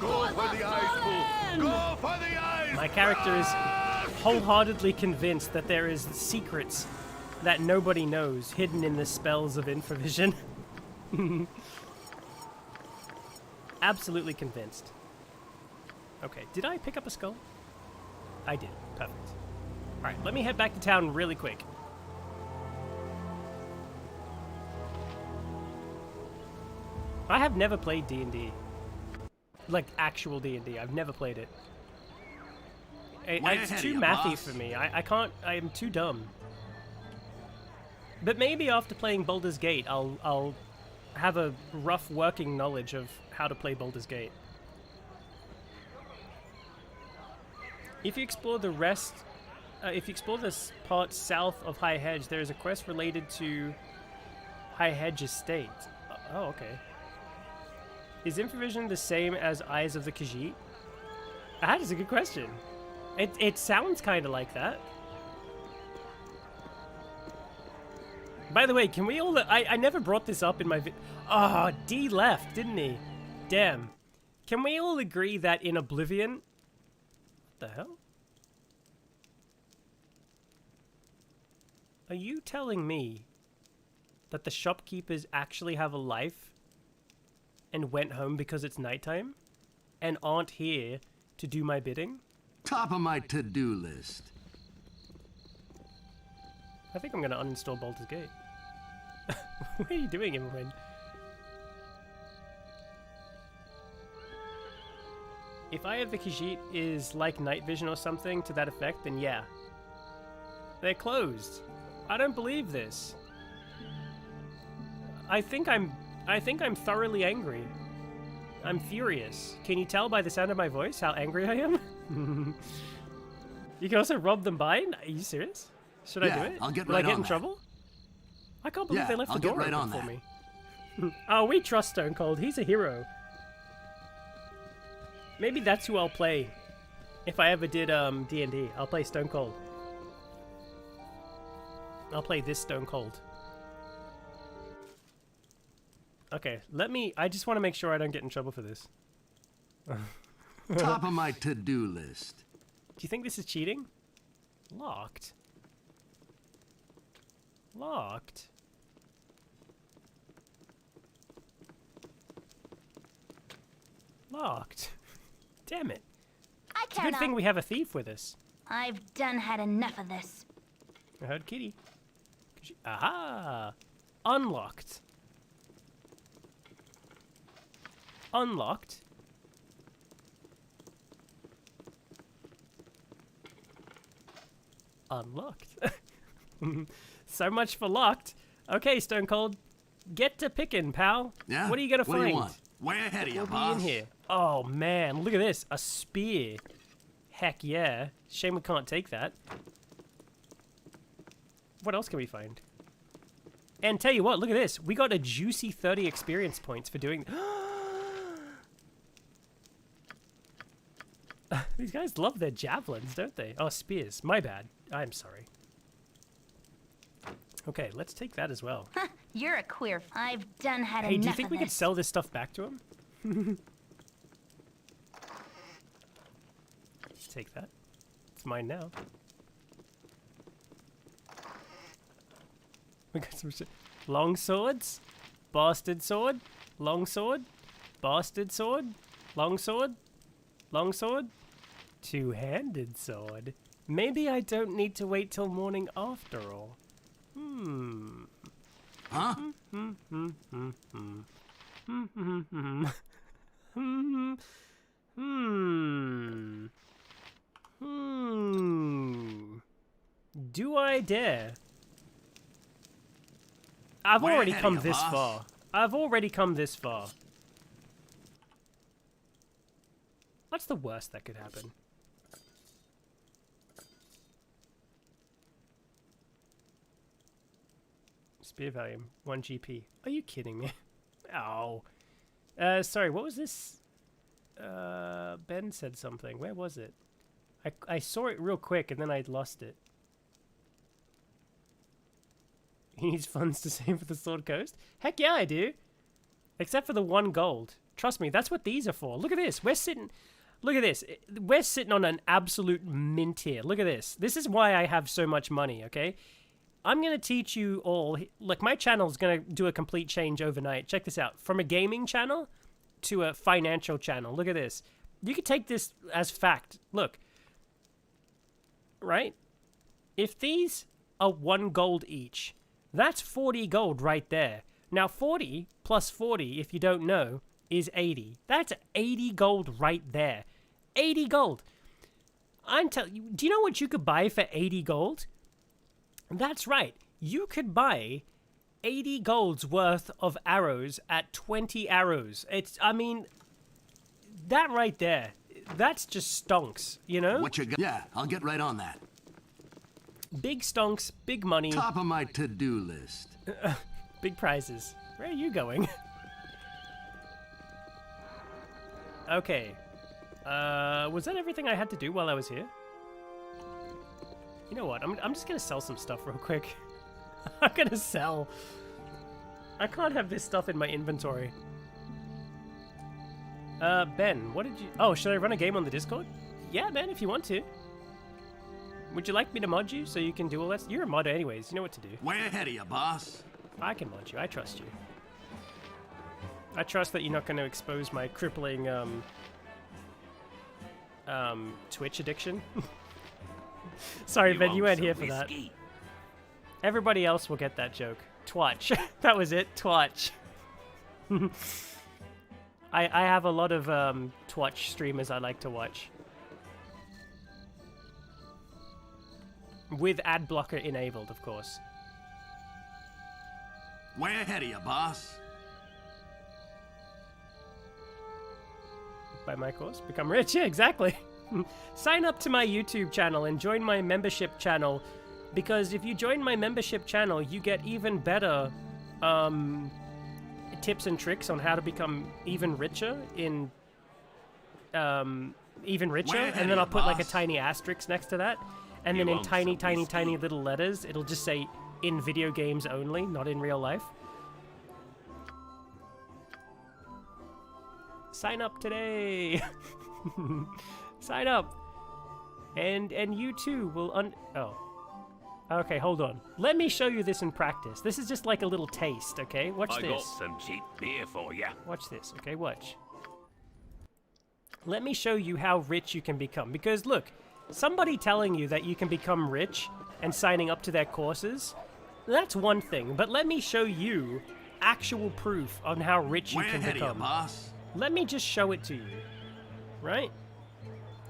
Go for the eyes, fool! Go for the eyes! My character is wholeheartedly convinced that there is secrets that nobody knows hidden in the spells of infravision. Absolutely convinced. Okay, did I pick up a skull? I did. Perfect. Alright, let me head back to town really quick. I have never played D&D. Like, actual D&D. I've never played it. It's too mathy for me. I can't... I am too dumb. But maybe after playing Baldur's Gate, I'll have a rough working knowledge of how to play Baldur's Gate. If you explore the rest... if you explore this part south of High Hedge, there is a quest related to High Hedge Estate. Oh, okay. Is infravision the same as Eyes of the Khajiit? That is a good question. It sounds kind of like that. By the way, can we all... I never brought this up in my... Oh, D left, didn't he? Damn. Can we all agree that in Oblivion... What the hell? Are you telling me that the shopkeepers actually have a life and went home because it's nighttime and aren't here to do my bidding? Top of my to-do list. I think I'm going to uninstall Baldur's Gate. What are you doing, Immerwind? If Eye of the Khajiit is like night vision or something to that effect, then yeah. They're closed. I don't believe this. I think I'm thoroughly angry. I'm furious. Can you tell by the sound of my voice how angry I am? You can also rob them blind? Are you serious? Should I do it? I'll get Will right I get on in that. trouble? I can't believe Yeah, they left I'll the get door right open on for that. me. Oh, we trust Stone Cold. He's a hero. Maybe that's who I'll play. If I ever did D&D, I'll play Stone Cold. I'll play this Stone Cold. Okay, I just want to make sure I don't get in trouble for this. Top of my to-do list. Do you think this is cheating? Locked. Locked. Locked. Damn it. It's a good thing we have a thief with us. I've done had enough of this. I heard Kitty. Aha! Unlocked. Unlocked. Unlocked. So much for locked. Okay, Stone Cold. Get to picking, pal. Yeah? What are you gonna What find? do you want? Way ahead of you, We'll be boss. in here. Oh man, look at this. A spear. Heck yeah. Shame we can't take that. What else can we find? And tell you what, look at this. We got a juicy 30 experience points for doing... These guys love their javelins, don't they? Oh, spears. My bad. I'm sorry. Okay, let's take that as well. You're a queer. I've done had Hey, enough do you think of we could this. sell this stuff back to him? take that. It's mine now. We got some shit. Long swords, bastard sword, long sword, bastard sword, long sword, long sword, two-handed sword. Maybe I don't need to wait till morning after all. Huh? Do I dare? I've already come this far. I've already come this far. What's the worst that could happen? Spear volume, 1 GP. Are you kidding me? Oh. Sorry, what was this? Ben said something. Where was it? I saw it real quick and then I lost it. He needs funds to save for the Sword Coast? Heck yeah, I do. Except for the 1 gold. Trust me, that's what these are for. Look at this. We're sitting... Look at this. We're sitting on an absolute mint here. Look at this. This is why I have so much money, okay? I'm going to teach you all... Look, my channel's going to do a complete change overnight. Check this out. From a gaming channel to a financial channel. Look at this. You can take this as fact. Look. Right? If these are 1 gold each... That's 40 gold right there. Now 40 plus 40, if you don't know, is 80. That's 80 gold right there. 80 gold. I'm telling you, do you know what you could buy for 80 gold? That's right. You could buy 80 gold's worth of arrows at 20 arrows. I mean, that right there, that's just stonks, you know? What you got? Yeah, I'll get right on that. Big stonks, big money. Top of my to-do list. Big prizes. Where are you going? Okay. Was that everything I had to do while I was here? You know what? I'm just gonna sell some stuff real quick. I'm gonna sell. I can't have this stuff in my inventory. Ben, what did you... Oh, should I run a game on the Discord? Yeah, man, if you want to. Would you like me to mod you so you can do all that? You're a modder anyways. You know what to do. Way ahead of you, boss. I can mod you. I trust you. I trust that you're not going to expose my crippling, Twitch addiction. Sorry, Ben, you weren't here for that. Everybody else will get that joke. Twatch. That was it. Twatch. I have a lot of, Twitch streamers I like to watch. With ad blocker enabled, of course. Way ahead of you, boss. Buy my course, become rich. Yeah, exactly. Sign up to my YouTube channel and join my membership channel, because if you join my membership channel, you get even better tips and tricks on how to become even richer and then I'll put like a tiny asterisk next to that. And then in tiny little letters, it'll just say, in video games only, not in real life. Sign up today! Sign up! And you too will oh. Okay, hold on. Let me show you this in practice. This is just like a little taste, okay? Watch this. I got some cheap beer for ya. Watch this, okay? Watch. Let me show you how rich you can become. Because look, somebody telling you that you can become rich and signing up to their courses, that's one thing. But let me show you actual proof on how rich you can become. Let me just show it to you. Right?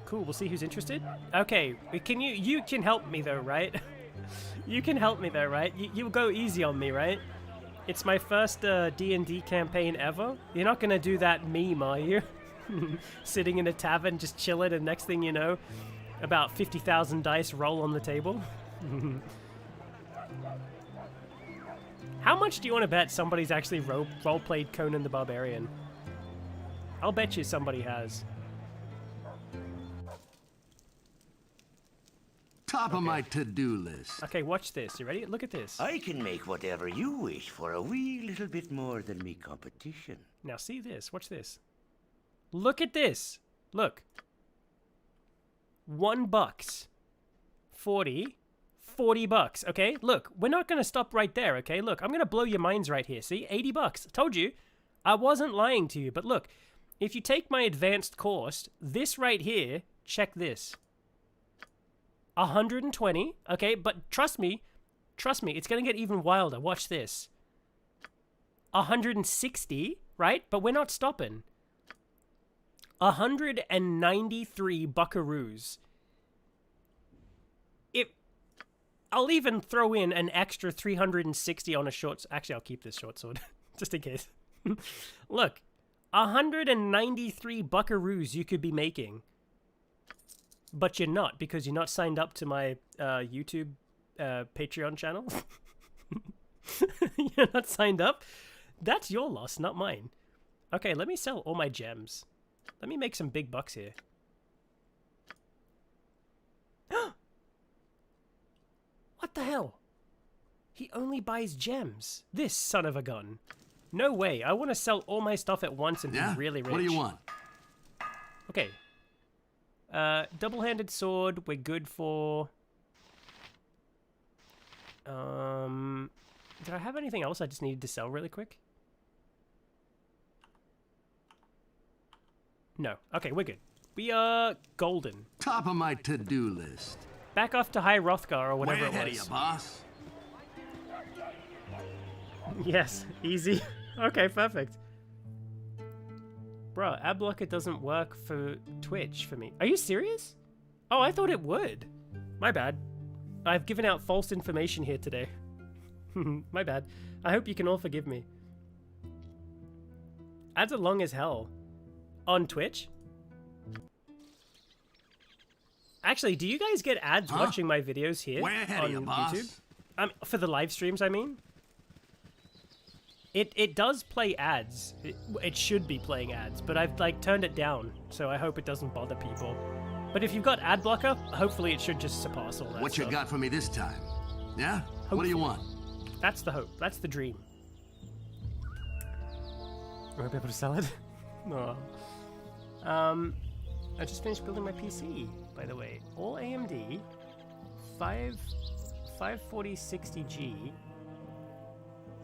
Cool, we'll see who's interested. Okay, can you can help me though, right? You can help me though, right? You'll go easy on me, right? It's my first D&D campaign ever. You're not gonna do that meme, are you? Sitting in a tavern, just chilling, and next thing you know, about 50,000 dice roll on the table. How much do you want to bet somebody's actually role-played Conan the Barbarian? I'll bet you somebody has. Top of my to-do list. Okay, watch this. You ready? Look at this. I can make whatever you wish for a wee little bit more than me competition. Now see this. Watch this. Look at this. Look. $1. 40 bucks, okay? Look, we're not going to stop right there, okay? Look, I'm going to blow your minds right here. See? 80 bucks. I told you. I wasn't lying to you, but look, if you take my advanced course, this right here, check this. 120, okay? But trust me, it's going to get even wilder. Watch this. 160, right? But we're not stopping. 193 buckaroos. I'll even throw in an extra 360 on a short... Actually, I'll keep this short sword, just in case. Look, 193 buckaroos you could be making. But you're not, because you're not signed up to my YouTube Patreon channel. You're not signed up? That's your loss, not mine. Okay, let me sell all my gems. Let me make some big bucks here. What the hell? He only buys gems. This son of a gun. No way. I want to sell all my stuff at once and be really rich. What do you want? Okay. Double-handed sword. We're good for... Did I have anything else I just needed to sell really quick? No. Okay, we're good. We are golden. Top of my to-do list. Back off to High Rothgar or whatever Way it ahead was. of you, boss. Yes, easy. Okay, perfect. Bruh, ad blocker doesn't work for Twitch for me. Are you serious? Oh, I thought it would. My bad. I've given out false information here today. My bad. I hope you can all forgive me. Ads are long as hell. On Twitch? Actually, do you guys get ads watching my videos here on YouTube? For the live streams, I mean? It does play ads. It should be playing ads, but I've like turned it down, so I hope it doesn't bother people. But if you've got ad blocker, hopefully it should just surpass all that What stuff. you got for me this time? Yeah? Hopefully. What do you want? That's the hope. That's the dream. Will I be able to sell it? No. I just finished building my PC, by the way. All AMD, 540-60G,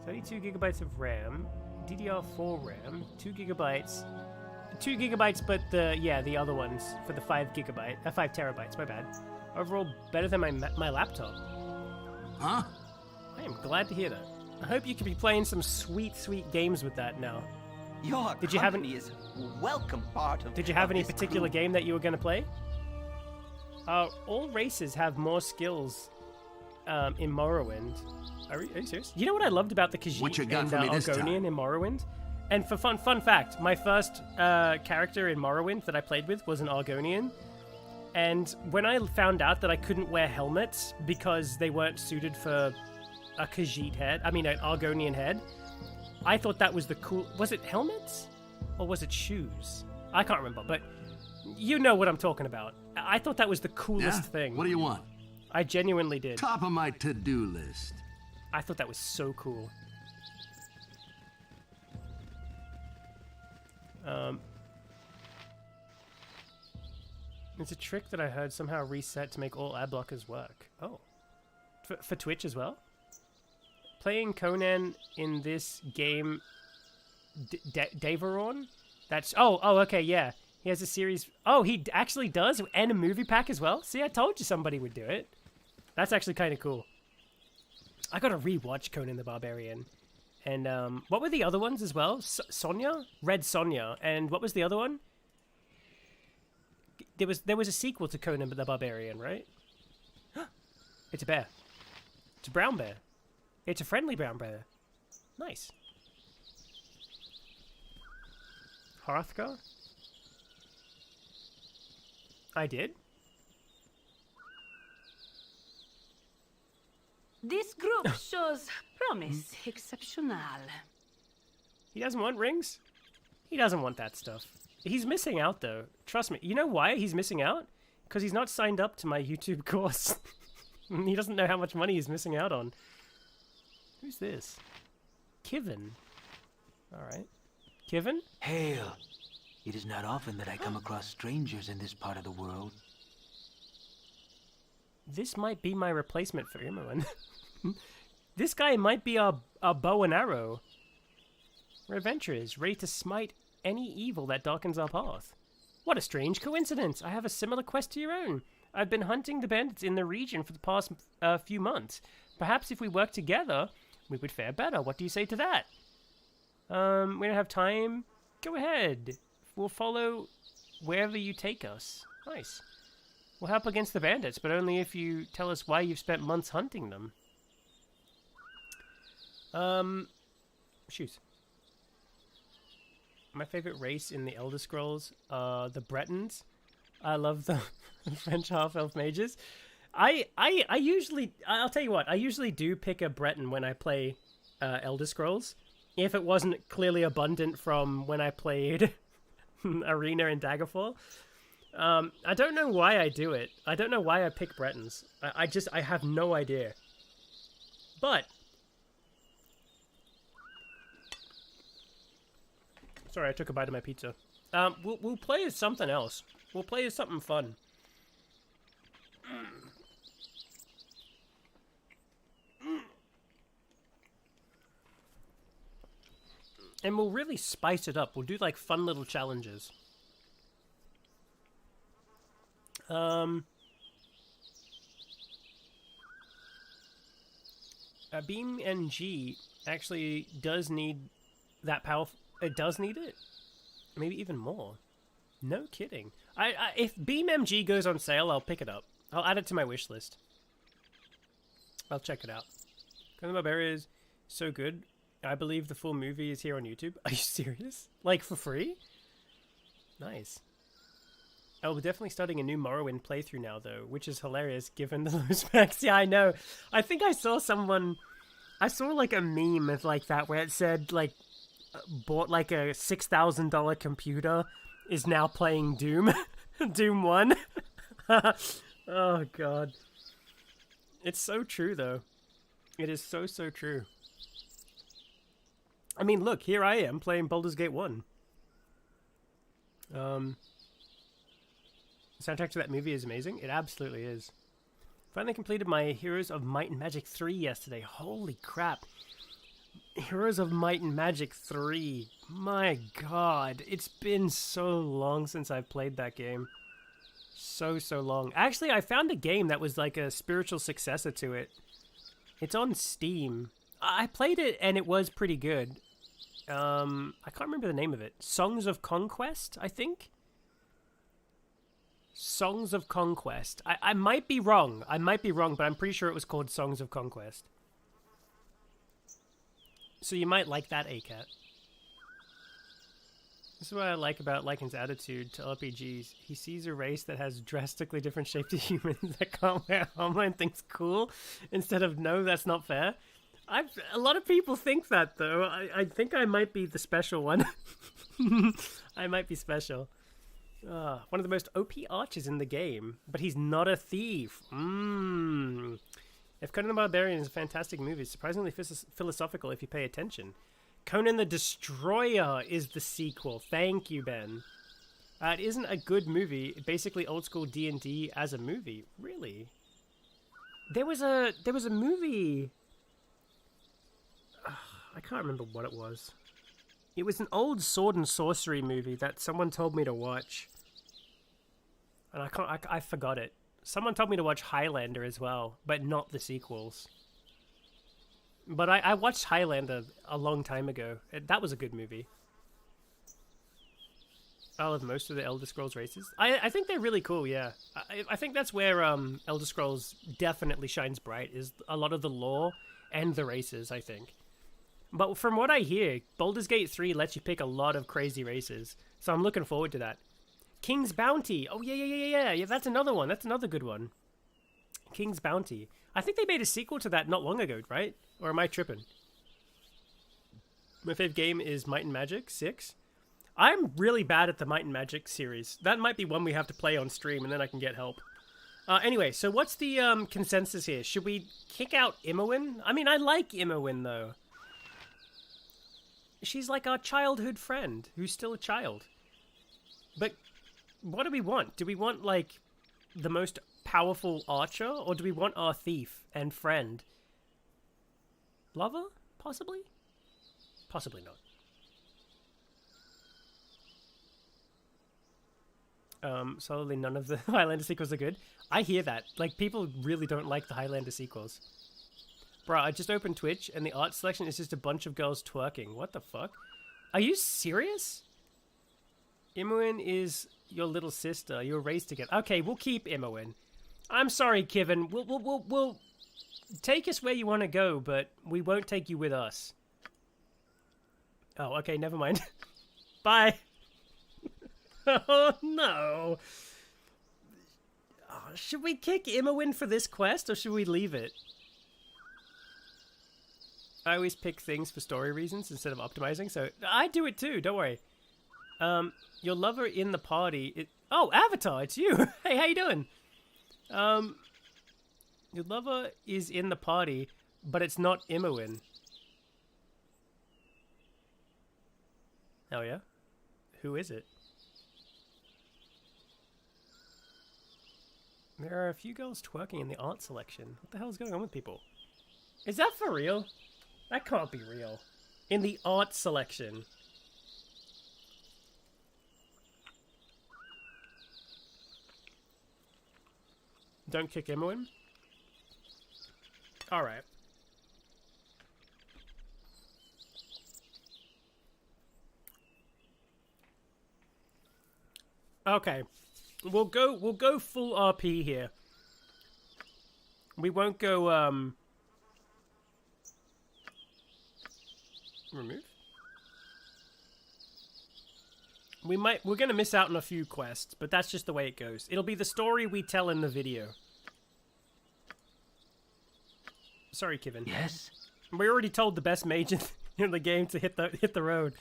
32 gigabytes of RAM, DDR4 RAM, 2 gigabytes, but the other ones for the 5 terabytes, my bad. Overall, better than my laptop. Huh? I am glad to hear that. I hope you can be playing some sweet, sweet games with that now. Your company is a welcome part of. Did you have any particular game that you were going to play? All races have more skills in Morrowind. Are you serious? You know what I loved about the Khajiit and Argonian in Morrowind? And for fun fact, my first character in Morrowind that I played with was an Argonian. And when I found out that I couldn't wear helmets because they weren't suited for a Khajiit head, I mean an Argonian head, I thought that was the cool... Was it helmets? Or was it shoes? I can't remember, but you know what I'm talking about. I thought that was the coolest thing. What do you want? I genuinely did. Top of my to-do list. I thought that was so cool. It's a trick that I heard somehow reset to make all ad blockers work. Oh. For Twitch as well? Playing Conan in this game... Daveron? That's... Oh, okay, yeah. He has a series... Oh, he actually does? And a movie pack as well? See, I told you somebody would do it. That's actually kind of cool. I gotta rewatch Conan the Barbarian. And, what were the other ones as well? Sonya? Red Sonja. And what was the other one? There was a sequel to Conan the Barbarian, right? It's a bear. It's a brown bear. It's a friendly brown bear. Nice. Hrothgar? I did. This group shows promise exceptional. He doesn't want rings? He doesn't want that stuff. He's missing out, though. Trust me. You know why he's missing out? Because he's not signed up to my YouTube course. He doesn't know how much money he's missing out on. Who's this? Kivin. Alright. Kivin? Hail! It is not often that I come across strangers in this part of the world. This might be my replacement for Imoen. This guy might be our bow and arrow. We're adventurers, ready to smite any evil that darkens our path. What a strange coincidence! I have a similar quest to your own. I've been hunting the bandits in the region for the past few months. Perhaps if we work together, we would fare better. What do you say to that? We don't have time. Go ahead. We'll follow wherever you take us. Nice. We'll help against the bandits, but only if you tell us why you've spent months hunting them. Shoes. My favorite race in the Elder Scrolls are the Bretons. I love the French half-elf mages. I usually, I'll tell you what, I usually do pick a Breton when I play Elder Scrolls. If it wasn't clearly abundant from when I played Arena and Daggerfall. I don't know why I do it. I don't know why I pick Bretons. I have no idea. But sorry, I took a bite of my pizza. We'll play as something else. We'll play as something fun. And we'll really spice it up. We'll do like fun little challenges. Beam NG actually does need that powerful. It does need it. Maybe even more. No kidding. If Beam MG goes on sale, I'll pick it up. I'll add it to my wish list. I'll check it out. Conan the Barbarian is so good. I believe the full movie is here on YouTube. Are you serious? Like for free? Nice. Oh, we're definitely starting a new Morrowind playthrough now, though, which is hilarious given the low specs. Yeah, I know. I think I saw someone... I saw, like, a meme of, like, that where it said, like, bought, like, a $6,000 computer, is now playing Doom. Doom 1. Oh, God. It's so true, though. It is so, so true. I mean, look, here I am playing Baldur's Gate 1. The soundtrack to that movie is amazing. It absolutely is. Finally completed my Heroes of Might and Magic 3 yesterday. Holy crap. Heroes of Might and Magic 3. My god. It's been so long since I've played that game. So long. Actually, I found a game that was like a spiritual successor to it. It's on Steam. I played it and it was pretty good. I can't remember the name of it. Songs of Conquest, I think? Songs of Conquest. I might be wrong. But I'm pretty sure it was called Songs of Conquest. So you might like that, ACAT. This is what I like about Lycan's attitude to RPGs. He sees a race that has drastically different shape to humans that can't wear armor and thinks cool, instead of, no, that's not fair. A lot of people think that, though. I think I might be the special one. I might be special. One of the most OP archers in the game, but he's not a thief. If Conan the Barbarian is a fantastic movie, surprisingly philosophical if you pay attention. Conan the Destroyer is the sequel. Thank you, Ben. It isn't a good movie. Basically, old school D&D as a movie. Really? There was a movie. I can't remember what it was. It was an old sword and sorcery movie that someone told me to watch. And I forgot it. Someone told me to watch Highlander as well, but not the sequels. But I watched Highlander a long time ago. That was a good movie. I love most of the Elder Scrolls races. I think they're really cool, yeah. I think that's where Elder Scrolls definitely shines bright, is a lot of the lore and the races, I think. But from what I hear, Baldur's Gate 3 lets you pick a lot of crazy races. So I'm looking forward to that. King's Bounty. Oh, yeah, that's another one. That's another good one. King's Bounty. I think they made a sequel to that not long ago, right? Or am I tripping? My favorite game is Might and Magic 6. I'm really bad at the Might and Magic series. That might be one we have to play on stream, and then I can get help. Anyway, so what's the consensus here? Should we kick out Imoen? I mean, I like Imoen, though. She's like our childhood friend, who's still a child. But what do we want? Do we want, like, the most powerful archer, or do we want our thief and friend? Lover? Possibly? Possibly not. Solely none of the Highlander sequels are good. I hear that. Like, people really don't like the Highlander sequels. Bruh, I just opened Twitch, and the art selection is just a bunch of girls twerking. What the fuck? Are you serious? Imoen is your little sister. You were raised together. Okay, we'll keep Imoen. I'm sorry, Kevin. We'll take us where you want to go, but we won't take you with us. Oh, okay, never mind. Bye. Oh, no. Oh, should we kick Imoen for this quest, or should we leave it? I always pick things for story reasons instead of optimizing, so I do it too, don't worry. Your lover in the party... Oh, Avatar, it's you! Hey, how you doing? Your lover is in the party, but it's not Imoen. Oh, yeah? Who is it? There are a few girls twerking in the art selection. What the hell is going on with people? Is that for real? That can't be real. In the art selection. Don't kick Imoen? Alright. Okay. We'll go full RP here. We won't go remove. We're gonna miss out on a few quests, but that's just the way it goes. It'll be the story we tell in the video. Sorry, Kevin. Yes? We already told the best mage in the game to hit the road.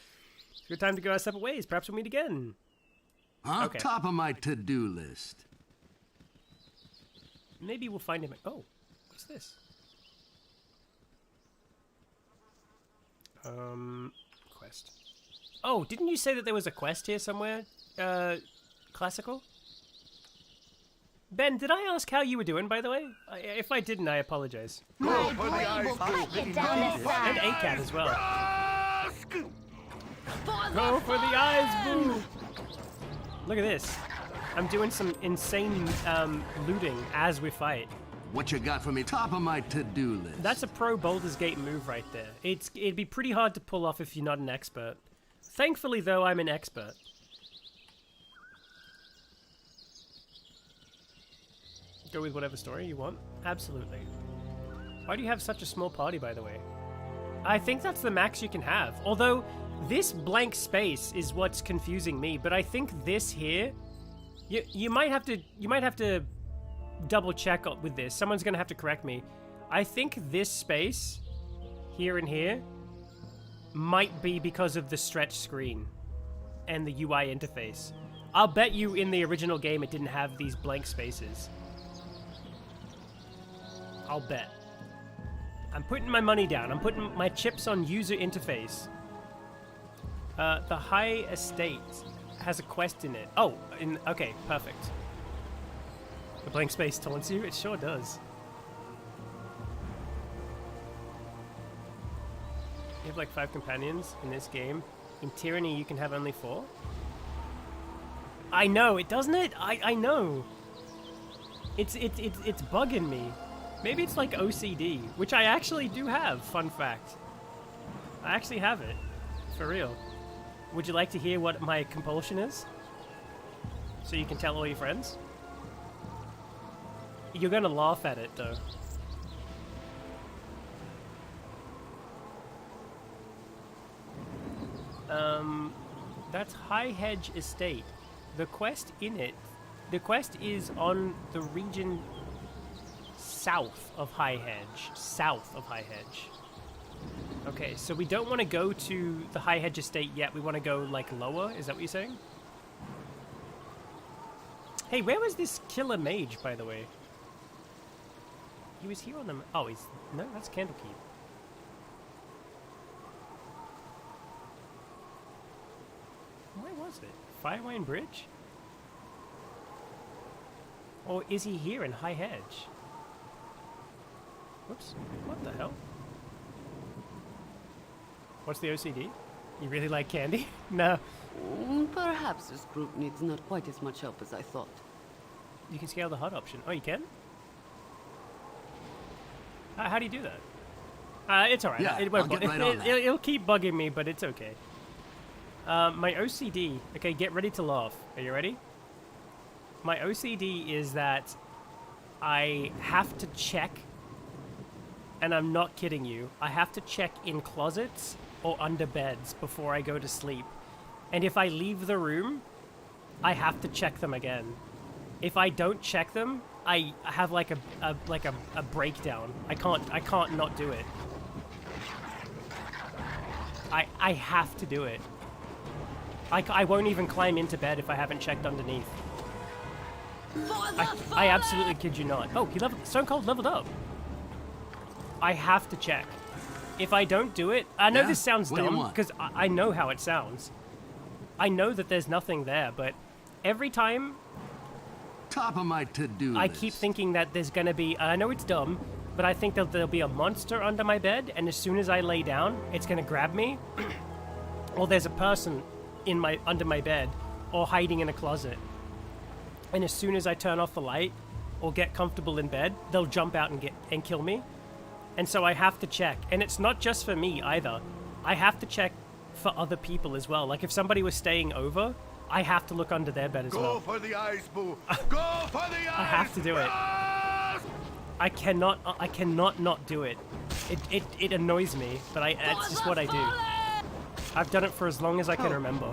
It's your time to go our separate ways. Perhaps we'll meet again. Okay. Top of my to-do list. Maybe we'll find him. Oh, what's this? Quest. Oh, didn't you say that there was a quest here somewhere? Classical? Ben, did I ask how you were doing, by the way? If I didn't, I apologize. My blade will cut you down the side. And ACAT as well. Go for the eyes, boo! Look at this. I'm doing some insane looting as we fight. What you got for me? Top of my to-do list. That's a pro Baldur's Gate move right there. It'd be pretty hard to pull off if you're not an expert. Thankfully, though, I'm an expert. Go with whatever story you want. Absolutely. Why do you have such a small party, by the way? I think that's the max you can have. Although, this blank space is what's confusing me. But I think this here, you might have to double check with this. Someone's gonna have to correct me. I think this space, here and here, might be because of the stretch screen and the UI interface. I'll bet you in the original game it didn't have these blank spaces. I'll bet. I'm putting my money down. I'm putting my chips on user interface. The High Estate has a quest in it. Oh, okay, perfect. The blank space taunts you? It sure does. You have like 5 companions in this game. In Tyranny, you can have only 4. I know, doesn't it? I know. It's bugging me. Maybe it's like OCD, which I actually do have, fun fact. I actually have it. For real. Would you like to hear what my compulsion is? So you can tell all your friends? You're gonna laugh at it, though. That's High Hedge Estate. The quest in it... The quest is on the region south of High Hedge. South of High Hedge. Okay, so we don't want to go to the High Hedge Estate yet. We want to go, like, lower? Is that what you're saying? Hey, where was this killer mage, by the way? He was here on the... Oh, he's... No, that's Candlekeep. Where was it? Firewine Bridge? Or is he here in High Hedge? Whoops. What the hell? What's the OCD? You really like candy? No. Perhaps this group needs not quite as much help as I thought. You can scale the HUD option. Oh, you can? How do you do that? It's alright. Yeah, it won't I'll get right on that. it'll keep bugging me, but it's okay. My OCD... Okay, get ready to laugh. Are you ready? My OCD is that I have to check, and I'm not kidding you, I have to check in closets or under beds before I go to sleep. And if I leave the room, I have to check them again. If I don't check them, I have like a breakdown. I can't not do it. I have to do it. I won't even climb into bed if I haven't checked underneath. I absolutely kid you not. Oh, Stone Cold leveled up. I have to check. If I don't do it, I know this sounds dumb because I know how it sounds. I know that there's nothing there, but every time Top of my to-do list. I keep thinking that there's gonna be, I know it's dumb, but I think that there'll be a monster under my bed, and as soon as I lay down, it's gonna grab me. Or there's a person under my bed, or hiding in a closet. And as soon as I turn off the light, or get comfortable in bed, they'll jump out and kill me. And so I have to check, and it's not just for me either. I have to check for other people as well. Like if somebody was staying over, I have to look under their bed as well. Go for the eyes, boo. Go for the eyes. I have to do it. I cannot not do it. It annoys me, but it's just what I do. I've done it for as long as I can remember.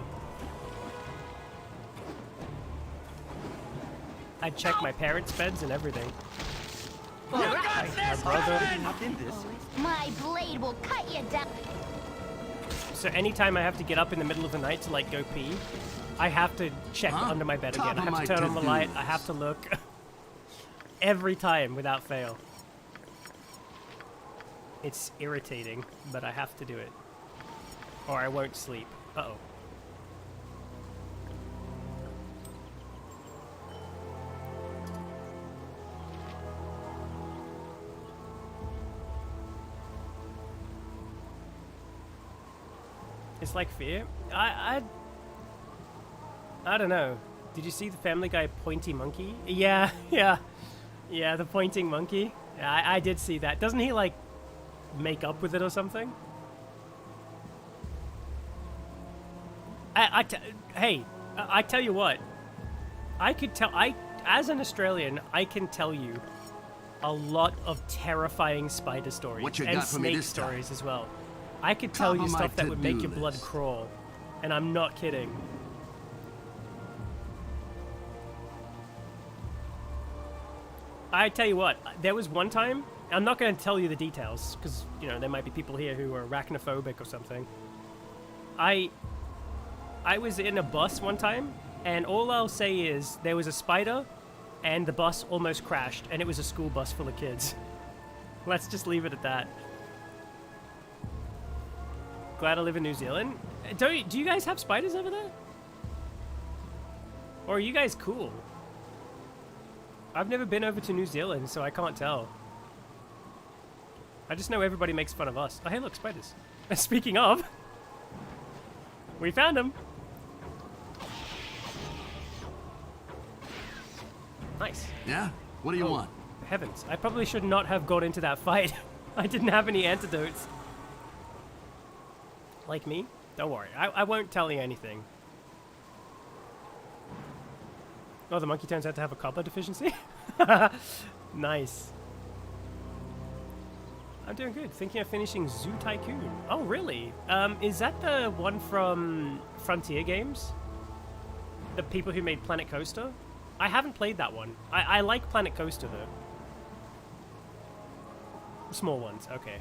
I check my parents' beds and everything. My brother. My blade will cut you down. So anytime I have to get up in the middle of the night to like go pee, I have to check under my bed again. I have to turn on the light. I have to look. Every time without fail. It's irritating, but I have to do it. Or I won't sleep. Uh-oh. It's like fear. I don't know. Did you see the Family Guy pointy monkey? Yeah, the pointing monkey. Yeah, I did see that. Doesn't he like make up with it or something? Hey, I tell you what. As an Australian, I can tell you a lot of terrifying spider stories and snake stories as well. I could tell you stuff that would make your blood crawl, and I'm not kidding. I tell you what, there was one time, I'm not going to tell you the details, because, you know, there might be people here who are arachnophobic or something. I was in a bus one time, and all I'll say is there was a spider, and the bus almost crashed, and it was a school bus full of kids. Let's just leave it at that. Glad I live in New Zealand. Do you guys have spiders over there? Or are you guys cool? I've never been over to New Zealand, so I can't tell. I just know everybody makes fun of us. Oh, hey, look, spiders. Speaking of, we found them. Nice. Yeah? What do you want? Heavens, I probably should not have got into that fight. I didn't have any antidotes. Like me? Don't worry, I won't tell you anything. Oh, the monkey turns out to have a copper deficiency? Nice. I'm doing good. Thinking of finishing Zoo Tycoon. Oh, really? Is that the one from Frontier Games? The people who made Planet Coaster? I haven't played that one. I like Planet Coaster, though. Small ones, okay.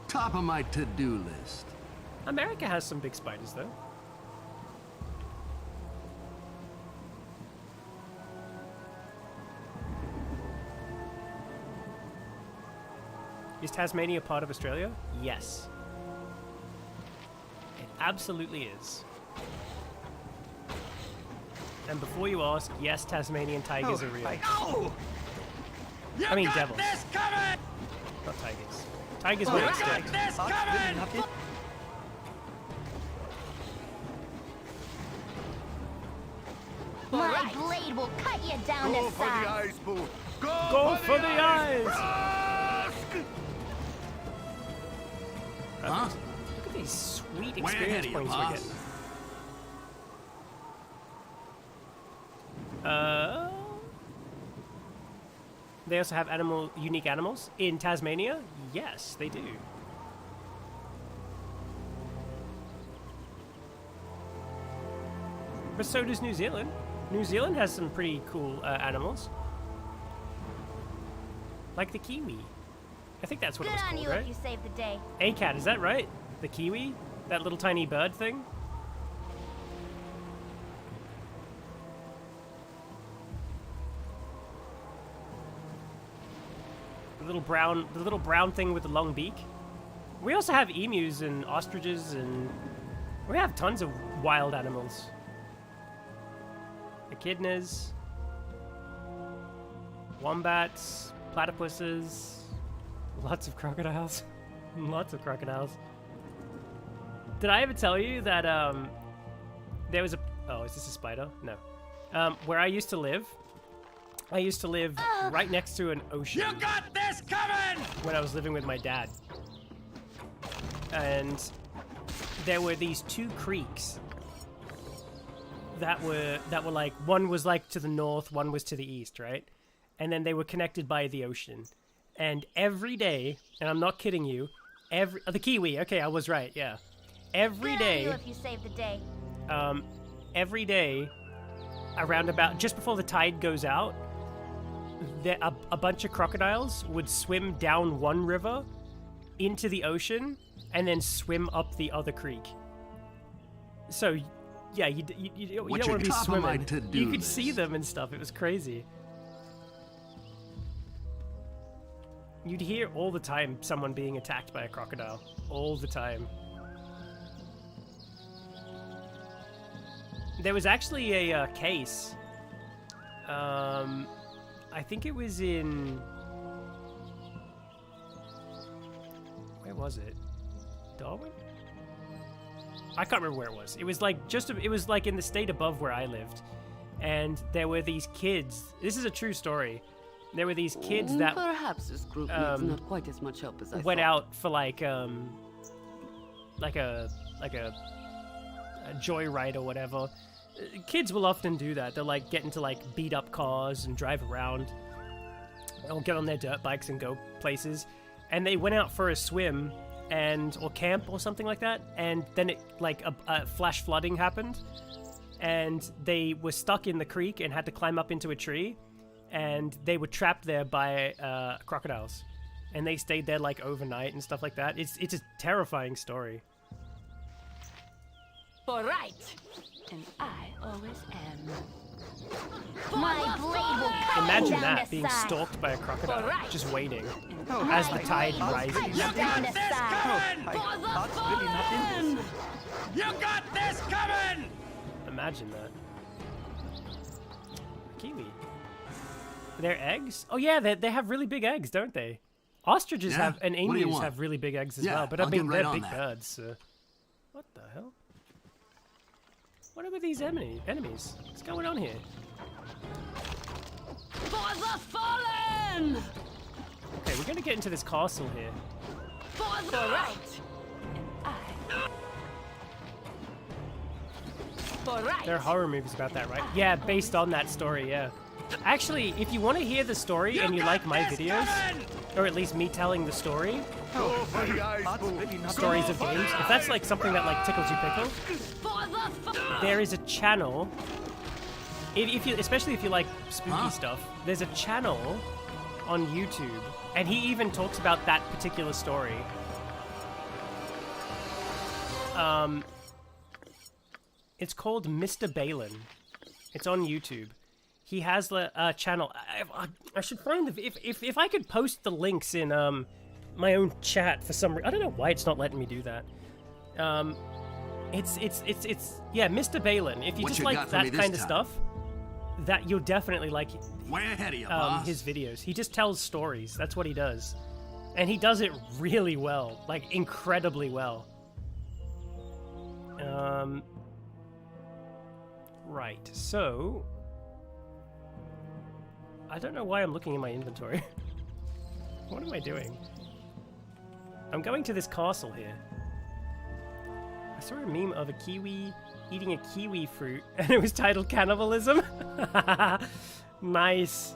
Top of my to-do list. America has some big spiders, though. Is Tasmania part of Australia? Yes. It absolutely is. And before you ask, yes, Tasmanian tigers are real. No! I mean devils. Not tigers. Tigers were extinct. My blade will cut you down Go to for the size. eyes, Boo. Go for the eyes! Huh? Look at these sweet Way ahead experience of you, points we're boss. getting. They also have unique animals in Tasmania? Yes, they do. But so does New Zealand. New Zealand has some pretty cool animals. Like the kiwi. I think that's what Good it was on called, you right? if you saved the day. ACAT, is that right? The kiwi? That little tiny bird thing? The little brown thing with the long beak. We also have emus and ostriches, and we have tons of wild animals. Echidnas, wombats, platypuses, lots of crocodiles. Lots of crocodiles. Did I ever tell you that there was a... Oh, is this a spider? No. Where I used to live right next to an ocean. You got this coming! When I was living with my dad. And there were these two creeks that were like, one was like to the north, one was to the east, right? And then they were connected by the ocean. And every day, and I'm not kidding you, the kiwi, okay, I was right, yeah. Every Good on you day, if you saved the day. every day, around about, just before the tide goes out, a bunch of crocodiles would swim down one river into the ocean and then swim up the other creek. So, yeah, you don't want to be swimming. You could see them and stuff. It was crazy. You'd hear all the time someone being attacked by a crocodile. All the time. There was actually a case. I think it was in... Where was it? Darwin? I can't remember where it was. It was like it was like in the state above where I lived. And there were these kids. This is a true story. There were these kids that Perhaps this group needs not quite as much help as I went thought. out for like a joyride or whatever. Kids will often do that. They'll like get into like beat up cars and drive around. They'll get on their dirt bikes and go places. And they went out for a swim or camp or something like that. And then it like a flash flooding happened, and they were stuck in the creek and had to climb up into a tree. And they were trapped there by crocodiles, and they stayed there like overnight and stuff like that. It's a terrifying story. For right, and I always am. My blade will cut you Imagine down that, to being size. stalked by a crocodile, just waiting My as the tide blade will rises. cut you down to size. That's really not in this. You got this coming! Imagine that. Kiwi. Their eggs? Oh yeah, they have really big eggs, don't they? Ostriches Yeah? have, and What do you emus want? have really big eggs as Yeah, well. But I'll I mean, get right they're on big that. birds. So. What the hell? What are with these enemies? What's going on here? For the fallen! Okay, we're gonna get into this castle here. For the right! For right. There are horror movies about that, right? Yeah, based on that story, yeah. Actually, if you want to hear the story and you like my videos, or at least me telling the story, Go for the eyes, That's Boo. really not stories of games, if that's like something that like tickles you pickle, there is a channel. If you, especially if you like spooky stuff, there's a channel on YouTube, and he even talks about that particular story. It's called Mr. Balin. It's on YouTube. He has a channel. I should find the if I could post the links in my own chat for some reason. I don't know why it's not letting me do that. It's yeah, Mr. Balin. If you What just you like got for me that this kind of time? stuff, that you'll definitely like Way ahead of you, boss. his videos. He just tells stories. That's what he does. And he does it really well, like incredibly well. Right, so I don't know why I'm looking in my inventory. What am I doing? I'm going to this castle here. I saw a meme of a kiwi eating a kiwi fruit, and it was titled Cannibalism. Nice.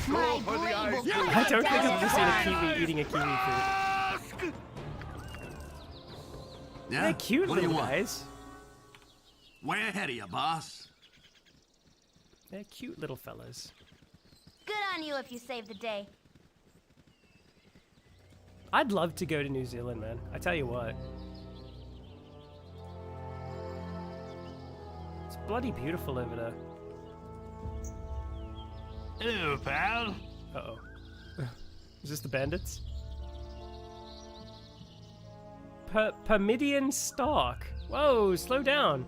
My for the blade ice will cream. cut I don't think down I've ever seen a kiwi eating a kiwi fruit. Yeah? They're cute what do you little want? guys. Way ahead of you, boss. They're cute little fellas. Good on you if you save the day. I'd love to go to New Zealand, man. I tell you what. It's bloody beautiful over there. Hello, pal. Uh-oh. Is this the bandits? Permidian Stark. Whoa, slow down.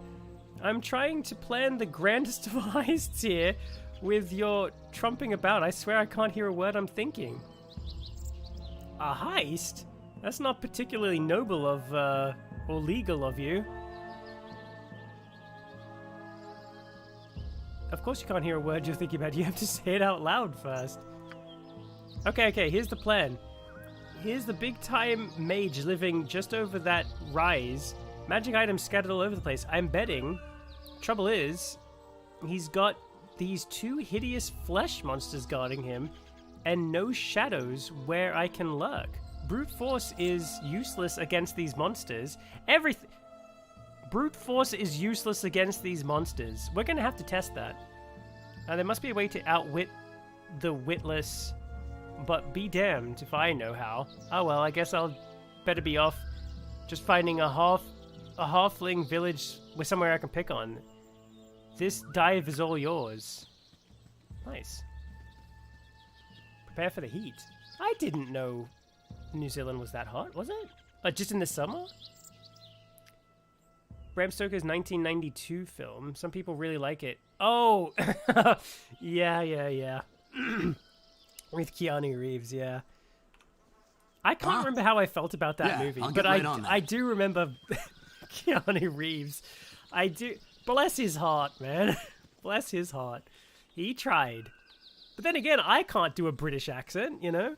I'm trying to plan the grandest of heists here with your trumping about. I swear I can't hear a word I'm thinking. A heist? That's not particularly noble of, or legal of you. Of course you can't hear a word you're thinking about. You have to say it out loud first. Okay, here's the plan. Here's the big-time mage living just over that rise. Magic items scattered all over the place. I'm betting. Trouble is, he's got these two hideous flesh monsters guarding him, and no shadows where I can lurk. Brute force is useless against these monsters. Brute force is useless against these monsters. We're gonna have to test that. There must be a way to outwit the witless, but be damned if I know how. Oh well, I guess I'll better be off just finding a halfling village with somewhere I can pick on. This dive is all yours. Nice. Prepare for the heat. I didn't know New Zealand was that hot, was it? Just in the summer? Bram Stoker's 1992 film. Some people really like it. Oh! yeah. With Keanu Reeves, yeah. I can't remember how I felt about that movie, I'll but get right on that. I do remember Keanu Reeves. I do. Bless his heart, man. Bless his heart. He tried. But then again, I can't do a British accent, you know?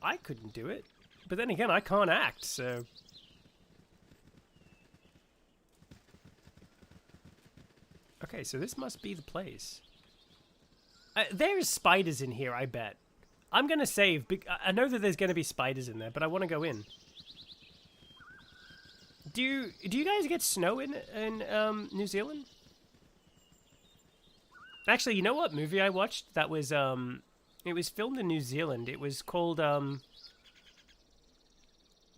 I couldn't do it. But then again, I can't act, so... Okay, so this must be the place. There's spiders in here, I bet. I'm gonna save. I know that there's gonna be spiders in there, but I want to go in. Do you guys get snow in New Zealand? Actually, you know what movie I watched? That was it was filmed in New Zealand. It was called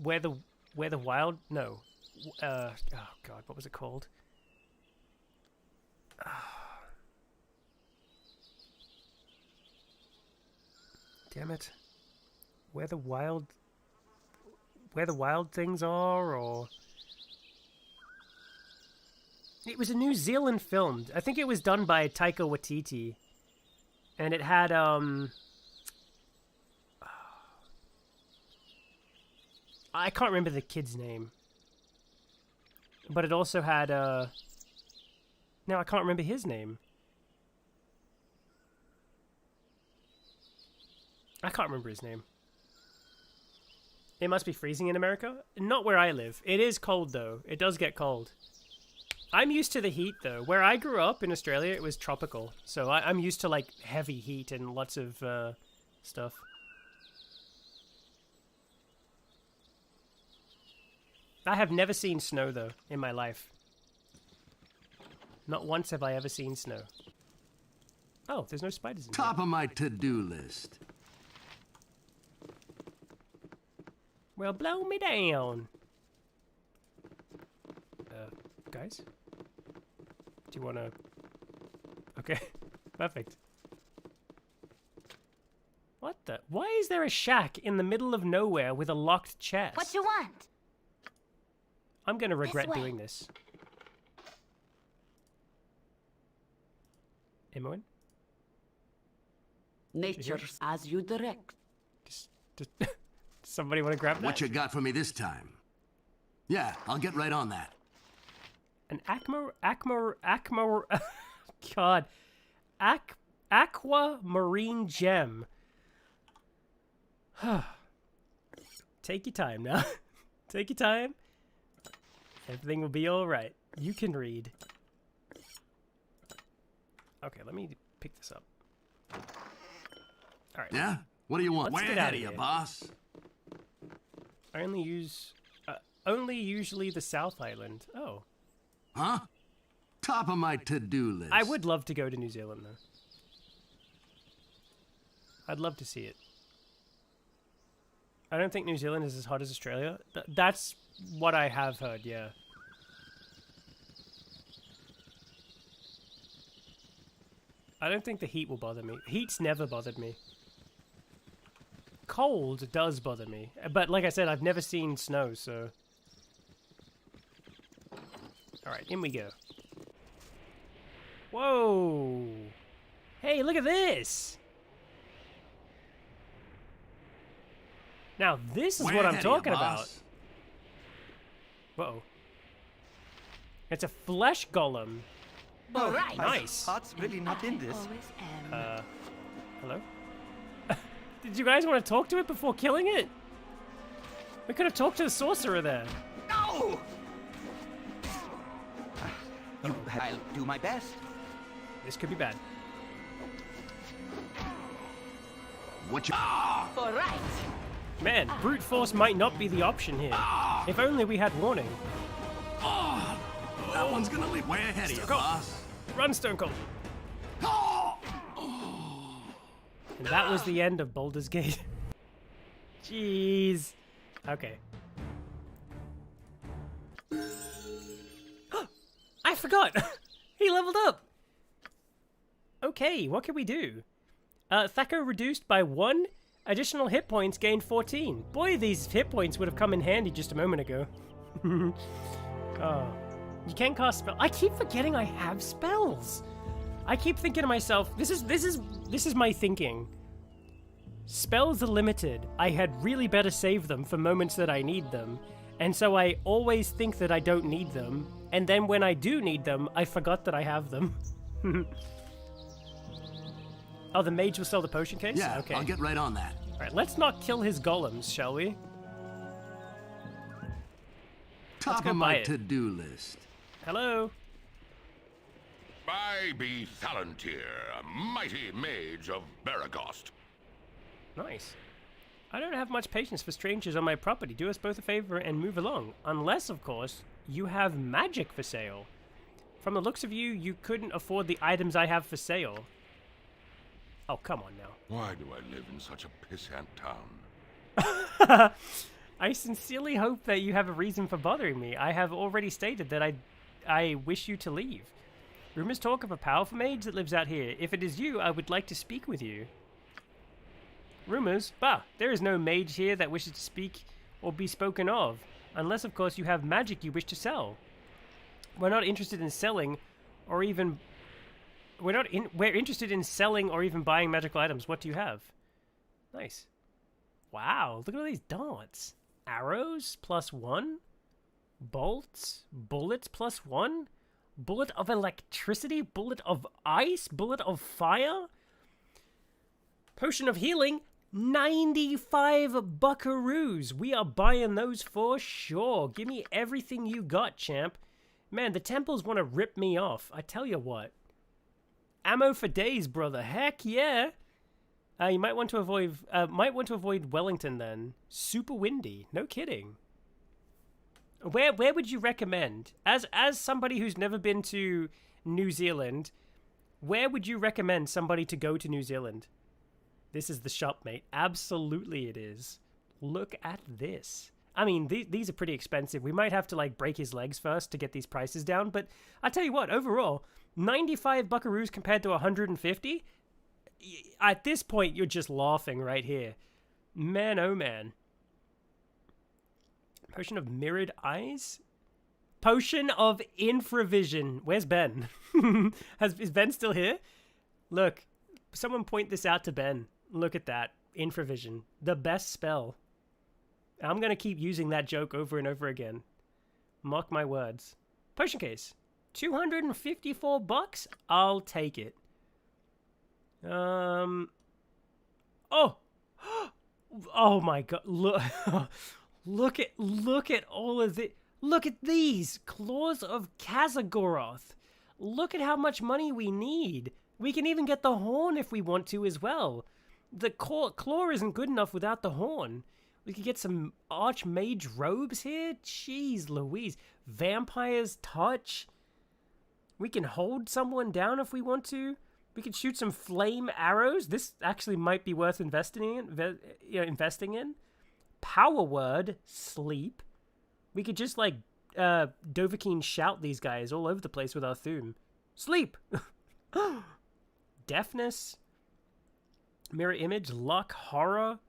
Where the Wild oh god, what was it called? Damn it. Where the wild things are, or... It was a New Zealand film. I think it was done by Taika Waititi. And it had, I can't remember the kid's name. But it also had, now I can't remember his name. I can't remember his name. It must be freezing in America. Not where I live. It is cold, though. It does get cold. I'm used to the heat, though. Where I grew up in Australia, it was tropical. So I'm used to, like, heavy heat and lots of stuff. I have never seen snow, though, in my life. Not once have I ever seen snow. Oh, there's no spiders in Top of my to-do list. Well, blow me down. Guys? Do you want to... Okay, perfect. What the? Why is there a shack in the middle of nowhere with a locked chest? What you want? I'm gonna regret way. doing this. Imoen? Nature's as you direct. Does somebody want to grab that? What you got for me this time? Yeah, I'll get right on that. An God. Aquamarine gem. Take your time now. Take your time. Everything will be alright. You can read. Okay, let me pick this up. Alright. Yeah? What do you want? Let's Way get ahead out of of you, here. boss. I only use... only usually the South Island. Oh. Huh? Top of my to-do list. I would love to go to New Zealand, though. I'd love to see it. I don't think New Zealand is as hot as Australia. That's what I have heard, yeah. I don't think the heat will bother me. Heat's never bothered me. Cold does bother me. But like I said, I've never seen snow, so... Alright, in we go. Whoa! Hey, look at this! Now, this is Way what I'm ahead of you, talking about. boss. Whoa. It's a flesh golem. All right. Nice. Heart's really not in this. Always am. Hello? Did you guys want to talk to it before killing it? We could have talked to the sorcerer there. No! I'll do my best. This could be bad. What you... All right. Man, brute force might not be the option here. If only we had warning. That one's gonna leap way ahead of you, boss. Run, Stone Cold. And that was the end of Baldur's Gate. Jeez. Okay. I forgot! He leveled up! Okay, what can we do? Thaco reduced by 1. Additional hit points gained 14. Boy, these hit points would have come in handy just a moment ago. Oh. You can cast spell. I keep forgetting I have spells. I keep thinking to myself, this is my thinking. Spells are limited. I had really better save them for moments that I need them. And so I always think that I don't need them. And then when I do need them, I forgot that I have them. Oh, the mage will sell the potion case? Yeah, okay. I'll get right on that. Alright, let's not kill his golems, shall we? Top go of buy my it. to-do list. Hello? I be Thalantir, a mighty mage of Baragost. Nice. I don't have much patience for strangers on my property. Do us both a favor and move along. Unless, of course, you have magic for sale. From the looks of you, you couldn't afford the items I have for sale. Oh, come on now. Why do I live in such a pissant town? I sincerely hope that you have a reason for bothering me. I have already stated that I wish you to leave. Rumors talk of a powerful mage that lives out here. If it is you, I would like to speak with you. Rumors? Bah, there is no mage here that wishes to speak or be spoken of. Unless, of course, you have magic you wish to sell. We're not interested in selling or even... We're interested in selling or even buying magical items. What do you have? Nice. Wow, look at all these darts. Arrows +1. Bolts. Bullets +1. Bullet of electricity. Bullet of ice. Bullet of fire. Potion of healing. 95 buckaroos. We are buying those for sure. Give me everything you got, champ. Man, the temples want to rip me off. I tell you what. Ammo for days, brother. Heck yeah. You might want to avoid Wellington then. Super windy. No kidding. Where would you recommend, as somebody who's never been to New Zealand, where would you recommend somebody to go to New Zealand? This is the shop, mate. Absolutely it is. Look at this. I mean, these are pretty expensive. We might have to, like, break his legs first to get these prices down. But I tell you what, overall, 95 buckaroos compared to 150? At this point, you're just laughing right here. Man, oh man. Potion of mirrored eyes? Potion of infravision. Where's Ben? Is Ben still here? Look, someone point this out to Ben. Look at that. Infravision. The best spell. I'm going to keep using that joke over and over again. Mark my words. Potion case. $254? I'll take it. Oh! Oh my god. Look. Look at all of it. Look at these! Claws of Kazagoroth. Look at how much money we need. We can even get the horn if we want to as well. The claw isn't good enough without the horn. We could get some Archmage robes here. Jeez Louise. Vampire's touch. We can hold someone down if we want to. We could shoot some flame arrows. This actually might be worth investing in. Power word, sleep. We could just like Dovahkiin shout these guys all over the place with our Thum. Sleep. Deafness. Mirror image, luck, horror.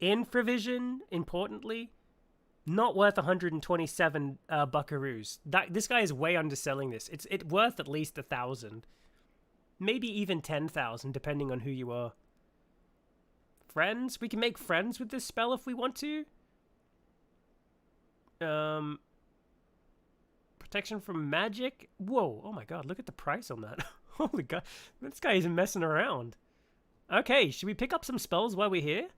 Infravision, importantly. Not worth 127 buckaroos. This guy is way underselling this. It's worth at least 1,000. Maybe even 10,000, depending on who you are. Friends? We can make friends with this spell if we want to. Protection from magic. Whoa. Oh my god, look at the price on that. Holy god. This guy isn't messing around. Okay, should we pick up some spells while we're here?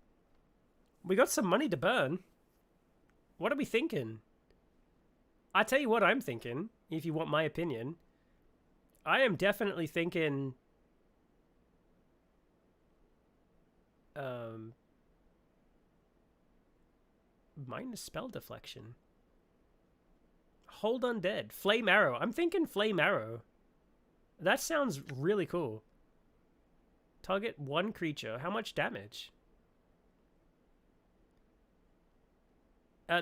We got some money to burn. What are we thinking? I tell you what I'm thinking, if you want my opinion. I am definitely thinking... minus spell deflection. Hold undead. Flame arrow. I'm thinking flame arrow. That sounds really cool. Target one creature. How much damage?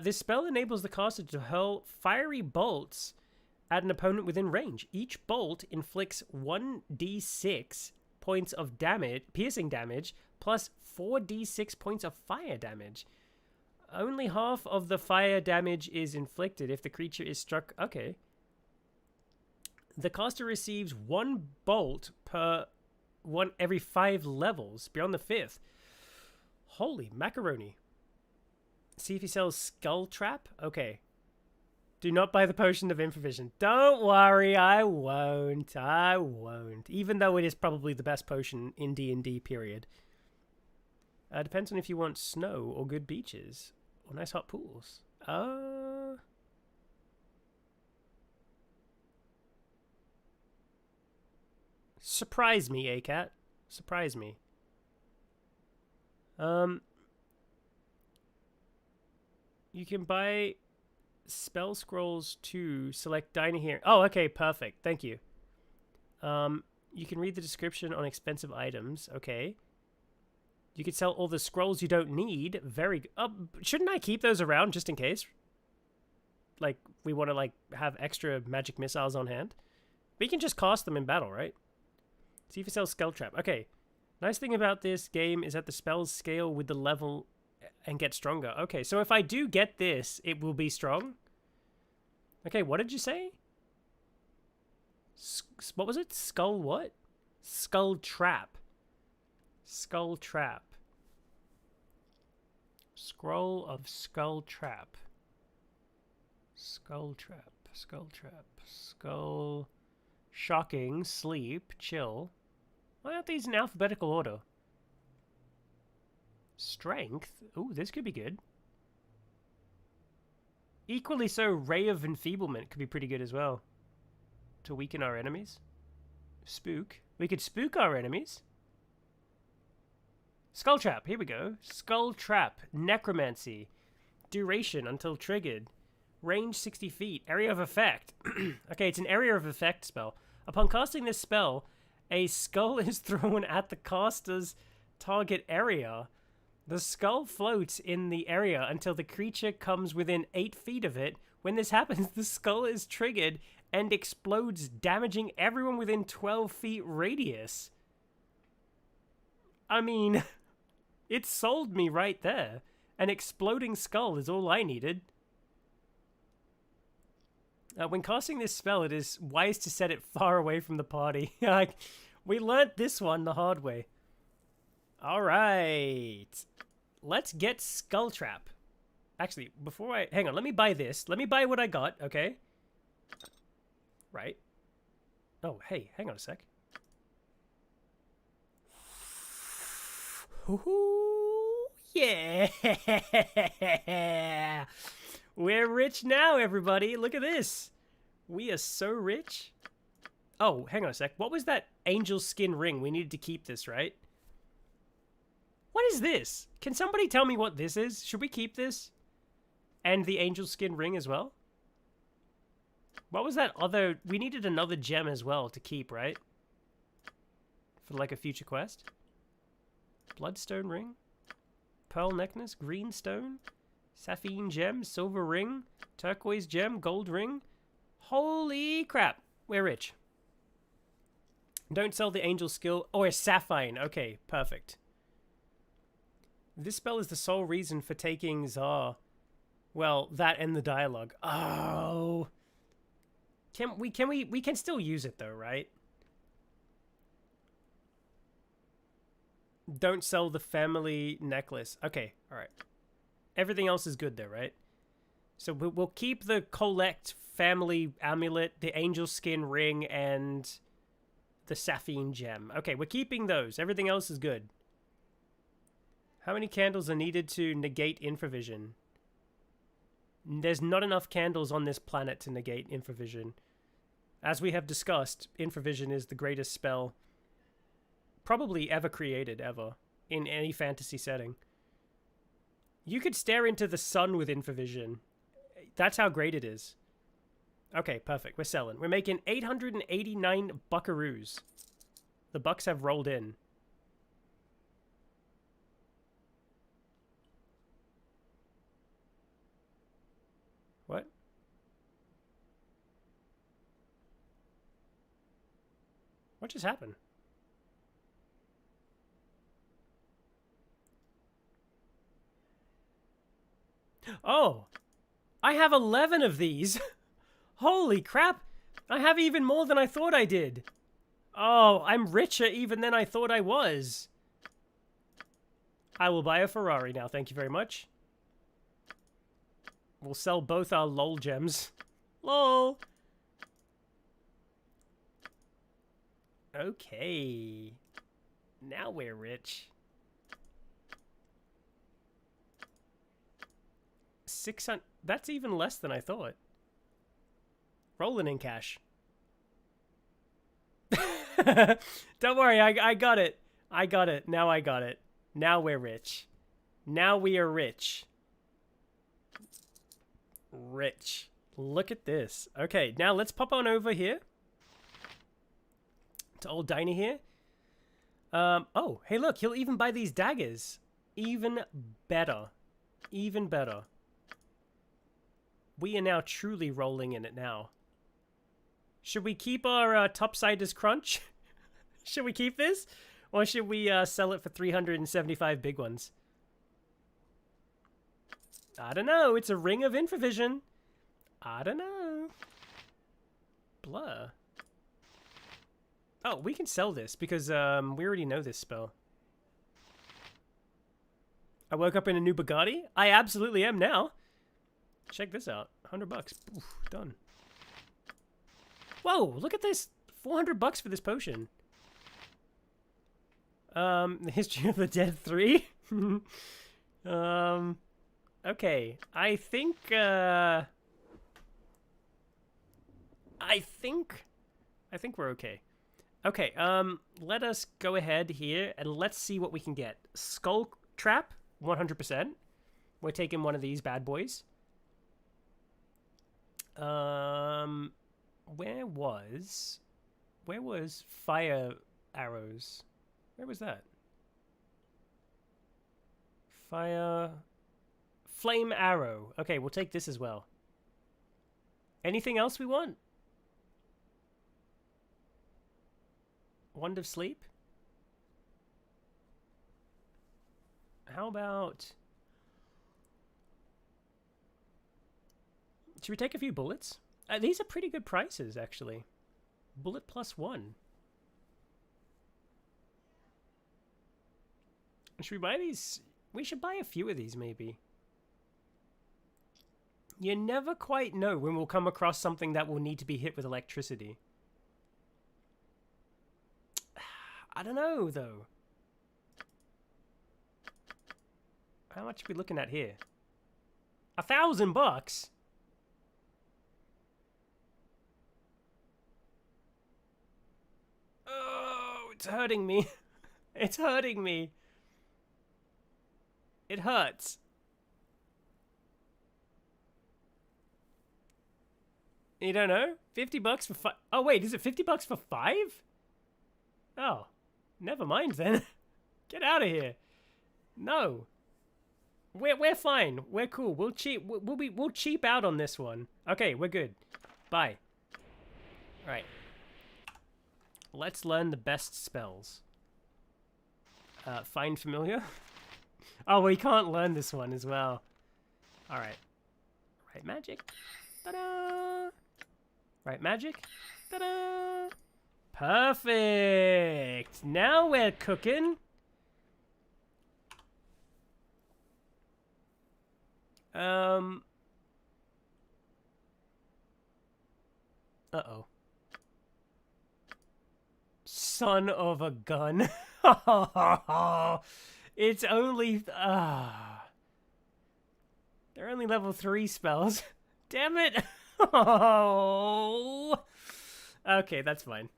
This spell enables the caster to hurl fiery bolts at an opponent within range. Each bolt inflicts 1d6 points of damage, piercing damage, plus 4d6 points of fire damage. Only half of the fire damage is inflicted if the creature is struck. Okay. The caster receives one bolt every 5 levels beyond the 5th. Holy macaroni. See if he sells Skull Trap. Okay. Do not buy the Potion of Infravision. Don't worry, I won't. I won't. Even though it is probably the best potion in D&D, period. Depends on if you want snow or good beaches. Or nice hot pools. Surprise me, ACAT. Surprise me. You can buy spell scrolls to select diner here. Oh, okay, perfect. Thank you. You can read the description on expensive items. Okay. You could sell all the scrolls you don't need. Very good. Shouldn't I keep those around just in case? Like, we want to, like, have extra magic missiles on hand? But you can just cast them in battle, right? See if you sell Skull Trap. Okay. Nice thing about this game is that the spells scale with the level and get stronger. Okay, so if I do get this, it will be strong? Okay, what did you say? What was it? Skull what? Skull Trap. Skull Trap. Scroll of Skull Trap. Skull Trap. Skull Trap. Skull... Shocking. Sleep. Chill. Why aren't these in alphabetical order? Strength? Ooh, this could be good. Equally so, Ray of Enfeeblement could be pretty good as well. To weaken our enemies. Spook. We could spook our enemies. Skull Trap, here we go. Skull Trap, Necromancy. Duration until triggered. Range 60 feet. Area of effect. Okay, it's an area of effect spell. Upon casting this spell, a skull is thrown at the caster's target area. The skull floats in the area until the creature comes within 8 feet of it. When this happens, the skull is triggered and explodes, damaging everyone within 12 feet radius. I mean, it sold me right there. An exploding skull is all I needed. When casting this spell, it is wise to set it far away from the party. Like, we learnt this one the hard way. Alright. Let's get Skull Trap. Actually, before I... Hang on, let me buy this. Let me buy what I got, okay? Right. Oh, hey, hang on a sec. Ooh, yeah! We're rich now, everybody. Look at this. We are so rich. Oh, hang on a sec. What was that angel skin ring? We needed to keep this, right? What is this? Can somebody tell me what this is? Should we keep this? And the angel skin ring as well? What was that other... We needed another gem as well to keep, right? For like a future quest? Bloodstone ring? Pearl necklace? Green stone? Sapphire gem? Silver ring? Turquoise gem? Gold ring? Holy crap. We're rich. Don't sell the angel skill. Oh, a sapphire. Okay, perfect. This spell is the sole reason for taking Tsar. Well, that and the dialogue. Oh. We can still use it though, right? Don't sell the family necklace. Okay, all right. Everything else is good there, right? So we'll keep the collect family amulet, the angel skin ring, and the sapphire gem. Okay, we're keeping those. Everything else is good. How many candles are needed to negate infravision? There's not enough candles on this planet to negate infravision. As we have discussed, infravision is the greatest spell probably ever created, ever, in any fantasy setting. You could stare into the sun with infravision. That's how great it is. Okay, perfect. We're selling. We're making 889 buckaroos. The bucks have rolled in. What? What just happened? Oh! I have 11 of these! Holy crap! I have even more than I thought I did! Oh, I'm richer even than I thought I was! I will buy a Ferrari now, thank you very much. We'll sell both our LOL gems. LOL! Okay. Now we're rich. 600... That's even less than I thought. Rolling in cash. Don't worry, I got it. I got it. Now I got it. Now we're rich. Now we are rich. Rich. Look at this. Okay, now let's pop on over here. To old Dinah here. Oh, hey look, he'll even buy these daggers. Even better. Even better. We are now truly rolling in it now. Should we keep our topsiders crunch? Should we keep this? Or should we sell it for 375 big ones? I don't know. It's a ring of infravision. I don't know. Blur. Oh, we can sell this because we already know this spell. I woke up in a new Bugatti? I absolutely am now. Check this out. 100 bucks. Oof, done. Whoa, look at this. 400 bucks for this potion. The History of the Dead 3? Okay. I think we're okay. Okay, let us go ahead here and let's see what we can get. Skull Trap, 100%. We're taking one of these bad boys. Where was fire arrows? Where was that? Flame arrow. Okay, we'll take this as well. Anything else we want? Wand of Sleep? How about... Should we take a few bullets? These are pretty good prices, actually. Bullet plus 1. Should we buy these? We should buy a few of these, maybe. You never quite know when we'll come across something that will need to be hit with electricity. I don't know, though. How much are we looking at here? $1,000? Oh, it's hurting me. It's hurting me. It hurts. You don't know? $50 for 5? Oh wait, is it $50 for 5? Oh, never mind then. Get out of here. No. We're fine. We're cool. We'll cheap out on this one. Okay, we're good. Bye. Right. Let's learn the best spells. Find familiar. Oh, we can't learn this one as well. All right. Right magic. Ta-da! Right magic. Ta-da! Perfect. Now we're cooking. Uh-oh. Son of a gun. It's only... They're only level 3 spells. Damn it. Oh. Okay, that's fine.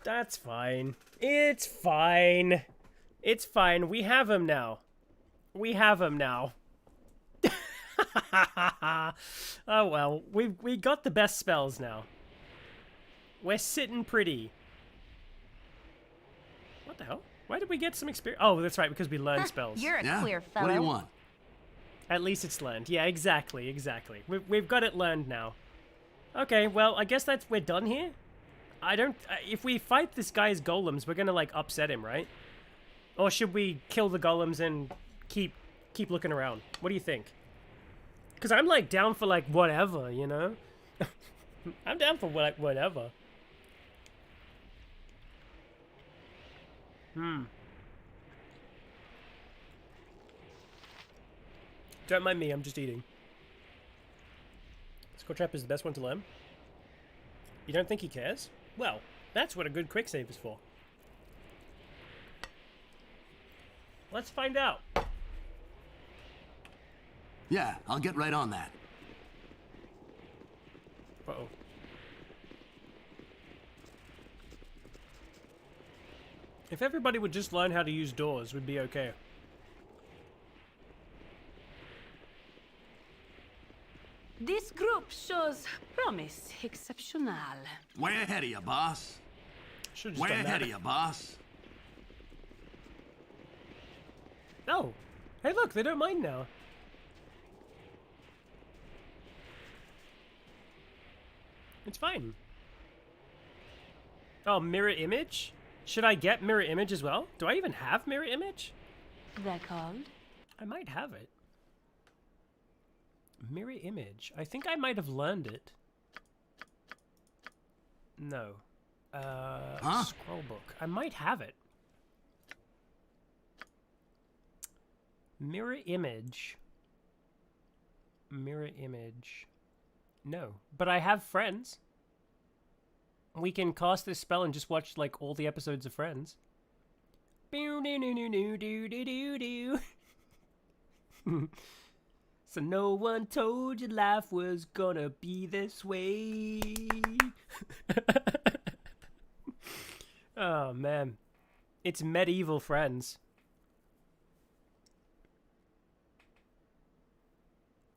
That's fine. It's fine. It's fine. We have him now. We have him now. Oh well, we got the best spells now. We're sitting pretty. What the hell? Why did we get some experience? Oh, that's right, because we learned spells. You're a clear fellow. What do you want? At least it's learned. Yeah, exactly, exactly. We've got it learned now. Okay, well, I guess we're done here. I don't... if we fight this guy's golems, we're gonna, like, upset him, right? Or should we kill the golems and keep looking around? What do you think? Because I'm, like, down for, like, whatever, you know? I'm down for, like, whatever. Don't mind me, I'm just eating. Skulltrap is the best one to learn. You don't think he cares? Well, that's what a good quick save is for. Let's find out. Yeah, I'll get right on that. Uh-oh. If everybody would just learn how to use doors, we'd be okay. This group shows promise exceptional. Way ahead of you, boss. Should've just Way done that. ahead of you, boss. Oh. Hey, look, they don't mind now. It's fine. Oh, mirror image? Should I get mirror image as well? Do I even have mirror image? They're called? I might have it. Mirror image. I think I might have learned it. No. Scroll book. I might have it. Mirror image. Mirror image. No. But I have Friends. We can cast this spell and just watch, like, all the episodes of Friends. So no one told you life was gonna be this way. Oh, man. It's medieval Friends.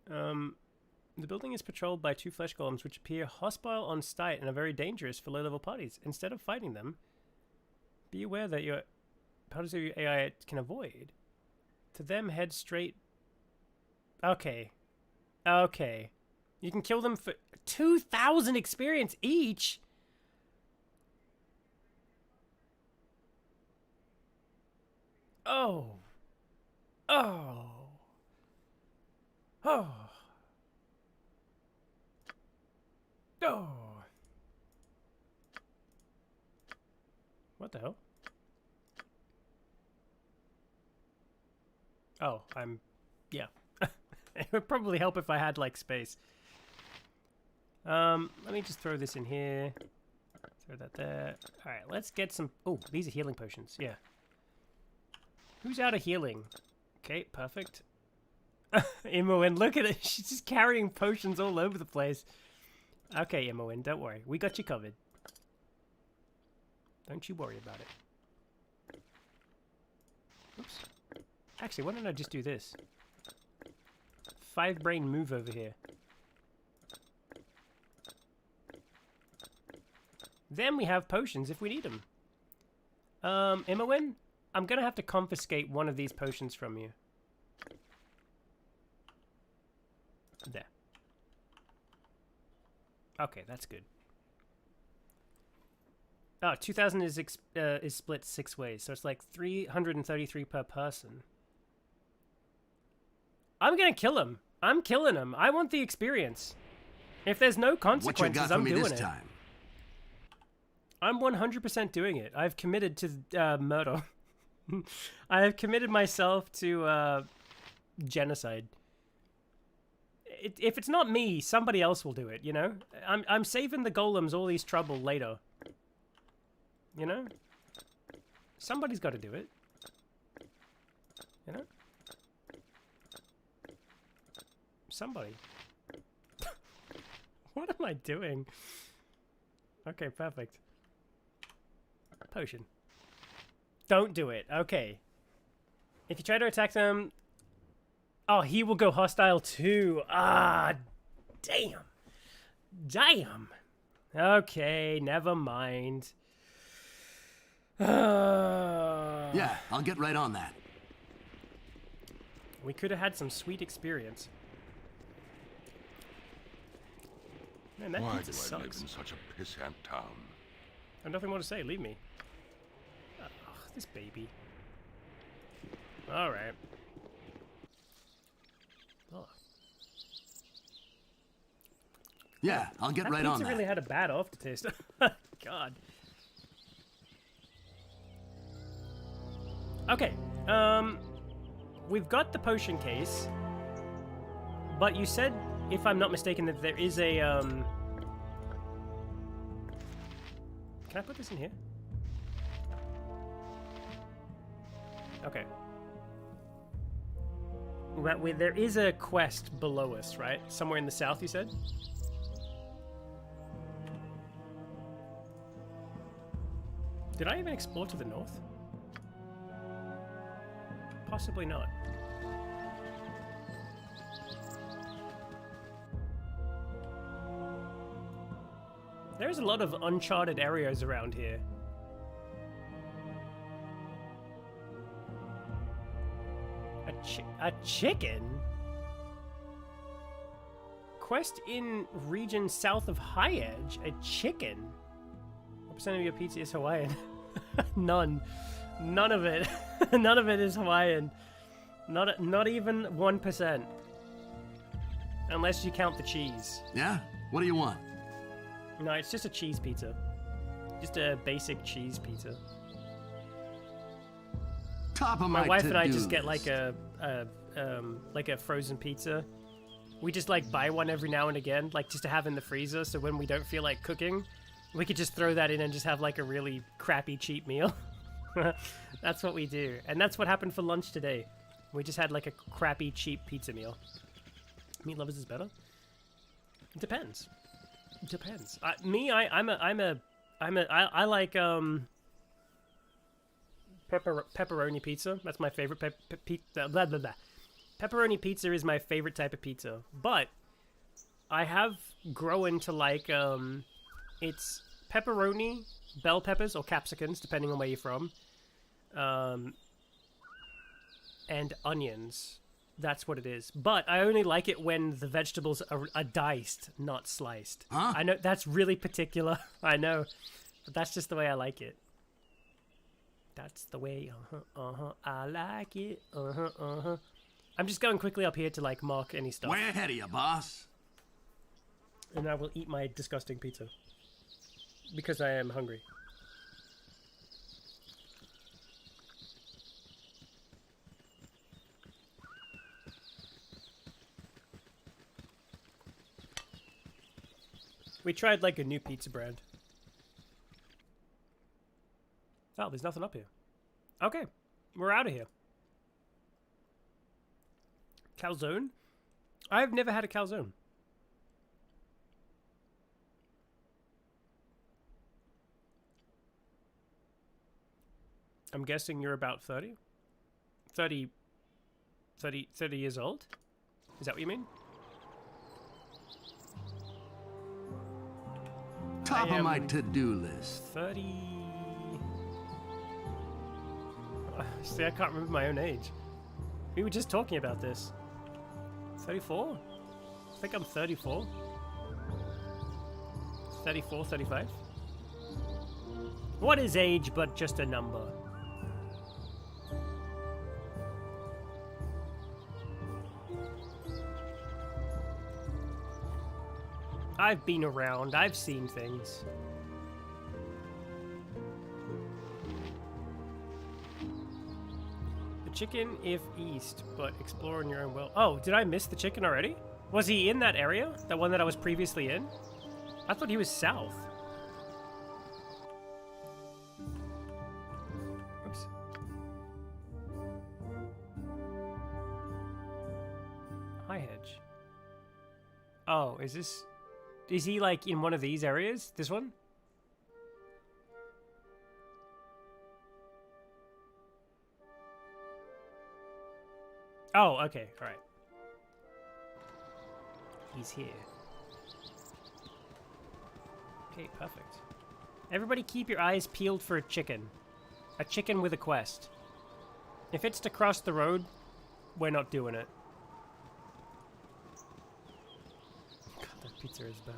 The building is patrolled by 2 flesh golems which appear hostile on sight and are very dangerous for low-level parties. Instead of fighting them, be aware that your parties of your AI can avoid. To them, head straight... Okay. Okay. You can kill them for 2,000 experience each? Oh. Oh. Oh. Oh. What the hell? Oh, yeah. It would probably help if I had, like, space. Let me just throw this in here. Throw that there. Alright, let's get some... Oh, these are healing potions, yeah. Who's out of healing? Okay, perfect. Imoen, look at it. She's just carrying potions all over the place. Okay, Imoen, don't worry. We got you covered. Don't you worry about it. Oops. Actually, why don't I just do this? 5 brain move over here. Then we have potions if we need them. Imoen, I'm gonna have to confiscate one of these potions from you. There. Okay, that's good. Oh, 2,000 is split 6 ways, so it's like 333 per person. I'm gonna kill him. I'm killing him. I want the experience. If there's no consequences, I'm doing it. I'm 100% doing it. I've committed to murder. I have committed myself to genocide. If it's not me, somebody else will do it, you know? I'm saving the golems all these trouble later. You know? Somebody's got to do it. You know? Somebody. What am I doing? Okay, perfect. Potion. Don't do it. Okay. If you try to attack them... Oh, he will go hostile too. Ah, damn. Damn. Okay, never mind. Yeah, I'll get right on that. We could have had some sweet experience. Man, that Why pizza do I sucks. live in such a pissant town? I have nothing more to say. Leave me. Ugh, this baby. All right. Oh. Yeah, I'll get right on that. Pizza really had a bad aftertaste. God. Okay. We've got the potion case, but you said, if I'm not mistaken, that there is a Can I put this in here? Okay. There is a quest below us, right? Somewhere in the south, you said? Did I even explore to the north? Possibly not. There's a lot of uncharted areas around here. A chicken? Quest in region south of High Edge. A chicken? What percent of your pizza is Hawaiian? None. None of it. None of it is Hawaiian. Not even 1%. Unless you count the cheese. Yeah? What do you want? No, it's just a cheese pizza. Just a basic cheese pizza. Top of my wife and I to-dos. just get like a frozen pizza. We just like buy one every now and again, like just to have in the freezer, so when we don't feel like cooking, we could just throw that in and just have like a really crappy cheap meal. That's what we do, and that's what happened for lunch today. We just had like a crappy cheap pizza meal. Meat lovers is better. It depends. It depends. I like pepperoni pizza. That's my favorite. Blah, blah, blah. Pepperoni pizza is my favorite type of pizza, but I have grown to like it's pepperoni, bell peppers or capsicums, depending on where you're from, and onions. That's what it is. But I only like it when the vegetables are diced, not sliced. Huh? I know that's really particular. I know, but that's just the way I like it. That's the way. I like it. I'm just going quickly up here to like mark any stuff. Way ahead of you, boss. And I will eat my disgusting pizza. Because I am hungry. We tried like a new pizza brand. Oh, there's nothing up here. Okay, we're out of here. Calzone? I've never had a calzone. I'm guessing you're about 30? 30 years old? Is that what you mean? Top of my to-do list. 30... See, I can't remember my own age. We were just talking about this. 34? I think I'm 34. 34, 35? What is age but just a number? I've been around, I've seen things. The chicken if east, but explore on your own will. Oh, did I miss the chicken already? Was he in that area? That one that I was previously in? I thought he was south. Oops. High hedge. Oh, is this... Is he, like, in one of these areas? This one? Oh, okay. Alright. He's here. Okay, perfect. Everybody keep your eyes peeled for a chicken. A chicken with a quest. If it's to cross the road, we're not doing it. That pizza is bad.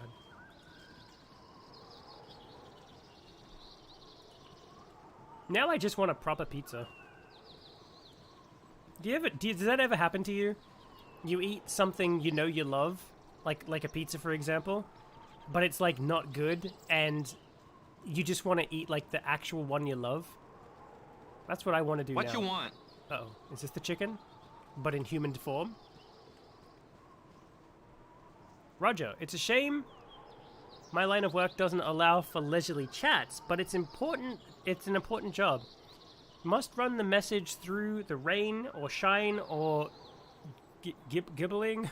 Now I just want a proper pizza. Does that ever happen to you? You eat something you know you love, like a pizza for example, but it's like not good and you just want to eat like the actual one you love? That's what I want to do now. What you want? Uh-oh. Is this the chicken? But in human form? Roger, it's a shame my line of work doesn't allow for leisurely chats, but it's an important job. Must run the message through the rain or shine or gibbling.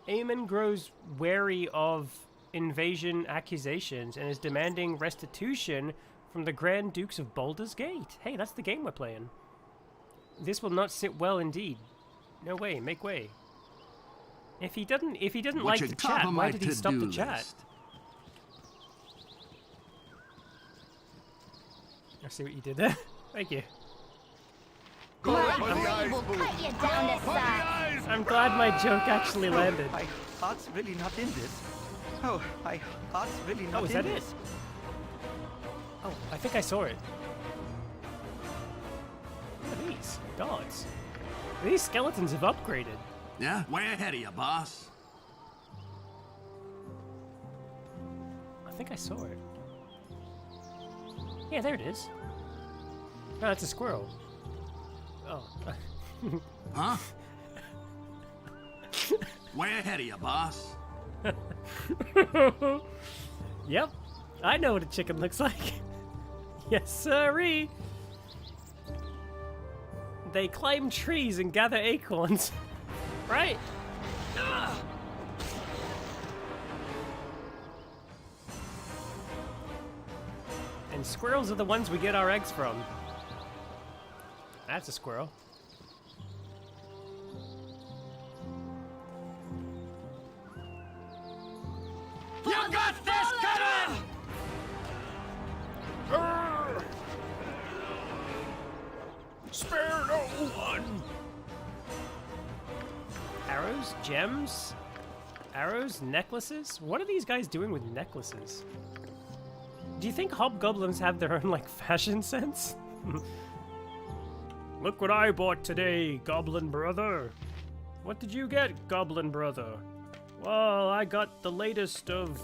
Eamon grows wary of invasion accusations and is demanding restitution from the Grand Dukes of Baldur's Gate. Hey, that's the game we're playing. This will not sit well indeed. No way, make way. If he doesn't like the chat, why did he stop the chat? I see what you did there. Thank you. I'm glad my joke actually landed. My heart's really not in this. Oh, my heart's really not is in that this. it? Oh, I think I saw it. What are these? Dogs. These skeletons have upgraded. Yeah, way ahead of you, boss. I think I saw it. Yeah, there it is. No, that's a squirrel. Oh. Huh? Way ahead of you, boss. Yep. I know what a chicken looks like. Yes, sirree. They climb trees and gather acorns. Right? Ugh. And squirrels are the ones we get our eggs from. That's a squirrel. You got this coming! Spare no one! Arrows? Gems? Arrows? Necklaces? What are these guys doing with necklaces? Do you think hobgoblins have their own, like, fashion sense? Look what I bought today, goblin brother. What did you get, goblin brother? Well, I got the latest of,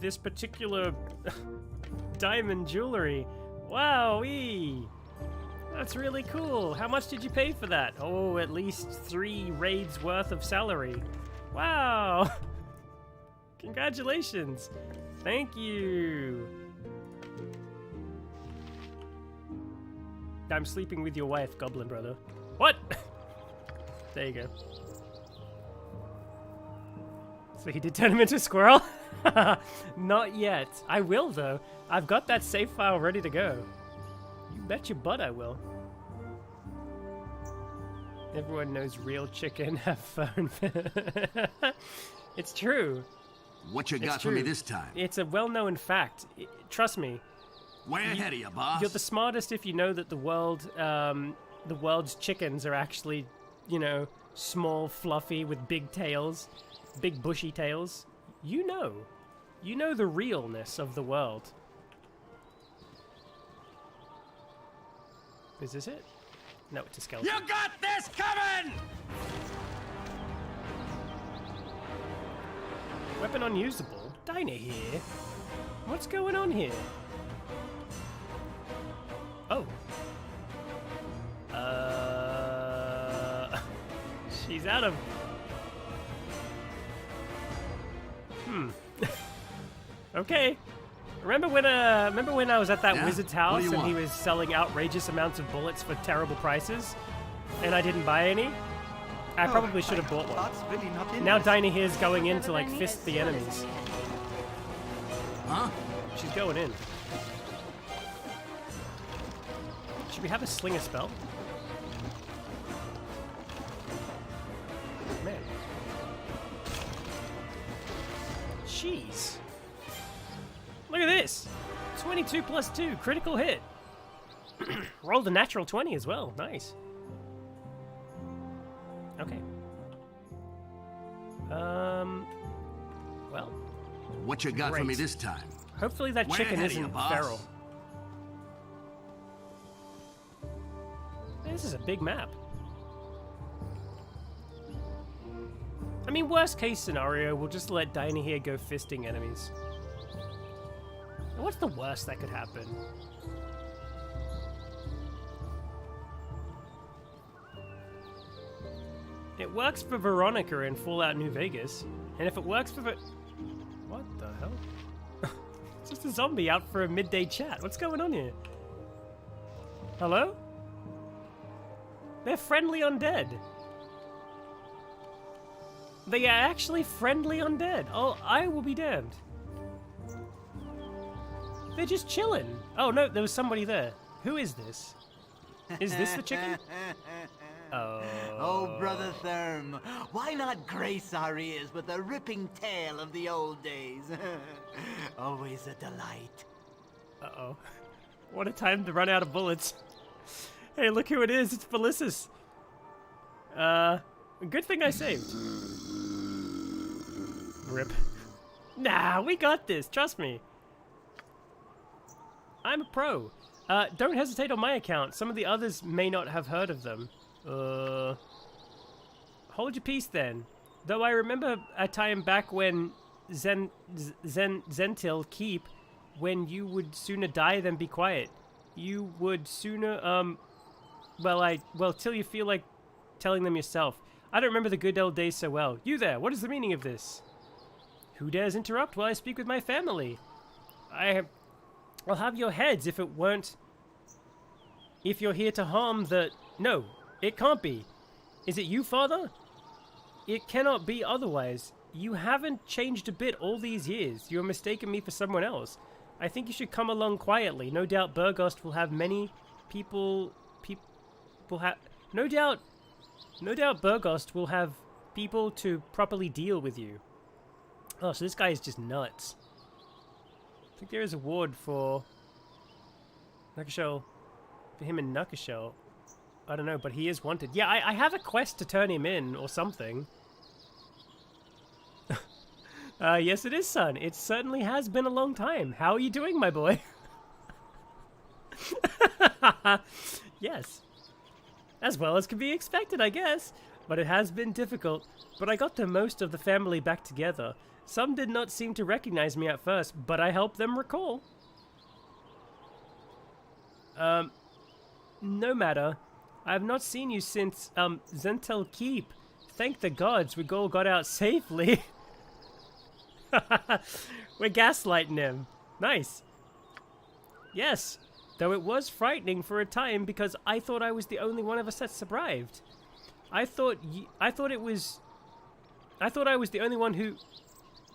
this particular diamond jewelry. Wowee! That's really cool. How much did you pay for that? Oh, at least 3 raids worth of salary. Wow! Congratulations! Thank you! I'm sleeping with your wife, goblin brother. What? There you go. So he did turn him into a squirrel? Not yet. I will, though. I've got that save file ready to go. You bet your butt I will. Everyone knows real chicken have phone. It's true. What you got for me this time? It's a well-known fact. Trust me. Way ahead of you, boss. You're the smartest if you know that the world's chickens are actually, you know, small, fluffy, with big tails, big bushy tails. You know the realness of the world. Is this it? No, it's a skeleton. You got this coming! Weapon unusable? Dinah here? What's going on here? Oh. She's out of... Okay. Remember when I was at that wizard's house and he was selling outrageous amounts of bullets for terrible prices? And I didn't buy any? I probably should have bought one. Really Now Dinah here's going in to, like, fist the enemies. Huh? She's going in. Should we have a slinger spell? Man. Jeez. Look at this! 22 plus 2, critical hit. Rolled a natural 20 as well, nice. Okay. Well. What you got for me this time? Hopefully that chicken isn't feral. This is a big map. I mean, worst case scenario, we'll just let Dinah here go fisting enemies. What's the worst that could happen? It works for Veronica in Fallout New Vegas, and if it works for what the hell? It's just a zombie out for a midday chat. What's going on here? Hello? They're friendly undead. They are actually friendly undead. Oh, I will be damned. They're just chilling. Oh no, there was somebody there. Who is this? Is this the chicken? Oh, Brother Therm, why not grace our ears with a ripping tale of the old days? Always a delight. Uh-oh. What a time to run out of bullets. Hey, look who it is. It's Felicus. Good thing I saved. Rip. Nah, we got this. Trust me. I'm a pro. Don't hesitate on my account. Some of the others may not have heard of them. Hold your peace then. Though I remember a time back when Zentil Keep, when you would sooner die than be quiet. You would sooner, till you feel like telling them yourself. I don't remember the good old days so well. You there, what is the meaning of this? Who dares interrupt while I speak with my family? I'll have your heads if it weren't... If you're here to harm the... No, it can't be. Is it you, Father? It cannot be otherwise. You haven't changed a bit all these years. You're mistaking me for someone else. I think you should come along quietly. No doubt Burgost will have many people... No doubt Burgost will have people to properly deal with you. Oh, so this guy is just nuts. I think there is a ward for Nukkashell, for him and Nukkashell. I don't know, but he is wanted. Yeah, I have a quest to turn him in or something. Yes, it is, son. It certainly has been a long time. How are you doing, my boy? Yes. As well as could be expected, I guess. But it has been difficult. But I got the most of the family back together. Some did not seem to recognize me at first, but I helped them recall. No matter. I have not seen you since, Zentel Keep. Thank the gods we all got out safely. We're gaslighting him. Nice. Yes, though it was frightening for a time because I thought I was the only one of us that survived. I thought I was the only one who...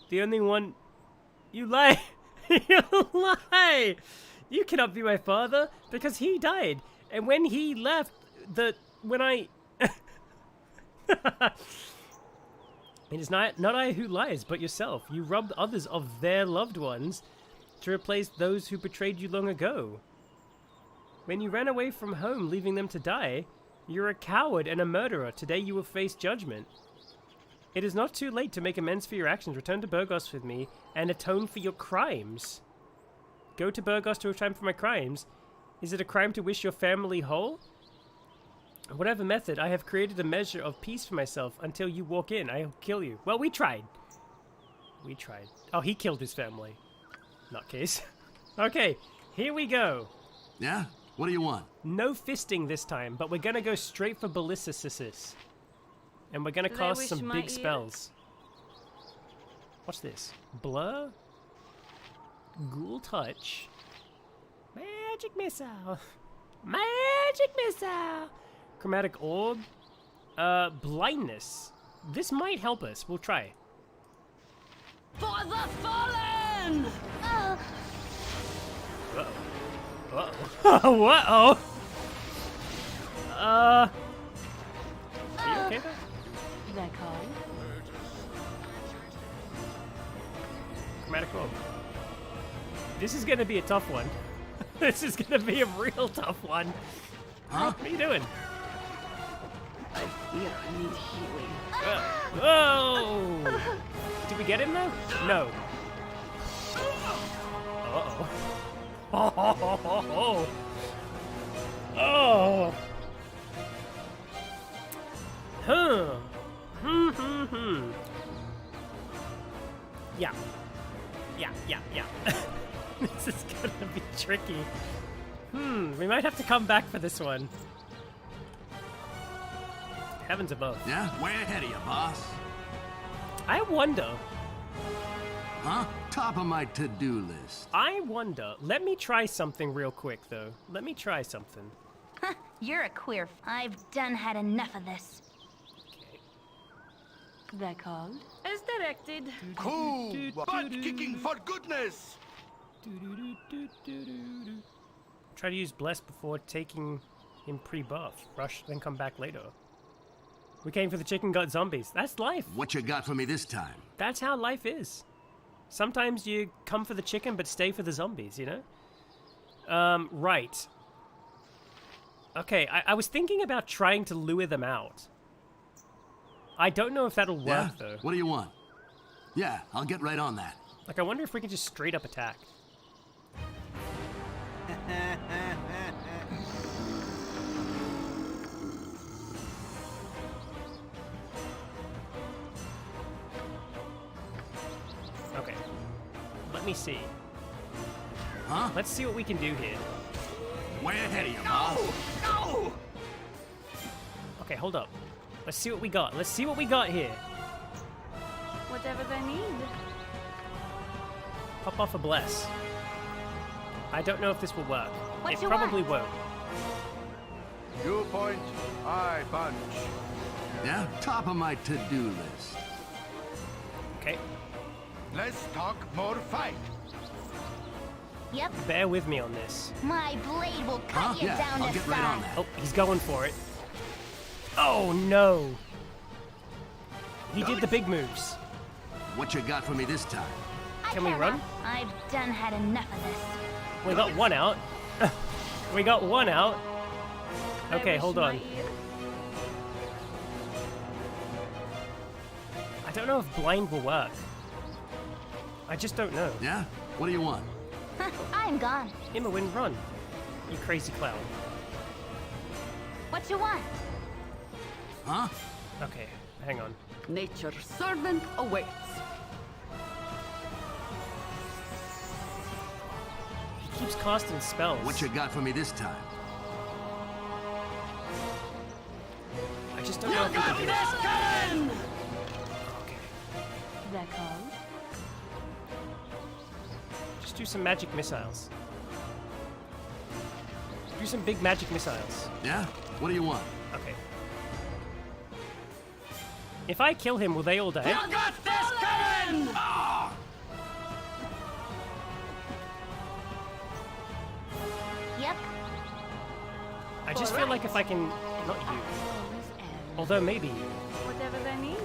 The only one... You lie! You lie! You cannot be my father because he died. And when he left, It is not I who lies, but yourself. You robbed others of their loved ones to replace those who betrayed you long ago. When you ran away from home, leaving them to die, you're a coward and a murderer. Today you will face judgment. It is not too late to make amends for your actions. Return to Burgos with me and atone for your crimes. Go to Burgos to atone for my crimes. Is it a crime to wish your family whole? Whatever method, I have created a measure of peace for myself. Until you walk in, I'll kill you. Well, we tried. We tried. Oh, he killed his family. Nutcase. Okay, here we go. Yeah? What do you want? No fisting this time, but we're gonna go straight for ballisticis. And we're gonna cast some big spells. What's this? Blur? Ghoul Touch. Magic Missile. Magic Missile. Chromatic Orb. Blindness. This might help us. We'll try. For the fallen! Uh-oh. Uh-oh. Uh-oh. Are you okay though? That call? Chromatic Orb. This is gonna be a tough one. This is gonna be a real tough one. Huh? What are you doing? I fear I need healing. Whoa! Did we get him though? No. Uh-oh. Oh! Oh! Huh. Yeah. Yeah. This is gonna be tricky. We might have to come back for this one. Heavens above. Yeah? Way ahead of you, boss. I wonder. Huh? Top of my to-do list. I wonder. Let me try something real quick, though. Let me try something. You're a queer. I've done had enough of this. Okay. That called? As directed. Cool! Butt-kicking for goodness! Try to use Bless before taking him pre-buff. Rush, then come back later. We came for the chicken, got zombies. That's life. What you got for me this time? That's how life is. Sometimes you come for the chicken, but stay for the zombies, you know? Right. Okay, I was thinking about trying to lure them out. I don't know if that'll work, though. What do you want? Yeah, I'll get right on that. Like, I wonder if we can just straight up attack. Okay. Let me see. Huh? Let's see what we can do here. Way ahead of you, boss. No! Okay, hold up. Let's see what we got. Let's see what we got here. Whatever they need. Pop off a Bless. I don't know if this will work. What It you probably want? won't. You point, I punch. Yeah? Top of my to-do list. Okay. Less talk, more fight. Yep, Bear with me on this. my blade will cut you Yeah, down I'll to get right on size. that. Oh, he's going for it. Oh, no. He did the big moves. What you got for me this time? Can we run? I've done had enough of this. We got one out. We got one out. Okay, hold on. I don't know if blind will work. I just don't know. Yeah? What do you want? I'm gone. Immerwin, run. You crazy clown. What you want? Huh? Okay, hang on. Nature's servant awaits. He keeps casting spells. What you got for me this time? I just don't know if we can do This coming! Okay. That call? Just do some magic missiles. Do some big magic missiles. Yeah? What do you want? Okay. If I kill him, will they all die? You got this coming! Yep. I just feel like if I can... Not you. Always am. Although maybe... Whatever they need.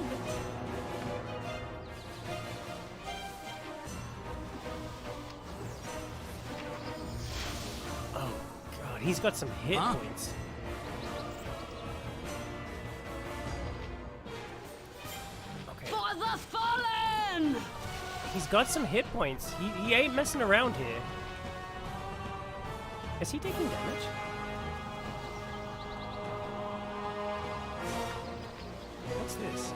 Oh, God. He's got some hit Huh? points. Okay. For the fallen! He's got some hit points. He ain't messing around here. Is he taking damage? What's this?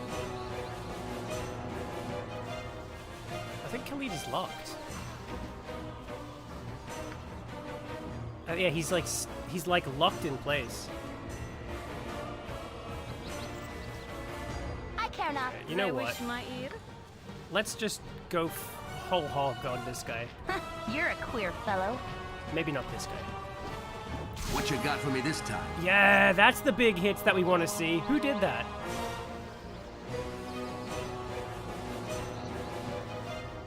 I think Khalid is locked. Yeah, he's like locked in place. I care not. You know They what? wish my ear. Let's just go whole hog on this guy. You're a queer fellow. Maybe not this guy. What you got for me this time? Yeah, that's the big hits that we want to see. Who did that?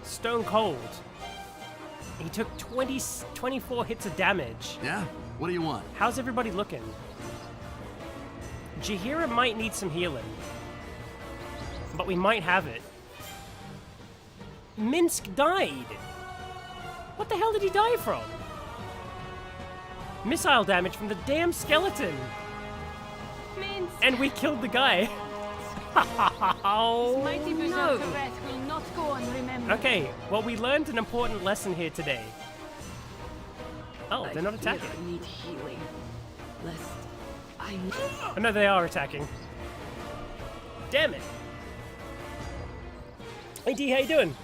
Stone Cold. He took 24 hits of damage. Yeah? What do you want? How's everybody looking? Jahira might need some healing. But we might have it. Minsk died! What the hell did he die from? Missile damage from the damn skeleton! Means And we killed the guy! Oh, mighty no! berserker breath will not go unremembered. Okay, well we learned an important lesson here today. Oh, they're not attacking. I need healing. Lest I... Oh, no, they are attacking. Damn it! Hey D, how you doing?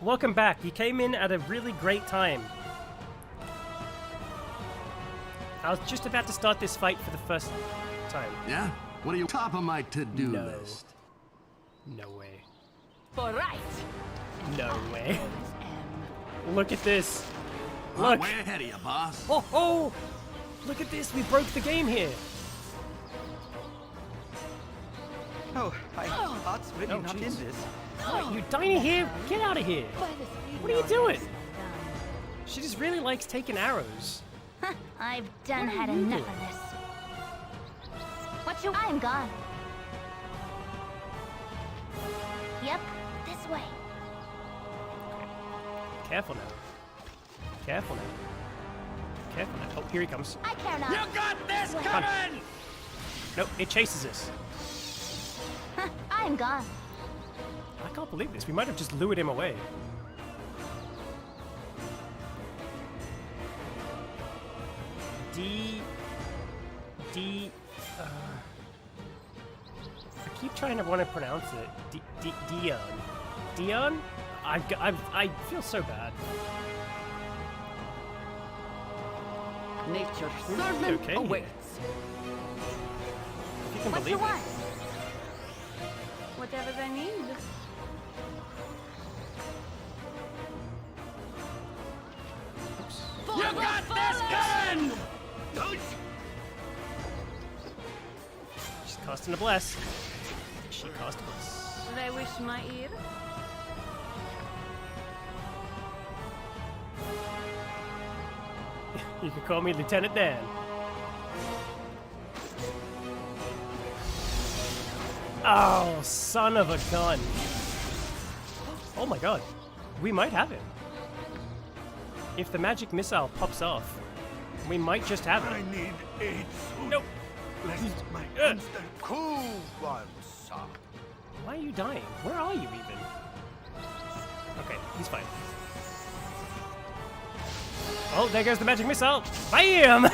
Welcome back. You came in at a really great time. I was just about to start this fight for the first time. Yeah? What are you top of my to-do No. list? No way. For right! No way. Am. Look at this. I'm Look. way ahead of you, boss. Oh, oh! Look at this. We broke the game here. Oh, Art's really Oh, not in jeez. this. Wait, you dining here? Get out of here. By the speed What are you now, doing? it's done. She just really likes taking arrows. I've done What are had you enough doing? of this. I'm gone. Yep, this way. Careful now. Careful now. Careful now. Oh, here he comes. I care not. You got this Come. coming! Nope, it chases us. I'm gone. I can't believe this. We might have just lured him away. I keep trying to want to pronounce it. Dion. Dion? I feel so bad. Nature's We're servant okay here. awaits. If you can What believe you it. want? Whatever they need. You got this coming! She's casting a bless. She cast a bless. They wish my ear. You can call me Lieutenant Dan. Oh, son of a gun. Oh my god. We might have it. If the magic missile pops off, we might just have I it. need aid soon. Nope. Lest my Ugh. instant cool ones suck. Why are you dying? Where are you even? Okay, he's fine. Oh, there goes the magic missile. Bam! You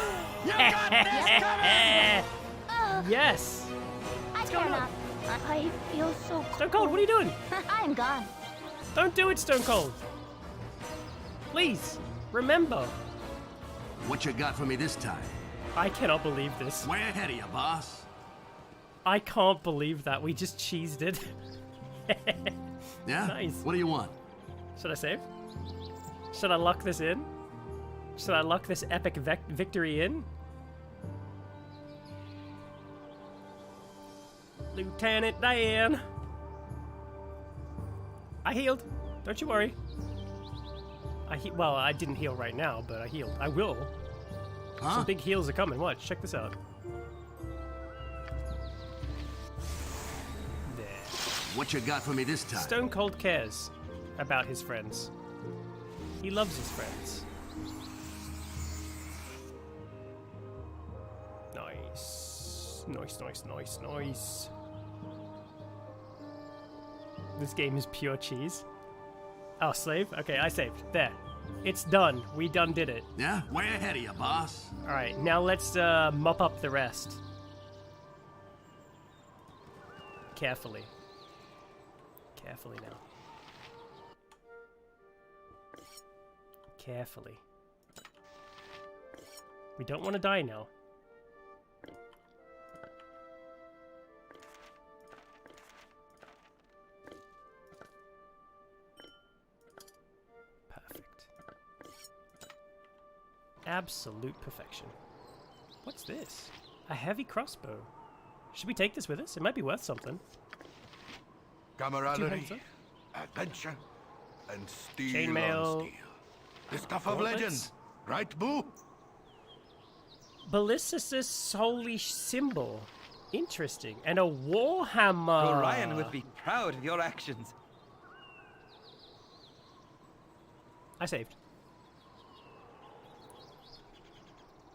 got this coming! Yes. I cannot. I feel so cold. Stone Cold, what are you doing? I'm gone. Don't do it, Stone Cold. Please, remember. What you got for me this time? I cannot believe this. Way ahead of you, boss. I can't believe that. We just cheesed it. Yeah? Nice. What do you want? Should I save? Should I lock this in? Should I lock this epic victory in? Lieutenant Dan. I healed. Don't you worry. Well, I didn't heal right now, but I healed. I will. Huh? Some big heals are coming. Watch. Check this out. There. What you got for me this time? Stone Cold cares about his friends. He loves his friends. Nice. Nice, nice, nice, nice. This game is pure cheese. Oh, save? Okay, I saved. There. It's done. We done did it. Yeah? Way ahead of you, boss. Alright, now let's mop up the rest. Carefully. Carefully now. Carefully. We don't want to die now. Perfect. Absolute perfection. What's this? A heavy crossbow. Should we take this with us? It might be worth something. Camaraderie, adventure, and steel Chainmail. on steel. The stuff of Gauntlets. legend, right, Boo? Ballisticus holy symbol. Interesting. And a warhammer. Orion would be proud of your actions. I saved.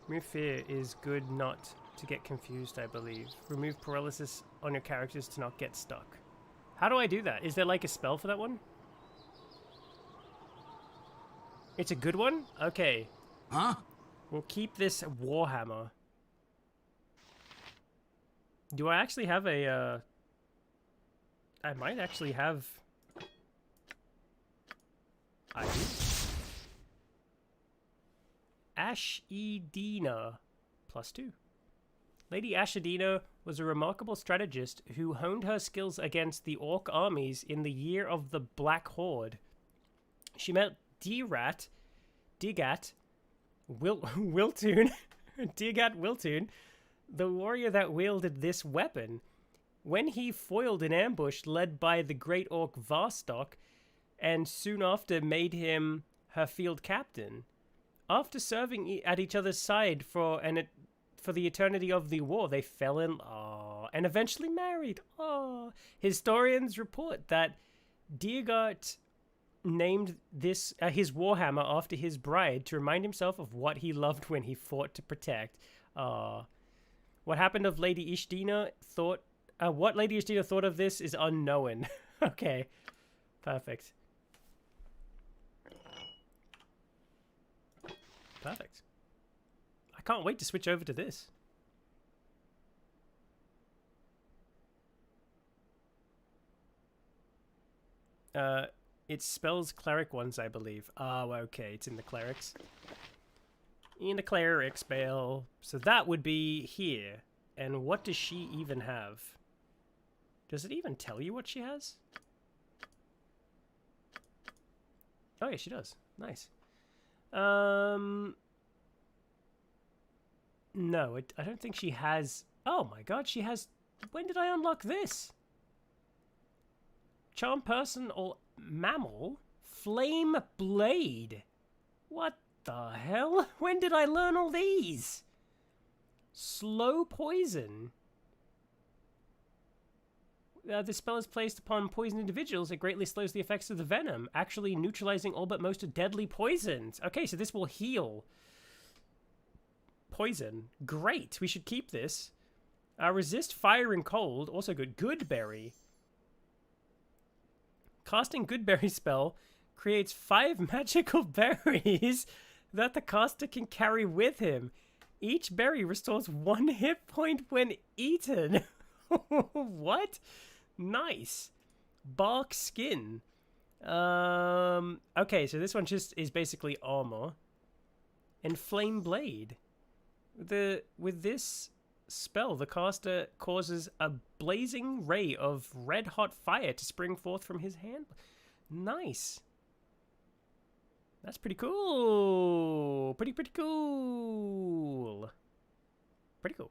Remove fear is good not to get confused, I believe. Remove paralysis on your characters to not get stuck. How do I do that? Is there like a spell for that one? It's a good one? Okay. Huh? We'll keep this warhammer. Do I actually have a, I might actually have... I do. Ashidina, +2. Lady Ashidina was a remarkable strategist who honed her skills against the Orc armies in the year of the Black Horde. She met Digat Wiltoon, Digat Wiltoon, the warrior that wielded this weapon. When he foiled an ambush led by the great Orc Varstock, and soon after made him her field captain. After serving at each other's side for the eternity of the war, they fell in and eventually married. Historians report that Digat named this his warhammer after his bride to remind himself of what he loved when he fought to protect. What happened of Lady Ishdina thought? What Lady Ishdina thought of this is unknown. Okay, perfect. Perfect. I can't wait to switch over to this. It spells cleric ones, I believe. Oh, okay. It's in the clerics. In the cleric spell. So that would be here. And what does she even have? Does it even tell you what she has? Oh, yeah, she does. Nice. No, I don't think she has... Oh my god, she has... When did I unlock this? Charm Person or Mammal? Flame Blade? What the hell? When did I learn all these? Slow Poison. This spell is placed upon poisoned individuals. It greatly slows the effects of the venom, actually neutralizing all but most deadly poisons. Okay, so this will heal poison. Great, we should keep this. Resist fire and cold, also good. Goodberry. Casting Goodberry spell creates 5 magical berries that the caster can carry with him. Each berry restores 1 hit point when eaten. What? Nice. Bark skin. Okay, so this one just is basically armor. And flame blade. With this spell, the caster causes a blazing ray of red-hot fire to spring forth from his hand. Nice. That's pretty cool. Pretty cool. Pretty cool.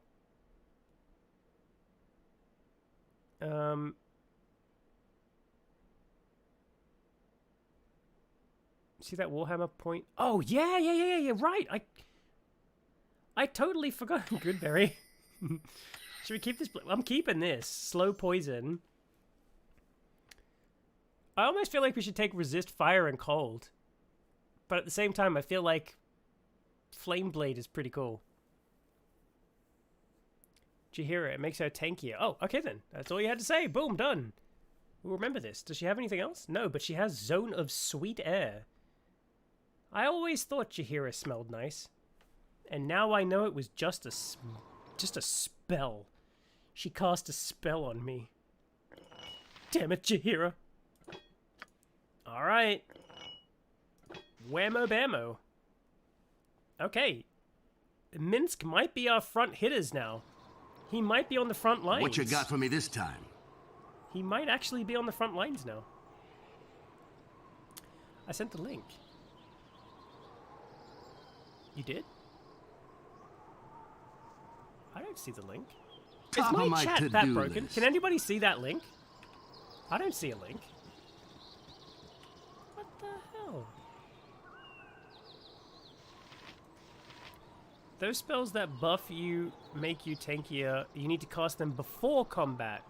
See that Warhammer point? Oh, yeah, right. I totally forgot. Goodberry. Should we keep this? I'm keeping this. Slow poison. I almost feel like we should take resist fire and cold. But at the same time, I feel like Flame Blade is pretty cool. Jaheira, it makes her tankier. Oh, okay then. That's all you had to say. Boom, done. We'll remember this. Does she have anything else? No, but she has Zone of Sweet Air. I always thought Jaheira smelled nice. And now I know it was just a spell. She cast a spell on me. Damn it, Jaheira. Alright. Whammo bammo. Okay. Minsk might be our front hitters now. He might be on the front lines. What you got for me this time? He might actually be on the front lines now. I sent the link. You did? I don't see the link. Is my chat that broken? List. Can anybody see that link? I don't see a link. What the hell? Those spells that buff you, make you tankier, you need to cast them before combat.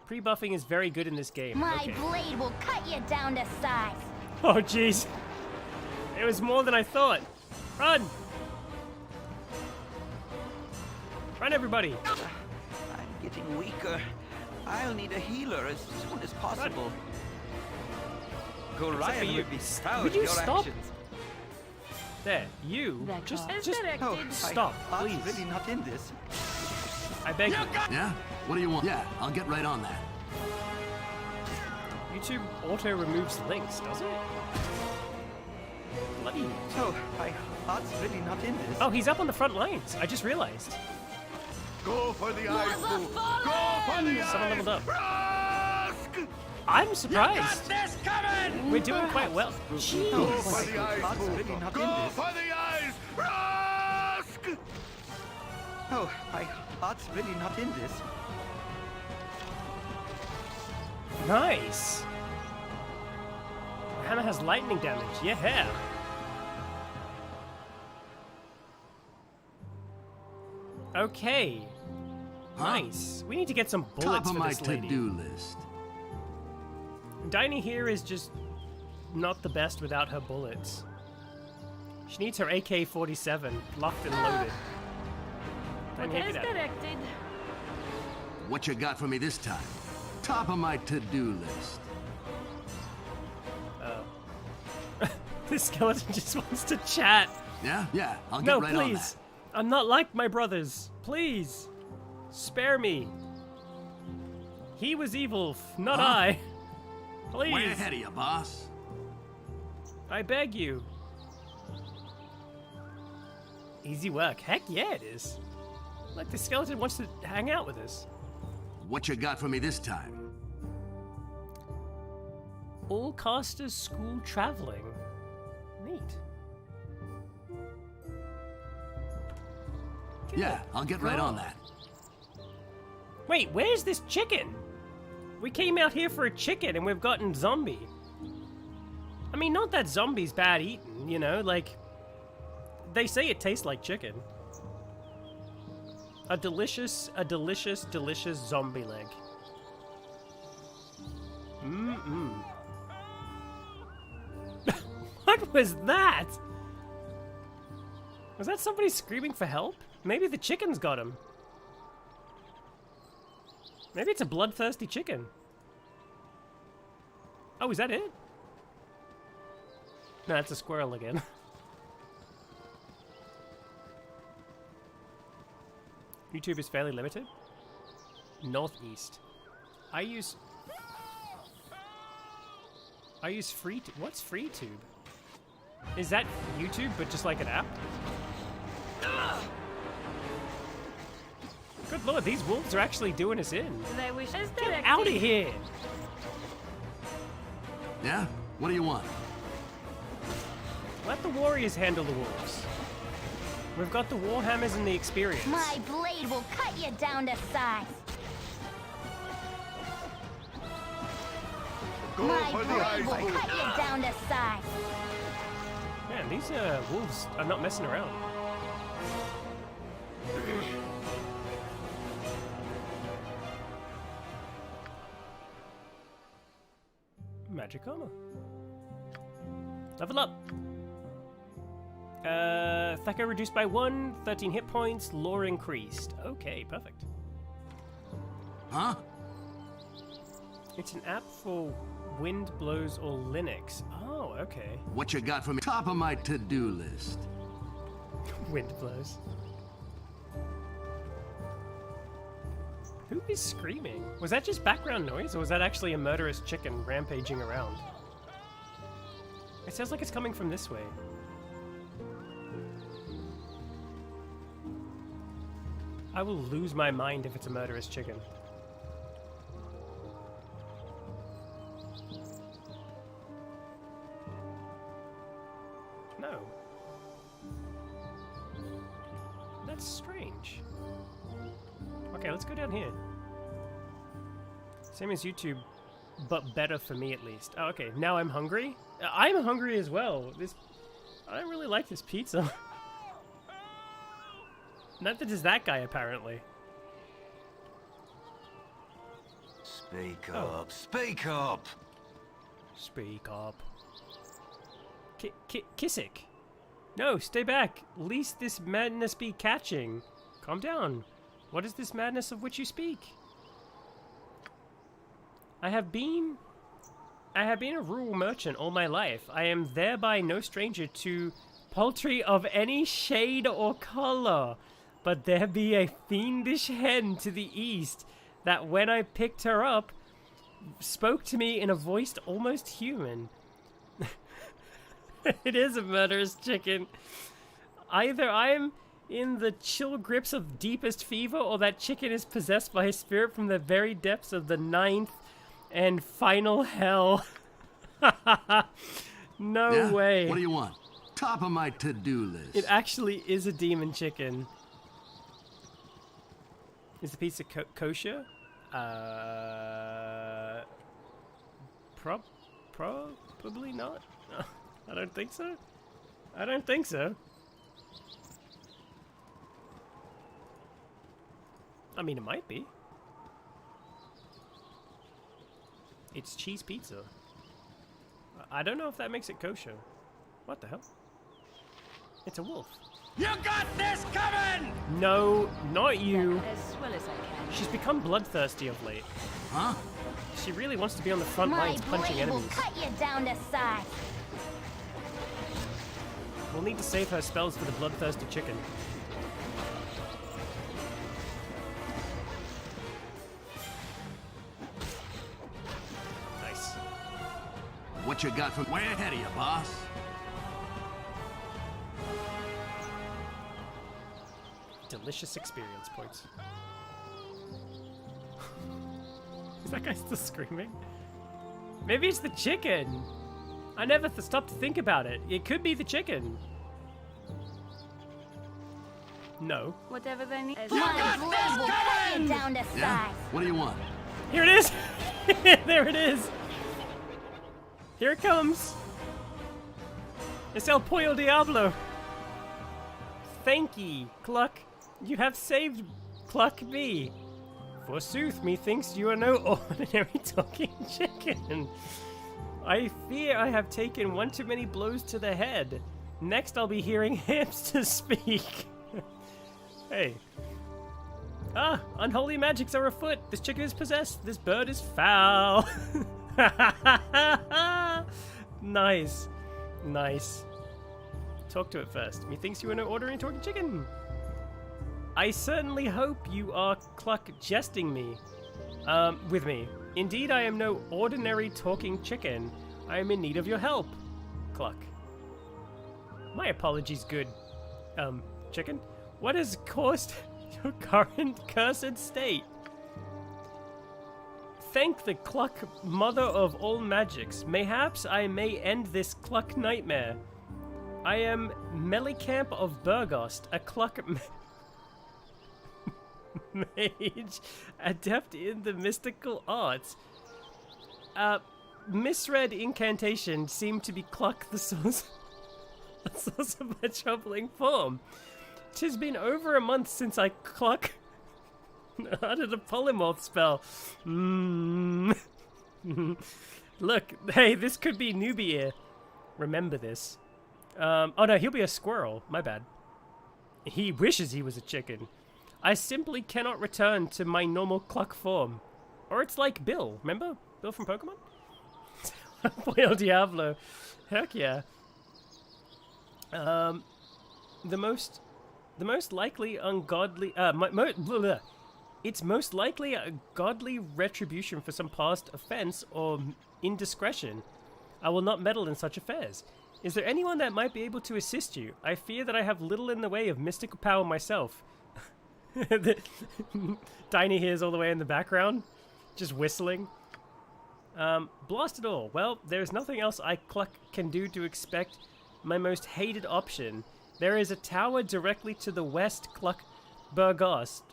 Pre-buffing is very good in this game. My blade will cut you down to size. Oh, jeez. It was more than I thought. Run! Run, everybody! I'm getting weaker. I'll need a healer as soon as possible. Gorion would be proud of your actions. There, you. Just stop, please. Really not in this. I beg you. Yeah? What do you want? Yeah, I'll get right on that. YouTube auto removes links, does it? Bloody. Oh, my heart's really not in this. Oh, he's up on the front lines. I just realized. Go for the eyes, Boo! Go for the eyes! Someone leveled up. Rusk! I'm surprised. You got this coming! We're doing quite well. Jeez. Go for the eyes, Boo! Really not Go in this. for the eyes! Rusk! Oh, my heart's really not in this. Nice. Hammer has lightning damage. Yeah. Okay. Nice. We need to get some bullets Top of for this my lady. to-do list. Diney here is just not the best without her bullets. She needs her AK-47 locked and loaded. As directed. What you got for me this time? Top of my to-do list. Oh. This skeleton just wants to chat. Yeah, I'll get No, right on please. that. I'm not like my brothers. Please. Spare me. He was evil, not I. Please. Way ahead of you, boss. I beg you. Easy work. Heck yeah, it is. Look, the skeleton wants to hang out with us. What you got for me this time? All casters school traveling. Neat. Yeah, I'll get right on that. Wait, where's this chicken? We came out here for a chicken and we've gotten zombie. I mean, not that zombie's bad eating, you know, like, they say it tastes like chicken. A delicious zombie leg. What was that? Was that somebody screaming for help? Maybe the chicken's got him. Maybe it's a bloodthirsty chicken. Oh, is that it? No, that's a squirrel again. YouTube is fairly limited. Northeast. I use FreeTube. What's FreeTube? Is that YouTube, but just like an app? Good lord, these wolves are actually doing us in. They wish us Get out of here! Yeah? What do you want? Let the warriors handle the wolves. We've got the warhammers and the experience. My blade will cut you down to size. My blade will cut you down to size. Man, these wolves are not messing around. Magic armor. Level up. Thaco reduced by 1, 13 hit points, lore increased. Okay, perfect. Huh? It's an app for Wind Blows or Linux. Oh, okay. What you got for me? Top of my to-do list. Wind Blows. Who is screaming? Was that just background noise, or was that actually a murderous chicken rampaging around? It sounds like it's coming from this way. I will lose my mind if it's a murderous chicken. No. That's strange. Okay, let's go down here. Same as YouTube, but better for me at least. Oh, okay, now I'm hungry. I'm hungry as well. I don't really like this pizza. Neither does that guy, apparently. Speak up. Speak up! Speak up. Kissick. No, stay back. Least this madness be catching. Calm down. What is this madness of which you speak? I have been a rural merchant all my life. I am thereby no stranger to poultry of any shade or color. But there be a fiendish hen to the east that when I picked her up, spoke to me in a voice almost human. It is a murderous chicken. Either I'm in the chill grips of deepest fever, or that chicken is possessed by a spirit from the very depths of the 9th and final hell. No way. What do you want? Top of my to-do list. It actually is a demon chicken. Is the pizza kosher? Probably not. I don't think so. I don't think so. I mean, it might be. It's cheese pizza. I don't know if that makes it kosher. What the hell? It's a wolf. You got this coming! No, not you. As well as I can. She's become bloodthirsty of late. Huh? She really wants to be on the front lines punching My blade will enemies. cut you down to size. We'll need to save her spells for the bloodthirsty chicken. Nice. What you got from way ahead of you, boss? Delicious experience points. Is that guy still screaming? Maybe it's the chicken. I never stopped to think about it. It could be the chicken. No. Whatever they need. My blade will cut you down to size. Yeah? What do you want? Here it is! There it is! Here it comes! It's El Pollo Diablo! Thank ye, Cluck. You have saved Cluck me. Forsooth, methinks you are no ordinary talking chicken. I fear I have taken one too many blows to the head. Next I'll be hearing hamsters speak. Hey. Ah, unholy magics are afoot. This chicken is possessed. This bird is foul. Nice. Nice. Talk to it first. Methinks you are no ordinary talking chicken. I certainly hope you are cluck jesting me. With me. Indeed, I am no ordinary talking chicken. I am in need of your help. Cluck. My apologies, good, chicken. What has caused your current cursed state? Thank the Cluck, mother of all magics. Mayhaps I may end this Cluck nightmare. I am Melicamp of Burgost, a Cluck mage, adept in the mystical arts. Misread incantation seemed to be Cluck the source of my troubling form. 'Tis been over a month since I Cluck uttered a polymorph spell. Look, hey, this could be newbie ear. Remember this. Oh no, he'll be a squirrel. My bad. He wishes he was a chicken. I simply cannot return to my normal Cluck form. Or it's like Bill. Remember? Bill from Pokemon? Boy, El Diablo. Heck yeah. The most likely ungodly... It's most likely a godly retribution for some past offense or indiscretion. I will not meddle in such affairs. Is there anyone that might be able to assist you? I fear that I have little in the way of mystical power myself. Tiny hears all the way in the background, just whistling. Blast it all. Well, there's nothing else I Cluck can do to expect my most hated option. There is a tower directly to the west Cluck Burgost,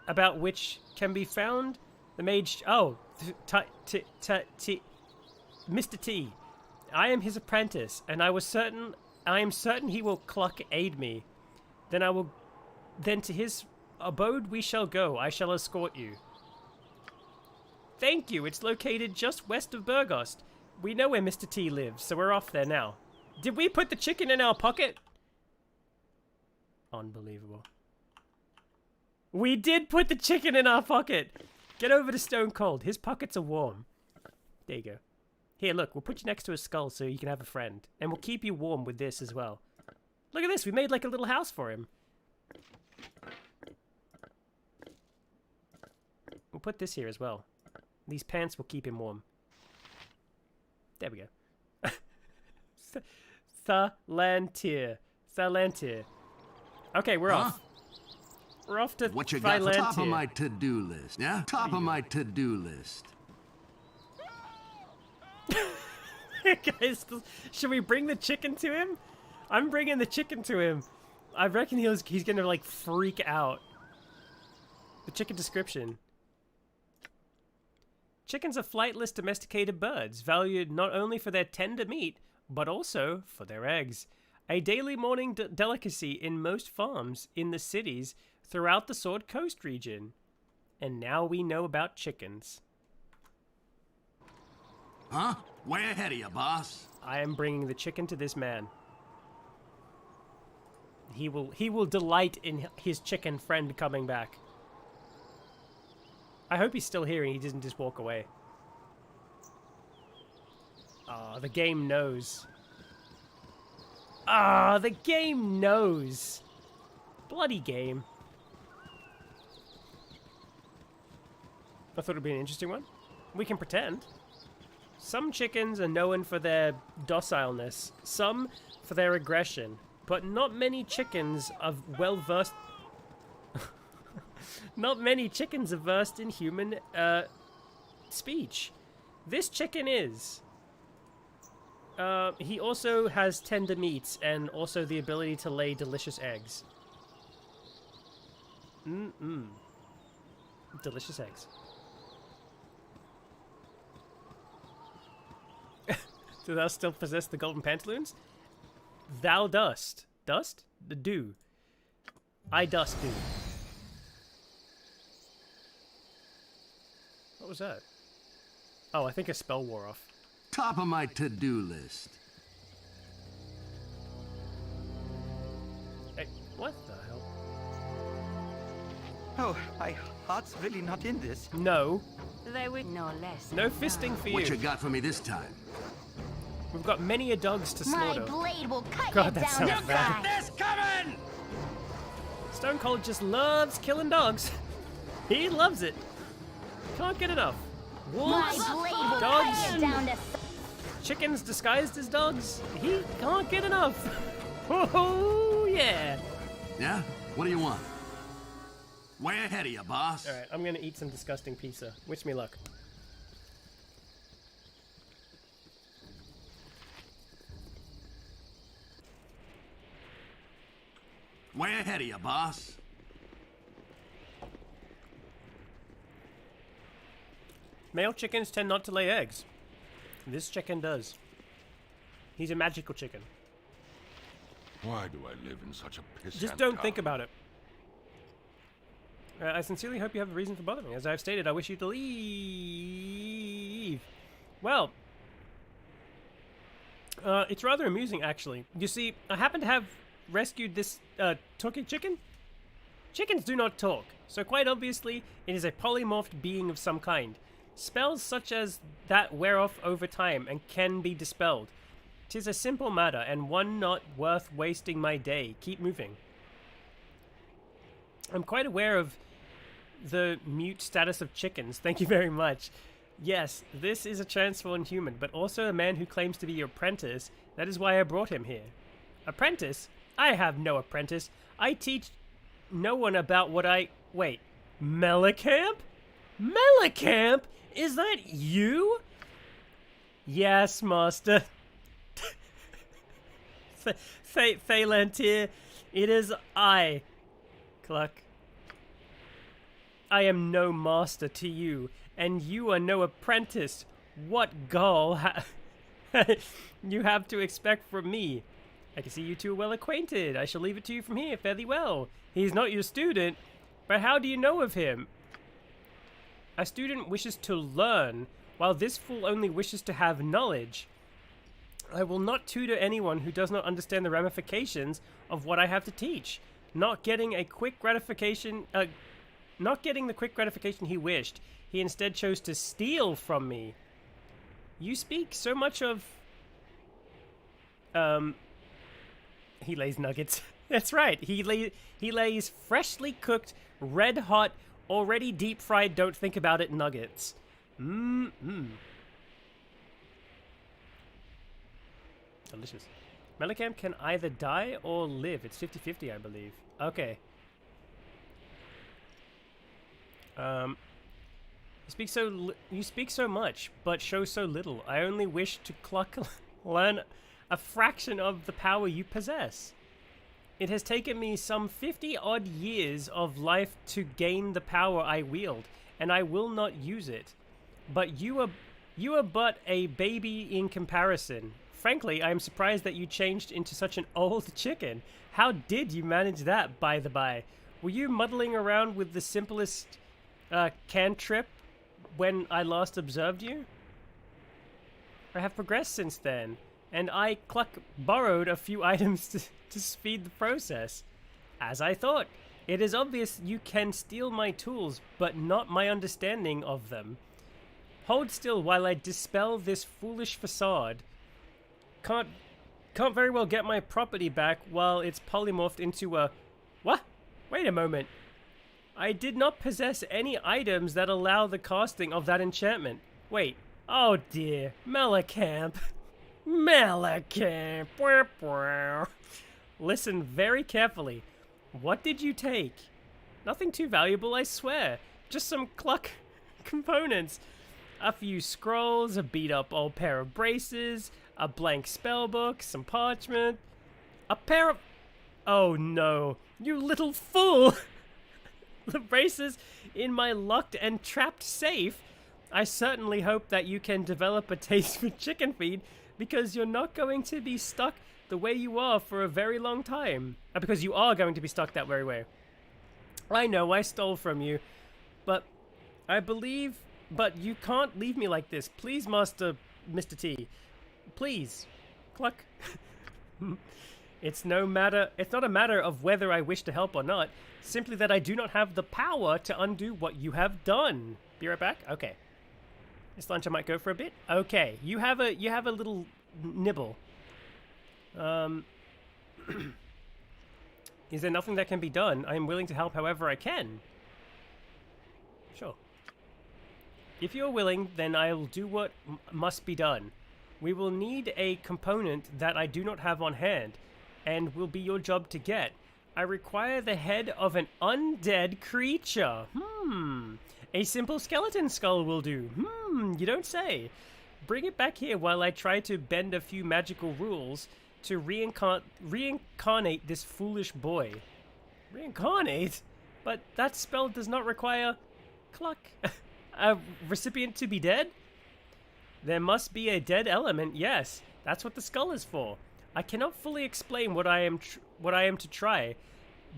about which can be found the mage... Oh, Mr. T. I am his apprentice, and I am certain he will Cluck aid me. Then to his abode we shall go. I shall escort you. Thank you. It's located just west of Burgost. We know where Mr. T lives, so we're off there now. Did we put the chicken in our pocket? Unbelievable. We did put the chicken in our pocket. Get over to Stone Cold. His pockets are warm. There you go. Here, look. We'll put you next to his skull so you can have a friend. And we'll keep you warm with this as well. Look at this. We made like a little house for him. We'll put this here as well. These pants will keep him warm. There we go. Thalantir. Okay, we're off. We're off to What you got for top of my to-do list? Yeah? Top of my to-do list. Guys, should we bring the chicken to him? I'm bringing the chicken to him. I reckon he's gonna like freak out. The chicken description. Chickens are flightless domesticated birds, valued not only for their tender meat, but also for their eggs. A daily morning delicacy in most farms in the cities throughout the Sword Coast region. And now we know about chickens. Huh? Way ahead of you, boss. I am bringing the chicken to this man. He will delight in his chicken friend coming back. I hope he's still here and he doesn't just walk away. Ah, the game knows. Ah, the game knows. Bloody game. I thought it'd be an interesting one. We can pretend. Some chickens are known for their docileness, some for their aggression, but not many chickens are well-versed... Not many chickens are versed in human speech. This chicken is. He also has tender meats and also the ability to lay delicious eggs. Delicious eggs. Do thou still possess the golden pantaloons? Thou dost. Dust? The do. I dust do. What was that? Oh, I think a spell wore off. Top of my to-do list. Hey, what the hell? Oh, my heart's really not in this. No. They would know less. No fisting for you. What you got for me this time? We've got many a dogs to My slaughter. blade will cut God, you that down sounds to bad. size. This coming! Stone Cold just loves killing dogs. He loves it. Can't get enough. My Wolves, blade will dogs, cut you down to chickens disguised as dogs. He can't get enough. Oh, yeah. Yeah? What do you want? Way ahead of you, boss. Alright, I'm gonna eat some disgusting pizza. Wish me luck. Way ahead of you, boss. Male chickens tend not to lay eggs. This chicken does. He's a magical chicken. Why do I live in such a piss? Just don't think about it. I sincerely hope you have a reason for bothering me. As I've stated, I wish you to leave. Well, it's rather amusing, actually. You see, I happen to have rescued this talking chicken. Chickens do not talk, so quite obviously, it is a polymorphed being of some kind. Spells such as that wear off over time and can be dispelled. 'Tis a simple matter, and one not worth wasting my day. Keep moving. I'm quite aware of the mute status of chickens. Thank you very much. Yes, this is a transformed human, but also a man who claims to be your apprentice. That is why I brought him here. Apprentice? I have no apprentice. I teach no one about what I... Wait. Melicamp? Melicamp? Is that you? Yes, master. Phalantir, it is I. Cluck. I am no master to you, and you are no apprentice. What gall you have to expect from me? I can see you two are well acquainted. I shall leave it to you from here. Fare thee well. He's not your student, but how do you know of him? A student wishes to learn, while this fool only wishes to have knowledge. I will not tutor anyone who does not understand the ramifications of what I have to teach. Not getting the quick gratification he wished, he instead chose to steal from me. You speak so much of... He lays nuggets. That's right. He lays freshly cooked, red hot, already deep fried, don't think about it nuggets. Delicious. Melicamp can either die or live. It's 50-50, I believe. Okay. You speak so much, but show so little. I only wish to learn a fraction of the power you possess. It has taken me some 50-odd years of life to gain the power I wield, and I will not use it. But you are but a baby in comparison. Frankly, I am surprised that you changed into such an old chicken. How did you manage that, by the by? Were you muddling around with the simplest cantrip when I last observed you? I have progressed since then, and I borrowed a few items to speed the process. As I thought, it is obvious you can steal my tools, but not my understanding of them. Hold still while I dispel this foolish facade. Can't very well get my property back while it's polymorphed into a... What? Wait a moment. I did not possess any items that allow the casting of that enchantment. Wait. Oh dear. Melicamp. Melicamp. Listen very carefully. What did you take? Nothing too valuable, I swear. Just some cluck components. A few scrolls, a beat-up old pair of braces, a blank spellbook, some parchment, a pair of... Oh no, you little fool! The braces in my locked and trapped safe. I certainly hope that you can develop a taste for chicken feed, because you're not going to be stuck the way you are for a very long time. Because you are going to be stuck that very way. I know, I stole from you, but I believe... But you can't leave me like this. Please, Mr. T. Please. Cluck. It's not a matter of whether I wish to help or not. Simply that I do not have the power to undo what you have done. Be right back? Okay. This lunch I might go for a bit. Okay. You have a little nibble. Is there nothing that can be done? I am willing to help however I can. Sure. If you're willing, then I'll do what must be done. We will need a component that I do not have on hand, and will be your job to get. I require the head of an undead creature. A simple skeleton skull will do. You don't say. Bring it back here while I try to bend a few magical rules to reincarnate this foolish boy. Reincarnate? But that spell does not require... Cluck. A recipient to be dead? There must be a dead element, yes. That's what the skull is for. I cannot fully explain what I am to try,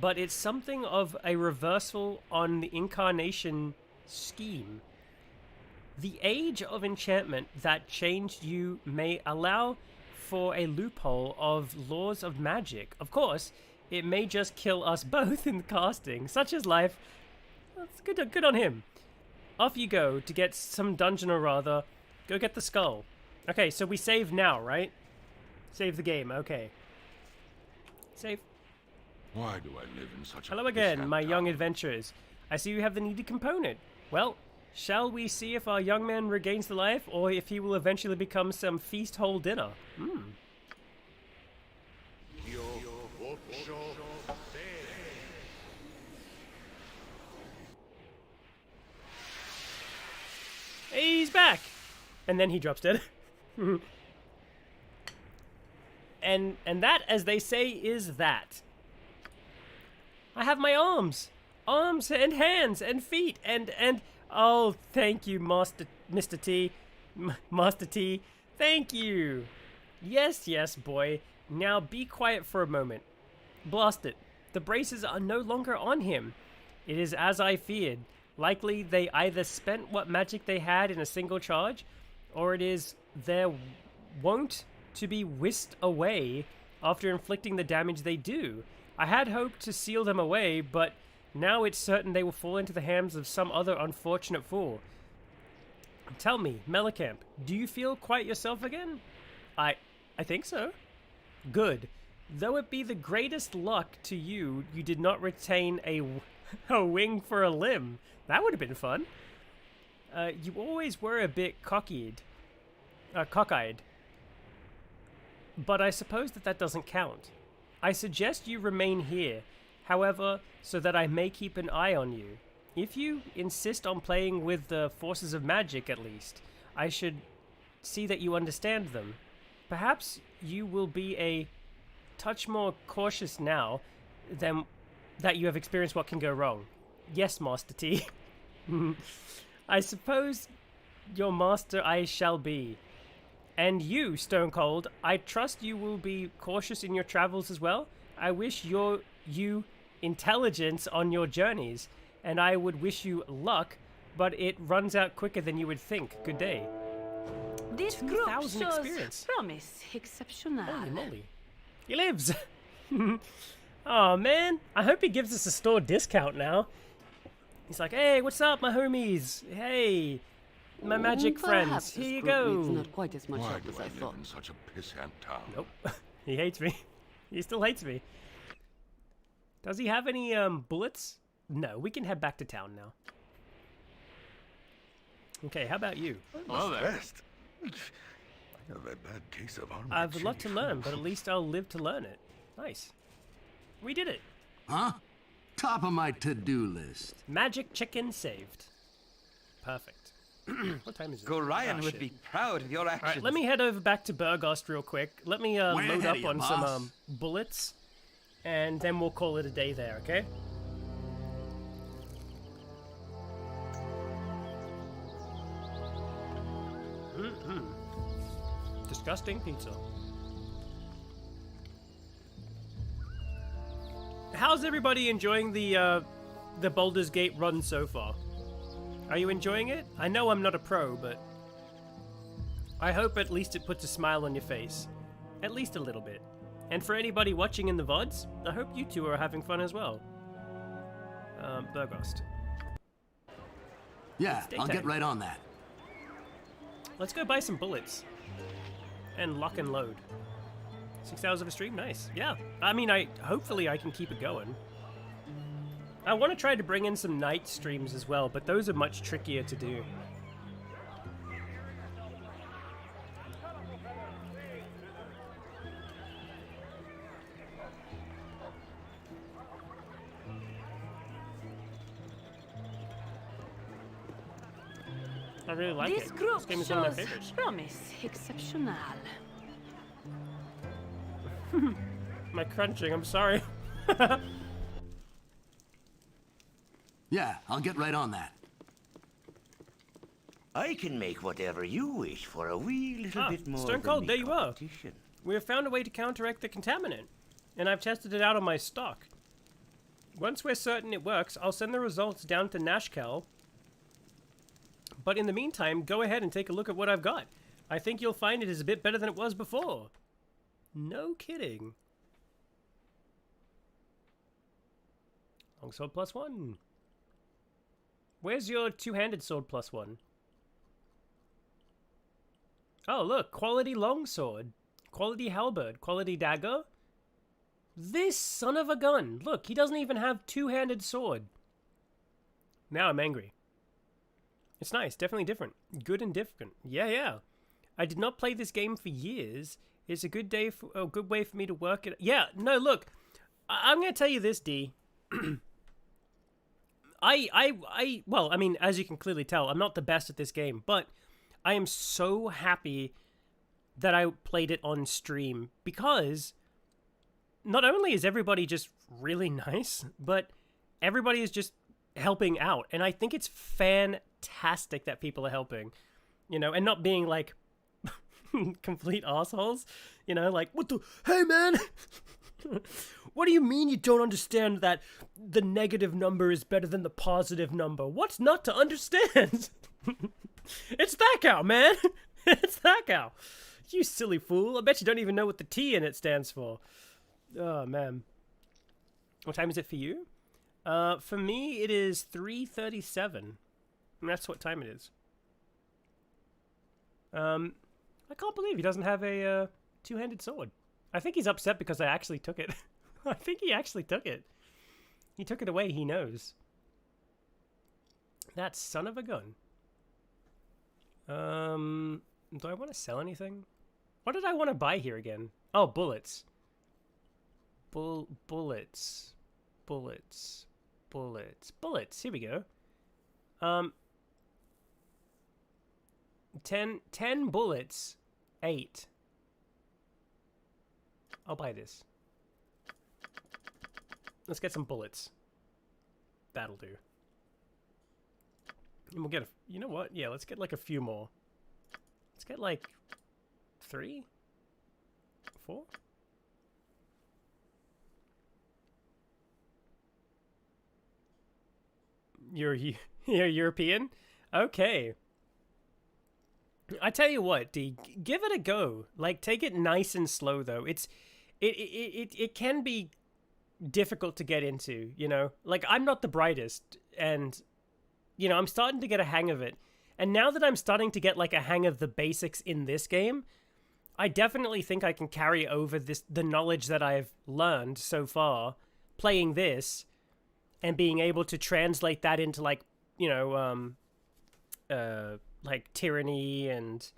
but it's something of a reversal on the incarnation scheme. The age of enchantment that changed you may allow for a loophole of laws of magic. Of course, it may just kill us both in the casting. Such is life. That's good on him. Off you go to get some dungeon, or rather, go get the skull. Okay, so we save now, right? Save the game, okay. Save. Why do I live in such a Hello again, mishap my young town? adventurers. I see you have the needed component. Well, shall we see if our young man regains the life, or if he will eventually become some feast-whole dinner? He's back! And then he drops dead. And that, as they say, is that. I have my arms and hands and feet and oh, thank you, Mr. T, Master T, thank you. Yes, boy. Now be quiet for a moment. Blast it. The braces are no longer on him. It is as I feared. Likely they either spent what magic they had in a single charge, or it is their wont to be whisked away after inflicting the damage they do. I had hoped to seal them away, but now it's certain they will fall into the hands of some other unfortunate fool. Tell me, Melicamp, do you feel quite yourself again? I think so. Good. Though it be the greatest luck to you, you did not retain a wing for a limb. That would have been fun. You always were a bit cockeyed. But I suppose that doesn't count. I suggest you remain here, however, so that I may keep an eye on you. If you insist on playing with the forces of magic, at least, I should see that you understand them. Perhaps you will be a touch more cautious now than that you have experienced what can go wrong. Yes, Master T. I suppose your master I shall be. And you, Stone Cold, I trust you will be cautious in your travels as well. I wish you intelligence on your journeys, and I would wish you luck, but it runs out quicker than you would think. Good day. This group 2,000 shows experience. promise exceptional. Holy moly. He lives! Oh man, I hope he gives us a store discount now. He's like, hey, what's up, my homies? Hey, my magic friends. Here you go. Not quite as much Why help do as I I live thought. in such a pissant town? Nope. He hates me. He still hates me. Does he have any bullets? No, we can head back to town now. Okay, how about you? Well, best. I have a bad case of armor. I've a lot to learn, but at least I'll live to learn it. Nice. We did it. Huh? Top of my to-do list. Magic chicken saved. Perfect. What time is it? Gorion Ah, would shit. be proud of your actions. Alright, let me head over back to Burgost real quick. Let me Way load ahead up of you, on boss. some bullets, and then we'll call it a day there, okay? Disgusting pizza. How's everybody enjoying the Baldur's Gate run so far? Are you enjoying it? I know I'm not a pro, but I hope at least it puts a smile on your face. At least a little bit. And for anybody watching in the VODs, I hope you two are having fun as well. Burgost. Yeah, It's I'll daytime. get right on that. Let's go buy some bullets. And lock and load. 6 hours of a stream? Nice. Yeah. I mean, hopefully I can keep it going. I want to try to bring in some night streams as well, but those are much trickier to do. I really like This it. group This game is one of my shows favorites. promise exceptional. My crunching, I'm sorry. Yeah, I'll get right on that. I can make whatever you wish for a wee little bit more Stone than Cold, me there you are. competition. We have found a way to counteract the contaminant, and I've tested it out on my stock. Once we're certain it works, I'll send the results down to Nashkel. But in the meantime, go ahead and take a look at what I've got. I think you'll find it is a bit better than it was before. No kidding. Longsword +1. Where's your two-handed sword +1? Oh, look. Quality longsword. Quality halberd. Quality dagger. This son of a gun. Look, he doesn't even have two-handed sword. Now I'm angry. It's nice. Definitely different. Good and different. Yeah, yeah. I did not play this game for years. It's a good day for a good way for me to work it. Yeah, no, look. I'm going to tell you this, D. Well, I mean, as you can clearly tell, I'm not the best at this game, but I am so happy that I played it on stream because not only is everybody just really nice, but everybody is just helping out. And I think it's fantastic that people are helping, you know, and not being like complete assholes, you know, like, what the, hey man, what do you mean you don't understand that the negative number is better than the positive number? What's not to understand? It's that cow, man. It's that cow. You silly fool. I bet you don't even know what the T in it stands for. Oh, man. What time is it for you? For me, it is 3:37. And that's what time it is. I can't believe he doesn't have a two-handed sword. I think he's upset because I actually took it. I think he actually took it. He took it away, he knows. That son of a gun. Do I want to sell anything? What did I want to buy here again? Oh, bullets. Bullets. Bullets. Bullets. Here we go. 10 bullets. 8. I'll buy this. Let's get some bullets. That'll do. And we'll get a... You know what? Yeah, let's get like a few more. Let's get like 3? 4? You're European? Okay. I tell you what, D, give it a go. Like, take it nice and slow, though. It can be difficult to get into, you know? Like, I'm not the brightest, and, you know, I'm starting to get a hang of it. And now that I'm starting to get, like, a hang of the basics in this game, I definitely think I can carry over the knowledge that I've learned so far playing this and being able to translate that into, like, you know, like Tyranny and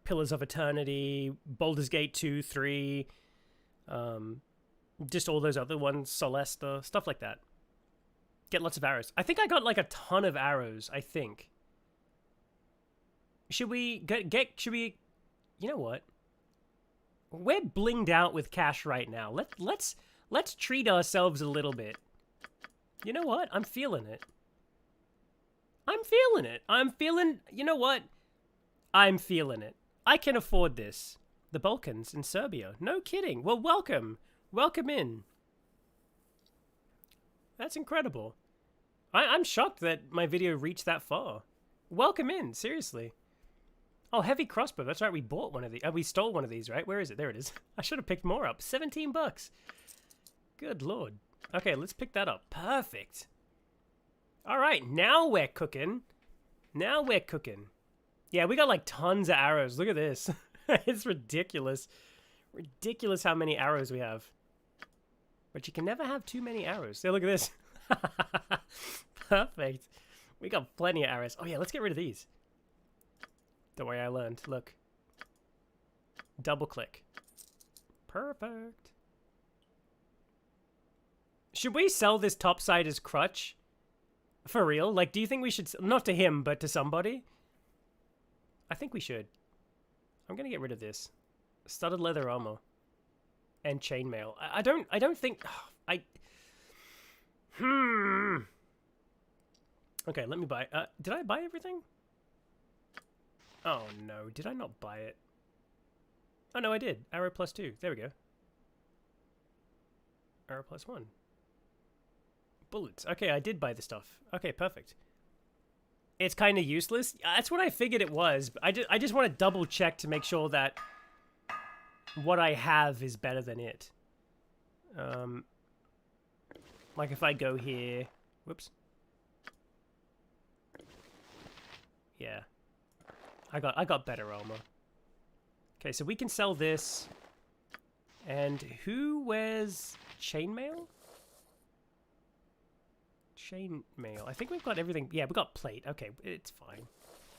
Pillars of Eternity, Baldur's Gate 2, 3, just all those other ones, Celesta, stuff like that. Get lots of arrows. I think I got like a ton of arrows, I think. Should we should we, you know what? We're blinged out with cash right now. Let's treat ourselves a little bit. You know what? I'm feeling it. You know what? I'm feeling it. I can afford this. The Balkans in Serbia. No kidding. Well, welcome. Welcome in. That's incredible. I'm shocked that my video reached that far. Welcome in, seriously. Oh, heavy crossbow. That's right, we bought one of these. We stole one of these, right? Where is it? There it is. I should have picked more up. 17 bucks. Good lord. Okay, let's pick that up. Perfect. All right, now we're cooking. Yeah, we got like tons of arrows. Look at this. It's ridiculous. Ridiculous how many arrows we have. But you can never have too many arrows. So look at this. Perfect. We got plenty of arrows. Oh yeah, let's get rid of these. Don't worry, I learned. Look. Double click. Perfect. Should we sell this topside as crutch? For real? Like, do you think we should... Not to him, but to somebody? I think we should. I'm gonna get rid of this. Studded leather armor. And chainmail. I don't think... Okay, let me buy... did I buy everything? Oh no, did I not buy it? Oh no, I did. Arrow +2. There we go. Arrow +1. Bullets. Okay, I did buy the stuff. Okay, perfect. It's kind of useless. That's what I figured it was. But I just want to double check to make sure that what I have is better than it. Like if I go here, whoops. Yeah, I got better armor. Okay, so we can sell this. And who wears chainmail? Chainmail. I think we've got everything. Yeah, we got plate. Okay, it's fine.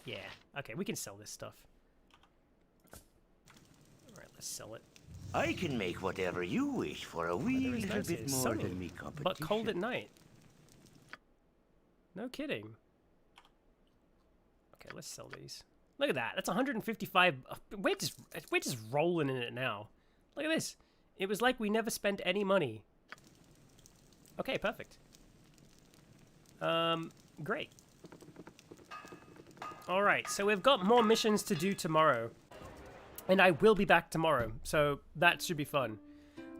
Yeah. Okay, we can sell this stuff. All right, let's sell it. I can make whatever you wish for a wee little bit more than me competition. But cold at night. No kidding. Okay, let's sell these. Look at that. That's 155. We're just rolling in it now. Look at this. It was like we never spent any money. Okay, perfect. Great. Alright, so we've got more missions to do tomorrow. And I will be back tomorrow, so that should be fun.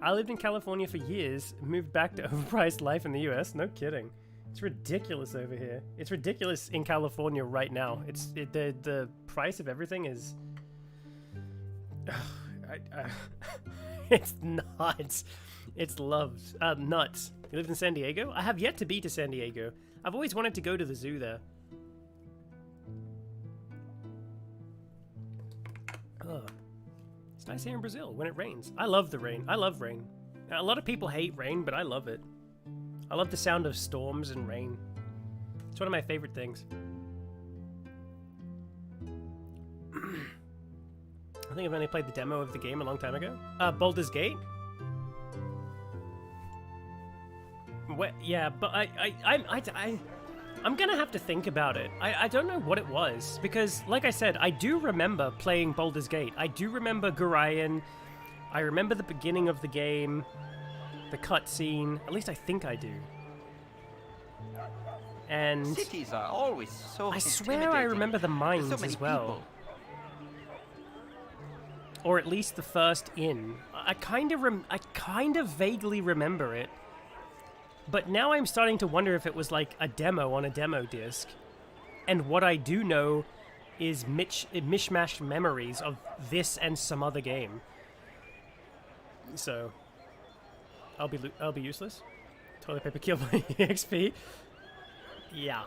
I lived in California for years, moved back to overpriced life in the US. No kidding. It's ridiculous over here. It's ridiculous in California right now. The price of everything is... it's nuts. It's loved. Nuts. You lived in San Diego? I have yet to be to San Diego. I've always wanted to go to the zoo there. Ugh. It's nice here in Brazil when it rains. I love the rain. I love rain. A lot of people hate rain, but I love it. I love the sound of storms and rain. It's one of my favorite things. I think I've only played the demo of the game a long time ago. Baldur's Gate? Yeah, but I'm gonna have to think about it. I don't know what it was, because, like I said, I do remember playing Baldur's Gate. I do remember Gorion. I remember the beginning of the game, the cutscene. At least I think I do. And cities are always so I swear I remember the mines so as well. People. Or at least the first inn. I kind of vaguely remember it. But now I'm starting to wonder if it was like a demo on a demo disc. And what I do know is mishmashed memories of this and some other game. So I'll be useless. Toilet paper killed my EXP. Yeah.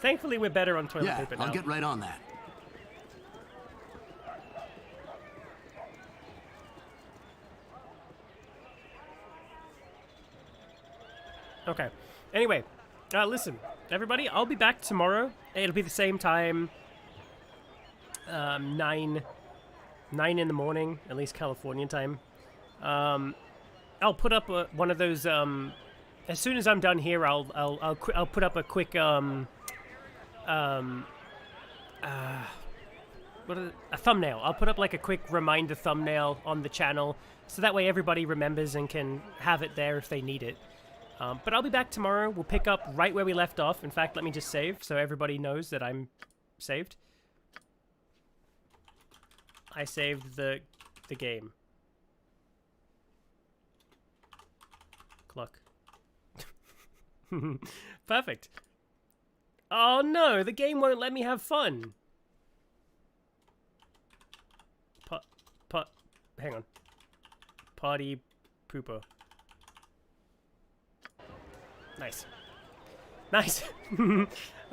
Thankfully we're better on toilet paper now. I'll get right on that. Okay. Anyway, listen, everybody, I'll be back tomorrow. It'll be the same time, 9 in the morning, at least Californian time. I'll put up one of those. As soon as I'm done here, I'll put up a quick a thumbnail. I'll put up like a quick reminder thumbnail on the channel, so that way everybody remembers and can have it there if they need it. But I'll be back tomorrow. We'll pick up right where we left off. In fact, let me just save so everybody knows that I'm saved. I saved the game. Clock. Perfect. Oh no, the game won't let me have fun. Hang on. Party pooper. Nice. Nice.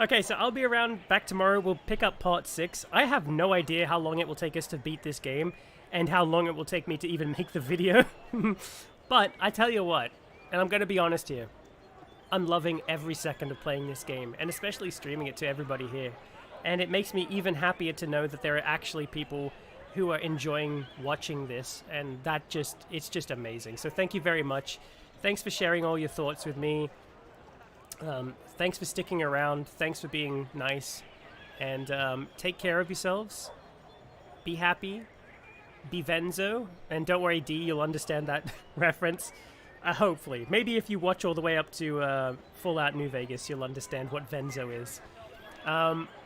Okay, so I'll be around back tomorrow. We'll pick up part 6. I have no idea how long it will take us to beat this game and how long it will take me to even make the video. But I tell you what, and I'm going to be honest here, I'm loving every second of playing this game, and especially streaming it to everybody here. And it makes me even happier to know that there are actually people who are enjoying watching this, and it's just amazing. So thank you very much. Thanks for sharing all your thoughts with me. Thanks for sticking around. Thanks for being nice. And take care of yourselves. Be happy. Be Venzo. And don't worry, D, you'll understand that reference. Hopefully. Maybe if you watch all the way up to Fallout New Vegas, you'll understand what Venzo is.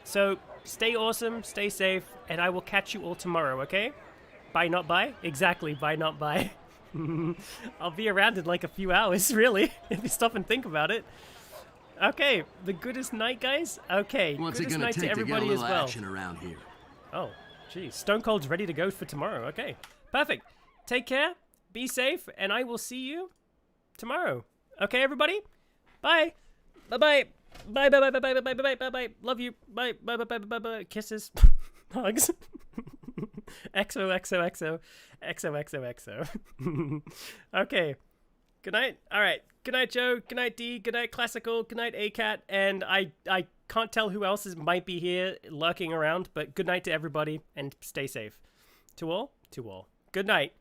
So stay awesome, stay safe, and I will catch you all tomorrow, okay? Bye, not bye? Exactly, bye, not bye. I'll be around in like a few hours, really, if you stop and think about it. Okay, the goodest night, guys. Okay, What's it goodest gonna night to take to get a everybody as little well. action around here? Oh, geez. Stone Cold's ready to go for tomorrow. Okay, perfect. Take care, be safe, and I will see you tomorrow. Okay, everybody? Bye. Bye-bye. Bye, bye, bye, bye, bye, bye, bye, bye, bye. Love you. Bye, bye, bye, bye, bye, bye. Kisses. Hugs. XOXOXO. XOXOXO. Okay. Good night. All right. Good night, Joe. Good night, D. Good night, Classical. Good night, ACAT. And I can't tell who else might be here lurking around, but good night to everybody and stay safe. To all? To all. Good night.